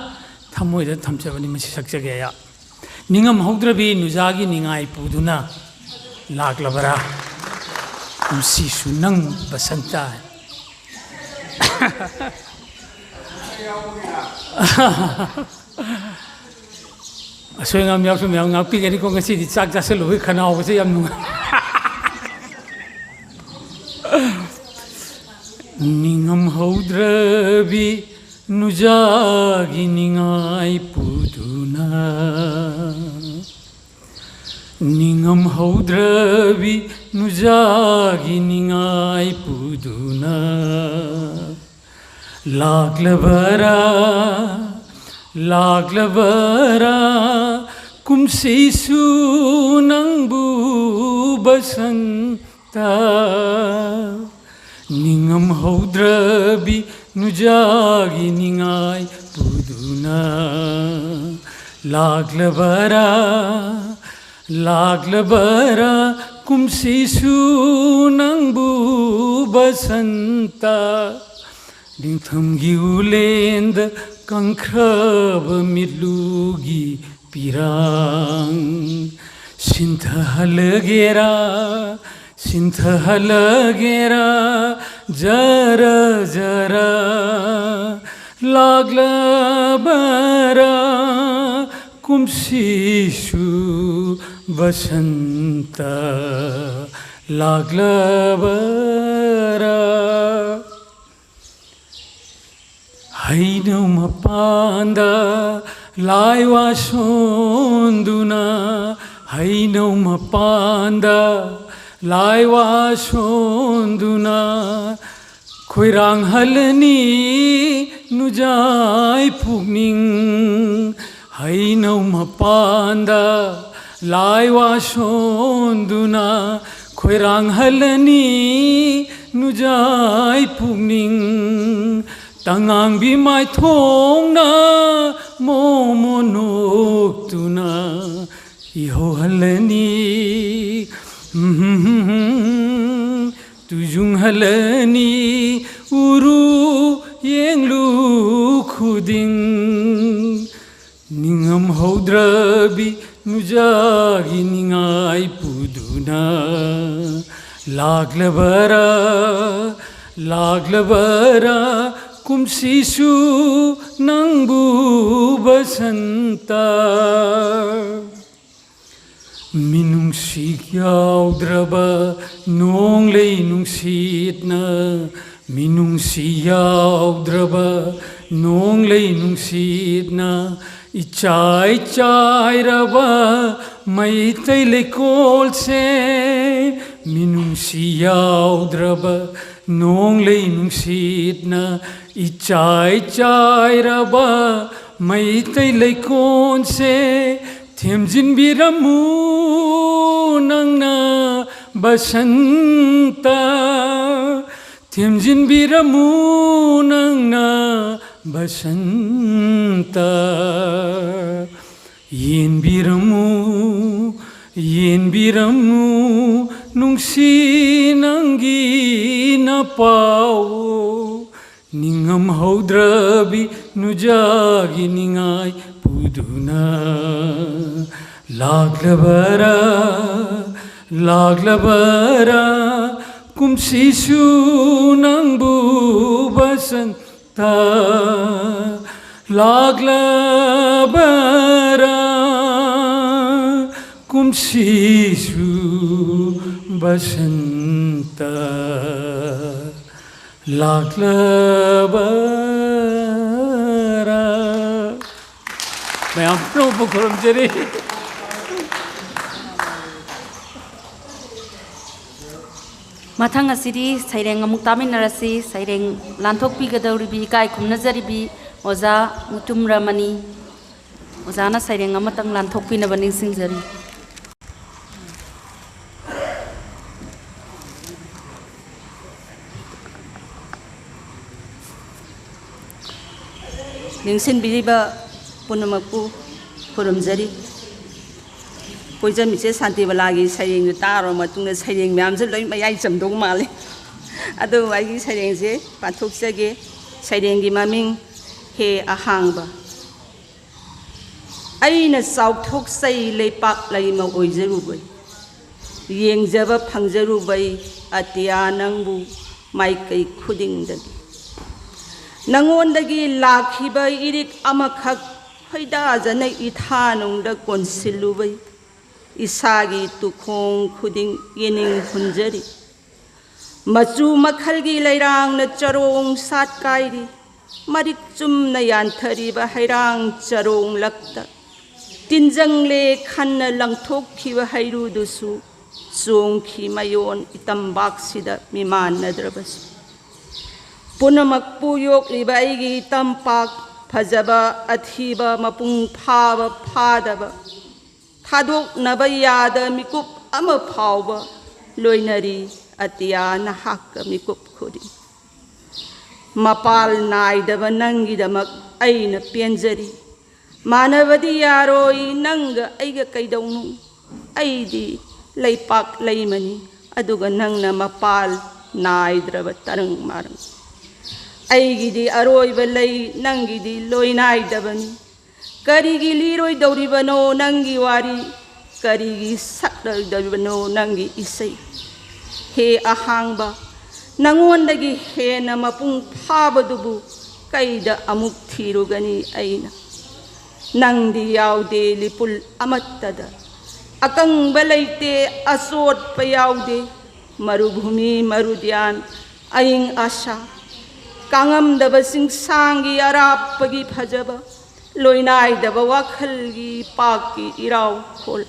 ꯊꯃꯣꯏꯗ ꯊꯝꯖꯕꯅꯤ ꯃꯁꯤ ꯁꯛꯆꯒꯦ ꯑꯩ ꯅꯤꯡꯉꯝꯍꯧꯗ꯭ꯔꯕꯤ ꯅꯨꯖꯥꯒꯤ ꯅꯤꯡꯉꯥꯏ ꯄꯨꯗꯨꯅ ꯂꯥꯛꯂꯕꯔꯥ ꯀꯨꯝꯁꯤꯁꯨ ꯅꯪ ꯕꯁꯟꯇ ꯑꯁꯣꯏ ꯑꯉꯥꯝ ꯌꯥꯎꯁꯨ ꯃꯌꯥꯝ ꯉꯥꯛꯄꯤꯒꯅꯤꯀꯣ ꯉꯁꯤꯗꯤ ꯆꯥꯛ ꯆꯥꯁꯤꯜꯂꯨꯕꯒꯤ ꯈꯅꯥꯎꯕꯁꯦ ꯌꯥꯝ ꯅꯨꯡꯉꯥꯏ ningam haudrabi nujagi ningai puduna ningam haudrabi nujagi ningai puduna laglabara kumsisu nangbu basanta ningam haudrabi nujagi ningai puduna laglabara kumsisu nangbu basanta ningthamgi ulenda kankraba mitlugi pirang sinthalagera jara jara laglabara kumsishu basanta laglabara haino mapanda laiwa sonduna haino mapanda laiwa sonduna khoirang halani nujai pugning haino mapanda laiwa sonduna khoirang halani nujai pugning tangang bimai thongna momonok tuna iho halani tujung halani uru yenglu khuding ningam haudrabi nujagi ningai puduna laglabara kumsisu nangbu basanta minungsi yaudraba nonglei nungsitna minungsi yaudraba nonglei nungsitna ichai raba maitai lekol se minungsi yaudraba nonglei nungsitna ichai raba maitai lekol se themjin biramu nangna basanta themjin biramu nangna basanta yen biramu nungsi nangi na pau ningam haudrabi nujagi ningai puduna laglabara kumsisu nangbu basanta laglabara kumsisu basanta laglabara mayam prabhu kuramjari mathang asiri saireng amuk taminarasi saireng lanthokpi gadawribi kai khumnajaribi oza mutum ramani ozana saireng amatang lanthokpi na baning singjari ningsin biriba punamaku kuramjari poison miche santi balagi saireng taro matungna saireng myamje loi mayai chamdong male adu ai saireng je pathokjage saireng gi maming he ahangba aina sauthok sai leipak laima oijerubai yengjaba phangjerubai atia nangbu maikai khudingdagi nangondagi lakhiba irik amakhak hoida janai ithanungda konsilubai isagi tukhong khuding yening hunjari Machu makhalgi lairang na charong sat kairi marik chumna yanthari ba hairang charong lakta tinjang le khanna langthok khiwa hairu dusu song khi mayon itambak sida miman nadrabas punamak puyok liba igi tampak phajaba athiba mapung phaba phadaba thadok nabayada mikup ama phawba loinari atiya na hakka mikup khudi mapal naidaba nangidamak aina penjari manavadi yaroi nanga aiga kaidawnu aidi leipak leimani aduga nangna mapal naidraba tarang marang aigidi aroiba lei nangidi loi naidabani karigi liroi dauribano nangi wari karigi sakdal dauribano nangi isai he ahangba nangondagi he na mapung phabadubu kaida amuk thirugani aina nangdi yaude lipul amattada akang balaite asot payaude marubhumi marudyan aing asha kangam daba sing sangi arap pagi phajaba loinai daba wakhalgi paki irau khol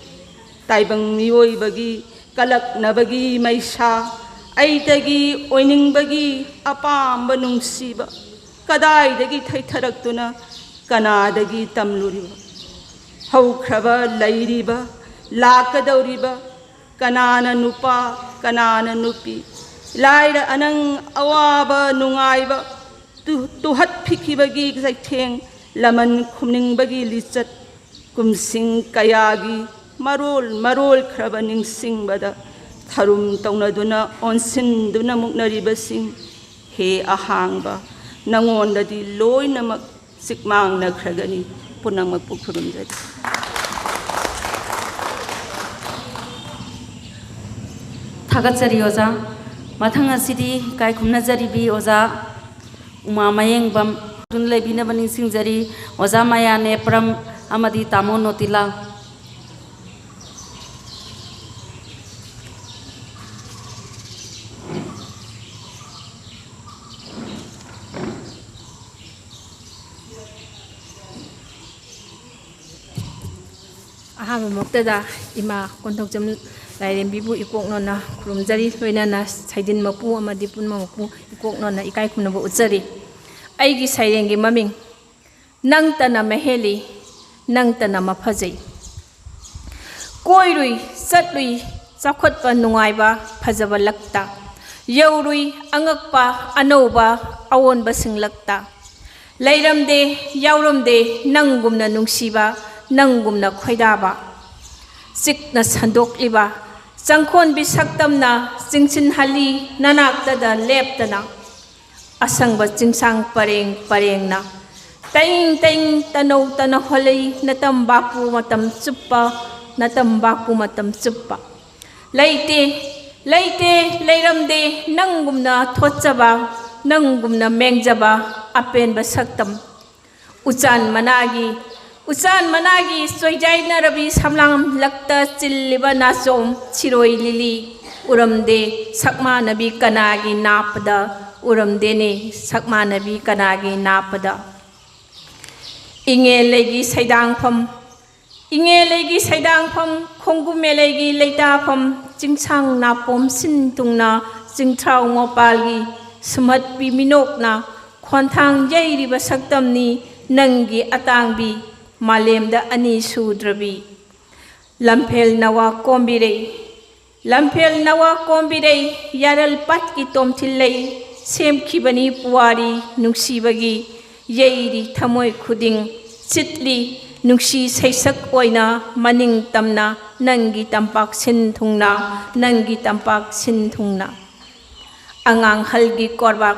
taibang mioi bagi kalak nabagi maisa aitagi oining bagi apam banung siba kadai dagi thaitaraktuna kanadagi tamluriba haukraba lairiba lakadauriba kanana nupa kanana nupi laira anang awaba nungaiba tuhat phikibagi zaitheng laman khumning bagi lichat kumsing kayagi marol kraba ningsing bada tharum taunaduna onsin duna muknariba sing he ahangba nangondadi loinamak sikmang na kragani punang magpukhurumjadi थागतजरी ओजा मथंग असिदी काय खुमनजरीबी ओजा उमा मयेंगबम दुन लेबिनब निंसिंगजरी ओजा माया नेप्रम अमदी तामो नोतिला अहामक्तदा इमा कोंथौजम लाइरेंबीबू इकोकनोना खुरुमजरी लोइनाना साइदिन मपू अमदि पुन्मा मपू इकोकनोना इकाय खुनबो उच्चरी अइगी साइरेंगी ममिंग नंगतना महेली नंगतना मफजै कोइरुई सतलुई चाखोटपा नुंगाइबा फजबा लक्ता यौरुई अंगकपा अनौबा अवोनबा सिंगलक्ता लैरमदे यावरमदे नंगुमना नुंसीबा नंगुमना खोइदाबा सिकना संदोकलिबा चंखोन बिसक्तमना चिंचिन हली ननाक्तदा लेप्तना असंग चिंसांग परेंग परेंगना तैंग तैंग तनौ तन होलई नतम बापू मतम चुप्पा नतम बापू मतम चुप्पा लैते लैते लैरमदे नंगुमना थोचबा नंगुमना मेंगजबा अपेनबा सक्तम उचान मनागी सोइजाइना रवि समलाम लक्ता चिल्लिबा नासोम छिरोई लिली उरमदे सकमा नबी कनागी नापदा उरमदेने सकमा नबी कनागी नापदा इंगे लेगी सैदांगफम खोंगुमे लेगी लेताफम चिंसांग नापोम सिंतुंगना चिंथ्राउ मोपालगी सुमत बी मिनोकना खोंथांग यैरिबा सक्तमनी नंगी अतांगबी मालेमदा अनि सुद्रबी लम्फेल नवा कोम्बिरे यारल पाट की तोमथिल्लै सेमखिबनी पुवारी नुंसीबगी यैरी थमोय खुदिंग चितली नुंसी सैसक ओइना मनिंग तमना नंगी तंपाक सिन थुंगना अंगांग हलगी कोरबाक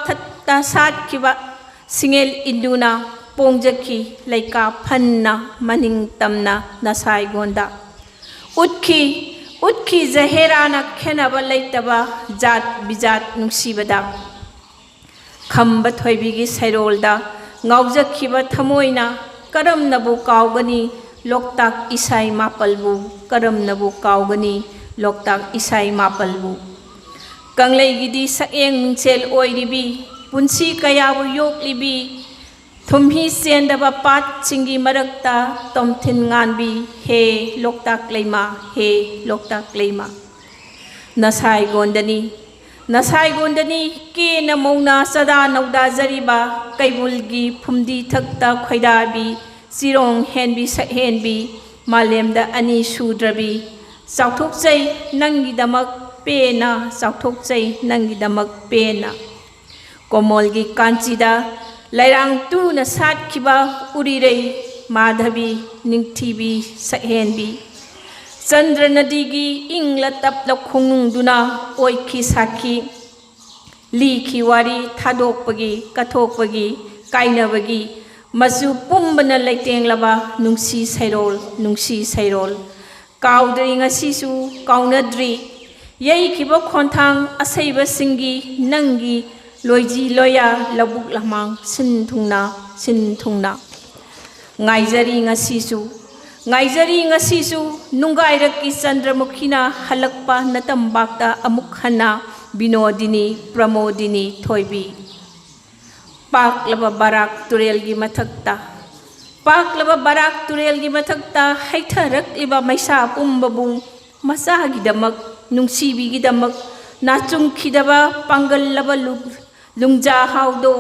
थक्ता सातखिबा सिंगेल इंदुना पोंजकी लैका फन्ना मनिंग तमना नसाइगोंदा उत्खी जहेराना खेनबा लैतबा जात बिजात नुंसीबदा खंब थोइबिगी सैरोलदा ngawjakhiba thamoina karamnabu kaugani loktak isai mapalbu karamnabu kaugani loktak isai mapalbu Kangleigidi saeng nungchel oiribi punsi kayabu yoklibi thumhi sendaba pat chingi marakta tomthin nganbi he loktak leima nasai gondani ke namona sada nauda zariba kaibulgi phumdi thakta khoidabi sirong henbi henbi malemda ani sudrabi sauthok chai nangi damak pena sauthok chai nangi damak pena komolgi kanchida lairang tu na sat khiba urirei madhabi ningthibi sahenbi Chandra Nadigi ingla tapla khunung duna oikhi sakhi likhi wari thadokpagi kathokpagi kainabagi masu pumbana leitenglaba nungsi sairol kaudri ngasisu kaunadri yei khiba khonthang asaiba singi nangi loiji loya labuk lamang sin thungna ngaijari ngasisu nungairakki chandramukhina halakpa natambakta amukhana binodini pramodini thoibi paklaba barak turelgi mathakta haitharak iba maisa pumbabu masagi damak nungsibi gi damak nachung khidaba pangal laba lungja haudo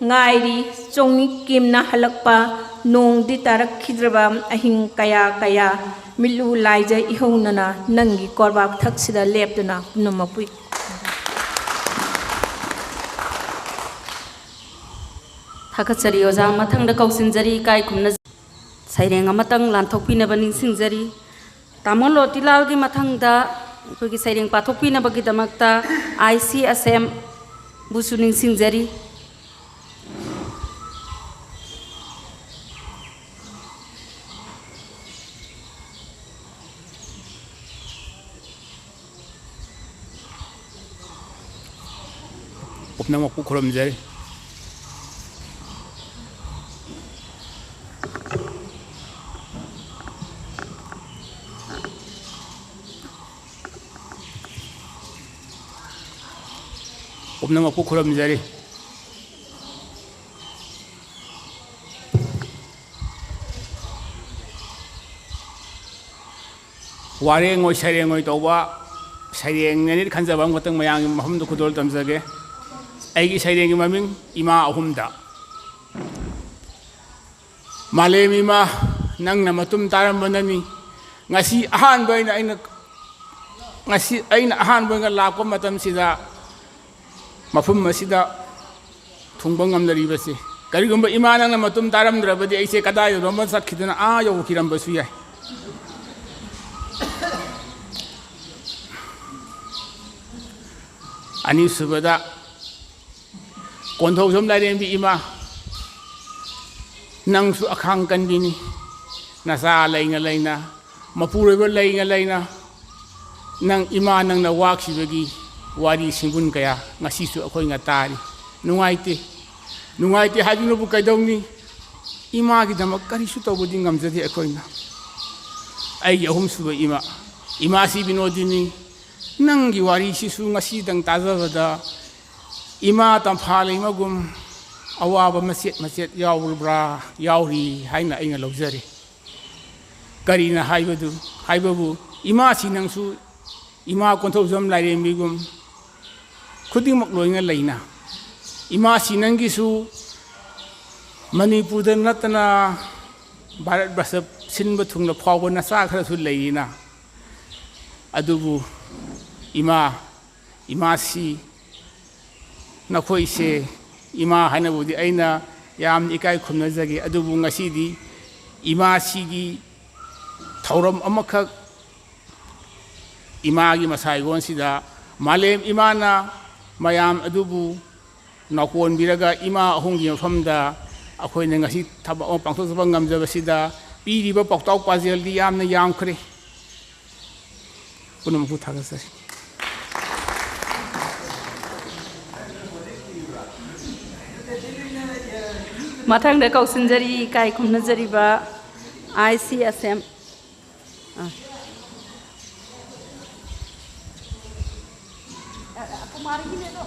ngairi chongni kimna halakpa nong di tarak khidraba ahing kaya milu laija ihonana nangi korba thaksida leptuna punamapui thakachari oja mathangda kausinjari kai khumna saireng amatang lanthokpinaba ningsingjari tamolo tilalgi mathangda khogi saireng pathokpinabagi damakta ICSM busu ningsingjari Upnama ku khurumjari warengoi sarengoi toba sareng neni khanjabam gotang mayang mahumdu khudol tamjage aigi saireng maming ima ahumda malem ima nang na matum taram banani ngasi ahan baina aina ahan banga lakwa matam sida mafum masida thungbang amdari basi karigumba ima nang na matum taram drabadi aise kada yo roma sakhidana a yo kiram basu yai ani subada Kounthoujam Lairembi ima nangsu akhang kanbini nasa laina mapureba laina nang ima nang na waksibagi wari singun kaya ngasisu akhoi nga tari nungaite hajinobu kaidawni ima gi damak karisu tawbudi ngamjadi akhoina ai ahum suba ima si binodini nangi wari sisu ngasi dang tajabada ima tamphale magum awaba maset yauri haina inga logzari karina haibabu ima sinangsu ima Kounthoujam Lairembi gum khudimok loinga leina ima sinangisu Manipur natana Bharat Basap sinba thungna phawba nasa khara su leina adubu ima si nakhoi se ima hanabudi aina yam ikai khumnajagi adubu ngasidi ima sigi thauram amakhak ima gi masai gon sida malem imana mayam adubu nakon biraga ima ahungi famda akhoi na ngasi thaba pangthok ngamjaba sida piriba paktau pazel di yamna yamkhre punam ku thagasari mathangda kausinjari kai khumnajariba ICSM ꯑꯍꯥꯟꯕꯃꯛꯇꯗ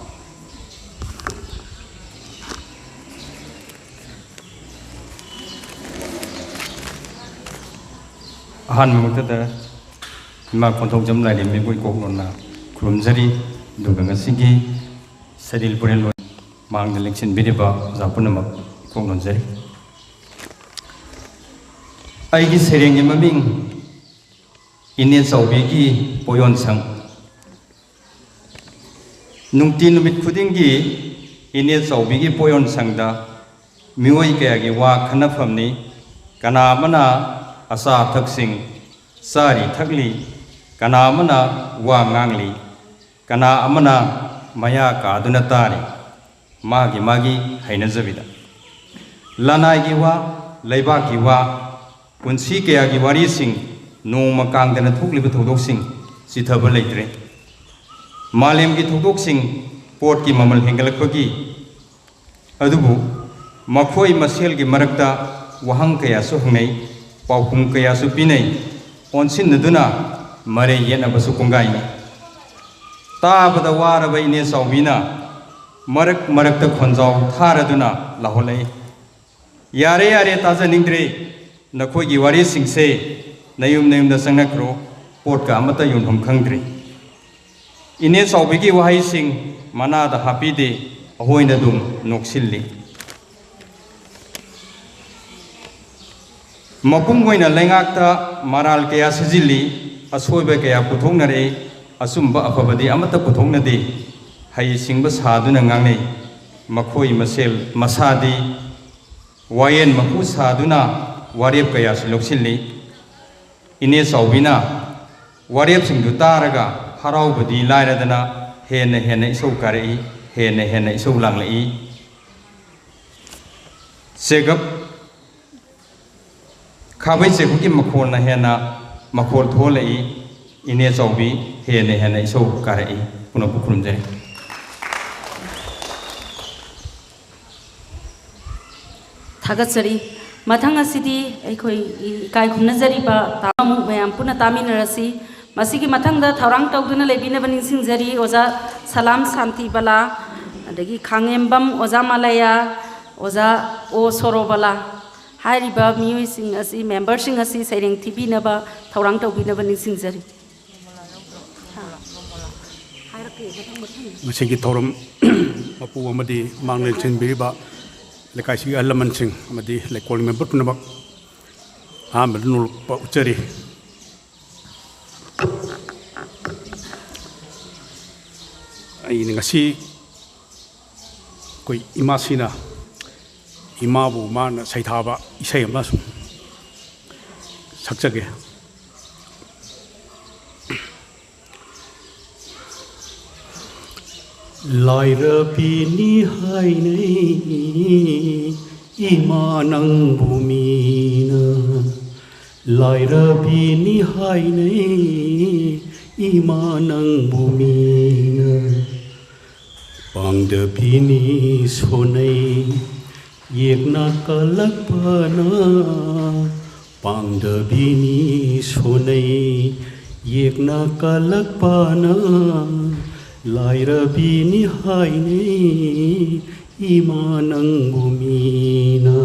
ꯏꯃꯥ ꯀꯣꯟꯊꯧꯖꯝ ꯂꯥꯏꯔꯦꯝꯕꯤꯕꯨ ꯏꯀꯣꯛꯂꯣꯟꯅ ꯈꯨꯔꯨꯝꯖꯔꯤ ꯑꯗꯨꯒ ꯉꯁꯤꯒꯤ ꯁꯩꯗꯤꯜ ꯄꯨꯔꯦꯜ ꯃꯥꯡꯗ ꯂꯦꯡꯁꯤꯟꯕꯤꯔꯤꯕ ꯑꯣꯖꯥ ꯄꯨꯝꯅꯃꯛ ꯏꯀꯣꯛꯂꯣꯟꯖꯔꯤ꯫ ꯑꯩꯒꯤ ꯁꯩꯔꯦꯡꯒꯤ ꯃꯃꯤꯡ ꯏꯅꯦ ꯆꯥꯎꯕꯤꯒꯤ ꯄꯣꯌꯣꯟꯁꯪ꯫ ꯅꯨꯡꯇꯤ ꯅꯨꯃꯤꯠ ꯈꯨꯗꯤꯡꯒꯤ ꯏꯅꯦ ꯆꯥꯎꯕꯤꯒꯤ ꯄꯣꯌꯣꯟꯁꯪꯗ ꯃꯤꯑꯣꯏ ꯀꯌꯥꯒꯤ ꯋꯥ ꯈꯟꯅꯐꯝꯅꯤ꯫ ꯀꯅꯥ ꯑꯃꯅ ꯑꯆꯥ ꯑꯊꯛꯁꯤꯡ ꯆꯥꯔꯤ ꯊꯛꯂꯤ, ꯀꯅꯥ ꯑꯃꯅ ꯋꯥ ꯉꯥꯡꯂꯤ, ꯀꯅꯥ ꯑꯃꯅ ꯃꯌꯥ ꯀꯥꯗꯨꯅ ꯇꯥꯔꯤ ꯃꯥꯒꯤ ꯃꯥꯒꯤ ꯍꯩꯅꯖꯕꯤꯗ꯫ ꯂꯅꯥꯏꯒꯤ ꯋꯥ, ꯂꯩꯕꯥꯛꯀꯤ ꯋꯥ, ꯄꯨꯟꯁꯤ ꯀꯌꯥꯒꯤ ꯋꯥꯔꯤꯁꯤꯡ, ꯅꯣꯡꯃ ꯀꯥꯡꯗꯅ ꯊꯣꯛꯂꯤꯕ ꯊꯧꯗꯣꯛꯁꯤꯡ ꯆꯤꯊꯕ ꯂꯩꯇ꯭ꯔꯦ꯫ ꯃꯥꯂꯦꯝꯒꯤ ꯊꯧꯗꯣꯛꯁꯤꯡ, ꯄꯣꯠꯀꯤ ꯃꯃꯜ ꯍꯦꯟꯒꯠꯂꯛꯄꯒꯤ, ꯑꯗꯨꯕꯨ ꯃꯈꯣꯏ ꯃꯁꯦꯜꯒꯤ ꯃꯔꯛꯇ ꯋꯥꯍꯪ ꯀꯌꯥꯁꯨ ꯍꯪꯅꯩ, ꯄꯥꯎꯈꯨꯝ ꯀꯌꯥꯁꯨ ꯄꯤꯅꯩ, ꯑꯣꯟꯁꯤꯟꯅꯗꯨꯅ ꯃꯔꯩ ꯌꯦꯠꯅꯕꯁꯨ ꯀꯣꯡꯒꯥꯏꯅꯤ꯫ ꯇꯥꯕꯗ ꯋꯥꯔꯕ ꯏꯅꯦ ꯆꯥꯎꯕꯤꯅ ꯃꯔꯛ ꯃꯔꯛꯇ ꯈꯣꯟꯖꯥꯎ ꯊꯥꯔꯗꯨꯅ ꯂꯥꯎꯍꯜꯂꯛꯏ, ꯌꯥꯔꯦ ꯌꯥꯔꯦ ꯇꯥꯖꯅꯤꯡꯗ꯭ꯔꯦ, ꯅꯈꯣꯏꯒꯤ ꯋꯥꯔꯤꯁꯤꯡꯁꯦ ꯅꯌꯨꯝ ꯅꯌꯨꯝꯗ ꯆꯪꯅꯈ꯭ꯔꯣ, ꯄꯣꯠꯀ ꯑꯃꯠꯇ ꯌꯣꯟꯐꯝ ꯈꯪꯗ꯭ꯔꯦ꯫ ꯏꯅꯦ ꯆꯥꯎꯕꯤꯒꯤ ꯋꯥꯍꯩꯁꯤꯡ ꯃꯅꯥꯗ ꯍꯥꯞꯄꯤꯗꯦ, ꯑꯩꯈꯣꯏꯅ ꯑꯗꯨꯝ ꯅꯣꯛꯁꯤꯜꯂꯤ꯫ ꯃꯄꯨꯡ ꯑꯣꯏꯅ ꯂꯩꯉꯥꯛꯇ ꯃꯔꯥꯜ ꯀꯌꯥ ꯁꯤꯖꯤꯜꯂꯤ, ꯑꯁꯣꯏꯕ ꯀꯌా ꯄꯨꯊꯣꯛꯅꯔꯛꯏ, ꯑꯆꯨꯝꯕ ꯑꯐꯕꯗꯤ ꯑꯃꯠꯇ ꯄꯨꯊꯣꯛꯅꯗꯦ, ꯍꯩꯁꯤꯡꯕ ꯁꯥꯗꯨꯅ ꯉꯥꯡꯅꯩ, ꯃꯈꯣꯏ ꯃꯁꯦꯜ ꯃꯁꯥꯗꯤ ꯋꯥꯌꯦꯟ ꯃꯄꯨ ꯁꯥꯗꯨꯅ ꯋꯥꯔꯦꯞ ꯀꯌꯥꯁꯨ ꯂꯧꯁꯤꯜꯂꯤ꯫ ꯏꯅꯦ ꯆꯥꯎꯕꯤꯅ ꯋꯥꯔꯦꯞꯁꯤꯡꯗꯨ ꯇꯥꯔꯒ ꯍꯔꯥꯎꯕꯗꯤ ꯂꯥꯏꯔꯗꯅ ꯍꯦꯟꯅ ꯍꯦꯟꯅ ꯏꯁꯧ ꯀꯥꯔꯛꯏ, ꯍꯦꯟꯅ ꯍꯦꯟꯅ ꯏꯁꯧ ꯂꯥꯡꯂꯛꯏ꯫ ꯆꯦꯒꯞ ꯈꯥꯕꯩ ꯆꯦꯒꯞꯀꯤ ꯃꯈꯣꯜꯅ ꯍꯦꯟꯅ ꯃꯈꯣꯜ ꯊꯣꯛꯍꯜꯂꯛꯏ, ꯏꯅꯦ ꯆꯥꯎꯕꯤ ꯍꯦꯟꯅ ꯍꯦꯟꯅ ꯏꯁꯧ ꯀꯥꯔꯛꯏ꯫ ꯄꯨꯅꯄꯨ ꯈꯨꯔꯨꯝꯖꯔꯤ꯫ ꯊꯥꯒꯠꯆꯔꯤ꯫ ꯃꯊꯪ ꯑꯁꯤꯗꯤ ꯑꯩꯈꯣꯏ ꯏꯀꯥꯏ ꯈꯨꯝꯅꯖꯔꯤꯕ ꯇꯥꯃꯨꯛ ꯃꯌꯥꯝ ꯄꯨꯟꯅ ꯇꯥꯃꯤꯟꯅꯔꯁꯤ꯫ ꯃꯁꯤꯒꯤ ꯃꯊꯪꯗ ꯊꯧꯔꯥꯡ ꯇꯧꯗꯨꯅ ꯂꯩꯕꯤꯅꯕ ꯅꯤꯡꯁꯤꯡꯖꯔꯤ ꯑꯣꯖꯥ ꯁꯂꯥꯝ ꯁꯥꯟꯇꯤꯕꯂꯥ, ꯑꯗꯒꯤ ꯈꯥꯡꯉꯦꯝꯕꯝ ꯑꯣꯖꯥ ꯃꯥꯂꯌꯥ, ꯑꯣꯖꯥ ꯑꯣ ꯁꯣꯔꯣꯕꯂꯥ ꯍꯥꯏꯔꯤꯕ ꯃꯤꯑꯣꯏꯁꯤꯡ ꯑꯁꯤ ꯃꯦꯝꯕꯔꯁꯤꯡ ꯑꯁꯤ ꯁꯩꯔꯦꯡ ꯊꯤꯕꯤꯅꯕ ꯊꯧꯔꯥꯡ ꯇꯧꯕꯤꯅꯕ ꯅꯤꯡꯁꯤꯡꯖꯔꯤ꯫ ꯉꯁꯤꯒꯤ ꯊꯧꯔꯝ ꯃꯄꯨ ꯑꯃꯗꯤ ꯃꯥꯡ ꯂꯦꯡꯁꯤꯟꯕꯤꯔꯤꯕ ꯂꯩꯀꯥꯏꯁꯤꯒꯤ ꯑꯍꯜ ꯂꯃꯟꯁꯤꯡ ꯑꯃꯗꯤ ꯂꯩꯀꯣꯜ ꯃꯦꯝꯕꯔ ꯄꯨꯝꯅꯃꯛ ꯑꯍꯥꯟꯕꯗ ꯅꯣꯛꯄ ꯎꯠꯆꯔꯤ꯫ ꯑꯩꯅ ꯉꯁꯤ ꯑꯩꯈꯣই ꯏꯃꯥꯁꯤꯅ 이마부 마나 사이타바 이사이 마수 삭작에 라이러비니 하이네 이마낭 부미나 라이러비니 하이네 이마낭 부미나 방더비니 손에 Yekna kalakpana pangdabini sonai Yekna kalakpana lairabini haine imanang bumina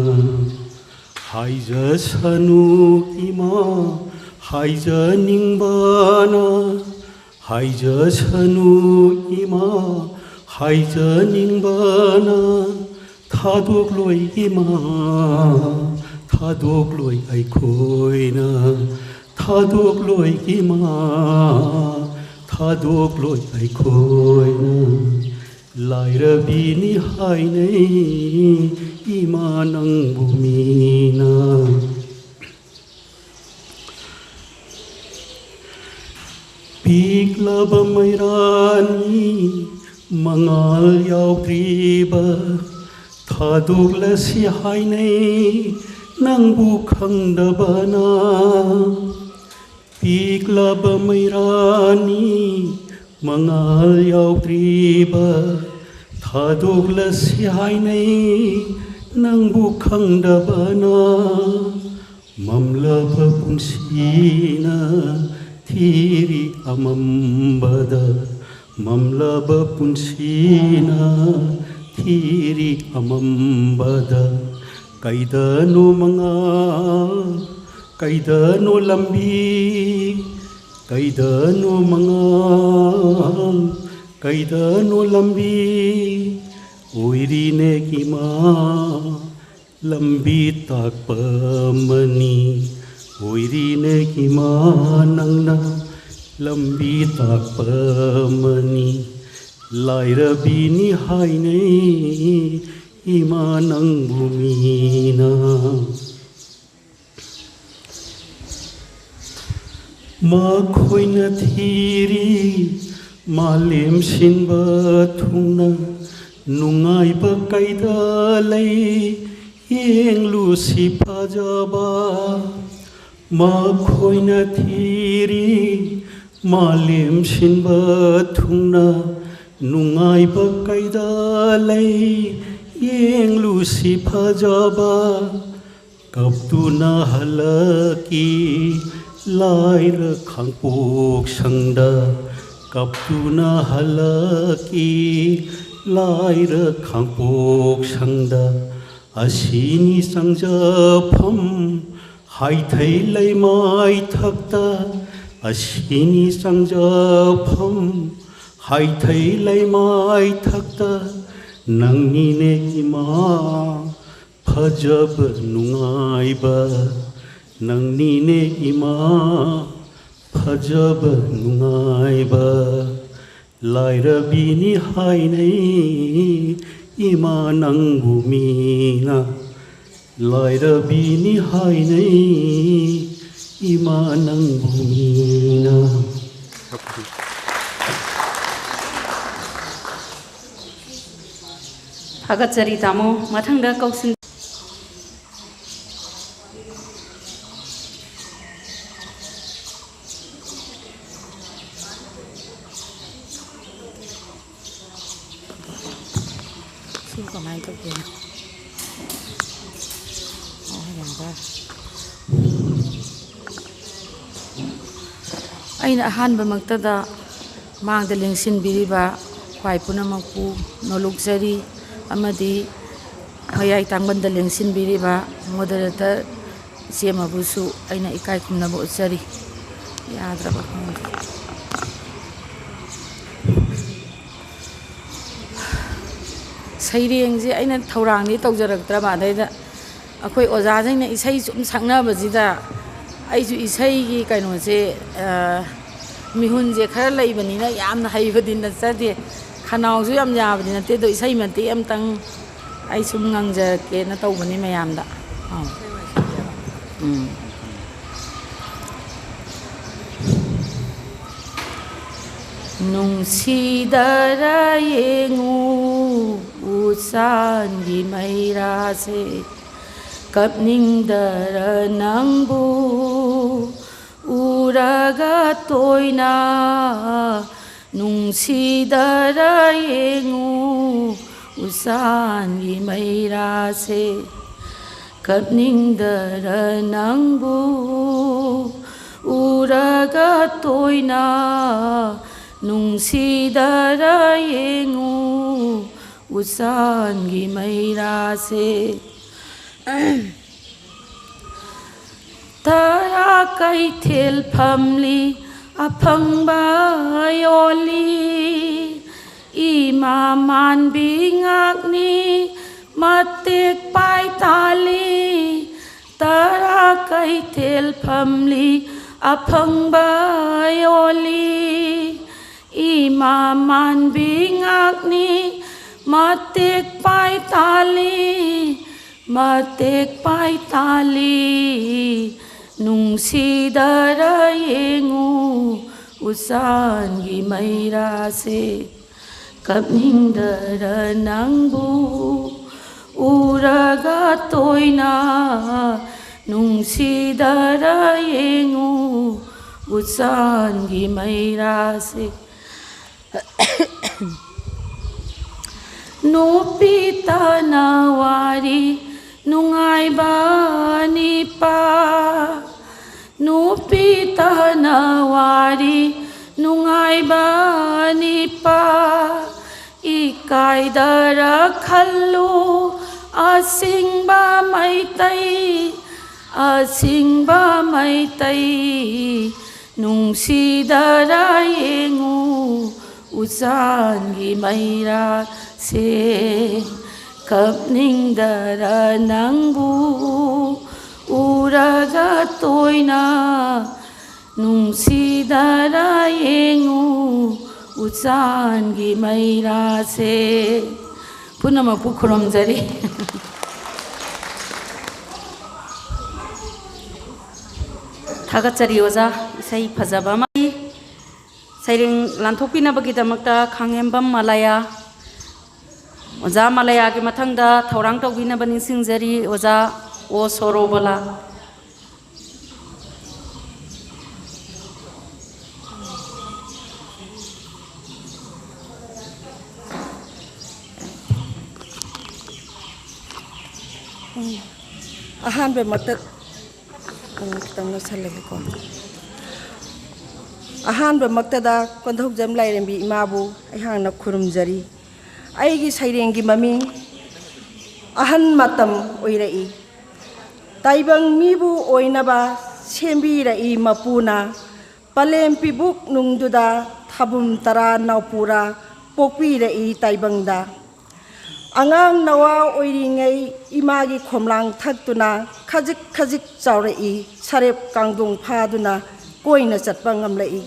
Haija sanu ima haija ningbana Haija sanu ima haija ningbana Thadok loi ima, thadok loi ai koina, thadok loi ima, thadok loi ai koina, lairabini haine ima nang bumina. Piklaba mairani mangal yaukriba. Thaduglas yahainay nang bukhang dabana Piklaba mayrani mangal yaukriba Thaduglas yahainay nang bukhang dabana Mamlaba punsina thiri amambada mamlaba punsina thiri amambada kaidano mga kaidano lambi kaidano mga kaidano lambi oirine kima lambi takpamani oirine kima nangna lambi takpamani lairabini hainei imanang bumina makhoina thiri malem sinba thungna nungaiba kaida lei yenglu sipajaba makhoina thiri malem sinba thungna nungaiba kaida lei yenglu sipajaba kaptuna halaki laira khangpok sangda kaptuna halaki laira khangpok sangda asini sangjapam haithai leimai thakta asini sangjapam haithai leimai thakta nangni ima phajab nungaiba nangni ima phajab nungaiba lairabini hainei ima nangbumina lairabini hainei ima nangbumina 하가짜리 다모 마탕다 꺾슨 Suka main tu pun. Oh yang dah. Aina ahan bermaktada mang daling sin biriba kwai punamaku noluksari amadi mayai tangban daling sin biriba moderator siamabusu aina ikai kumnabu utsari yadraba sairengje aina thaurangni tawjaraktraba daida akoi ojajaina isai sum sangnabajida aisu isai gi kainose mihunje khara leibanina yamna haibadina chade khanawsu yam yabadina te do isai mante amtang ai sum ngangjarake na tawbani mayamda nungsidara yengu usangi mairase kapningdara nangbu uraga toina nungsidara yengu usangi mairase kapningdara nangbu uraga toina nungsidara yengu usangi mairase tara kaithel phamli aphangba yoli ima manbi ngakni matek pai tali tara kaithel phamli aphangba yoli ima manbi ngakni matek pai tali nungsidara yengu usangi mairase kapningdara nangbu uraga toina nungsidara yengu usangi mairase nupita nawari nungaiba nipa nupita nawari ꯅꯨꯡꯉꯥꯏꯕ ꯅꯤꯄꯥ ꯏꯀꯥꯏꯗꯔ ꯈꯜꯂꯨ ꯑꯁꯤꯡꯕ ꯃꯩꯇꯩ ꯅꯨꯡꯁꯤꯗꯔ ꯌꯦꯡꯉꯨ ꯎꯆꯥꯟꯒꯤ ꯃꯩꯔꯥꯁꯦ ꯀꯞꯅꯤꯡꯗꯔ ꯅꯪꯕꯨ ꯎꯔꯒ ꯇꯣꯏꯅ ꯅꯨꯡꯁꯤꯗꯔ ꯌꯦꯡꯉꯨ 우짠기 마이라세 분나마 부끄럼자리 다가짜리 여자 이사이 파자바마 사이링 란톡비나바기다막다 강엠밤 말라야 오자 말라야기 마탕다 타우랑 떡비나바니 싱자리 오자 오소로발라 ꯑꯍꯥꯟꯕ ꯃꯛꯇ ꯈꯤꯇꯪ ꯂꯣꯏꯁꯜꯂꯒꯦꯀꯣ ꯑꯍꯥꯟꯕ ꯃꯛꯇꯗ ꯀꯣꯟꯊꯧꯖꯝ ꯂꯥꯏꯔꯦꯝꯕꯤ ꯏꯃꯥꯕꯨ ꯑꯩꯍꯥꯛꯅ ꯈꯨꯔꯨꯝꯖꯔꯤ ꯑꯩꯒꯤ ꯁꯩꯔꯦꯡꯒꯤ ꯃꯃꯤꯡ ꯑꯍꯟ ꯃꯇꯝ ꯑꯣꯏꯔꯛꯏ ꯇꯥꯏꯕꯪ ꯃꯤꯕꯨ ꯑꯣꯏꯅꯕ ꯁꯦꯝꯕꯤꯔꯛꯏ ꯃꯄꯨꯅ ꯄꯂꯦꯝ ꯄꯤꯕꯨꯛ ꯅꯨꯡꯗꯨꯗ ꯊꯥꯕꯨꯝ ꯇꯔꯥ ꯅꯥꯎꯄꯨꯔꯥ ꯄꯣꯛꯄꯤꯔꯛꯏ ꯇꯥꯏꯕꯪꯗ ꯑꯉꯥꯡ ꯅꯋꯥ ꯑꯣꯏꯔꯤꯉꯩ ꯏꯃꯥꯒꯤ ꯈꯣꯝꯂꯥꯡ ꯊꯛꯇꯨꯅ ꯈꯖꯤꯛ ꯈꯖꯤꯛ ꯆꯥꯎꯔꯛꯏ ꯁꯔꯦꯞ ꯀꯥꯡꯗꯣꯡ ꯐꯥꯗꯨꯅ ꯀꯣꯏꯅ ꯆꯠꯄ ꯉꯝꯂꯛꯏ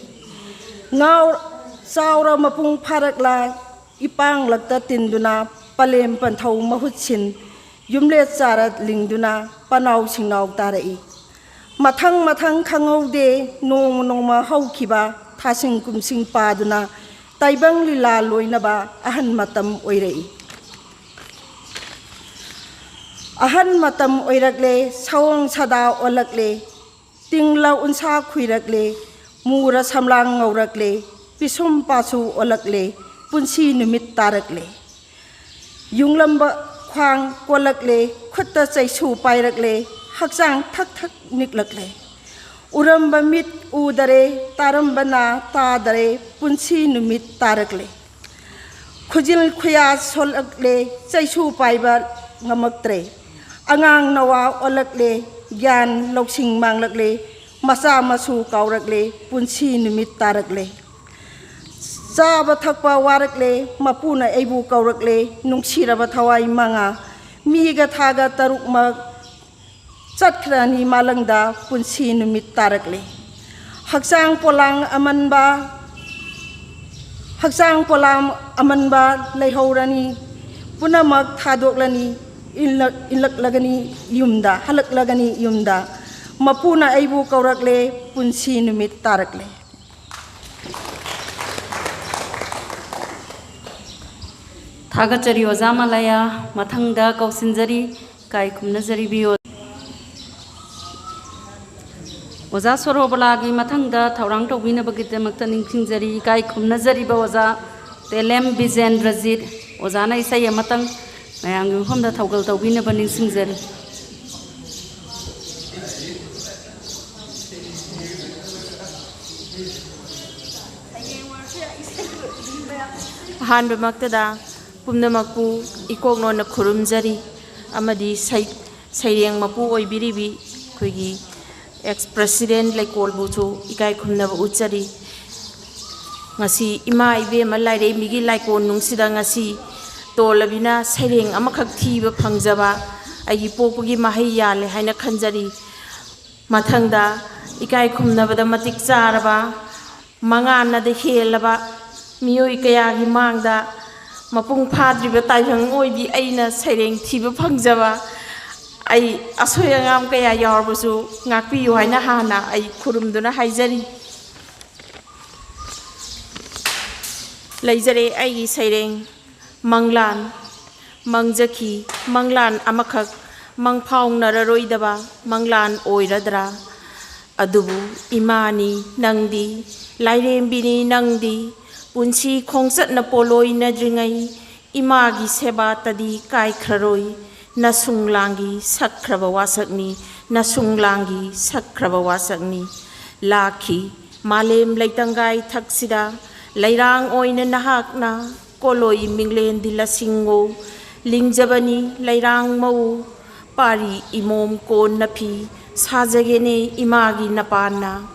ꯆꯥꯎꯔ ꯃꯄꯨꯡ ꯐꯥꯔꯛꯂ ꯏꯄꯥꯡꯂꯛꯇ ꯇꯤꯟꯗꯨꯅ ꯄꯂꯦꯝ ꯄꯟꯊꯧ ꯃꯍꯨꯠ ꯁꯤꯟ ꯌꯨꯝꯂꯦꯠ ꯆꯥꯔ ꯂꯤꯡꯗꯨꯅ ꯄꯅꯥꯎ ꯁꯤꯡꯅꯥꯎ ꯇꯥꯔꯛꯏ ꯃꯊꯪ ꯃꯊꯪ ꯈꯪꯍꯧꯗꯦ ꯅꯣꯡꯃ ꯅꯣꯡꯃ ꯍꯧꯈꯤꯕ ꯊꯥꯁꯤꯡ ꯀꯨꯝꯁꯤꯡ ꯄꯥꯗꯨꯅ ꯇꯥꯏꯕꯪ ꯂꯤꯂꯥ ꯂꯣꯏꯅꯕ ꯑꯍꯟ ꯃꯇꯝ ꯑꯣꯏꯔꯛꯏ ꯑꯍꯟ ꯃꯇꯝ ꯑꯣꯏꯔꯛꯂꯦ ꯁꯑꯣꯡ ꯁꯥꯗꯥ ꯑꯣꯜꯂꯛꯂꯦ ꯇꯤꯡꯂ ꯎꯟꯁꯥ ꯈꯨꯏꯔꯛꯂꯦ ꯃꯨꯔ ꯁꯝꯂꯥꯡ ꯉꯧꯔꯛꯂꯦ ꯄꯤꯁꯨꯝ ꯄꯥꯁꯨ ꯑꯣꯜꯂꯛꯂꯦ ꯄꯨꯟꯁꯤ ꯅꯨꯃꯤꯠ ꯇꯥꯔꯛꯂꯦ ꯌꯨꯡꯂꯝꯕ ꯈ꯭ꯋꯥꯡ ꯀꯣꯜꯂꯛꯂꯦ ꯈꯨꯠꯇ ꯆꯩꯁꯨ ꯄꯥꯏꯔꯛꯂꯦ ꯍꯛꯆꯥꯡ ꯊꯛ ꯊꯛ ꯅꯤꯛꯂꯛꯂꯦ ꯎꯔꯝꯕ ꯃꯤꯠ ꯎꯗꯔꯦ ꯇꯥꯔꯝꯕ ꯅꯥ ꯇꯥꯗꯔꯦ ꯄꯨꯟꯁꯤ ꯅꯨꯃꯤꯠ ꯇꯥꯔꯛꯂꯦ ꯈꯨꯖꯤꯜ ꯈꯨꯌꯥ ꯁꯣꯜꯂꯛꯂꯦ ꯆꯩꯁꯨ ꯄꯥꯏꯕ ꯉꯝꯃꯛꯇ꯭ꯔꯦ ꯑꯉꯥꯡ ꯅꯋꯥ ꯑꯣꯜꯂꯛꯂꯦ ꯒ꯭ꯌꯥꯟ ꯂꯧꯁꯤꯡ ꯃꯥꯡꯂꯛꯂꯦ ꯃꯆꯥ ꯃꯁꯨ ꯀꯥꯎꯔꯛꯂꯦ ꯄꯨꯟꯁꯤ ꯅꯨꯃꯤꯠ ꯇꯥꯔꯛꯂꯦ ꯆꯥꯕ ꯊꯛꯄ ꯋꯥꯔꯛꯂꯦ ꯃꯄꯨꯅ ꯑꯩꯕꯨ ꯀꯧꯔꯛꯂꯦ ꯅꯨꯡꯁꯤꯔꯕ ꯊꯋꯥꯏ ꯃꯉꯥ ꯃꯤꯒ ꯊꯥꯒ ꯇꯔꯨꯛꯃꯛ ꯆꯠꯈ꯭ꯔꯅꯤ ꯃꯥꯂꯪꯗ ꯄꯨꯟꯁꯤ ꯅꯨꯃꯤꯠ ꯇꯥꯔꯛꯂꯦ ꯍꯛꯆꯥꯡ ꯄꯣꯂꯥꯡ ꯑꯃꯟꯕ ꯂꯩꯍꯧꯔꯅꯤ ꯄꯨꯝꯅꯃꯛ ꯊꯥꯗꯣꯛꯂꯅꯤ ꯍꯜꯂꯛꯂꯒꯅꯤ ꯌꯨꯝꯗ ꯃꯄꯨꯅ ꯑꯩꯕꯨ ꯀꯧꯔꯛꯂꯦ ꯄꯨꯟꯁꯤ ꯅꯨꯃꯤꯠ ꯇꯥꯔꯛꯂꯦ थागतचरी ओजा मालाया मथंगदा कौसिनजरी काय खुमनजरीबियो ओजा सरोबलागी मथंगदा थौरांग तौबिनबगिदमक्ता निंसिंजरी काय खुमनजरीबा ओजा तेलेम बिजेंद्रजीत ओजाना इसै अमतंग मयांगी मफमदा थौगल तौबिनबा निंसिंजरी अहानबा मक्तदा पुमनमकु इकोगनोना खुरुमजरी अमदी सैरेंग मपु ओइबिरिबि खुगी एक्स प्रेसिडेंट लेकोल बुचु इकाय खुमनबा उच्चरी ngasi ima ibe malai migi laikon nungsida ngasi tolabina saireng amakhak thiba phangjaba agi popugi mahai yale haina khanjari mathangda ikai khumnabada matik charaba mangana de helaba miyoi kaya gi mangda mapung phadriba taibang oibi aina saireng thiba phangjaba ai asoyangam kaya yarbusu ngakpi yu haina hana ai khurumduna haijari Laijare aigi saireng manglan mangjaki manglan amakhak mangphong nararoidaba manglan oiradra adubu imani nangdi lairembini nangdi punsi khongsat na poloi na dringai imagi seba tadi kai khraroi nasunglangi sakhraba wasakni nasunglangi sakhraba wasakni lakhi Malem Laitangai Taksida, Lairang Oina Nahakna, Koloi Minglen di Lasingo, Lingjabani, Lairang Mau, Pari Imom Kon Napi, Sajagene Imagi Napana,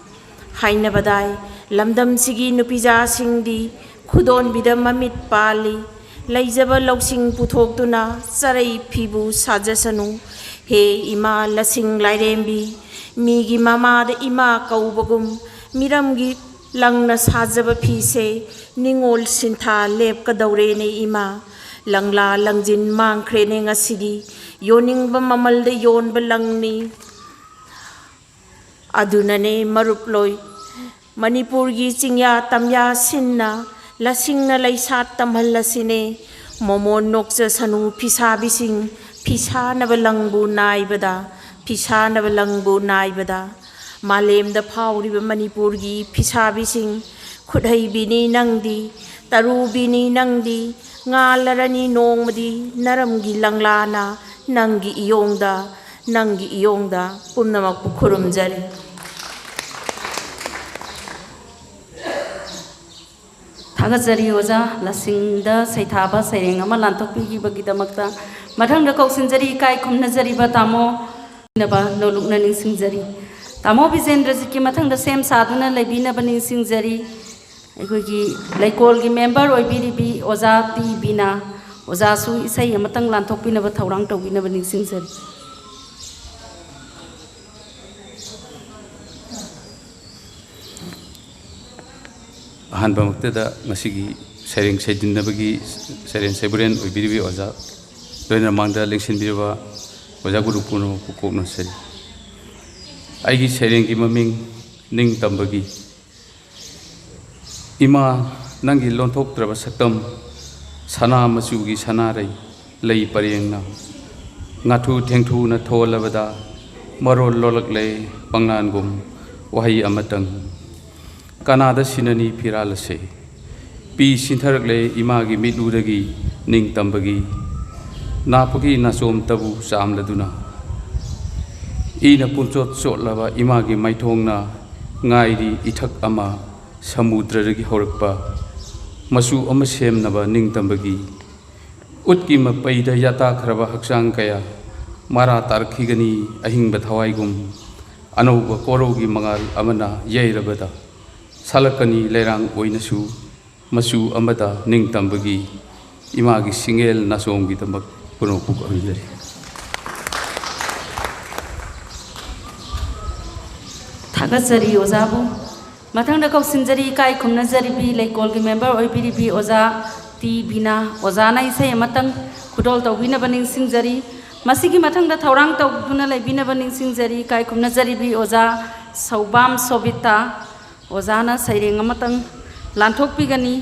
Hainabadai, Lamdam Sigi Nupiza Singdi, Kudon Bida Mamit Pali, Laijaba Loksing Putoktuna, Sarai Pibu Sajasanu, He Ima Lasing Lairembi, Migi Mama de Ima Kaubagum, Miramgi Langna Sajaba Pise, Ningol Sinta Lep Kadaurene Ima, Langla Langjin Mang Krening Asidi, Yoning Bamamal de Yon Balangni, Adunane Maruploi, Manipur gi Chingya Tamya Sinna, Lasingna Laisat Tamhalasine, Momon Noksa Sanu Pisa Bising, Pisa Nabalangbu Naibada, Pisa Nabalangbu Naibada, Malem the Pauri Manipur gi Pisa Bising, Kudai Bini Nangdi, Taru Bini Nangdi, Ngalarani Nongmadi, Naramgi Langlana, Nangi Iyongda, Punnamak Pukurum Jari. Thagazari Oza, Lasinda, Saitaba, Saying, Amalantopi, Bagitamakta, Matanga Coxinjari, Kai Kumnazari Batamo, Naba, no Lugnaning Singzari. Tamo Bizendra Ziki Matang the same Saduna, Labina Baning Singzari, LEIKOL member, or BDB, Oza, T. Bina, Ozasu, Isay, Matang Lantopina, Taurang to Bina Baning Singzari. Ahanba maktada ngasigi sering sedinabagi sering seburen ubiribi oza doina mangda lengsin birwa oza guru puno pukokno seri aigi sering gi maming ning tambagi ima nangi lonthok traba saktam sana masugi sanarai lei parengna ngatu thengthu na tholabada marol lolak lei pangnangum wahi amatang Kanada Sinani Piralase, P. Sintarakle Imagi Midudagi, Ning Tambagi, Napaki Nasom Tabu Sam Laduna, Ina Punchot Sotlava Imagi Maitongna, Ngaidi Itak Ama, Samudragi Horpa, Masu Amasem Nava Ning Tambagi, Utki Mapaida Yata Krava Haksankaya, Mara Tarkigani, Ahing Bathawaigum, Anova Korogi Mangal Amana, Yairabada. Salakani Lerang Oinasu, Masu Amata, Ning Tambagi, Imagi Singel Nasom Gitamak, Punopuk Avizari. Thagazari Ozabu, Matanga Coxinjari, Kai Kumnazari, LEIKOL member, or BDB Oza, T. Bina, Ozana Isay, Matang, Kudol to Wina Baning Singzari, Masiki Matanga Taurang to Buna Labina Baning Singzari, Kai Kumnazari, Oza, Saubam Sobita. Ozana Saying Amatang Lantok Pigani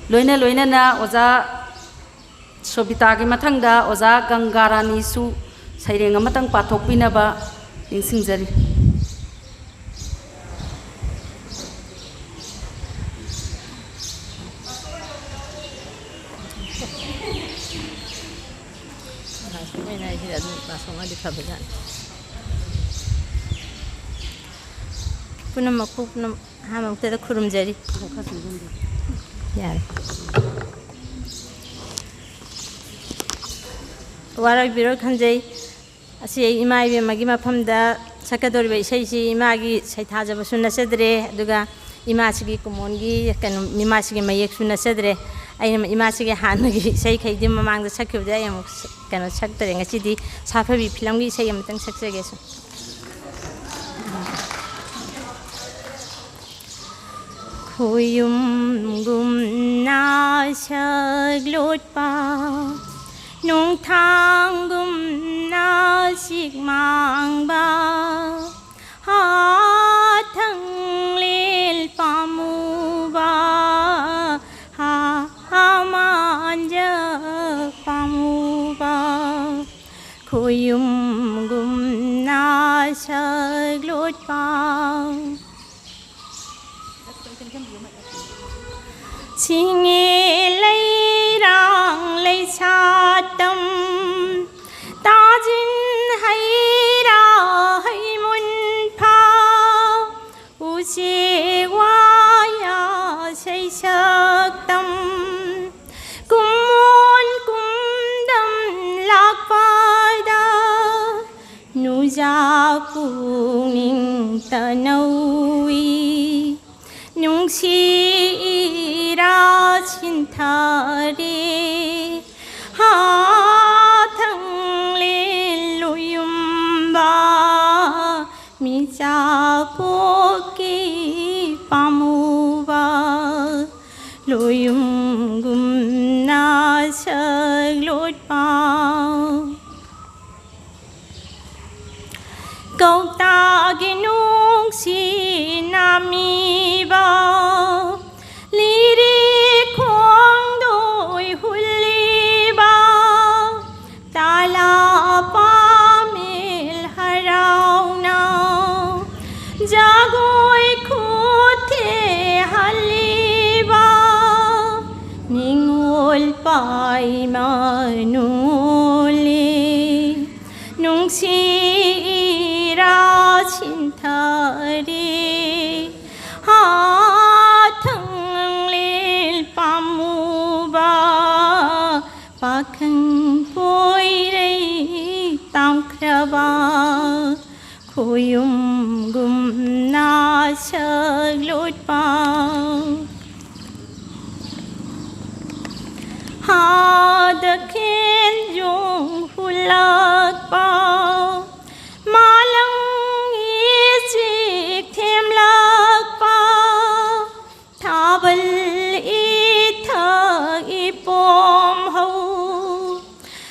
Loina na Oza Sobitagi Matanga, Oza Gangarani Su Saying Amatang Patok Pinaba in Singzari. Punamaku Hamamta Kurum Jerry. Wara Biro Kanjay, Asi Imai Magima Pamda, Sakadori Shashi, Imagi, Saitaja Basuna Sedre, Duga, Imasigi Kumongi, Mimasigi Mayexuna Sedre, I am Imasigi Hanagi, Sake Dim among the Saki of the Ayam, cannot check the city, Safavi Pilangi, say I'm thanks segregation. Kuyum gum na saglot pa nung thang gum na sigmang ba ha thang lel pamu ba ha manja pamu ba kuyum gum na saglot pa Singe lay rang lay satam tajin hai ra hai mun pha Siwaya say saktam Kumon kumdam lakpada Nuja puning tanawi Nung si ira cintari Hatang liluyumba Mijapoki pamuba Luyum gumna saglot pa Câu ta ginung sinamiba Liri khong đôi huliba Tala pamil harau na Jagoy khute haliba Ningol pai manuli Nung si Cintari Hatang lil pamuba Pakang poi rei tam kraba Kuyum gum na saglut pa Hadakin yung hulak pa Malang isik thêm lạc pa Thabal ithak ipom hau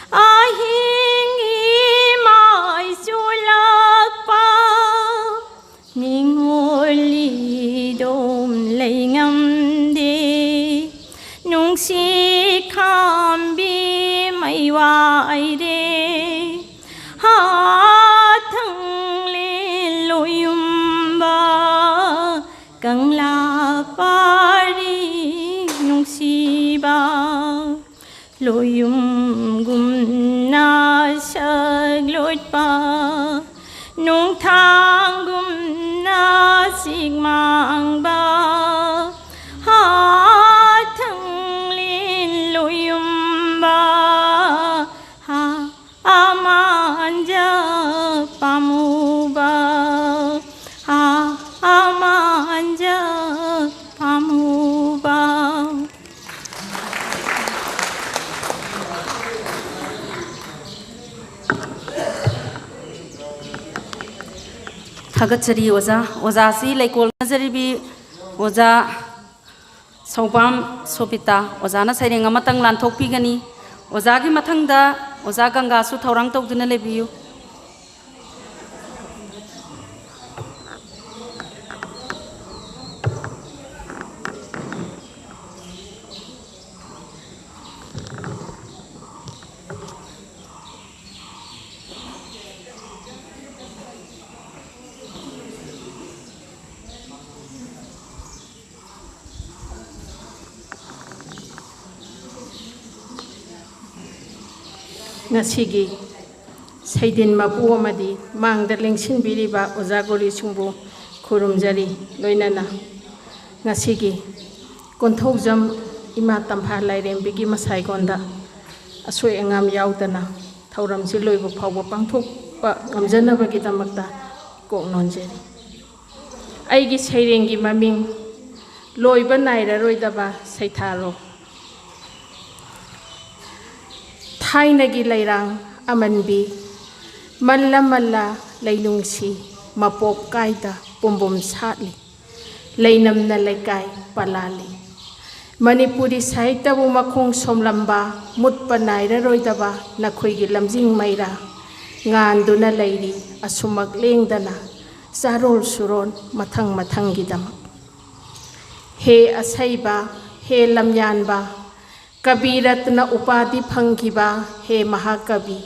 Ahing imai sulak pa Ningoli dom lay ngam de Nung si kham bi mai wai de Hathang liluyumba Kangleipak nung siba Luyum gumna saglot pa Nung thang gumna sigmang ba Hathang liluyumba Ha amanja pamuba Ha amanja pamuba Thagatsari oza si laikol nazaribi oza Saupam Sopita oza na saireng amatang lanthok pigani oza gi mathangda oza ganga su thaurang tawduna lebiyu Ngasigi Saidin mapu amadi mangda lengsinbiriba ojagori singbu khurumjari loinana ngasigi Kounthoujam ima tamha Lairembigi masaigonda asoi angam yaudana thauramsi loibu phawba pangthokpa ngamjanabagidamakta koknonjeri aigi sairengi maming loiba nairaroidaba saitharo Thainagi lairang amanbi malla malla lailungsi mapop kaida pumbom satli lainamna laikai palali Manipuri sahitya bu makhong somlamba mutpa nairaroidaba nakhoigi lamjing maira nganduna lairi asumak lengdana sarol suron mathang mathangidam he asaiba he lamyanba Kabiratna upadi phangkiba he mahakabi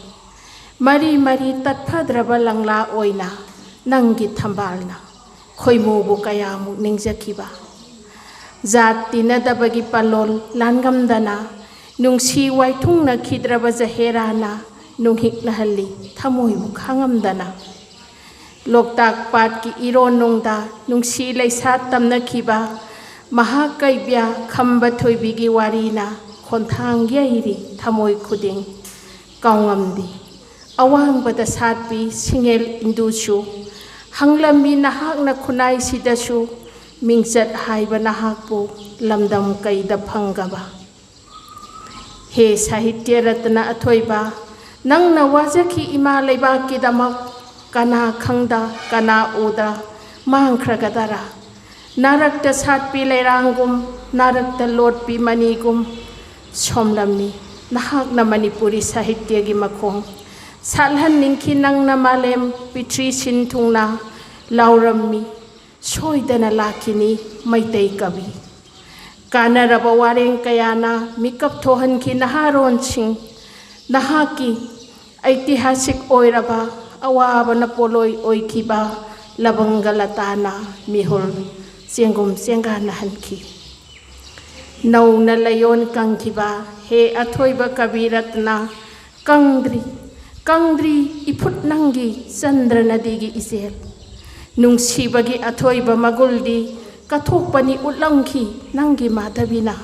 Mari mari tatphadraba langla oina nangi thambalna khoimubu kayamu ningjakiba Zati nadabagi palol langamdana nungsi waithungna khidraba jaherana nunghiknahalli thamoibu khangamdana ꯂꯣꯛꯇꯥꯛ ꯄꯥꯠꯀꯤ ꯏꯔꯣꯟ ꯅꯨꯡꯗ ꯅꯨꯡꯁꯤ ꯂꯩꯁꯥ ꯇꯝꯅꯈꯤꯕ ꯃꯍꯥꯀꯩꯕ꯭ꯌ ꯈꯝꯕ ꯊꯣꯏꯕꯤꯒꯤ ꯋꯥꯔꯤꯅ ꯈꯣꯟꯊꯥꯡ ꯌꯩꯔꯤ ꯊꯃꯣꯏ ꯈꯨꯗꯤꯡ ꯀꯥꯎꯉꯝꯗꯦ ꯑꯋꯥꯡꯕꯗ ꯁꯥꯠꯄꯤ ꯁꯤꯡꯉꯦꯜ ꯏꯟꯗꯨꯁꯨ ꯍꯪꯂꯝꯃꯤ ꯅꯍꯥꯛꯅ ꯈꯨꯟꯅꯥꯏꯁꯤꯗꯁꯨ ꯃꯤꯡꯆꯠ ꯍꯥꯏꯕ ꯅꯍꯥꯛꯄꯨ ꯂꯝꯗꯝ ꯀꯩꯗ ꯐꯪꯒꯕ ꯍꯦ ꯁꯥꯍꯤꯇ꯭ꯌ ꯔꯠꯅ ꯑꯊꯣꯏꯕ ꯅꯪꯅ ꯋꯥꯖꯈꯤ ꯏꯃꯥ ꯂꯩꯕꯥꯛꯀꯤꯗꯃꯛ ꯀꯅꯥ ꯈꯪꯗ ꯀꯅꯥ ꯎꯗ ꯃꯥꯡꯈ꯭ꯔꯒꯗꯔꯥ ꯅꯥꯔꯛꯇ ꯁꯥꯠꯄꯤ ꯂꯩꯔꯥꯡꯒꯨꯝ ꯅꯥꯔꯛꯇ ꯂꯣꯠꯄꯤ ꯃꯅꯤꯒꯨꯝ ꯁꯣꯝꯂꯝꯃꯤ ꯅꯍꯥꯛꯅ ꯃꯅꯤꯄꯨꯔꯤ ꯁꯥꯍꯤꯇ꯭ꯌꯒꯤ ꯃꯈꯣꯡ ꯁꯥꯠꯍꯟꯅꯤꯡꯈꯤ ꯅꯪꯅ ꯃꯥꯂꯦꯝ ꯄꯤꯊ꯭ꯔꯤ ꯁꯤꯟ ꯊꯨꯡꯅ ꯂꯥꯎꯔꯝꯃꯤ ꯁꯣꯏꯗꯅ ꯂꯥꯛꯈꯤꯅꯤ ꯃꯩꯇꯩ ꯀꯕꯤ ꯀꯥꯟꯅꯔꯕ ꯋꯥꯔꯦꯡ ꯀꯌꯥꯅ ꯃꯤꯀꯞ ꯊꯣꯛꯍꯟꯈꯤ ꯅꯍꯥꯔꯣꯟꯁꯤꯡ ꯅꯍꯥꯛꯀꯤ ऐतिहासिक ओइरबा अवाबना पोलोई ओइखिबा लबंगा लताना मिहुल चेंगुम चेंगाना हनखी नौना लयोन कंखिबा हे अथोइबा कबीरत्ना कंद्री इफुट नंगी चंद्र नदीगी इसेल नुंसीबगी अथोइबा मगुलदी कथोकपनी उलंखी नंगी माधवीना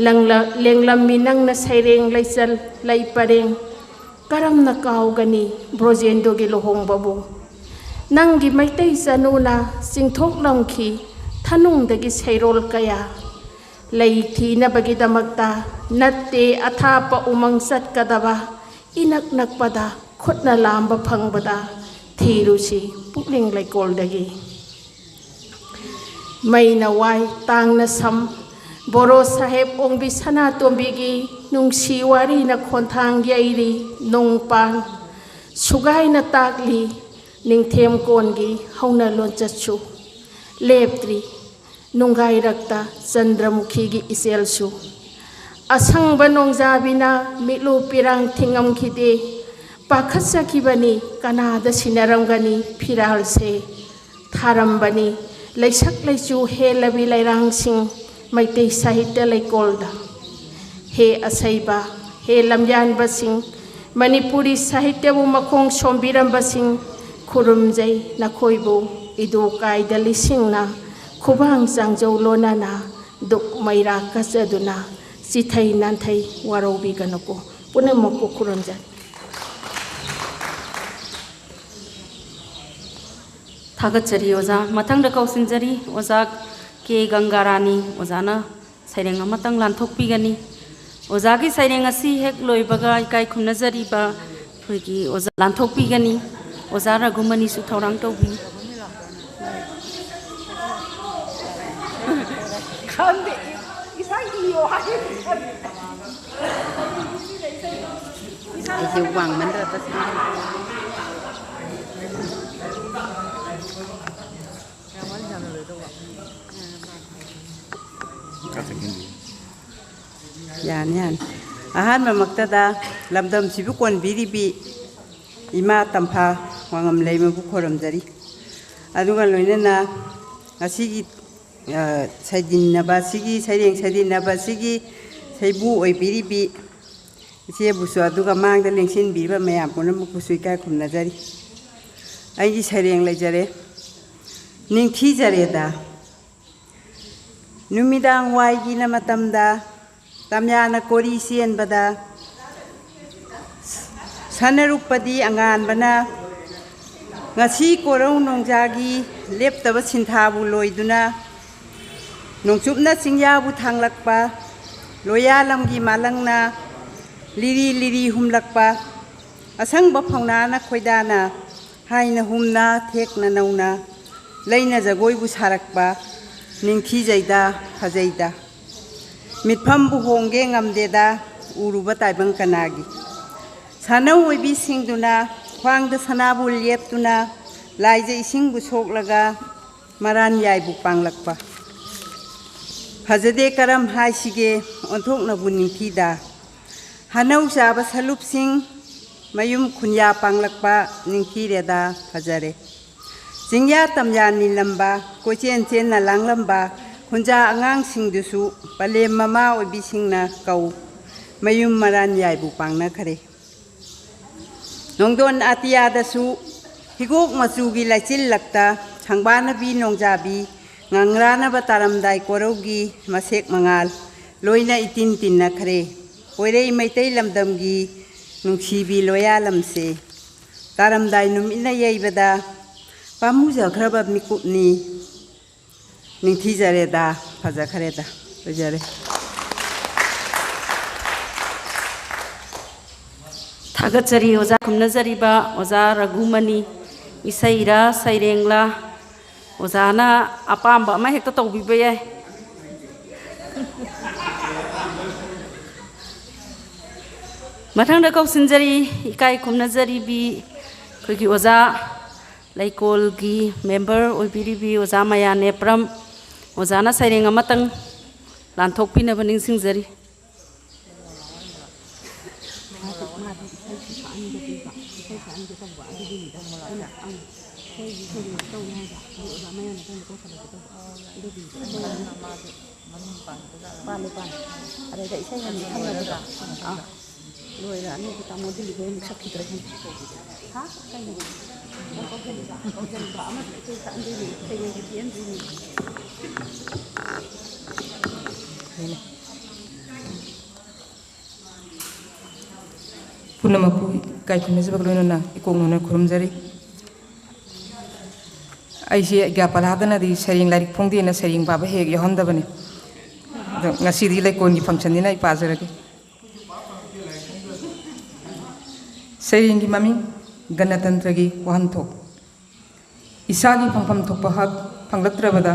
लेंगलम्मी नंगना सैरेंग लैचल लै परेंग करमना काउगनी ब्रोजेंदोगी लोहोंगबाबू नंगी मैतै चनुना चिंथोकलमखी थनुंगदगी सैरोल कया लैथीनबगीदमक्ता नत्ते अथाप उमंग चटकदबा इनक नकपदा खुदना लांबा फंगबदा थीरुसी पुकलिंग लैकोलदगी मैना वाई तांगना सम बोरो साहेब ओंबी सना तोंबीगी नुंसी वारी न खोंथांग यैरी नोंपान सुगाइना ताकली निंथेम कोनगी हौना लोंचचु लेप्त्री नुंगाई रक्ता चंद्रमुखीगी इसेलसु असंग नोंजाबिना मिलु पिरांग थिंगमखिदे पाखत्सखिबनी कनाद सिनरमगनी फिरालसे थारमबनी लैसक लैचु हेलबी लैरांगसिंग मैतै साहित्य लैकोलदा हे असैबा हे लमयानबसिंग मणिपुरी साहित्यबु मखोंग सोंबिरमबसिंग खुरुमजै नखोइबु इदु कायदा लिसिंगना खुबांग चांजौ लोनाना दुक मैरा कचदुना चिथै नान्थै वारौबिगनको पुनमको खुरुमजै थागतचरी ओजा मथंग कौसिनजरी ओजा के गंगारानी ओजाना सैरेंग अमतंग लांथोकपीगनी ओजागी सैरेंग असी हेक लोइबगा इकाई खुमनजरीबा फुगी ओजा लांथोकपीगनी ओजा रघुमनी सु थौरांग तौबी खंदे इसाई इयो हाय इसे वांग मन रता यान यान आहान ममक्तदा लमदम सिबु कोन बिरिबी इमा तंफा वांगम लेमबु खोरमजरी अदुगा लोइनना असिगी सैदिनबा सिगी सैरेंग सैदिनबा सिगी सैबु ओइ बिरिबी इसे बुसु अदुगा मांगदा लेंसिन बिरबा मयाम पुनमकु सुइका खुमनजरी आइगी सैरेंग लेजरे निंथी जरेदा नुमिदांग वाइगी ना मतमदा तमयाना कोरी सियनबदा सनरुपदी अंगानबना ngasi korau nongjagi leptaba sinthabu loiduna nongchupna chingyabu thanglakpa loyalamgi malangna liri liri humlakpa asangba phaunana khoidana haina humna thekna nauna leina jagoibu sarakpa ningthi jaida phajaida mitphambu hongge ngamdeda uruba taibang kanagi sanau oibi singduna khwangda sanabu leptuna laije isingbu soklaga maran yaibu panglakpa phajade karam haisige onthokna bu ningthida hanau jaba salup sing mayum khunya panglakpa ningthi reda phajare jingya tamya nilamba kochen chen na langlamba khunja angang singdusu pale mama obi singna kau mayum maran yaibu pangna khare nongdon atia dasu Higok machugi laichil lakta hangbana bi nongjabi ngangrana ba taramdai korogi masek mangal loina itin tinna khare oire maitai lamdamgi nungsibi loya lamse taramdai num ina yeibada pamuja khraba mikupni ningthi jareda phaja khareda bajare थागतचरी ओजा खुमनजरीबा ओजा रघुमनी इसैरा सैरेंगला ओजाना अपाम्बा अमा हेक्ता तौबिबा याय मथांग कौसिनजरी इकाई खुमनजरीबी खैकी ओजा लैकोल की member ओइबिरिबी ओजा माया नेप्रम ओजाना सैरेंग अमतंग लानथोकपिनबा निंसिंगजरी पुनमकु काइखुमजबक लोइनना इकोंगना खुरमजरी आइसे ग्यापलादनादि सरिंग like फोंगदेना सरिंग बाबा Hague यहंदबने ngasi LEIKOL ni function ni nai pazarage sering gi mami ganatantra gi wahanthok isagi phangpham thokpa hak phanglatrabada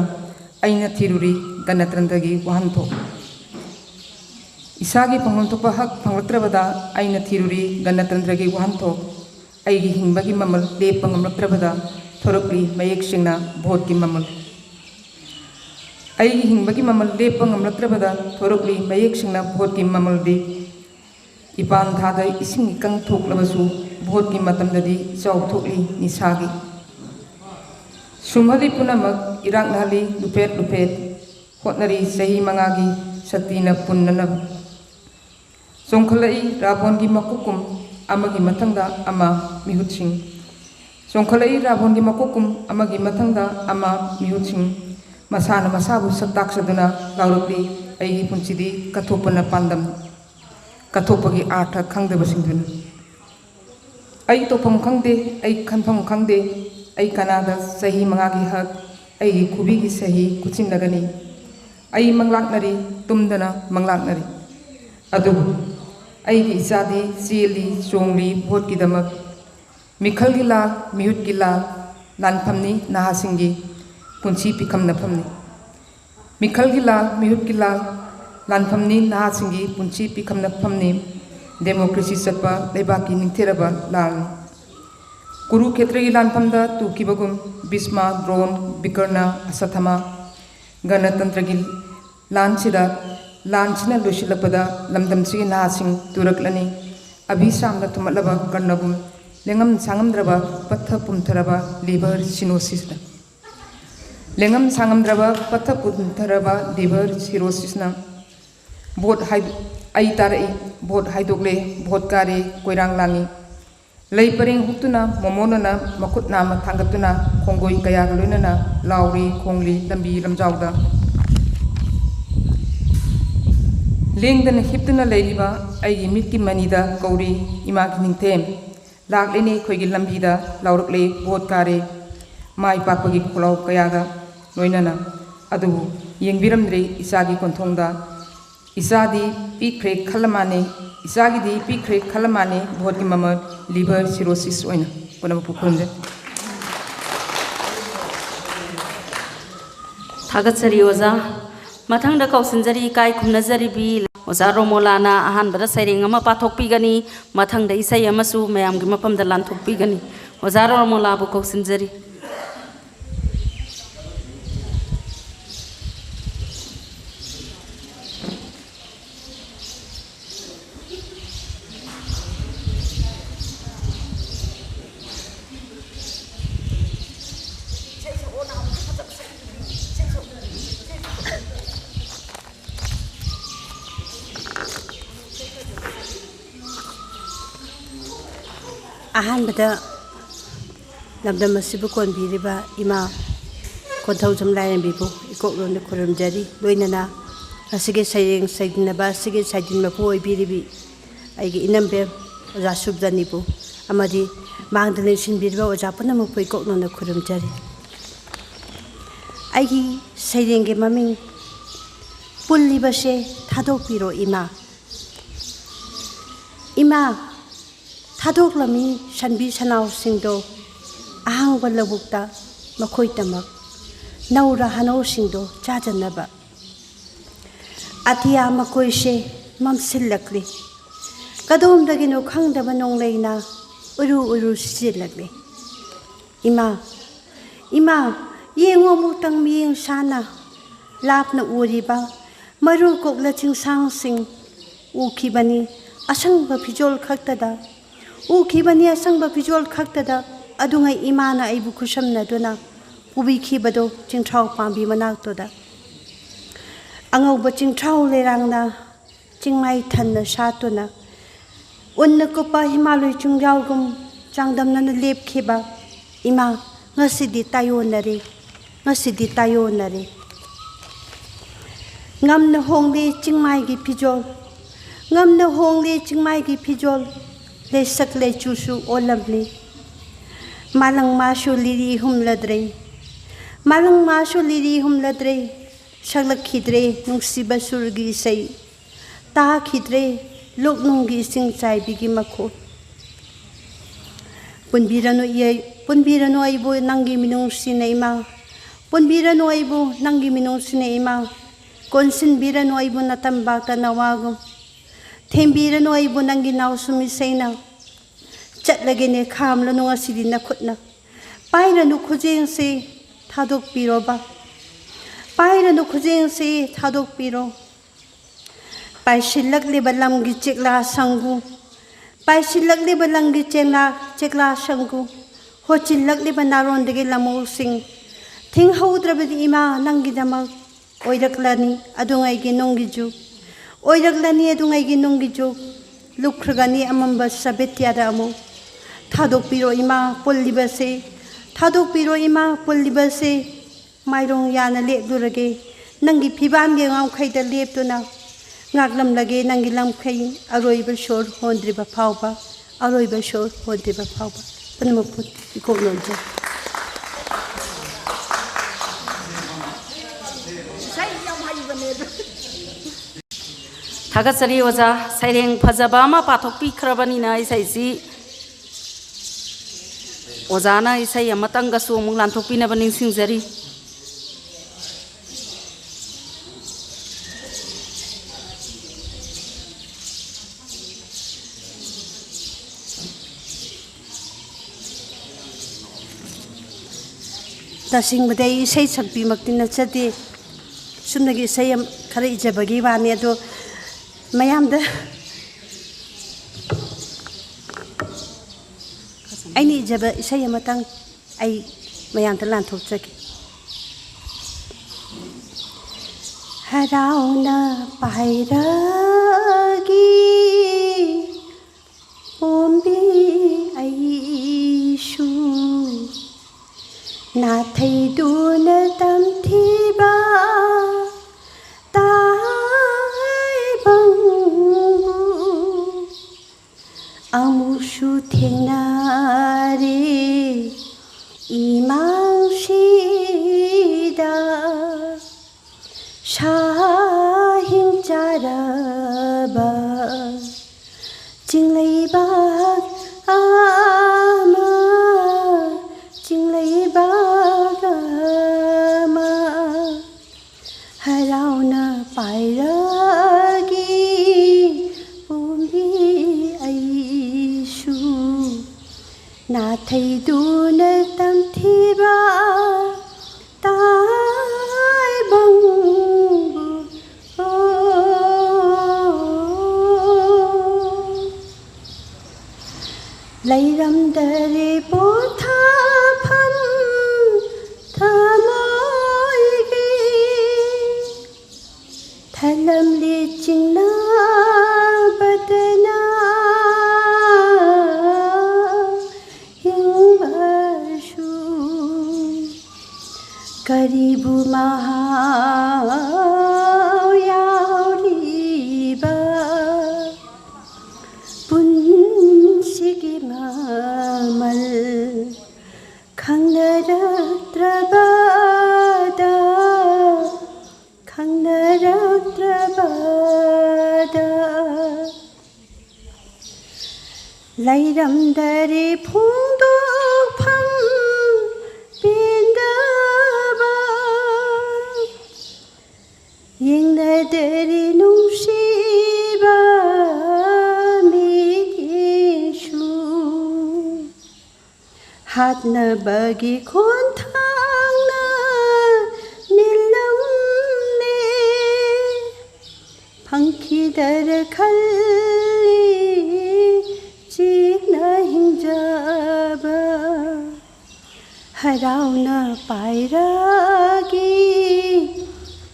aina thiruri ganatantra gi wahanthok isagi phangpham thokpa hak phanglatrabada aina thiruri ganatantra gi wahanthok aigi hingbagi mamal lepang amlatrabada thorokli mayek singna vote gi mamal आई हिंबगी ममल लेपंग अमलत्रबदा थोरकली मयेक सिंगना vote की ममल दी इपान थादा इसिंग Kang थोकलबसु vote की मतमददी चौ थोकली निसागी सुमहली पुनमक Iraq नहली लुपेट लुपेट होटनरी सही मंगागी शक्तिना पुन्ननब सोंखलई राबोन की मकुकुम अमगी मतंगदा अमा मिहुतसिंग सोंखलई राबोन की मकुकुम अमगी मतंगदा अमा मिहुतसिंग masana masabu saktak saduna laurukli ai punsidi kathopana pandam kathopagi artha khangdeba singduna ai topam khangde ai khanpham khangde ai kanada sahi mangagi hak ai khubi gi sahi kuchin lagani ai manglaknari tumdana manglaknari adu ai gi isadi sili songli bhot gi damak mikhal gi la mihut gi la lanphamni nahasingi punchi pikam napamni mikhal gila mihut gila lanphamni nahasingi punchi pikam napamni democracy satpa lebaki ningtheraba lal kuru khetra gi lanphamda tukibagum bisma drone bikarna asathama ganatantra gi lansida lansina loshilapeda lamdamsi nahasing turaklani abhisamna thumatlaba karnagum lengam sangamdraba patha pumtharaba liver cirrhosis lengam sangamdraba patha pumtharaba liver cirrhosis na bot hai ai tarai bot haidokle bot kare koirang langi lei pareng hutuna momona na makut na mathangatuna khongoi kaya loina na lauri khongli lambi lamjauda lengdana hiptuna leiriba ai mitki manida kauri ima kiningthem laklene khoigi lambida laurukle bot kare mai pakpagi kholau kayaga loinana adu yengbiramdre isagi konthongda isadi pikre khalamane isagi di pikre khalamane bhot gi mama liver cirrhosis oina konam pukhunde थागतचरी ओजा मथंग the कौसिनजरी काय खुमनजरी B ओजा रोमोलाना अहान बदा सैरेंग अमा पाथोकपिगनी मथंग the इसै अमसु मयाम gi मफम the लानथोकपिगनी ओजा रोमोला बु कौसिनजरी ꯂꯝꯗꯝ ꯑꯁꯤꯕꯨ ꯀꯣꯟꯕꯤꯔꯤꯕ ꯏꯃꯥ ꯀꯣꯟꯊꯧꯖꯝ ꯂꯥꯏꯔꯦꯝꯕꯤꯕꯨ ꯏꯀꯣꯛꯂꯣꯟꯅ ꯈꯨꯔꯨꯝꯖꯔꯤ ꯂꯣꯏꯅꯅ ꯑꯁꯤꯒꯤ ꯁꯩꯔꯦꯡ ꯁꯩꯗꯤꯟꯅꯕ ꯑꯁꯤꯒꯤ ꯁꯩꯗꯤꯟ ꯃꯄꯨ ꯑꯣꯏꯕꯤꯔꯤꯕꯤ ꯑꯩꯒꯤ ꯏꯅꯝꯕꯦꯝ ꯑꯣꯖꯥ ꯁꯨꯕꯗꯅꯤꯕꯨ ꯑꯃꯗꯤ ꯃꯥꯡꯗ ꯂꯦꯡꯁꯤꯟꯕꯤꯔꯤꯕ ꯑꯣꯖꯥ ꯄꯨꯝꯅꯃꯛꯄꯨ ꯏꯀꯣꯛꯂꯣꯟꯅ ꯈꯨꯔꯨꯝꯖꯔꯤ ꯑꯩꯒꯤ ꯁꯩꯔꯦꯡꯒꯤ ꯃꯃꯤꯡ ꯄꯨꯜꯂꯤꯕꯁꯦ ꯊꯥꯗꯣꯛꯄꯤꯔꯣ ꯏꯃꯥ ꯏꯃꯥ ꯊꯥꯗꯣꯛꯂꯝꯃꯤ ꯁꯟꯕꯤ ꯁꯟꯅꯥꯎꯁꯤꯡꯗꯣ ꯑꯍꯥꯡꯕ ꯂꯧꯕꯨꯛꯇ ꯃꯈꯣꯏꯇꯃꯛ ꯅꯧꯔ ꯍꯅꯧꯁꯤꯡꯗꯣ ꯆꯥꯖꯅꯕ ꯑꯇꯤꯌꯥ ꯃꯀꯣꯏꯁꯦ ꯃꯝꯁꯤꯜꯂꯛꯂꯤ ꯀꯗꯣꯝꯗꯒꯤꯅꯣ ꯈꯪꯗꯕ ꯅꯣꯡꯂꯩꯅ ꯎꯔꯨ ꯎꯔꯨ ꯁꯤꯖꯤꯜꯂꯛꯂꯤ ꯏꯃꯥ ꯏꯃꯥ ꯌꯦꯡꯉꯨ ꯑꯃꯨꯛꯇꯪ ꯃꯤꯠꯌꯦꯡ ꯁꯥꯅ ꯂꯥꯞꯅ ꯎꯔꯤꯕ ꯃꯔꯨ ꯀꯣꯛꯂ ꯆꯤꯡꯁꯥꯡꯁꯤꯡ ꯎꯈꯤꯕꯅꯤ ꯑꯁꯪꯕ ꯐꯤꯖꯣꯜ ꯈꯛꯇꯗ ꯎꯈꯤꯕꯅꯤ ꯑꯁꯪꯕ ꯐꯤꯖꯣꯜ ꯈꯛꯇꯗ ꯑꯗꯨꯉꯩ ꯏꯃꯥꯅ ꯑꯩꯕꯨ ꯈꯨꯠꯁꯝꯅꯗꯨꯅ ꯄꯨꯕꯤꯈꯤꯕꯗꯣ ꯆꯤꯡꯊ꯭ꯔꯥꯎ ꯄꯥꯝꯕꯤ ꯃꯅꯥꯛꯇꯨꯗ ꯑꯉꯧꯕ ꯆꯤꯡꯊ꯭ꯔꯥꯎ ꯂꯩꯔꯥꯡꯅ ꯆꯤꯡꯃꯥꯏ ꯊꯟꯅ ꯁꯥꯠꯇꯨꯅ ꯎꯟꯅ ꯀꯨꯞꯄ ꯍꯤꯃꯥꯂꯣꯏ ꯆꯤꯡꯖꯥꯎꯒꯨꯝ ꯆꯥꯡꯗꯝꯅꯅ ꯂꯦꯞꯈꯤꯕ ꯏꯃꯥ ꯉꯁꯤꯗꯤ ꯇꯥꯌꯣꯟꯅꯔꯦ ꯉꯁꯤꯗꯤ ꯇꯥꯌꯣꯟꯅꯔꯦ ꯉꯝꯅ ꯍꯣꯡꯂꯦ ꯆꯤꯡꯃꯥꯏꯒꯤ ꯐꯤꯖꯣꯜ ꯉꯝꯅ ꯍꯣꯡꯂꯦ ꯆꯤꯡꯃꯥꯏꯒꯤ ꯐꯤꯖꯣꯜ ꯂꯩꯁꯛ ꯂꯩꯆꯨꯁꯨ ꯑꯣꯜꯂꯝꯂꯤ ꯃꯥꯂꯪ ꯃꯥꯁꯨ ꯂꯤꯔꯤ ꯍꯨꯝꯂꯗ꯭ꯔꯦ ꯃꯥꯂꯪ ꯃꯥꯁꯨ ꯂꯤꯔꯤ ꯍꯨꯝꯂꯗ꯭ꯔꯦ ꯁꯛꯂꯛꯈꯤꯗ꯭ꯔꯦ ꯅꯨꯡꯁꯤꯕ ꯁꯨꯔꯒꯤ ꯏꯁꯩ ꯇꯥꯈꯤꯗ꯭ꯔꯦ ꯂꯣꯛꯅꯨꯡꯒꯤ ꯏꯁꯤꯡ ꯆꯥꯏꯕꯤꯒꯤ ꯃꯈꯣꯜ ꯄꯨꯟꯕꯤꯔꯅꯨ ꯑꯩꯕꯨ ꯅꯪꯒꯤ ꯃꯤꯅꯨꯡꯁꯤꯅ ꯏꯃꯥ ꯄꯨꯟꯕꯤꯔꯅꯨ ꯑꯩꯕు ꯅꯪꯒꯤ ꯃꯤꯅꯨꯡꯁꯤꯅ ꯏꯃꯥ ꯀꯣꯟꯁꯤꯟꯕꯤꯔꯅꯨ ꯑꯩꯕꯨ ꯅꯇꯝꯕꯥꯛꯇ ꯅꯋꯥꯒꯨꯝ ꯊꯦꯝꯕꯤꯔꯅꯨ ꯑꯩꯕꯨ ꯅꯪꯒꯤ ꯅꯥꯎꯁꯨꯝ ꯏꯁꯩꯅ ꯆꯠꯂꯒꯦꯅꯦ ꯈꯥꯝꯂꯅꯨ ꯉꯁꯤꯗꯤ ꯅꯈꯨꯠꯅ ꯄꯥꯏꯔꯅꯨ ꯈꯨꯖꯦꯡꯁꯤ ꯊꯥꯗꯣꯛꯄꯤꯔꯣꯕ ꯄꯥꯏꯔꯅꯨ ꯈꯨꯖꯦꯡꯁꯤ ꯊꯥꯗꯣꯛꯄꯤꯔꯣ ꯄꯥꯏꯁꯤꯜꯂꯛꯂꯤꯕ ꯂꯝꯒꯤ ꯆꯦꯛꯂꯥ ꯁꯪꯒꯨ ꯄꯥꯏꯁꯤꯜꯂꯛꯂꯤꯕ ꯂꯝꯒꯤ ꯆꯦꯛꯂꯥ ꯁꯪꯒꯨ ꯍꯣꯠꯆꯤꯜꯂꯛꯂꯤꯕ ꯅꯥꯔꯣꯟꯗꯒꯤ ꯂꯃꯧꯁꯤꯡ ꯊꯤꯡꯍꯧꯗ꯭ꯔꯕꯗꯤ ꯏꯃꯥ ꯅꯪꯒꯤꯗꯃꯛ ꯑꯣꯏꯔꯛꯂꯅꯤ ꯑꯗꯨꯉꯩꯒꯤ ꯅꯨꯡꯒꯤ ꯖꯨꯛ ꯑꯣꯏꯔꯛꯂꯅꯤ ꯑꯗꯨꯉꯩꯒꯤ ꯅꯨꯡꯒꯤ ꯖꯨꯛ ꯂꯨꯞꯈ꯭ꯔꯒꯅꯤ ꯑꯃꯝꯕ ꯁꯥꯕꯦꯇ꯭ꯌꯥꯗ ꯑꯃꯨꯛ ꯊꯥꯗꯣꯛꯄꯤꯔꯣ ꯏꯃꯥ ꯄꯨꯜꯂꯤꯕꯁꯦ ꯊꯥꯗꯣꯛꯄꯤꯔꯣ ꯏꯃꯥ ꯄꯨꯜꯂꯤꯕꯁꯦ ꯃꯥꯏꯔꯣꯡ ꯌꯥꯅ ꯂꯦꯞꯂꯨꯔꯒꯦ ꯅꯪꯒꯤ ꯐꯤꯕꯥꯟꯒꯤ ꯉꯥꯎꯈꯩꯗ ꯂꯦꯞꯇꯨꯅ ꯉꯥꯛꯂꯝꯂꯒꯦ ꯅꯪꯒꯤ ꯂꯝꯈꯩ ꯑꯔꯣꯏꯕ ꯁꯣꯔ ꯍꯣꯟꯗ꯭ꯔꯤꯕ ꯐꯥꯎꯕ ꯑꯔꯣꯏꯕ ꯁꯣꯔ ꯍꯣꯟꯗ꯭ꯔꯤꯕ ꯐꯥꯎꯕ ꯄꯨꯝꯅꯃꯛ ꯏꯀꯣꯛꯂꯣꯟꯖꯩ थागतसरी ओजा सैरेंग फजबा अमा पाथोकपीख्रबनिना इसैसी ओजाना इसै अमतंगसु अमुक लांथोकपीनबा निंसिंगजरी तसिंगबदे इसै सकपीमक्ति नचदे सुमनगी इसै खरा इजबगी वानी अदो मयामदा अैनी इजब इसै अमतंग अै मयामदा लांथोकजगे हराउना पाइरगी ओम्बी ऐशु नाथैदुन तम्थिबा ताइबंगु अमुसु थेंनारे इमांसिदा शाहिंचारबा चिंगलैबाग आमा चिंगलैबाग आमा हराउना पाइरगी पुम्बी ऐशु नाथैदुन तम्थिबा लैरमदरे पोथाफम थमोइगे थलमले चिंगना बदना हिंबशु ꯃꯤꯕꯨ ꯃꯍꯥꯎ ꯌꯥꯎꯔꯤꯕ ꯄꯨꯟꯁꯤꯒꯤ ꯃꯃꯜ ꯈꯪꯅꯔꯛꯇ꯭ꯔꯕꯗ ꯂꯩꯔꯝꯗꯔꯦ ꯐꯣꯡꯗꯣꯛꯐꯝ ꯄꯦꯟꯗꯕ ꯌꯦꯡꯅꯗꯔꯦ ꯅꯨꯡꯁꯤꯕ ꯃꯤꯠꯌꯦꯡꯁꯨ ꯍꯥꯠꯅꯕꯒꯤ ꯈꯣꯟꯊꯥꯡꯅ ꯅꯤꯜꯂꯝꯂꯦ ꯐꯪꯈꯤꯗꯔ ꯈꯜꯂꯤ ꯆꯤꯛꯅ ꯍꯤꯡꯖꯕ ꯍꯔꯥꯎꯅ ꯄꯥꯏꯔꯒꯤ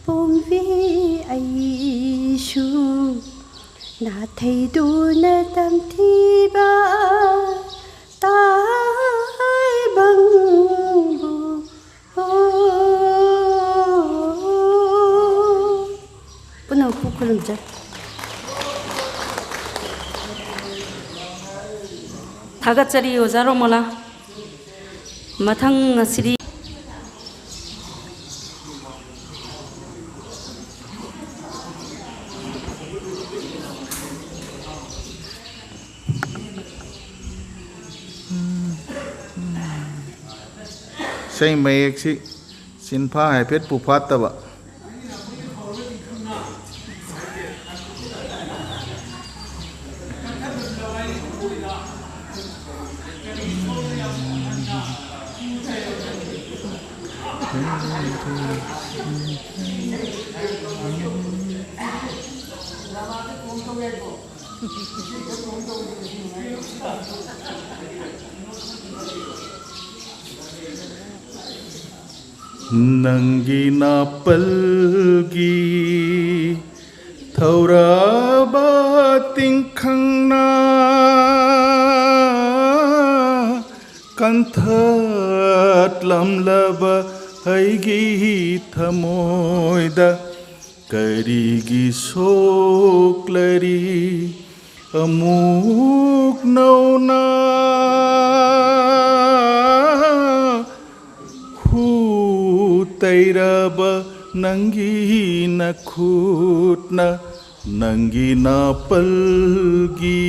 ꯄꯣꯝꯕꯤ ꯑꯩꯁꯨ ꯅꯥꯊꯩꯗꯨꯅ ꯇꯝꯊꯤꯕ ꯇꯥꯏꯕꯪꯕꯨ ꯄꯨꯝꯅꯃꯛꯄꯨ ꯈꯨꯔꯨꯝꯖꯩ थागतचरी ओजा रोमोला मथंग सिरी sei mayek si sinpha haipet puphat taba Nangi napalgi thauraba tingkhangna kanthat lamlaba haigi thamoida karigi soklari amuk nauna Tairaba nangi na khutna nangi na palgi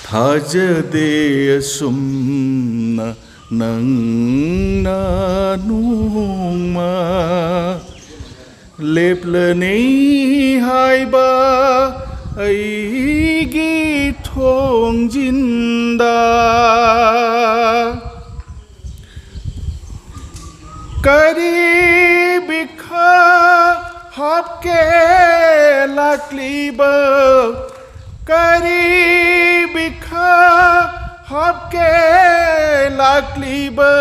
thajade asumna nang na nungma leplane haiba aigi thong jinda Karibikha hapke lakliba Karibikha hapke lakliba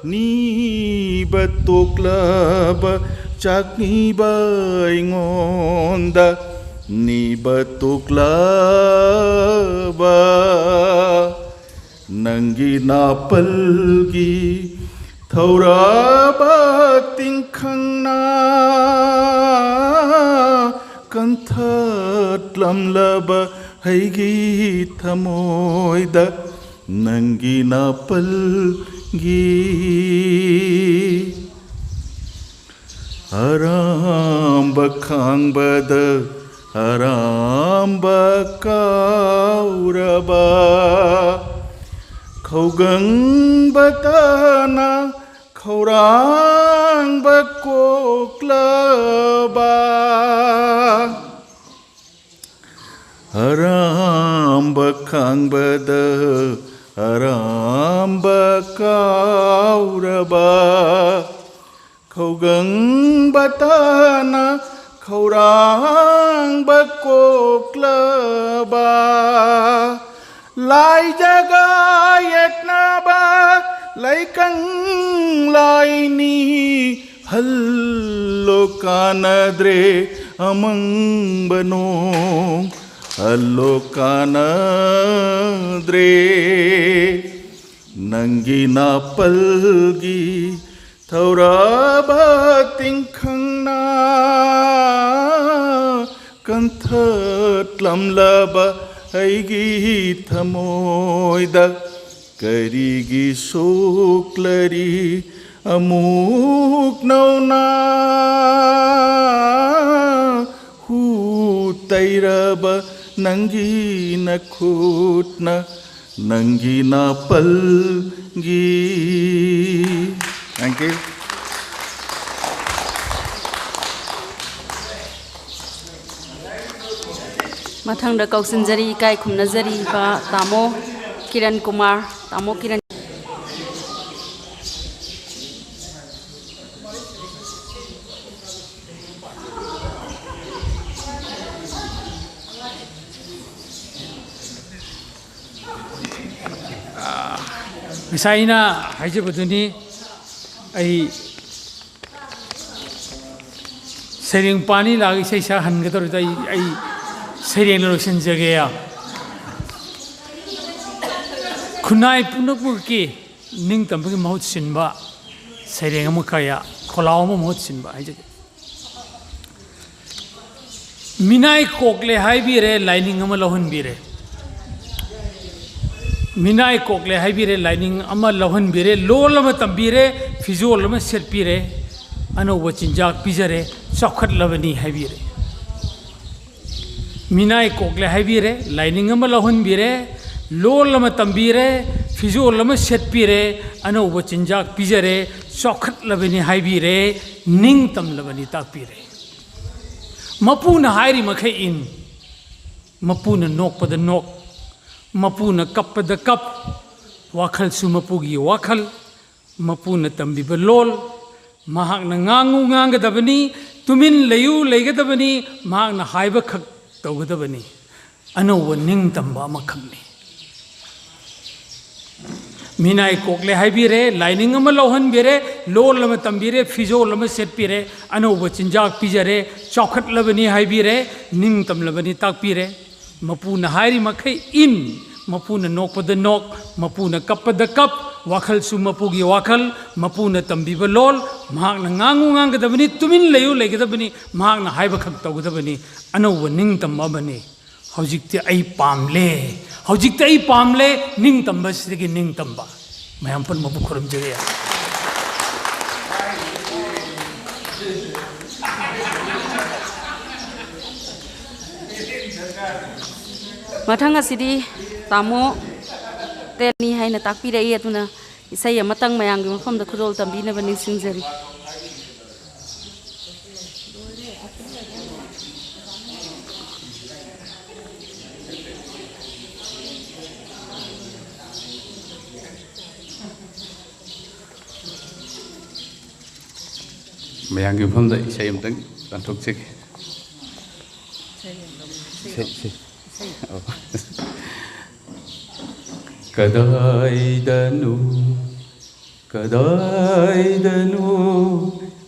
ni batuklaba chakniba ingonda ni batuklaba nangi napalgi Thauraba tingkhangna kanthat lamlaba haigi thamoida nangi napalgi aramba khangbada aramba kauraba Khaugang batana khaurang bakoklaba Aram bakhang bada aram bakauraba Khaugang batana khaurang bakoklaba Lai jaga yetnaba laikang laini hallo kanadre amang banong hallo kanadre Nangi napalgi Tauraba tingkhangna Kanthat lamlaba Aigi thamoida Karigi suklari Amuk nauna Hu tairaba Nangi nakhutna Nangi napalgi. Thank you. Mathangda kausinjari kai khumnajari ba tamo Kiran Kumar tamo Kiran Misaina hajabuduni ai sering pani lagi saya hangator ai sering lotion jagaya kunai punapurki ning tampaki mahut sinba sering amukaya kolao mahut sinba hajag minai kokle hai bire lining amalohun bire Minai kokle hai bire lining ama lohan bire lol ama tambire fizol ama set bire ano wachinjak pizare chokhat labani hai bire Minai kokle hai bire lining ama lohan bire lol ama tambire fizol ama set bire ano wachinjak pizare chokhat labani hai bire ning tam labani tak bire mapuna hairi makai in mapuna nok pada nok Mapuna kappada kap wakal su mapugi wakal mapuna tambi belol mahak na ngangu ngangadabani tumin layu laygadabani mahak na haiba khak tawgadabani ano waning tamba makhakni minai kokle haibire lining ama lohan bire lol lama tambire fizo lama set pire ano wachinjak pijare chokhat labani haibire ning tam labani tak pire Mapuna hairi makai in mapuna nok pada nok mapuna kap pada kap wakal su mapugi wakal mapuna tambi balol mahak na ngangu ngangadabani tumin layu laygadabani mahak na haiba khak tawgadabani ano ning tamba bani hojikti ai pamle ning tamba sidagi ning tamba mayam pan mapu khuram jagaya Mathang asidi tamo telni haina takpirai atuna isai amatang mayang gi mafamda khurol tambina bani singjari mayang gi mafamda isai amtang tanthok chek Kadaidanu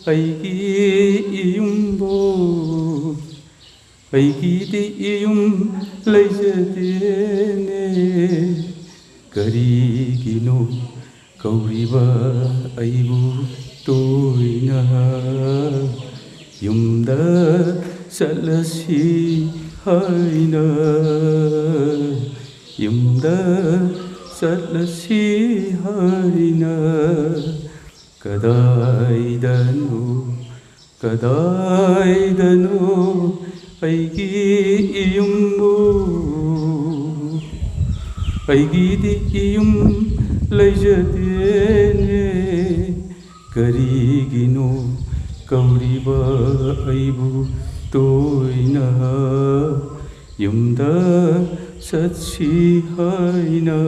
aigi iyumbo aigi di iyum laijadene karigino kauriba aibu toina yumda salasi haina yumda salasi haina kadaidanu aigi iyumbu aigi di iyum laijadene karigino kauriba aibu toina yumda satsi haina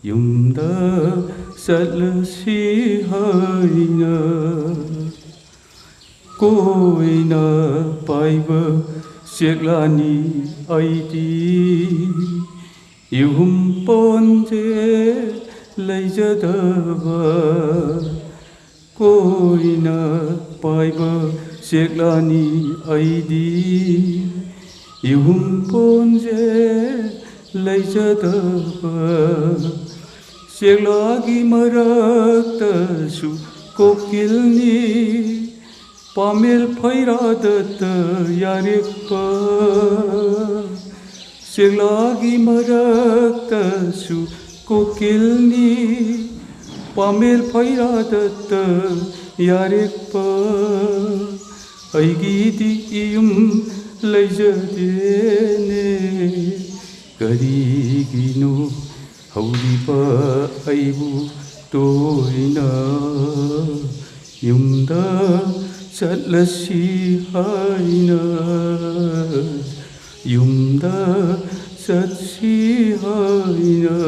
yumda salasi haina koina paiba seklani aidi yum ponje laijadaba koina paiba seklani aidi yum ponje laijadaba Selagi maraktasu kokilni Pamel pairadata yarikpa Selagi maraktasu kokilni Pamel pairadata yarikpa Aigidi iyum leijadene Karigino Haulipa aibu toina Yumda chatlasi haina Yumda chatsi haina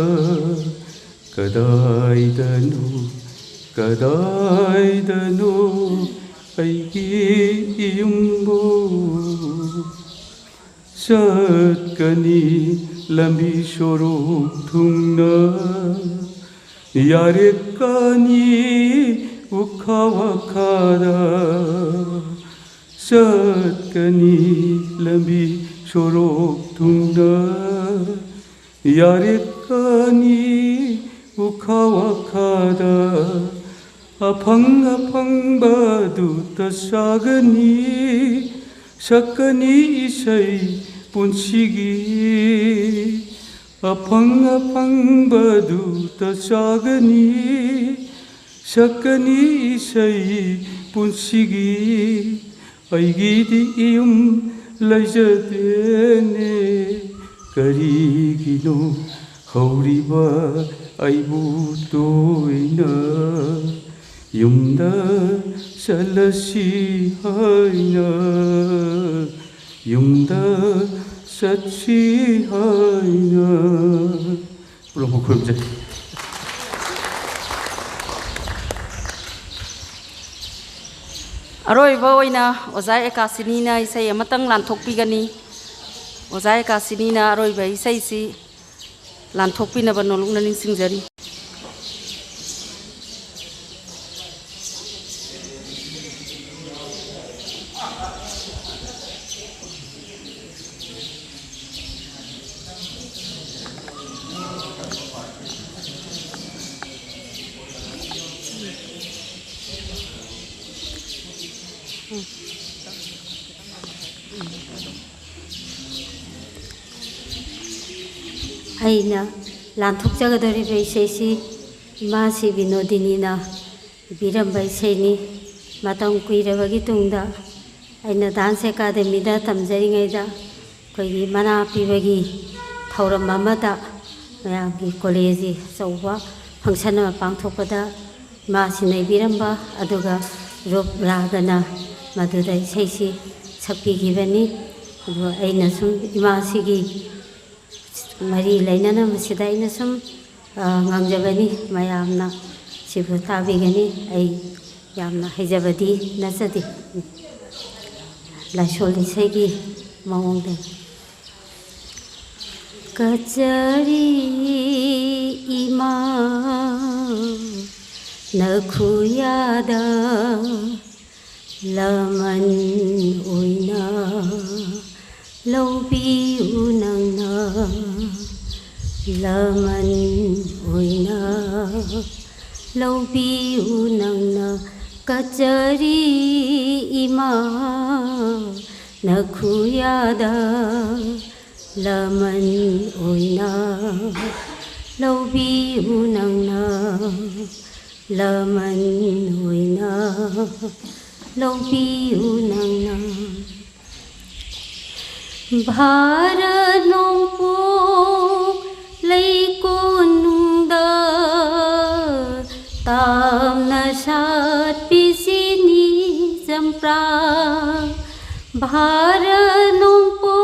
Kadaidanu aigi iyumbu Satkani lambi sorok thungna Yarekani ukhawakara Satkani lambi sorok thungna Yarekani ukhawakara Apang badu tasagani Sakani isai punsigi Apang badu tasagani Sakani isai punsigi Aigidi iyum laijadene Karigino hauriba aibu toina Yumda salasi haina Yumda satsi haina Pulang hukum je Aroiba oina oza ekasinina isai amatang lanthokpigani oza ekasinina aroiba isai si lanthokpinaba nolongna ningsingjari Aina lanthokjagadoriba isaisi imasi binodinina ibiramba isaini matam kuirabagi tungda aina dance academy da tamjaringaida koigi mana pibagi thauram amada mayamgi college chauba function ama pangthokpada masina ibiramba aduga rob ragana maduda isaisi sakpigibani adu aina sum imasigi Mari lainana masida ina sum ngangjabani mayamna sibu tabigani ai yamna hejabadi nasadi laisol isegi mawongde kachari ima nakhuyada laman uina Laubi unangna laman uina Laubi unangna kachari ima nakhuyada laman uina Laubi unangna laman uina Laubi unangna Bharat nongpo laikonungda tamna sat pisini jampra Bharat nongpo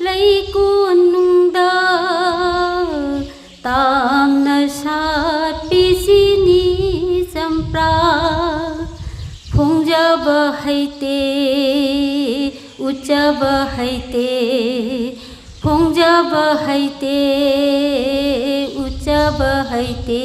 laikonungda tamna sat pisini jampra phongjaba haite Uchaba haite, phongjaba haite, uchaba haite,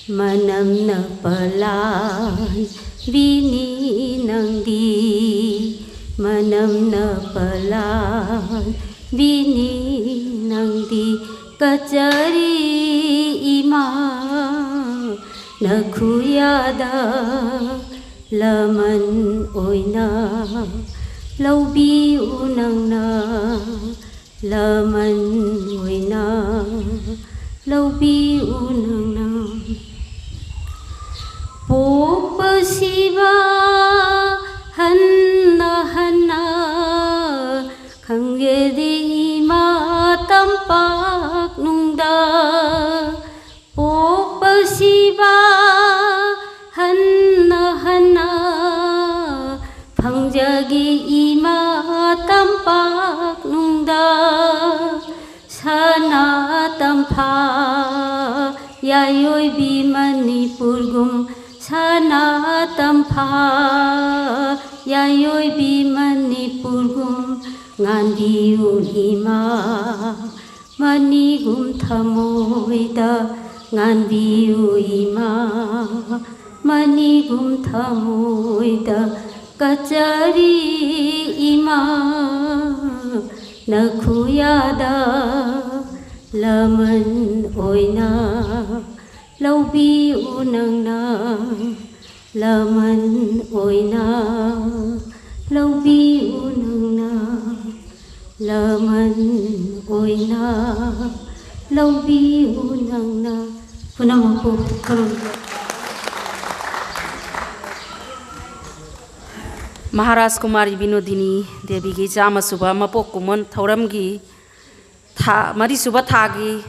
manam na palan, bini nangdi, manam na palan, bini nangdi, kachari ima nakhuyada laman oina laubi unangna laman oina laubi unangna Popasiba hanna hanna khangedi ma tampak nungda Popasiba hanna hanna phangjagi ima tampak nungda sana tampha yayoi bi Manipur gum Sana tampha yayoi bi Manipur gum ngandi ima mani gum thamoida ngandi ima mani gum thamoida kachari ima nakhuyada laman oina laubi unangna laman oina laubi unangna laman oina laubi unangna punamapu karon Maharaj Kumari Binodini Devi gi Jama Suba Mapok Kumon Thauram gi Mari Suba Thagi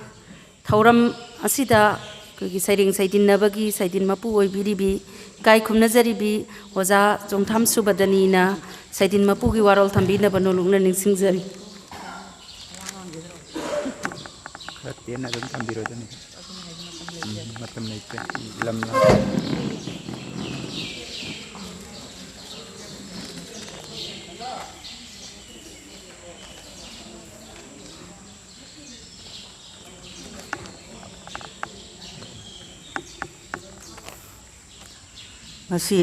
Thauram Asida Kagi Saiding Saidin Nabagi Saidin Mapu Oibiribi Kai Kumnazaribi Oza Jongtham Subadani na Saidin Mapu gi Warol Thambi na Banolungna Ningsingjari Khatian adum thambiro dani matam nei pe lam Masih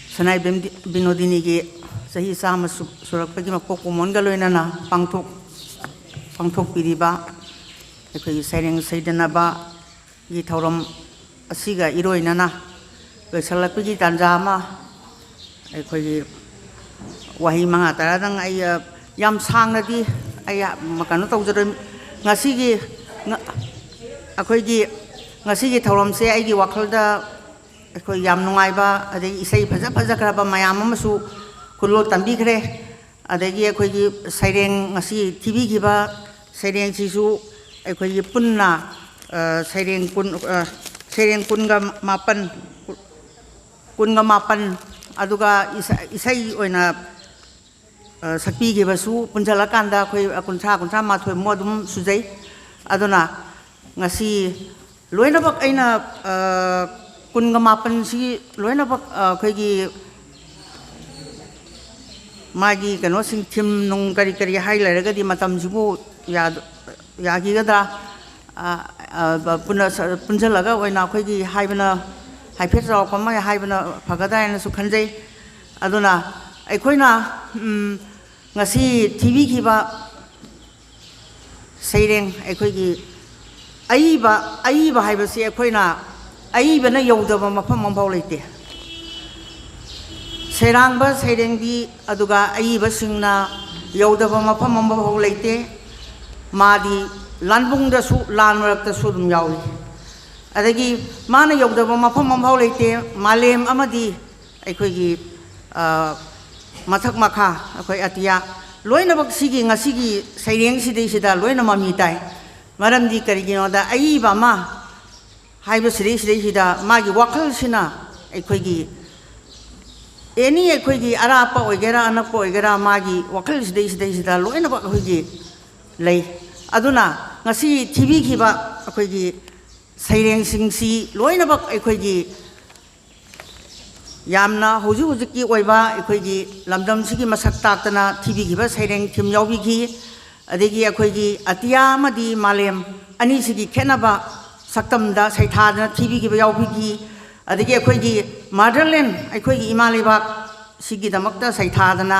Sanai Binodini gi sahi sama surak pagi mapok kumon galoina na pangthok piriba ekhoi saireng saidana ba gi thauram asiga iroina na loisalak pagi tanjama ekhoi wahi manga taradang ai yam sangna di ai makano tawjaro ngasigi akhoi gi ngasigi thauram se ai gi wakhalda Aku yam nungai ba, ada isai faza keraba mayam amasu kulo tambi kere, ada aku saireng ngasih TV kiba saireng sisu aku punna saireng kun ga mapan aduga isai oina sakpi kiba su punjala kanda kunsa mathoi modum sujai aduna ngasih loina bak aina kun ngamapan si loina bak khoi magi kano sing thim nong kari hai laraga di matam jibu ya gi gadra punjalaga oina khoi gi haibana haiphet raw kama haibana phagada na su khanjai aduna aikoina ngasi TV kiba saireng aikoi gi aiba haibasi aikoina Aibana yaudaba mafam mambau leite Serangba sairengdi aduga aiba singna yaudaba mafam mambau leite madi lanbungda su lanmarakta su dum yawi adagi mana yaudaba mafam mambau leite malem amadi aikoigi mathak makha akoi atia loina bak sigi ngasigi saireng sidai sida loina mami tai maramdi karigino da aiba ma Haiba siri hida magi wakal sina ekhoi eni ekhoi arapa oigera anapa oigera magi wakal sida loina ba ekhoi lei aduna ngasi TV kiba ekhoi saireng singsi loina ba ekhoi yamna hoju ki oiba ekhoi lamdam sigi masak taktana TV kiba saireng thim yaubi ki adegi ekhoi atia madi malem ani sigi khenaba Saktam da saithadana TV ki yaupiki adigi akhoi motherland akhoi imalebak sigi damakta saithadana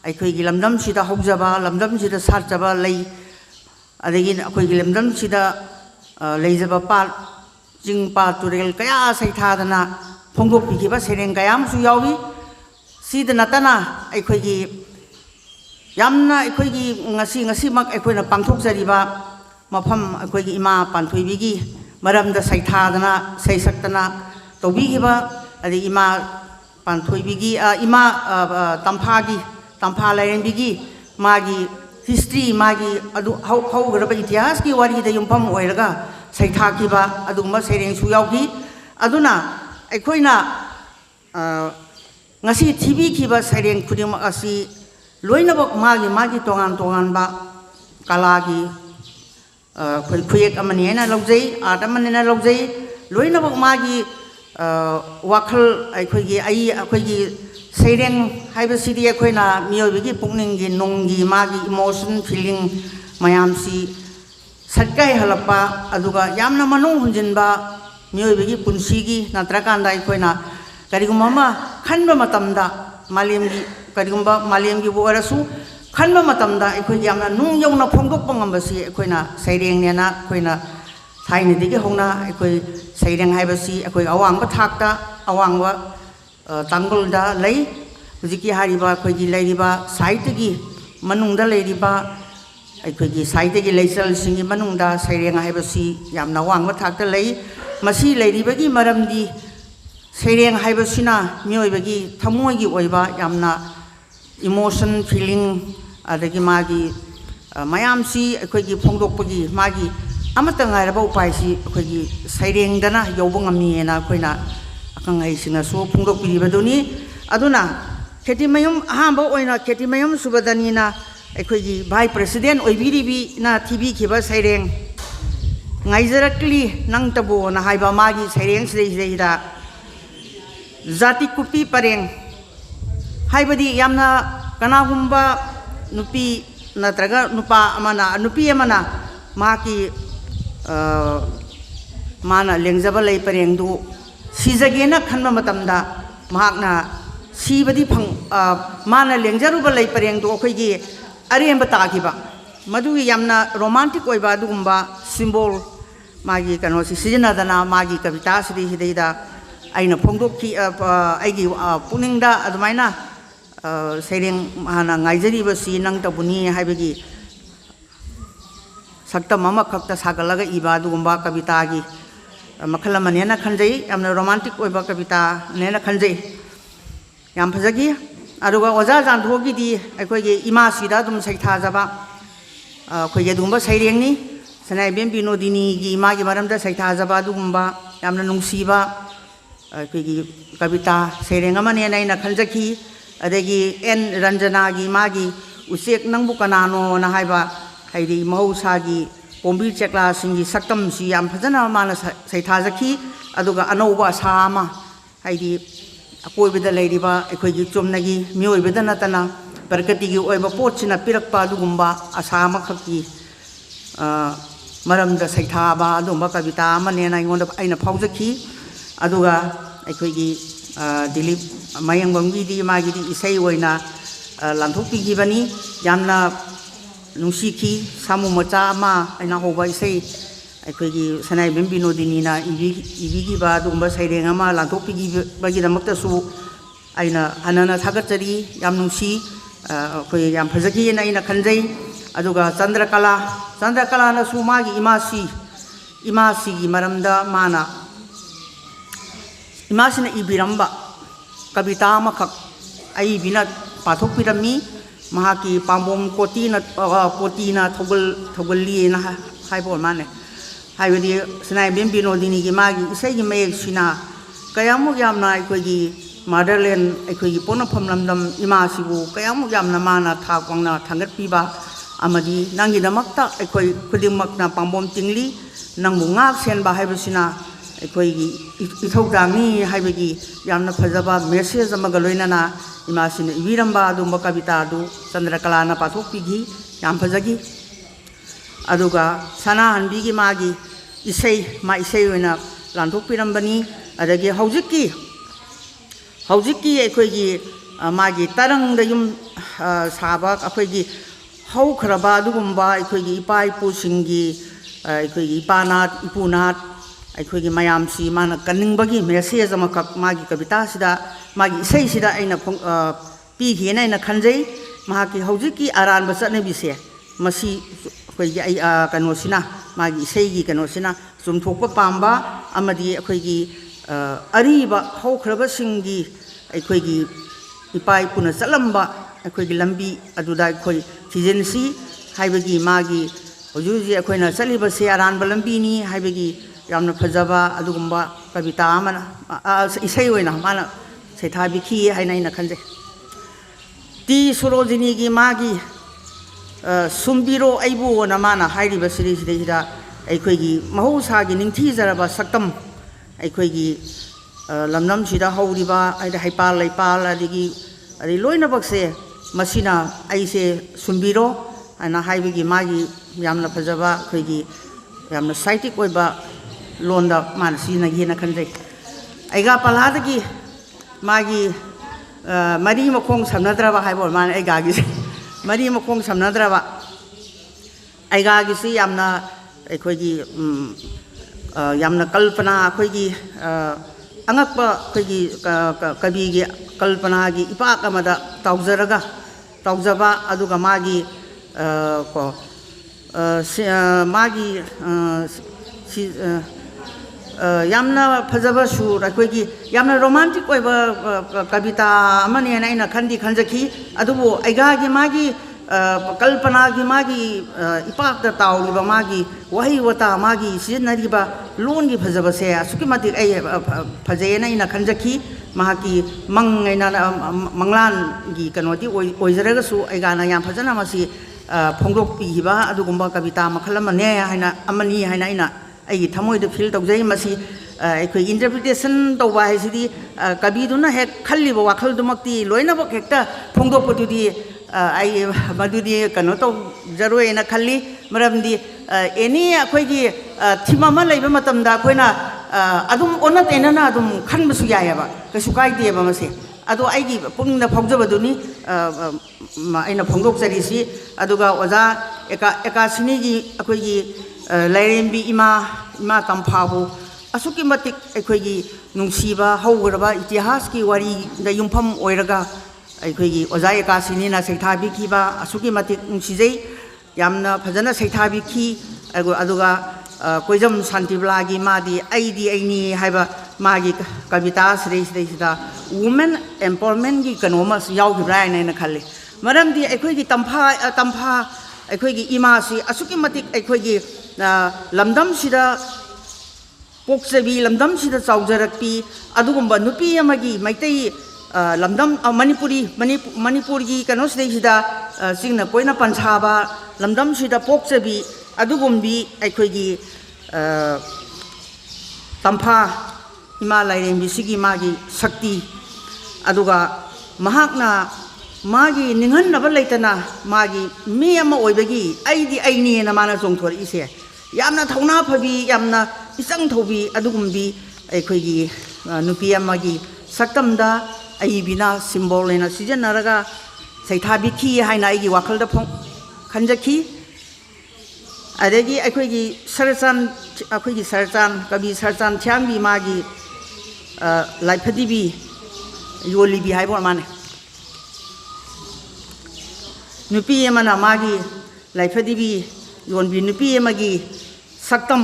akhoi lamdam sida hojaba lamdam sida sarjaba lei adagi akhoi lemdam sida leijaba pat jing pa turel kaya saithadana phongdok pikiba sereng kayam su yawi sida natana akhoi gi yamna akhoi gi ngasi mak akhoi na pangthok jariba mafam akhoi gi ima panthoibi gi maramda saithadana saisaktana tobigiba adi ima panthoibi gi ima tampha lairembi gi magi history magi adu how garaba itihas ki wari da yumpam oiraga saitha kiba aduma sereng su yaugi aduna aikoina ngasi tv kiba sereng khudima asi loinabok magi tongan ba kalagi khuyek amani na lojai art amani na lojai loinabok magi wakhal aikoigi sereng haiba sidi akoina miyoibigi pukninggi nonggi magi emotion feeling mayamsi satkai halapa aduga yamna manung hunjinba miyoibigi punsigi natrakanda akoina karigumma ma khanba matamda malemgi karigumba malemgi boarasu khanba matamda akoigi yamna nung yongna phongdokpa ngambasi akoina sereng nena akoina thaini digi hongna akoi sereng haibasi akoi awangba thakta awangba tangolda lei hujiki hariba akoigi leiriba site gi manungda leiriba akoigi site gi leisal singi manungda sereng haibasi yamna awangba thakta lei masi leiribagi maramdi sereng haibasina mioibagi thamoigi oiba yamna emotion feeling adagi magi mayamsi akoigi phongdokpagi magi amata ngairaba upaisi akoigi sairengdana yauba ngamniena akoina akangai singa so phungdok piribaduni aduna kheti mayum ahamba oina kheti mayum subadani na akoigi vice president oibiribi na tv khiba saireng ngaijarakli nangtabo na haiba magi saireng sidai zati kupi pareng haibadi yamna kanagumba nupi natraga nupa amana nupi amana maki mana lengjaba lei parengdu sijagena khanba matamda mahakna sibadi phang mana lengjaruba lei parengdu akoigi aremba tagiba madu yamna romantic oiba adugumba symbol magi kano sijinadana magi kavita sidi hidaida aina phongdokki aigi puningda adumaina sereng hana ngaijariba si nang tabuni haibagi sakta mama khakta sagalaga iba adugumba kavita gi makhala manena khanjai amna romantic oiba kavita nena khanjai yam phajagi aduga oja janthogi di aikoigi ima sida dum saitha jaba khoige dumba sairengni sanai bem binodini gi ima gi maramda saitha jaba adugumba yamna nungsiba aikoigi kavita saireng amane naina khanjaki adagi en ranjana gi magi usek nangbu kanano na haiba haidi mahusagi pombi chekla singi saktam si yam phajana mana saithajaki aduga anouba sama haidi akoibida leiriba akoigi chomnagi mioibida natana barkati gi oiba potchina pirakpa adugumba asama khaki maramda saithaba adumba kavita amane na ingonda aina phaujaki aduga akoigi dilip mayangbangi di magi di isai oina lanthokpi gibani yamna nungsiki samu macha ma aina hoba isai aikoigi sanai bem binodini na ibigi ba dumba saireng ama lanthokpi bagi damakta su aina hanana thagatsari yam nungsi koi yam phajaki na aina khanjai aduga chandrakala na su magi imasi gi maramda mana imasi na ibiramba kavita makhak ai bina pathok pirami mahaki pambom kotina thogalli na haibol mane haibadi sanai bem binodini gi magi isai gi mayek sina kayamu yamna aikoigi motherland aikoigi pona phamlamdam ima sibu kayamu yamna mana thakwangna thangat piba amadi nangi damakta aikoi khudimmakna pambom tingli nangbu ngak senba haibasina aikoigi ithaudangni haibagi yamna phajaba message amaga loinana imasina ibiramba adumba kavita adu chandrakala na pathokpigi yam phajagi aduga sana hanbigi magi isai oina lanthokpirambani adagi haujiki aikoigi magi tarangda yum saba akoigi ꯍꯧꯈ꯭ꯔꯕ ꯑꯗꯨꯒꯨꯝꯕ ꯑꯩꯈꯣꯏꯒꯤ ꯏꯄꯥ ꯏꯄꯨꯁꯤꯡꯒꯤ ꯑꯩꯈꯣꯏꯒꯤ ꯏꯄꯥꯅꯥꯠ ꯏꯄꯨꯅꯥꯠ ꯑꯩꯈꯣꯏꯒꯤ ꯃꯌꯥꯝꯁꯤ ꯃꯥꯅ ꯀꯟꯅꯤꯡꯕꯒꯤ message ꯑꯃꯈꯛ ꯃꯥꯒꯤ ꯀꯕꯤꯇꯥꯁꯤꯗ ꯃꯥꯒꯤ ꯏꯁꯩꯁꯤꯗ ꯑꯩꯅ ꯄꯤꯈꯤꯅ ꯑꯩꯅ ꯈꯟꯖꯩ ꯃꯍꯥꯛꯀꯤ ꯍꯧꯖꯤꯛꯀꯤ ꯑꯔꯥꯟꯕ ꯆꯠꯅꯕꯤꯁꯦ ꯃꯁꯤ ꯑꯩꯈꯣꯏꯒꯤ ꯀꯩꯅꯣꯁꯤꯅ ꯃꯥꯒꯤ ꯏꯁꯩꯒꯤ ꯀꯩꯅꯣꯁꯤꯅ ꯆꯨꯝꯊꯣꯛꯄ ꯄꯥꯝꯕ ꯑꯃꯗꯤ ꯑꯩꯈꯣꯏꯒꯤ ꯑꯔꯤꯕ ꯍꯧꯈ꯭ꯔꯕꯁꯤꯡꯒꯤ ꯑꯩꯈꯣꯏꯒꯤ ꯏꯄꯥ ꯏꯄꯨꯅ ꯆꯠꯂꯝꯕ ꯑꯩꯈꯣꯏꯒꯤ ꯂꯝꯕꯤ ꯑꯗꯨꯗ ꯑꯩꯈꯣꯏ ꯊꯤꯖꯤꯟꯁꯤ ꯍꯥꯏꯕꯒꯤ ꯃꯥꯒꯤ ꯍꯧꯖꯤꯛ ꯍꯧꯖꯤꯛ ꯑꯩꯈꯣꯏꯅ ꯆꯠꯂꯤꯕꯁꯦ ꯑꯔꯥꯟꯕ ꯂꯝꯕꯤꯅꯤ ꯍꯥꯏꯕꯒꯤ ꯌꯥꯝꯅ ꯐꯖꯕ ꯑꯗꯨꯒꯨꯝꯕ ꯀꯕꯤꯇꯥ ꯑꯃꯅ ꯏꯁꯩ ꯑꯣꯏꯅ ꯃꯥꯅ ꯁꯩꯊꯥꯕꯤꯈꯤ ꯍꯥꯏꯅ ꯑꯩꯅ ꯈꯟꯖꯩ ꯇꯤ ꯁꯣꯔꯣꯖꯤꯅꯤꯒꯤ ꯃꯥꯒꯤ ꯁꯨꯝꯕꯤꯔꯣ ꯑꯩꯕꯨꯅ ꯃꯥꯅ ꯍꯥꯏꯔꯤꯕ ꯁꯤꯗꯩꯁꯤꯗ ꯑꯩꯈꯣꯏꯒꯤ ꯃꯍꯧꯁꯥꯒꯤ ꯅꯤꯡꯊꯤꯖꯔꯕ ꯁꯛꯇꯝ ꯑꯩꯈꯣꯏꯒꯤ ꯂꯝꯗꯝꯁꯤꯗ ꯍꯧꯔꯤꯕ ꯍꯥꯏꯗꯤ ꯍꯩꯄꯥꯜ ꯂꯩꯄꯥꯜ ꯑꯗꯒꯤ ꯂꯣꯏꯅꯃꯛꯁꯦ ꯃꯁꯤꯅ ꯑꯩꯁꯦ ꯁꯨꯝꯕꯤꯔꯣ ꯍꯥꯏꯅ ꯍꯥꯏꯕꯒꯤ ꯃꯥꯒꯤ ꯌꯥꯝꯅ ꯐꯖꯕ ꯑꯩꯈꯣꯏꯒꯤ ꯌꯥꯝꯅ ꯁꯥꯏꯇꯤꯛ ꯑꯣꯏꯕ ꯂꯣꯟꯗ ꯃꯥꯅ ꯁꯤꯖꯤꯟꯅꯒꯦꯅ ꯈꯟꯖꯩ ꯑꯩꯒꯥ ꯄꯜꯍꯥꯗꯒꯤ ꯃꯥꯒꯤ ꯃꯔꯤ ꯃꯈꯣꯡ ꯁꯝꯅꯗ꯭ꯔꯕ ꯍꯥꯏꯕ ꯃꯥꯅ ꯑꯩꯒꯥꯒꯤꯁꯦ ꯃꯔꯤ ꯃꯈꯣꯡ ꯁꯝꯅꯗ꯭ꯔꯕ ꯑꯩꯒꯥꯒꯤꯁꯤ ꯌꯥꯝꯅ ꯑꯩꯈꯣꯏꯒꯤ ꯌꯥꯝꯅ ꯀꯜꯄꯅꯥ ꯑꯩꯈꯣꯏꯒꯤ ꯑꯉꯛꯄ ꯑꯩꯈꯣꯏꯒꯤ ꯀꯕꯤꯒꯤ ꯀꯜꯄꯅꯥꯒꯤ ꯏꯄꯥꯛ ꯑꯃꯗ ꯇꯧꯖꯕ ꯑꯗꯨꯒ ꯃꯥꯒꯤ ꯃꯥꯒꯤ ꯌꯥꯝꯅ ꯐꯖꯕ ꯁꯨꯔ ꯑꯩꯈꯣꯏꯒꯤ ꯌꯥꯝꯅ ꯔꯣꯃꯥꯟꯇꯤꯛ ꯑꯣꯏꯕ ꯀꯕꯤꯇꯥ ꯑꯃꯅꯦꯅ ꯑꯩꯅ ꯈꯟꯖꯈꯤ ꯑꯗꯨꯕꯨ ꯑꯩꯒꯥꯒꯤ ꯃꯥꯒꯤ ꯀꯜꯄꯅꯥꯒꯤ ꯃꯥꯒꯤ ꯏꯄꯥꯛꯇ ꯇꯥꯎꯔꯤꯕ ꯃꯥꯒꯤ ꯋꯥꯍꯩ ꯋꯥꯇꯥ ꯃꯥꯒꯤ ꯁꯤꯖꯤꯟꯅꯔꯤꯕ ꯂꯣꯟꯒꯤ ꯐꯖꯕꯁꯦ ꯑꯁꯨꯛꯀꯤ ꯃꯇꯤꯛ ꯑꯩ ꯐꯖꯩꯌꯦꯅ ꯑꯩꯅ ꯈꯟꯖꯈꯤ ꯃꯍꯥꯛꯀꯤ ꯃꯪꯂꯥꯟꯒꯤ ꯀꯩꯅꯣꯗꯤ ꯑꯣꯏꯖꯔꯒꯁꯨ ꯑꯩꯒꯥꯅ ꯌꯥꯝ ꯐꯖꯅ ꯃꯁꯤ ꯐꯣꯡꯗꯣꯛꯄꯤꯈꯤꯕ ꯑꯗꯨꯒꯨꯝꯕ ꯀꯕꯤꯇꯥ ꯃꯈꯜ ꯑꯃꯅꯤ ꯍꯥꯏꯅ ꯑꯩꯅ ꯑꯩꯒꯤ ꯊꯃꯣꯏꯗ ꯐꯤꯜ ꯇꯧꯖꯩ ꯃꯁꯤ ꯑꯩꯈꯣꯏ ꯏꯟꯇꯔꯄ꯭ꯔꯤꯇꯦꯁꯟ ꯇꯧꯕ ꯍꯥꯏꯁꯤꯗꯤ ꯀꯕꯤꯗꯨꯅ ꯍꯦꯛ ꯈꯜꯂꯤꯕ ꯋꯥꯈꯜꯗꯨꯃꯛꯇꯤ ꯂꯣꯏꯅꯃꯛ ꯍꯦꯛꯇ ꯐꯣꯡꯗꯣꯛꯄꯗꯨꯗꯤ ꯑꯩ ꯃꯗꯨꯗꯤ ꯀꯩꯅꯣ ꯇꯧꯖꯔꯣꯏꯅ ꯈꯜꯂꯤ ꯃꯔꯝꯗꯤ ꯑꯦꯅꯤ ꯑꯩꯈꯣꯏꯒꯤ ꯊꯤꯝ ꯑꯃ ꯂꯩꯕ ꯃꯇꯝꯗ ꯑꯩꯈꯣꯏꯅ ꯑꯗꯨꯝ ꯑꯣꯟꯅ ꯇꯩꯅꯅ ꯑꯗꯨꯝ ꯈꯟꯕꯁꯨ ꯌꯥꯏꯑꯕ ꯀꯩꯁꯨ ꯀꯥꯏꯗꯦꯕ ꯃꯁꯤ ꯑꯗꯣ ꯑꯩꯒꯤ ꯄꯨꯛꯅꯤꯡꯗ ꯐꯥꯎꯖꯕꯗꯨꯅꯤ ꯑꯩꯅ ꯐꯣꯡꯗꯣꯛꯆꯔꯤꯁꯤ ꯑꯗꯨꯒ ꯑꯣꯖꯥ ꯑꯦꯀꯥꯁꯤꯅꯤꯒꯤ ꯑꯩꯈꯣꯏꯒꯤ ꯂꯥꯏꯔꯦꯝꯕꯤ ꯏꯃꯥ ꯇꯝꯐꯥꯕꯨ ꯑꯁꯨꯛꯀꯤ ꯃꯇꯤꯛ ꯑꯩꯈꯣꯏꯒꯤ ꯅꯨꯡꯁꯤꯕ ꯍꯧꯈ꯭ꯔꯕ ꯏꯇꯤꯍꯥꯁꯀꯤ ꯋꯥꯔꯤꯗ ꯌꯨꯝꯐꯝ ꯑꯣꯏꯔꯒ ꯑꯩꯈꯣꯏꯒꯤ ꯑꯣꯖꯥ ꯑꯦꯀꯥꯁꯤꯅꯤꯅ ꯁꯩꯊꯥꯕꯤꯈꯤꯕ ꯑꯁꯨꯛꯀꯤ ꯃꯇꯤꯛ ꯅꯨꯡꯁꯤꯖꯩ ꯌꯥꯝꯅ ꯐꯖꯅ ꯁꯩꯊꯥꯕꯤꯈꯤ ꯑꯗꯨꯒ ꯀꯣꯏꯖꯝ ꯁꯥꯟꯇꯤꯕꯂꯥꯒꯤ ꯃꯥꯗꯤ ꯑꯩꯗꯤ ꯑꯩꯅꯤ ꯍꯥꯏꯕ ꯃꯥꯒꯤ ꯀꯕꯤꯇꯥ ꯁꯤꯗꯩꯁꯤꯗ ꯋꯨꯃꯦꯟ ꯑꯦꯝꯄꯥꯋꯔꯃꯦꯟꯒꯤ ꯀꯩꯅꯣꯃ ꯌꯥꯎꯈꯤꯕ꯭ꯔꯥ ꯍꯥꯏꯅ ꯑꯩꯅ ꯈꯜꯂꯤ ꯃꯔꯝꯗꯤ ꯑꯩꯈꯣꯏꯒꯤ ꯇꯝꯐꯥ ꯑꯩꯈꯣꯏꯒꯤ ꯏꯃꯥꯁꯤ ꯑꯁꯨꯛꯀꯤ ꯃꯇꯤꯛ ꯑꯩꯈꯣꯏꯒꯤ ꯂꯝꯗꯝꯁꯤꯗ ꯄꯣꯛꯆꯕꯤ ꯂꯝꯗꯝꯁꯤꯗ ꯆꯥꯎꯖꯔꯛꯄꯤ ꯑꯗꯨꯒꯨꯝꯕ ꯅꯨꯄꯤ ꯑꯃꯒꯤ ꯃꯩꯇꯩ ꯂꯝꯗꯝ ꯃꯅꯤꯄꯨꯔꯒꯤ ꯀꯩꯅꯣꯁꯤꯗꯩꯁꯤꯗ ꯆꯤꯡꯅ ꯀꯣꯏꯅ ꯄꯟꯁꯥꯕ ꯂꯝꯗꯝꯁꯤꯗ ꯄꯣꯛꯆꯕꯤ ꯑꯗꯨꯒꯨꯝꯕꯤ ꯑꯩꯈꯣꯏꯒꯤ ꯇꯝꯐꯥ ꯏꯃꯥ ꯂꯥꯏꯔꯦꯝꯕꯤꯁꯤꯒꯤ ꯃꯥꯒꯤ ꯁꯛꯇꯤ ꯑꯗꯨꯒ ꯃꯍꯥꯛꯅ ꯃꯥꯒꯤ ꯅꯤꯡꯍꯟꯅꯕ ꯂꯩꯇꯅ ꯃꯥꯒꯤ ꯃꯤ ꯑꯃ ꯑꯣꯏꯕꯒꯤ ꯑꯩꯗꯤ ꯑꯩꯅꯦꯅ ꯃꯥꯅ ꯆꯣꯡꯊꯣꯔꯛꯏꯁꯦ ꯌꯥꯝꯅ ꯊꯧꯅꯥ ꯐꯕꯤ ꯌꯥꯝꯅ ꯏꯆꯪ ꯊꯧꯕꯤ ꯑꯗꯨꯒꯨꯝꯕꯤ ꯑꯩꯈꯣꯏꯒꯤ ꯅꯨꯄꯤ ꯑꯃꯒꯤ ꯁꯛꯇꯝꯗ ꯑꯏꯕꯤꯅ ꯁꯤꯝꯕꯣꯜ ꯑꯣꯏꯅ ꯁꯤꯖꯤꯟꯅꯔꯒ ꯁꯩꯊꯥꯕꯤꯈꯤ ꯍꯥꯏꯅ ꯑꯩꯒꯤ ꯋꯥꯈꯜꯗ ꯈꯟꯖꯈꯤ ꯑꯗꯒꯤ ꯑꯩꯈꯣꯏꯒꯤ ꯀꯕꯤ ꯁꯔꯆꯥꯟ ꯊꯤꯌꯥꯝꯒꯤ ꯃꯥꯒꯤ ꯂꯥꯏꯐꯗꯤꯕꯤ ꯌꯣꯜꯂꯤꯕꯤ ꯍꯥꯏꯕ ꯃꯥꯅꯦ ꯅꯨꯄꯤ ꯑꯃꯅ ꯃꯥꯒꯤ ꯂꯥꯏꯐꯗꯤꯕꯤ ꯌꯣꯟꯕꯤ ꯅꯨꯄꯤ ꯑꯃꯒꯤ ꯁꯛꯇꯝ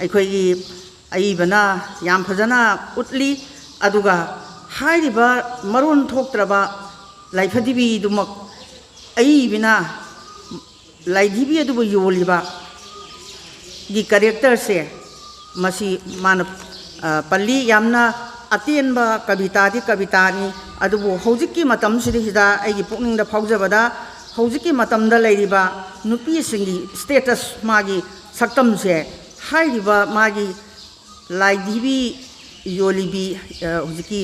ꯑꯩꯈꯣꯏꯒꯤ ꯑꯏꯕꯅ ꯌꯥꯝ ꯐꯖꯅ ꯎꯠꯂꯤ ꯑꯗꯨꯒ ꯍꯥꯏꯔꯤꯕ ꯃꯔꯣꯟ ꯊꯣꯛꯇ꯭ꯔꯕ ꯂꯥꯏꯐꯗꯤꯕꯤꯗꯨꯃꯛ ꯑꯏꯕꯤꯅ ꯂꯥꯏꯙꯤꯕꯤ ꯑꯗꯨꯕꯨ ꯌꯣꯜꯂꯤꯕ ꯒꯤ ꯀꯦꯔꯦꯛꯇꯔꯁꯦ ꯃꯁꯤ ꯃꯥꯅ ꯄꯜꯂꯤ ꯌꯥꯝꯅ ꯑꯇꯦꯟꯕ ꯀꯕꯤꯇꯥꯅꯤ ꯑꯗꯨꯕꯨ ꯍꯧꯖꯤꯛꯀꯤ ꯃꯇꯝꯁꯤꯗ ꯑꯩꯒꯤ ꯄꯨꯛꯅꯤꯡꯗ ꯐꯥꯎꯖꯕꯗ ꯍꯧꯖꯤꯛꯀꯤ ꯃꯇꯝꯗ ꯂꯩꯔꯤꯕ ꯅꯨꯄꯤꯁꯤꯡꯒꯤ ꯁ꯭ꯇꯦꯇꯁ ꯃꯥꯒꯤ ꯁꯛꯇꯝꯁꯦ ꯍꯥꯏꯔꯤꯕ ꯃꯥꯒꯤ ꯂꯥꯏꯙꯤꯕꯤ ꯌꯣꯜꯂꯤꯕꯤ ꯍꯧꯖꯤꯛꯀꯤ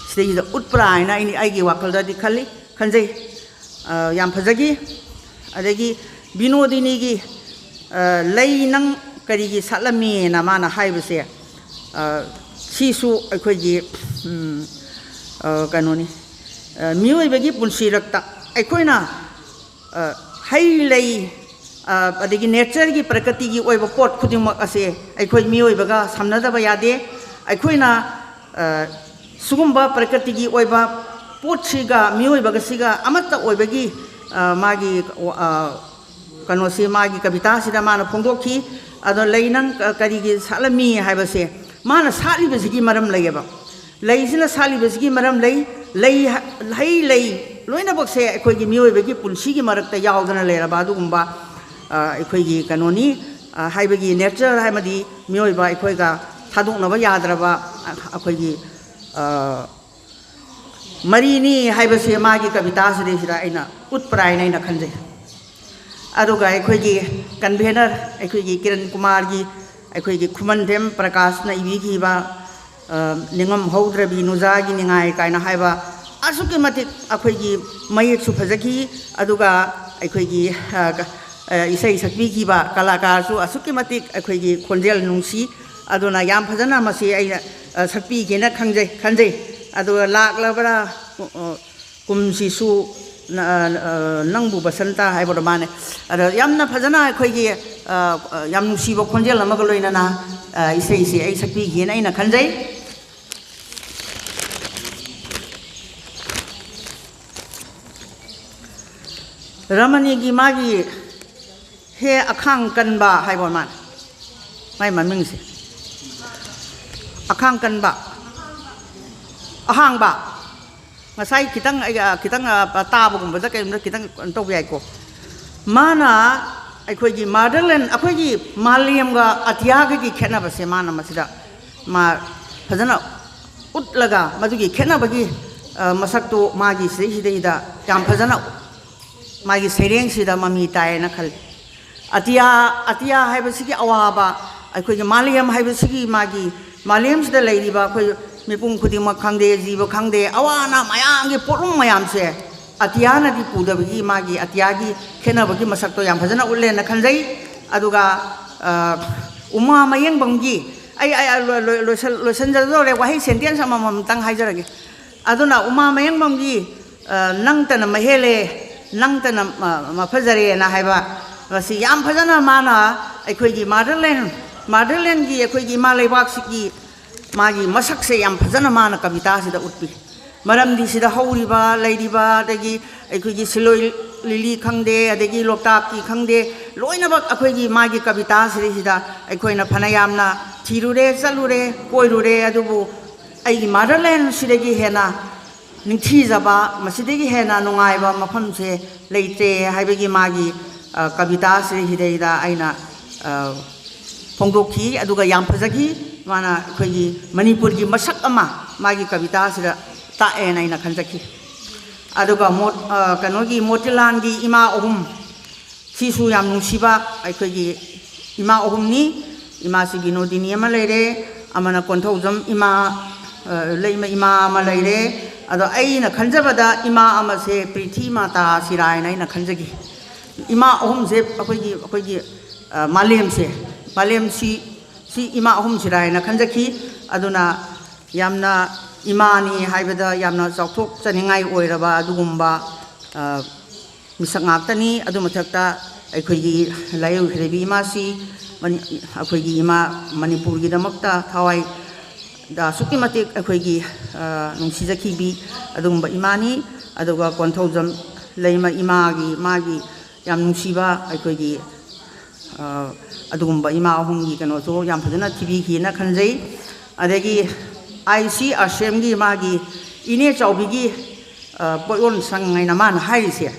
ꯁꯤꯗꯩꯁꯤꯗ ꯎꯠꯄ꯭ꯔꯥ ꯍꯥꯏꯅ ꯑꯩꯒꯤ ꯋꯥꯈꯜꯗꯗꯤ ꯈꯟꯖꯩ ꯌꯥꯝ ꯐꯖꯈꯤ ꯑꯗꯒꯤ ꯕꯤꯅꯣꯗꯤꯅꯤꯒꯤ ꯂꯩ ꯅꯪ ꯀꯔꯤꯒꯤ ꯁꯥꯠꯂꯝꯃꯤꯅ ꯃꯥꯅ ꯍꯥꯏꯕꯁꯦ ꯁꯤꯁꯨ ꯑꯩꯈꯣꯏꯒꯤ ꯀꯩꯅꯣꯅꯤ ꯃꯤꯑꯣꯏꯕꯒꯤ ꯄꯨꯟꯁꯤꯔꯛꯇ ꯑꯩꯈꯣꯏꯅ hay lei adagi nature gi prakati gi oiba pot khudingmak ase aikhoi mioibaga samnadaba yade aikoina sugumba prakati gi oiba pot siga mioibaga siga amatta oibagi magi kanosi magi kavita sida mana phongdokhi ado leinang karigi salami haibase mana sali besigi maram layeba leisina sali besigi maram lei loina bakse aikoigi mioibagi pulsigi marakta yaudana leraba adugumba aikoigi kanoni haibagi nature haimadi mioiba aikoiga thadoknaba yadraba aikoigi marini haibase magi kavita sida aina utpraina aina khanjai aduga aikoigi convener aikoigi Kiran Kumar gi aikoigi Khumandem Prakash na ibigi ba ningam haudrabi nuza gi ningai kaina haiba asuki matik aikoigi mayek su phajaki aduga aikoigi isai sakbi gi ba kalakar su asuki matik aikoigi khonjel nungsi aduna yam phajana masi ai sakbi gi na khanjai aduga laklabara kumsi su nangbu basanta hai boda mane ada yamna phajana khoigi yam nusiba khonjel amaga loina na isei ai sakbi gi na ina khanjai ramani gi magi he akhang kanba hai boda man mai maming se akhang kanba ahang ba ngasai kitang tabagumba kaimna kitang tawbi aiko mana aikoigi motherland aikoigi maliam ga atiyaga gi khena base mana masida ma phajana utlaga madugi khena bagi masakto magi sida yam phajana magi sereng sida mami tai na khal atiya haibasigi awaba aikoigi maliam haibasigi magi maliam sida leiriba akoi mipung khudimak khangde jiba khangde awana mayam gi porung mayam se atiyana di pudabagi magi atiyagi khenabagi masakto yam phajana ulle na khanjai aduga uma mayeng banggi ai losan jadore wahi sentence amam tang haijarage aduna uma mayeng banggi nangtana mahele nangtana mafajare na haiba wasi yam phajana mana aikoigi motherland gi aikoigi malaibak siki magi masak se yam phajana mana kavita sida utpi maramdi sida hauriba leiriba adagi aikoigi siloi lili khangde adagi loktak ki khangde loina bak akoigi magi kavita sida aikoina phanayamna thirure chalure koirure adubu aigi motherland sidagi hena ningthi jaba masidagi hena nungaiba mafam se leite haibagi magi kavita sida aina phongdokhi aduga yam phajagi mana aikoigi Manipur gi masak ama magi kavita sida taena ina khanjaki aduga kanogi motilan gi ima ohum sisu yam nungsiba aikoigi ima ohum ni ima si BINODINI ama leire amana Kounthoujam leima ima ama leire ado aina khanjabada ima ama se Prithi Mata siraina ina khanjagi ima ohum se aikoigi malem si ima ahum siraina khanjaki aduna yamna imani haibada yamna chauthok chaningai oiraba adugumba misak ngaktani adu mathakta aikoigi layu khrebi masi aikoigi ima Manipur gi damakta thawai da sukimatik aikoigi nungsijaki bi adugumba imani aduga Kounthoujam leima imagi magi yam nungsiba aikoigi adugumba ima ahumgi kano to yam phajana tv ki na khanjai adagi ICRCM gi magi ine chaubigi poyon sangai na man haise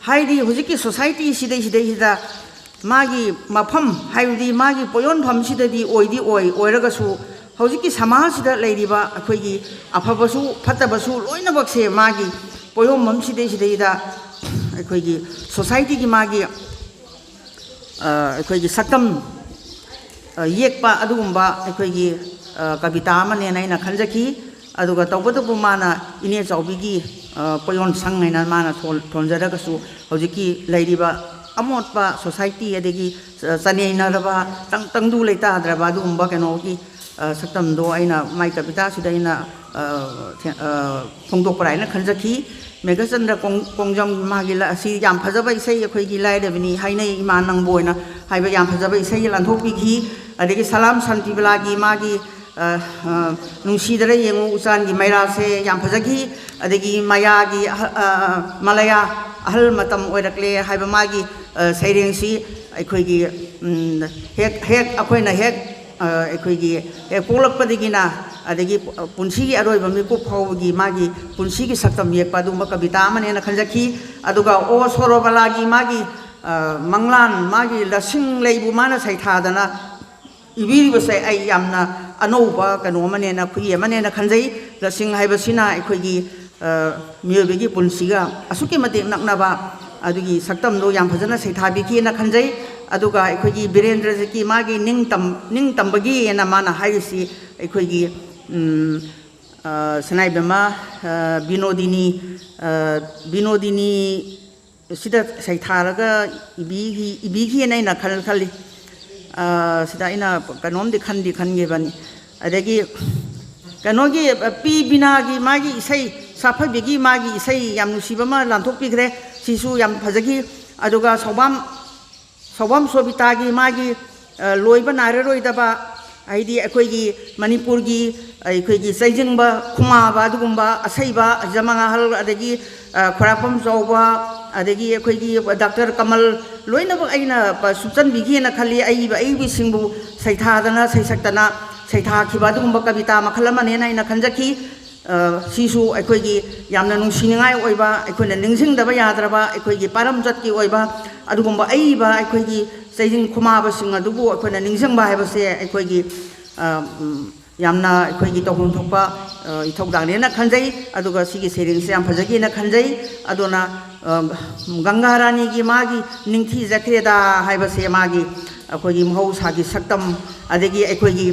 haidi hujiki society sida magi mafam haidi magi poyon pham sida di oiraga su hujiki samaj sida leiriba akoigi afabasu phatabasu loina bakse magi poyon mam sida akoigi society gi magi aikoigi sakam yekpa adugumba aikoigi kavita amane naina khanjaki aduga tawbadu mana ine chaubigi poyon sangaina mana thonjaraga su hojiki leiriba amotpa society adegi chaneina raba tangdu leita draba adugumba kenogi ꯁꯛꯇꯝꯗꯣ ꯑꯩꯅ ꯃꯥꯏ ꯀꯕꯤꯇꯥꯁꯤꯗ ꯑꯩꯅ ꯐꯣꯡꯗꯣꯛꯄ꯭ꯔꯥ ꯍꯥꯏꯅ ꯈꯟꯖꯈꯤ ꯃꯦꯘꯆꯟꯗ꯭ꯔ ꯀꯣꯡꯖꯝ ꯃꯥꯒꯤ ꯑꯁꯤ ꯌꯥꯝ ꯐꯖꯕ ꯏꯁꯩ ꯑꯩꯈꯣꯏꯒꯤ ꯂꯥꯏꯔꯕꯅꯤ ꯍꯥꯏꯅꯩ ꯏꯃꯥ ꯅꯪꯕꯨ ꯑꯣꯏꯅ ꯍꯥꯏꯕ ꯌꯥꯝ ꯐꯖꯕ ꯏꯁꯩ ꯂꯥꯟꯊꯣꯛꯄꯤꯈꯤ ꯑꯗꯒꯤ ꯁꯂꯥꯝ ꯁꯥꯟꯇꯤꯕꯂꯥꯒꯤ ꯃꯥꯒꯤ ꯅꯨꯡꯁꯤꯗꯔ ꯌꯦꯡꯉꯨ ꯎꯆꯥꯟꯒꯤ ꯃꯩꯔꯥꯁꯦ ꯌꯥꯝ ꯐꯖꯈꯤ ꯑꯗꯒꯤ ꯃꯌꯥꯒꯤ ꯃꯂꯌꯥ ꯑꯍꯜ ꯃꯇꯝ ꯑꯣꯏꯔꯛꯂꯦ ꯍꯥꯏꯕ ꯃꯥꯒꯤ ꯁꯩꯔꯦꯡꯁꯤ ꯑꯩꯈꯣꯏꯒꯤ ꯑꯩꯈꯣꯏꯅ ꯑꯩꯈꯣꯏꯒꯤ ꯄꯣꯛꯂꯛꯄꯗꯒꯤꯅ ꯑꯗꯒꯤ ꯄꯨꯟꯁꯤꯒꯤ ꯑꯔꯣꯏꯕ ꯃꯤꯀꯨꯞ ꯐꯥꯎꯕꯒꯤ ꯃꯥꯒꯤ ꯄꯨꯟꯁꯤꯒꯤ ꯁꯛꯇꯝ ꯌꯦꯛꯄ ꯑꯗꯨꯒꯨꯝꯕ ꯀꯕꯤꯇꯥ ꯑꯃꯅꯦꯅ ꯈꯟꯖꯈꯤ ꯑꯗꯨꯒ ꯑꯣ ꯁꯣꯔꯣꯕꯂꯥꯒꯤ ꯃꯥꯒꯤ ꯃꯪꯂꯥꯟ ꯃꯥꯒꯤ ꯂꯁꯤꯡ ꯂꯩꯕꯨ ꯃꯥꯅ ꯁꯩꯊꯥꯗꯅ ꯏꯕꯤꯔꯤꯕꯁꯦ ꯑꯩ ꯌꯥꯝꯅ ꯑꯅꯧꯕ ꯀꯩꯅꯣ ꯑꯃꯅꯦꯅ ꯈꯨꯏ ꯑꯃꯅꯦꯅ ꯈꯟꯖꯩ ꯂꯁꯤꯡ ꯍꯥꯏꯕꯁꯤꯅ ꯑꯩꯈꯣꯏꯒꯤ ꯃꯤꯑꯣꯏꯕꯒꯤ ꯄꯨꯟꯁꯤꯒ ꯑꯁꯨꯛꯀꯤ ꯃꯇꯤꯛ ꯅꯛꯅꯕ ꯑꯗꯨꯒꯤ ꯁꯛꯇꯝꯗꯣ ꯌꯥꯝ ꯐꯖꯅ ꯁꯩꯊꯥꯕꯤꯈꯤꯅ ꯈꯟꯖꯩ ꯑꯗꯨꯒ ꯑꯩꯈꯣꯏꯒꯤ ꯕꯤꯔꯦꯟꯗ꯭ꯔꯖꯤꯠꯀꯤ ꯃꯥꯒꯤ ꯅꯤꯡꯇꯝꯕꯒꯤꯅ ꯃꯥꯅ ꯍꯥꯏꯔꯤꯁꯤ ꯑꯩꯈꯣꯏꯒꯤ ꯁꯅꯥꯏꯕꯦꯝꯃ ꯕꯤꯅꯣꯗꯤꯅꯤ ꯁꯤꯗ ꯁꯩꯊꯥꯔꯒ ꯏꯕꯤꯈꯤꯅ ꯑꯩꯅ ꯈꯜꯂꯤ ꯁꯤꯗ ꯑꯩꯅ ꯀꯩꯅꯣꯝꯗꯤ ꯈꯟꯈꯤꯕꯅꯤ ꯑꯗꯒꯤ ꯀꯩꯅꯣꯒꯤ ꯄꯤ ꯕꯤꯅꯥꯒꯤ ꯃꯥꯒꯤ ꯏꯁꯩ ꯁꯥꯐꯕꯤꯒꯤ ꯃꯥꯒꯤ ꯏꯁꯩ ꯌꯥꯝ ꯅꯨꯡꯁꯤꯕ ꯑꯃ ꯂꯥꯟꯊꯣꯛꯄꯤꯈ꯭ꯔꯦ ꯁꯤꯁꯨ ꯌꯥꯝ ꯐꯖꯈꯤ ꯑꯗꯨꯒ ꯁꯧꯕꯥꯝ ꯁꯣꯕꯤꯇꯥꯒꯤ ꯃꯥꯒꯤ ꯂꯣꯏꯕ ꯅꯥꯏꯔꯔꯣꯏꯗꯕ ꯍꯥꯏꯗꯤ ꯑꯩꯈꯣꯏꯒꯤ ꯃꯅꯤꯄꯨꯔꯒꯤ ꯑꯩꯈꯣꯏꯒꯤ ꯆꯩꯖꯤꯡꯕ ꯈꯨꯃꯥꯕ ꯑꯗꯨꯒꯨꯝꯕ ꯑꯁꯩꯕ ꯖꯃꯉꯥꯍꯜ ꯑꯗꯒꯤ ꯈ꯭ꯋꯥꯏꯔꯥꯛꯄꯝ ꯆꯥꯎꯕ ꯑꯗꯒꯤ ꯑꯩꯈꯣꯏꯒꯤ ꯗꯥꯛꯇꯔ ꯀꯃꯜ ꯂꯣꯏꯅꯃꯛ ꯑꯩꯅ ꯁꯨꯞꯆꯟꯕꯤꯈꯤꯅ ꯈꯜꯂꯤ ꯑꯏꯕꯁꯤꯡꯕꯨ ꯁꯩꯊꯥꯗꯅ ꯁꯩꯁꯛꯇꯅ ꯁꯩꯊꯥꯈꯤꯕ ꯑꯗꯨꯒꯨꯝꯕ ꯀꯕꯤꯇꯥ ꯃꯈꯜ ꯑꯃꯅꯦꯅ ꯑꯩꯅ ꯈꯟꯖꯈꯤ ꯁꯤꯁꯨ ꯑꯩꯈꯣꯏꯒꯤ ꯌꯥꯝꯅ ꯅꯨꯡꯁꯤꯅꯤꯡꯉꯥꯏ ꯑꯣꯏꯕ ꯑꯩꯈꯣꯏꯅ ꯅꯤꯡꯁꯤꯡꯗꯕ ꯌꯥꯗ꯭ꯔꯕ ꯑꯩꯈꯣꯏꯒꯤ ꯄꯥꯔꯝꯆꯠꯀꯤ ꯑꯣꯏꯕ ꯑꯗꯨꯒꯨꯝꯕ ꯑꯏꯕ ꯑꯩꯈꯣꯏꯒꯤ ꯆꯩꯖꯤꯡ ꯈꯨꯃꯥꯕꯁꯤꯡ ꯑꯗꯨꯕꯨ ꯑꯩꯈꯣꯏꯅ ꯅꯤꯡꯁꯤꯡꯕ ꯍꯥꯏꯕꯁꯦ ꯑꯩꯈꯣꯏꯒꯤ ꯌꯥꯝꯅ ꯑꯩꯈꯣꯏꯒꯤ ꯇꯧꯐꯝ ꯊꯣꯛꯄ ꯏꯊꯧꯗꯥꯡꯅꯦꯅ ꯈꯟꯖꯩ ꯑꯗꯨꯒ ꯁꯤꯒꯤ ꯁꯩꯔꯦꯡꯁꯦ ꯌꯥꯝ ꯐꯖꯈꯤꯅ ꯈꯟꯖꯩ ꯑꯗꯨꯅ ꯒꯪꯒꯥ ꯔꯥꯅꯤꯒꯤ ꯃꯥꯒꯤ ꯅꯤꯡꯊꯤꯖꯈ꯭ꯔꯦꯗ ꯍꯥꯏꯕꯁꯦ ꯃꯥꯒꯤ ꯑꯩꯈꯣꯏꯒꯤ ꯃꯍꯧꯁꯥꯒꯤ ꯁꯛꯇꯝ ꯑꯗꯒꯤ ꯑꯩꯈꯣꯏꯒꯤ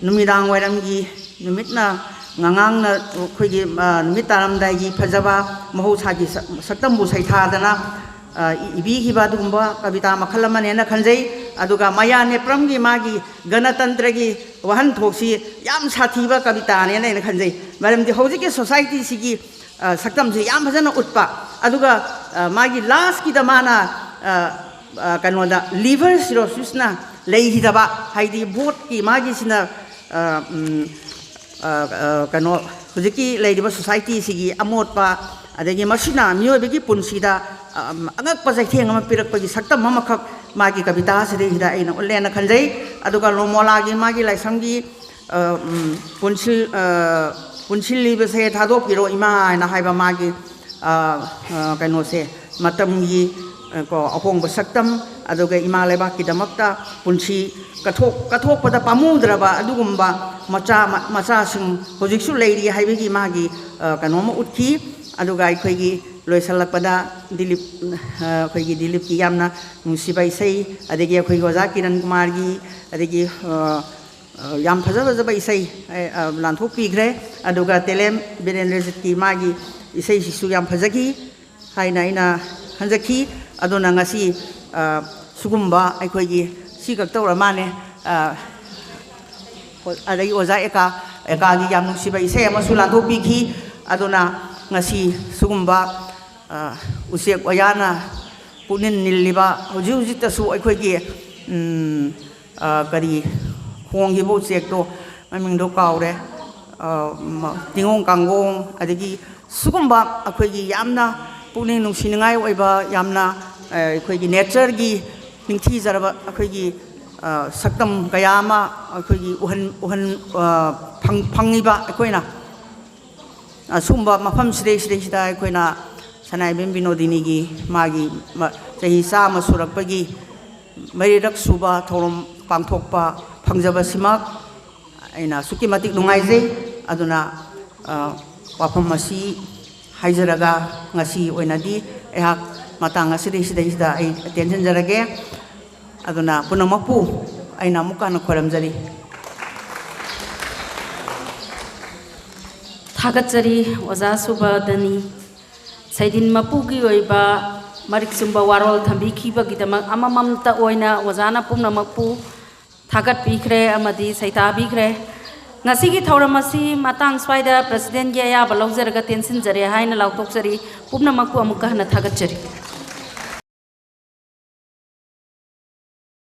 ꯅꯨꯃꯤꯗꯥꯡ ꯋꯥꯏꯔꯝꯒꯤ ꯅꯨꯃꯤꯠꯅ ꯉꯉꯥꯡꯅ ꯑꯩꯈꯣꯏꯒꯤ ꯅꯨꯃꯤꯠ ꯇꯥꯔꯝꯗꯥꯏꯒꯤ ꯐꯖꯕ ꯃꯍꯧꯁꯥꯒꯤ ꯁꯛꯇꯝꯕꯨ ꯁꯩꯊꯥꯗꯅ ꯏꯕꯤꯈꯤꯕ ꯑꯗꯨꯒꯨꯝꯕ ꯀꯕꯤꯇꯥ ꯃꯈꯜ ꯑꯃꯅꯦꯅ ꯈꯟꯖꯩ ꯑꯗꯨꯒ ꯃꯌꯥ ꯅꯦꯄ꯭ꯔꯝꯒꯤ ꯃꯥꯒꯤ ꯒꯅꯇꯟꯇ꯭ꯔꯒꯤ ꯋꯥꯍꯟꯊꯣꯛꯁꯤ ꯌꯥꯝ ꯁꯥꯊꯤꯕ ꯀꯕꯤꯇꯥꯅꯦꯅ ꯑꯩꯅ ꯈꯟꯖꯩ ꯃꯔꯝꯗꯤ ꯍꯧꯖꯤꯛꯀꯤ ꯁꯣꯁꯥꯏꯇꯤꯁꯤꯒꯤ ꯁꯛꯇꯝꯁꯤ ꯌꯥꯝ ꯐꯖꯅ ꯎꯠꯄ ꯑꯗꯨꯒ ꯃꯥꯒꯤ ꯂꯥꯁꯀꯤꯗ ꯃꯥꯅ ꯀꯩꯅꯣꯗ ꯂꯤꯚꯔ ꯁꯤꯔꯣꯁꯤꯁꯅ ꯂꯩꯈꯤꯗꯕ ꯍꯥꯏꯗꯤ ꯚꯣꯠꯀꯤ ꯃꯥꯒꯤꯁꯤꯅ ꯀꯩꯅꯣ ꯍꯧꯖꯤꯛꯀꯤ ꯂꯩꯔꯤꯕ ꯁꯣꯁꯥꯏꯇꯤꯁꯤꯒꯤ ꯑꯃꯣꯠꯄ ꯑꯗꯒꯤ ꯃꯁꯤꯅ ꯃꯤꯑꯣꯏꯕꯒꯤ ꯄꯨꯟꯁꯤꯗ ꯑꯉꯛꯄ ꯆꯩꯊꯦꯡ ꯑꯃ ꯄꯤꯔꯛꯄꯒꯤ ꯁꯛꯇꯝ ꯑꯃꯈꯛ ꯃꯥꯒꯤ ꯀꯕꯤꯇꯥꯁꯤꯗꯩꯁꯤꯗ ꯑꯩꯅ ꯎꯠꯂꯦꯅ ꯈꯟꯖꯩ ꯑꯗꯨꯒ ꯂꯣꯃꯣꯂꯥꯒꯤ ꯃꯥꯒꯤ ꯂꯥꯏꯁ꯭ꯔꯝꯒꯤ ꯄꯨꯟꯁꯤꯜꯂꯤꯕꯁꯦ ꯊꯥꯗꯣꯛꯄꯤꯔꯣ ꯏꯃꯥ ꯍꯥꯏꯅ ꯍꯥꯏꯕ ꯃꯥꯒꯤ ꯀꯩꯅꯣꯁꯦ ꯃꯇꯝꯒꯤ ꯑꯍꯣꯡꯕ ꯁꯛꯇꯝ ꯑꯗꯨꯒ ꯏꯃꯥ ꯂꯩꯕꯥꯛꯀꯤꯗꯃꯛꯇ ꯄꯨꯟꯁꯤ ꯀꯠꯊꯣꯛꯄꯗ ꯄꯥꯝꯃꯨꯗ꯭ꯔꯕ ꯑꯗꯨꯒꯨꯝꯕ ꯃꯆꯥꯁꯤꯡ ꯍꯧꯖꯤꯛꯁꯨ ꯂꯩꯔꯤ ꯍꯥꯏꯕꯒꯤ ꯃꯥꯒꯤ ꯀꯩꯅꯣꯝꯃ ꯎꯠꯈꯤ ꯑꯗꯨꯒ ꯑꯩꯈꯣꯏꯒꯤ ꯂꯣꯏꯁꯤꯜꯂꯛꯄꯗ ꯑꯩꯈꯣꯏꯒꯤ ꯗꯤꯂꯤꯞꯀꯤ ꯌꯥꯝꯅ ꯅꯨꯡꯁꯤꯕ ꯏꯁꯩ ꯑꯗꯒꯤ ꯑꯩꯈꯣꯏꯒꯤ ꯑꯣꯖꯥ ꯀꯤꯔꯟ ꯀꯨꯃꯥꯔꯒꯤ ꯑꯗꯒꯤ ꯌꯥम फजब इसई लांथोपीग्रे अदुगा तेलेम बिरेंद्रजीत मागी इसई याम फजगी हाइना आइना हंजखी अदुना ngasi सुगुम्बा अखोगी सिगक्तौर माने अदगी ओजा एकागी याम नुसिबा इसई अमसु लांथोपीखी अदुना ngasi सुगुम्बा उसेक ओयाना पुनिन निलिबा हुजि हुजितसु अखोगी करी खोंगिबो चेकतो ममिंगदो काउरे तिंगों कांगों अदगी सुगुम्बा अखोगी यामना पुनिंग नुसिनिंगाय ओइबा यामना अखोगी नेचर गी निंगथीजरबा अखोगी सक्तम कयामा अखोगी उहन फंगिबा अखोइना सुम्बा मफम सिदा अखोइना सनाइबेम बिनोदिनी गी मागी चही चामा सुरक्पगी मरिरक सुबा थौरम पांथोकपा फंगजबसिमक अइना सुकी मतिक नुंगाइजे अदुना वाफम मसी हाइजरगा ngasi ओइनादी एहाक matang asida ai attention jarage aduna punamapu aina mukana khoramjari थागतजरी ओजा सुबदनी सैदिन मपुगी ओइबा मारिक Sumba वारोल Thumby खीबगिदमक अमममता ओइना ओजाना पुमनमकपु थागतपीख्रे अमदी सैताबीख्रे ngasi thauram asi matang swaida president ya ya balaujar ga tensin jare haina lautokjari pumna makku amukka hana thagatjari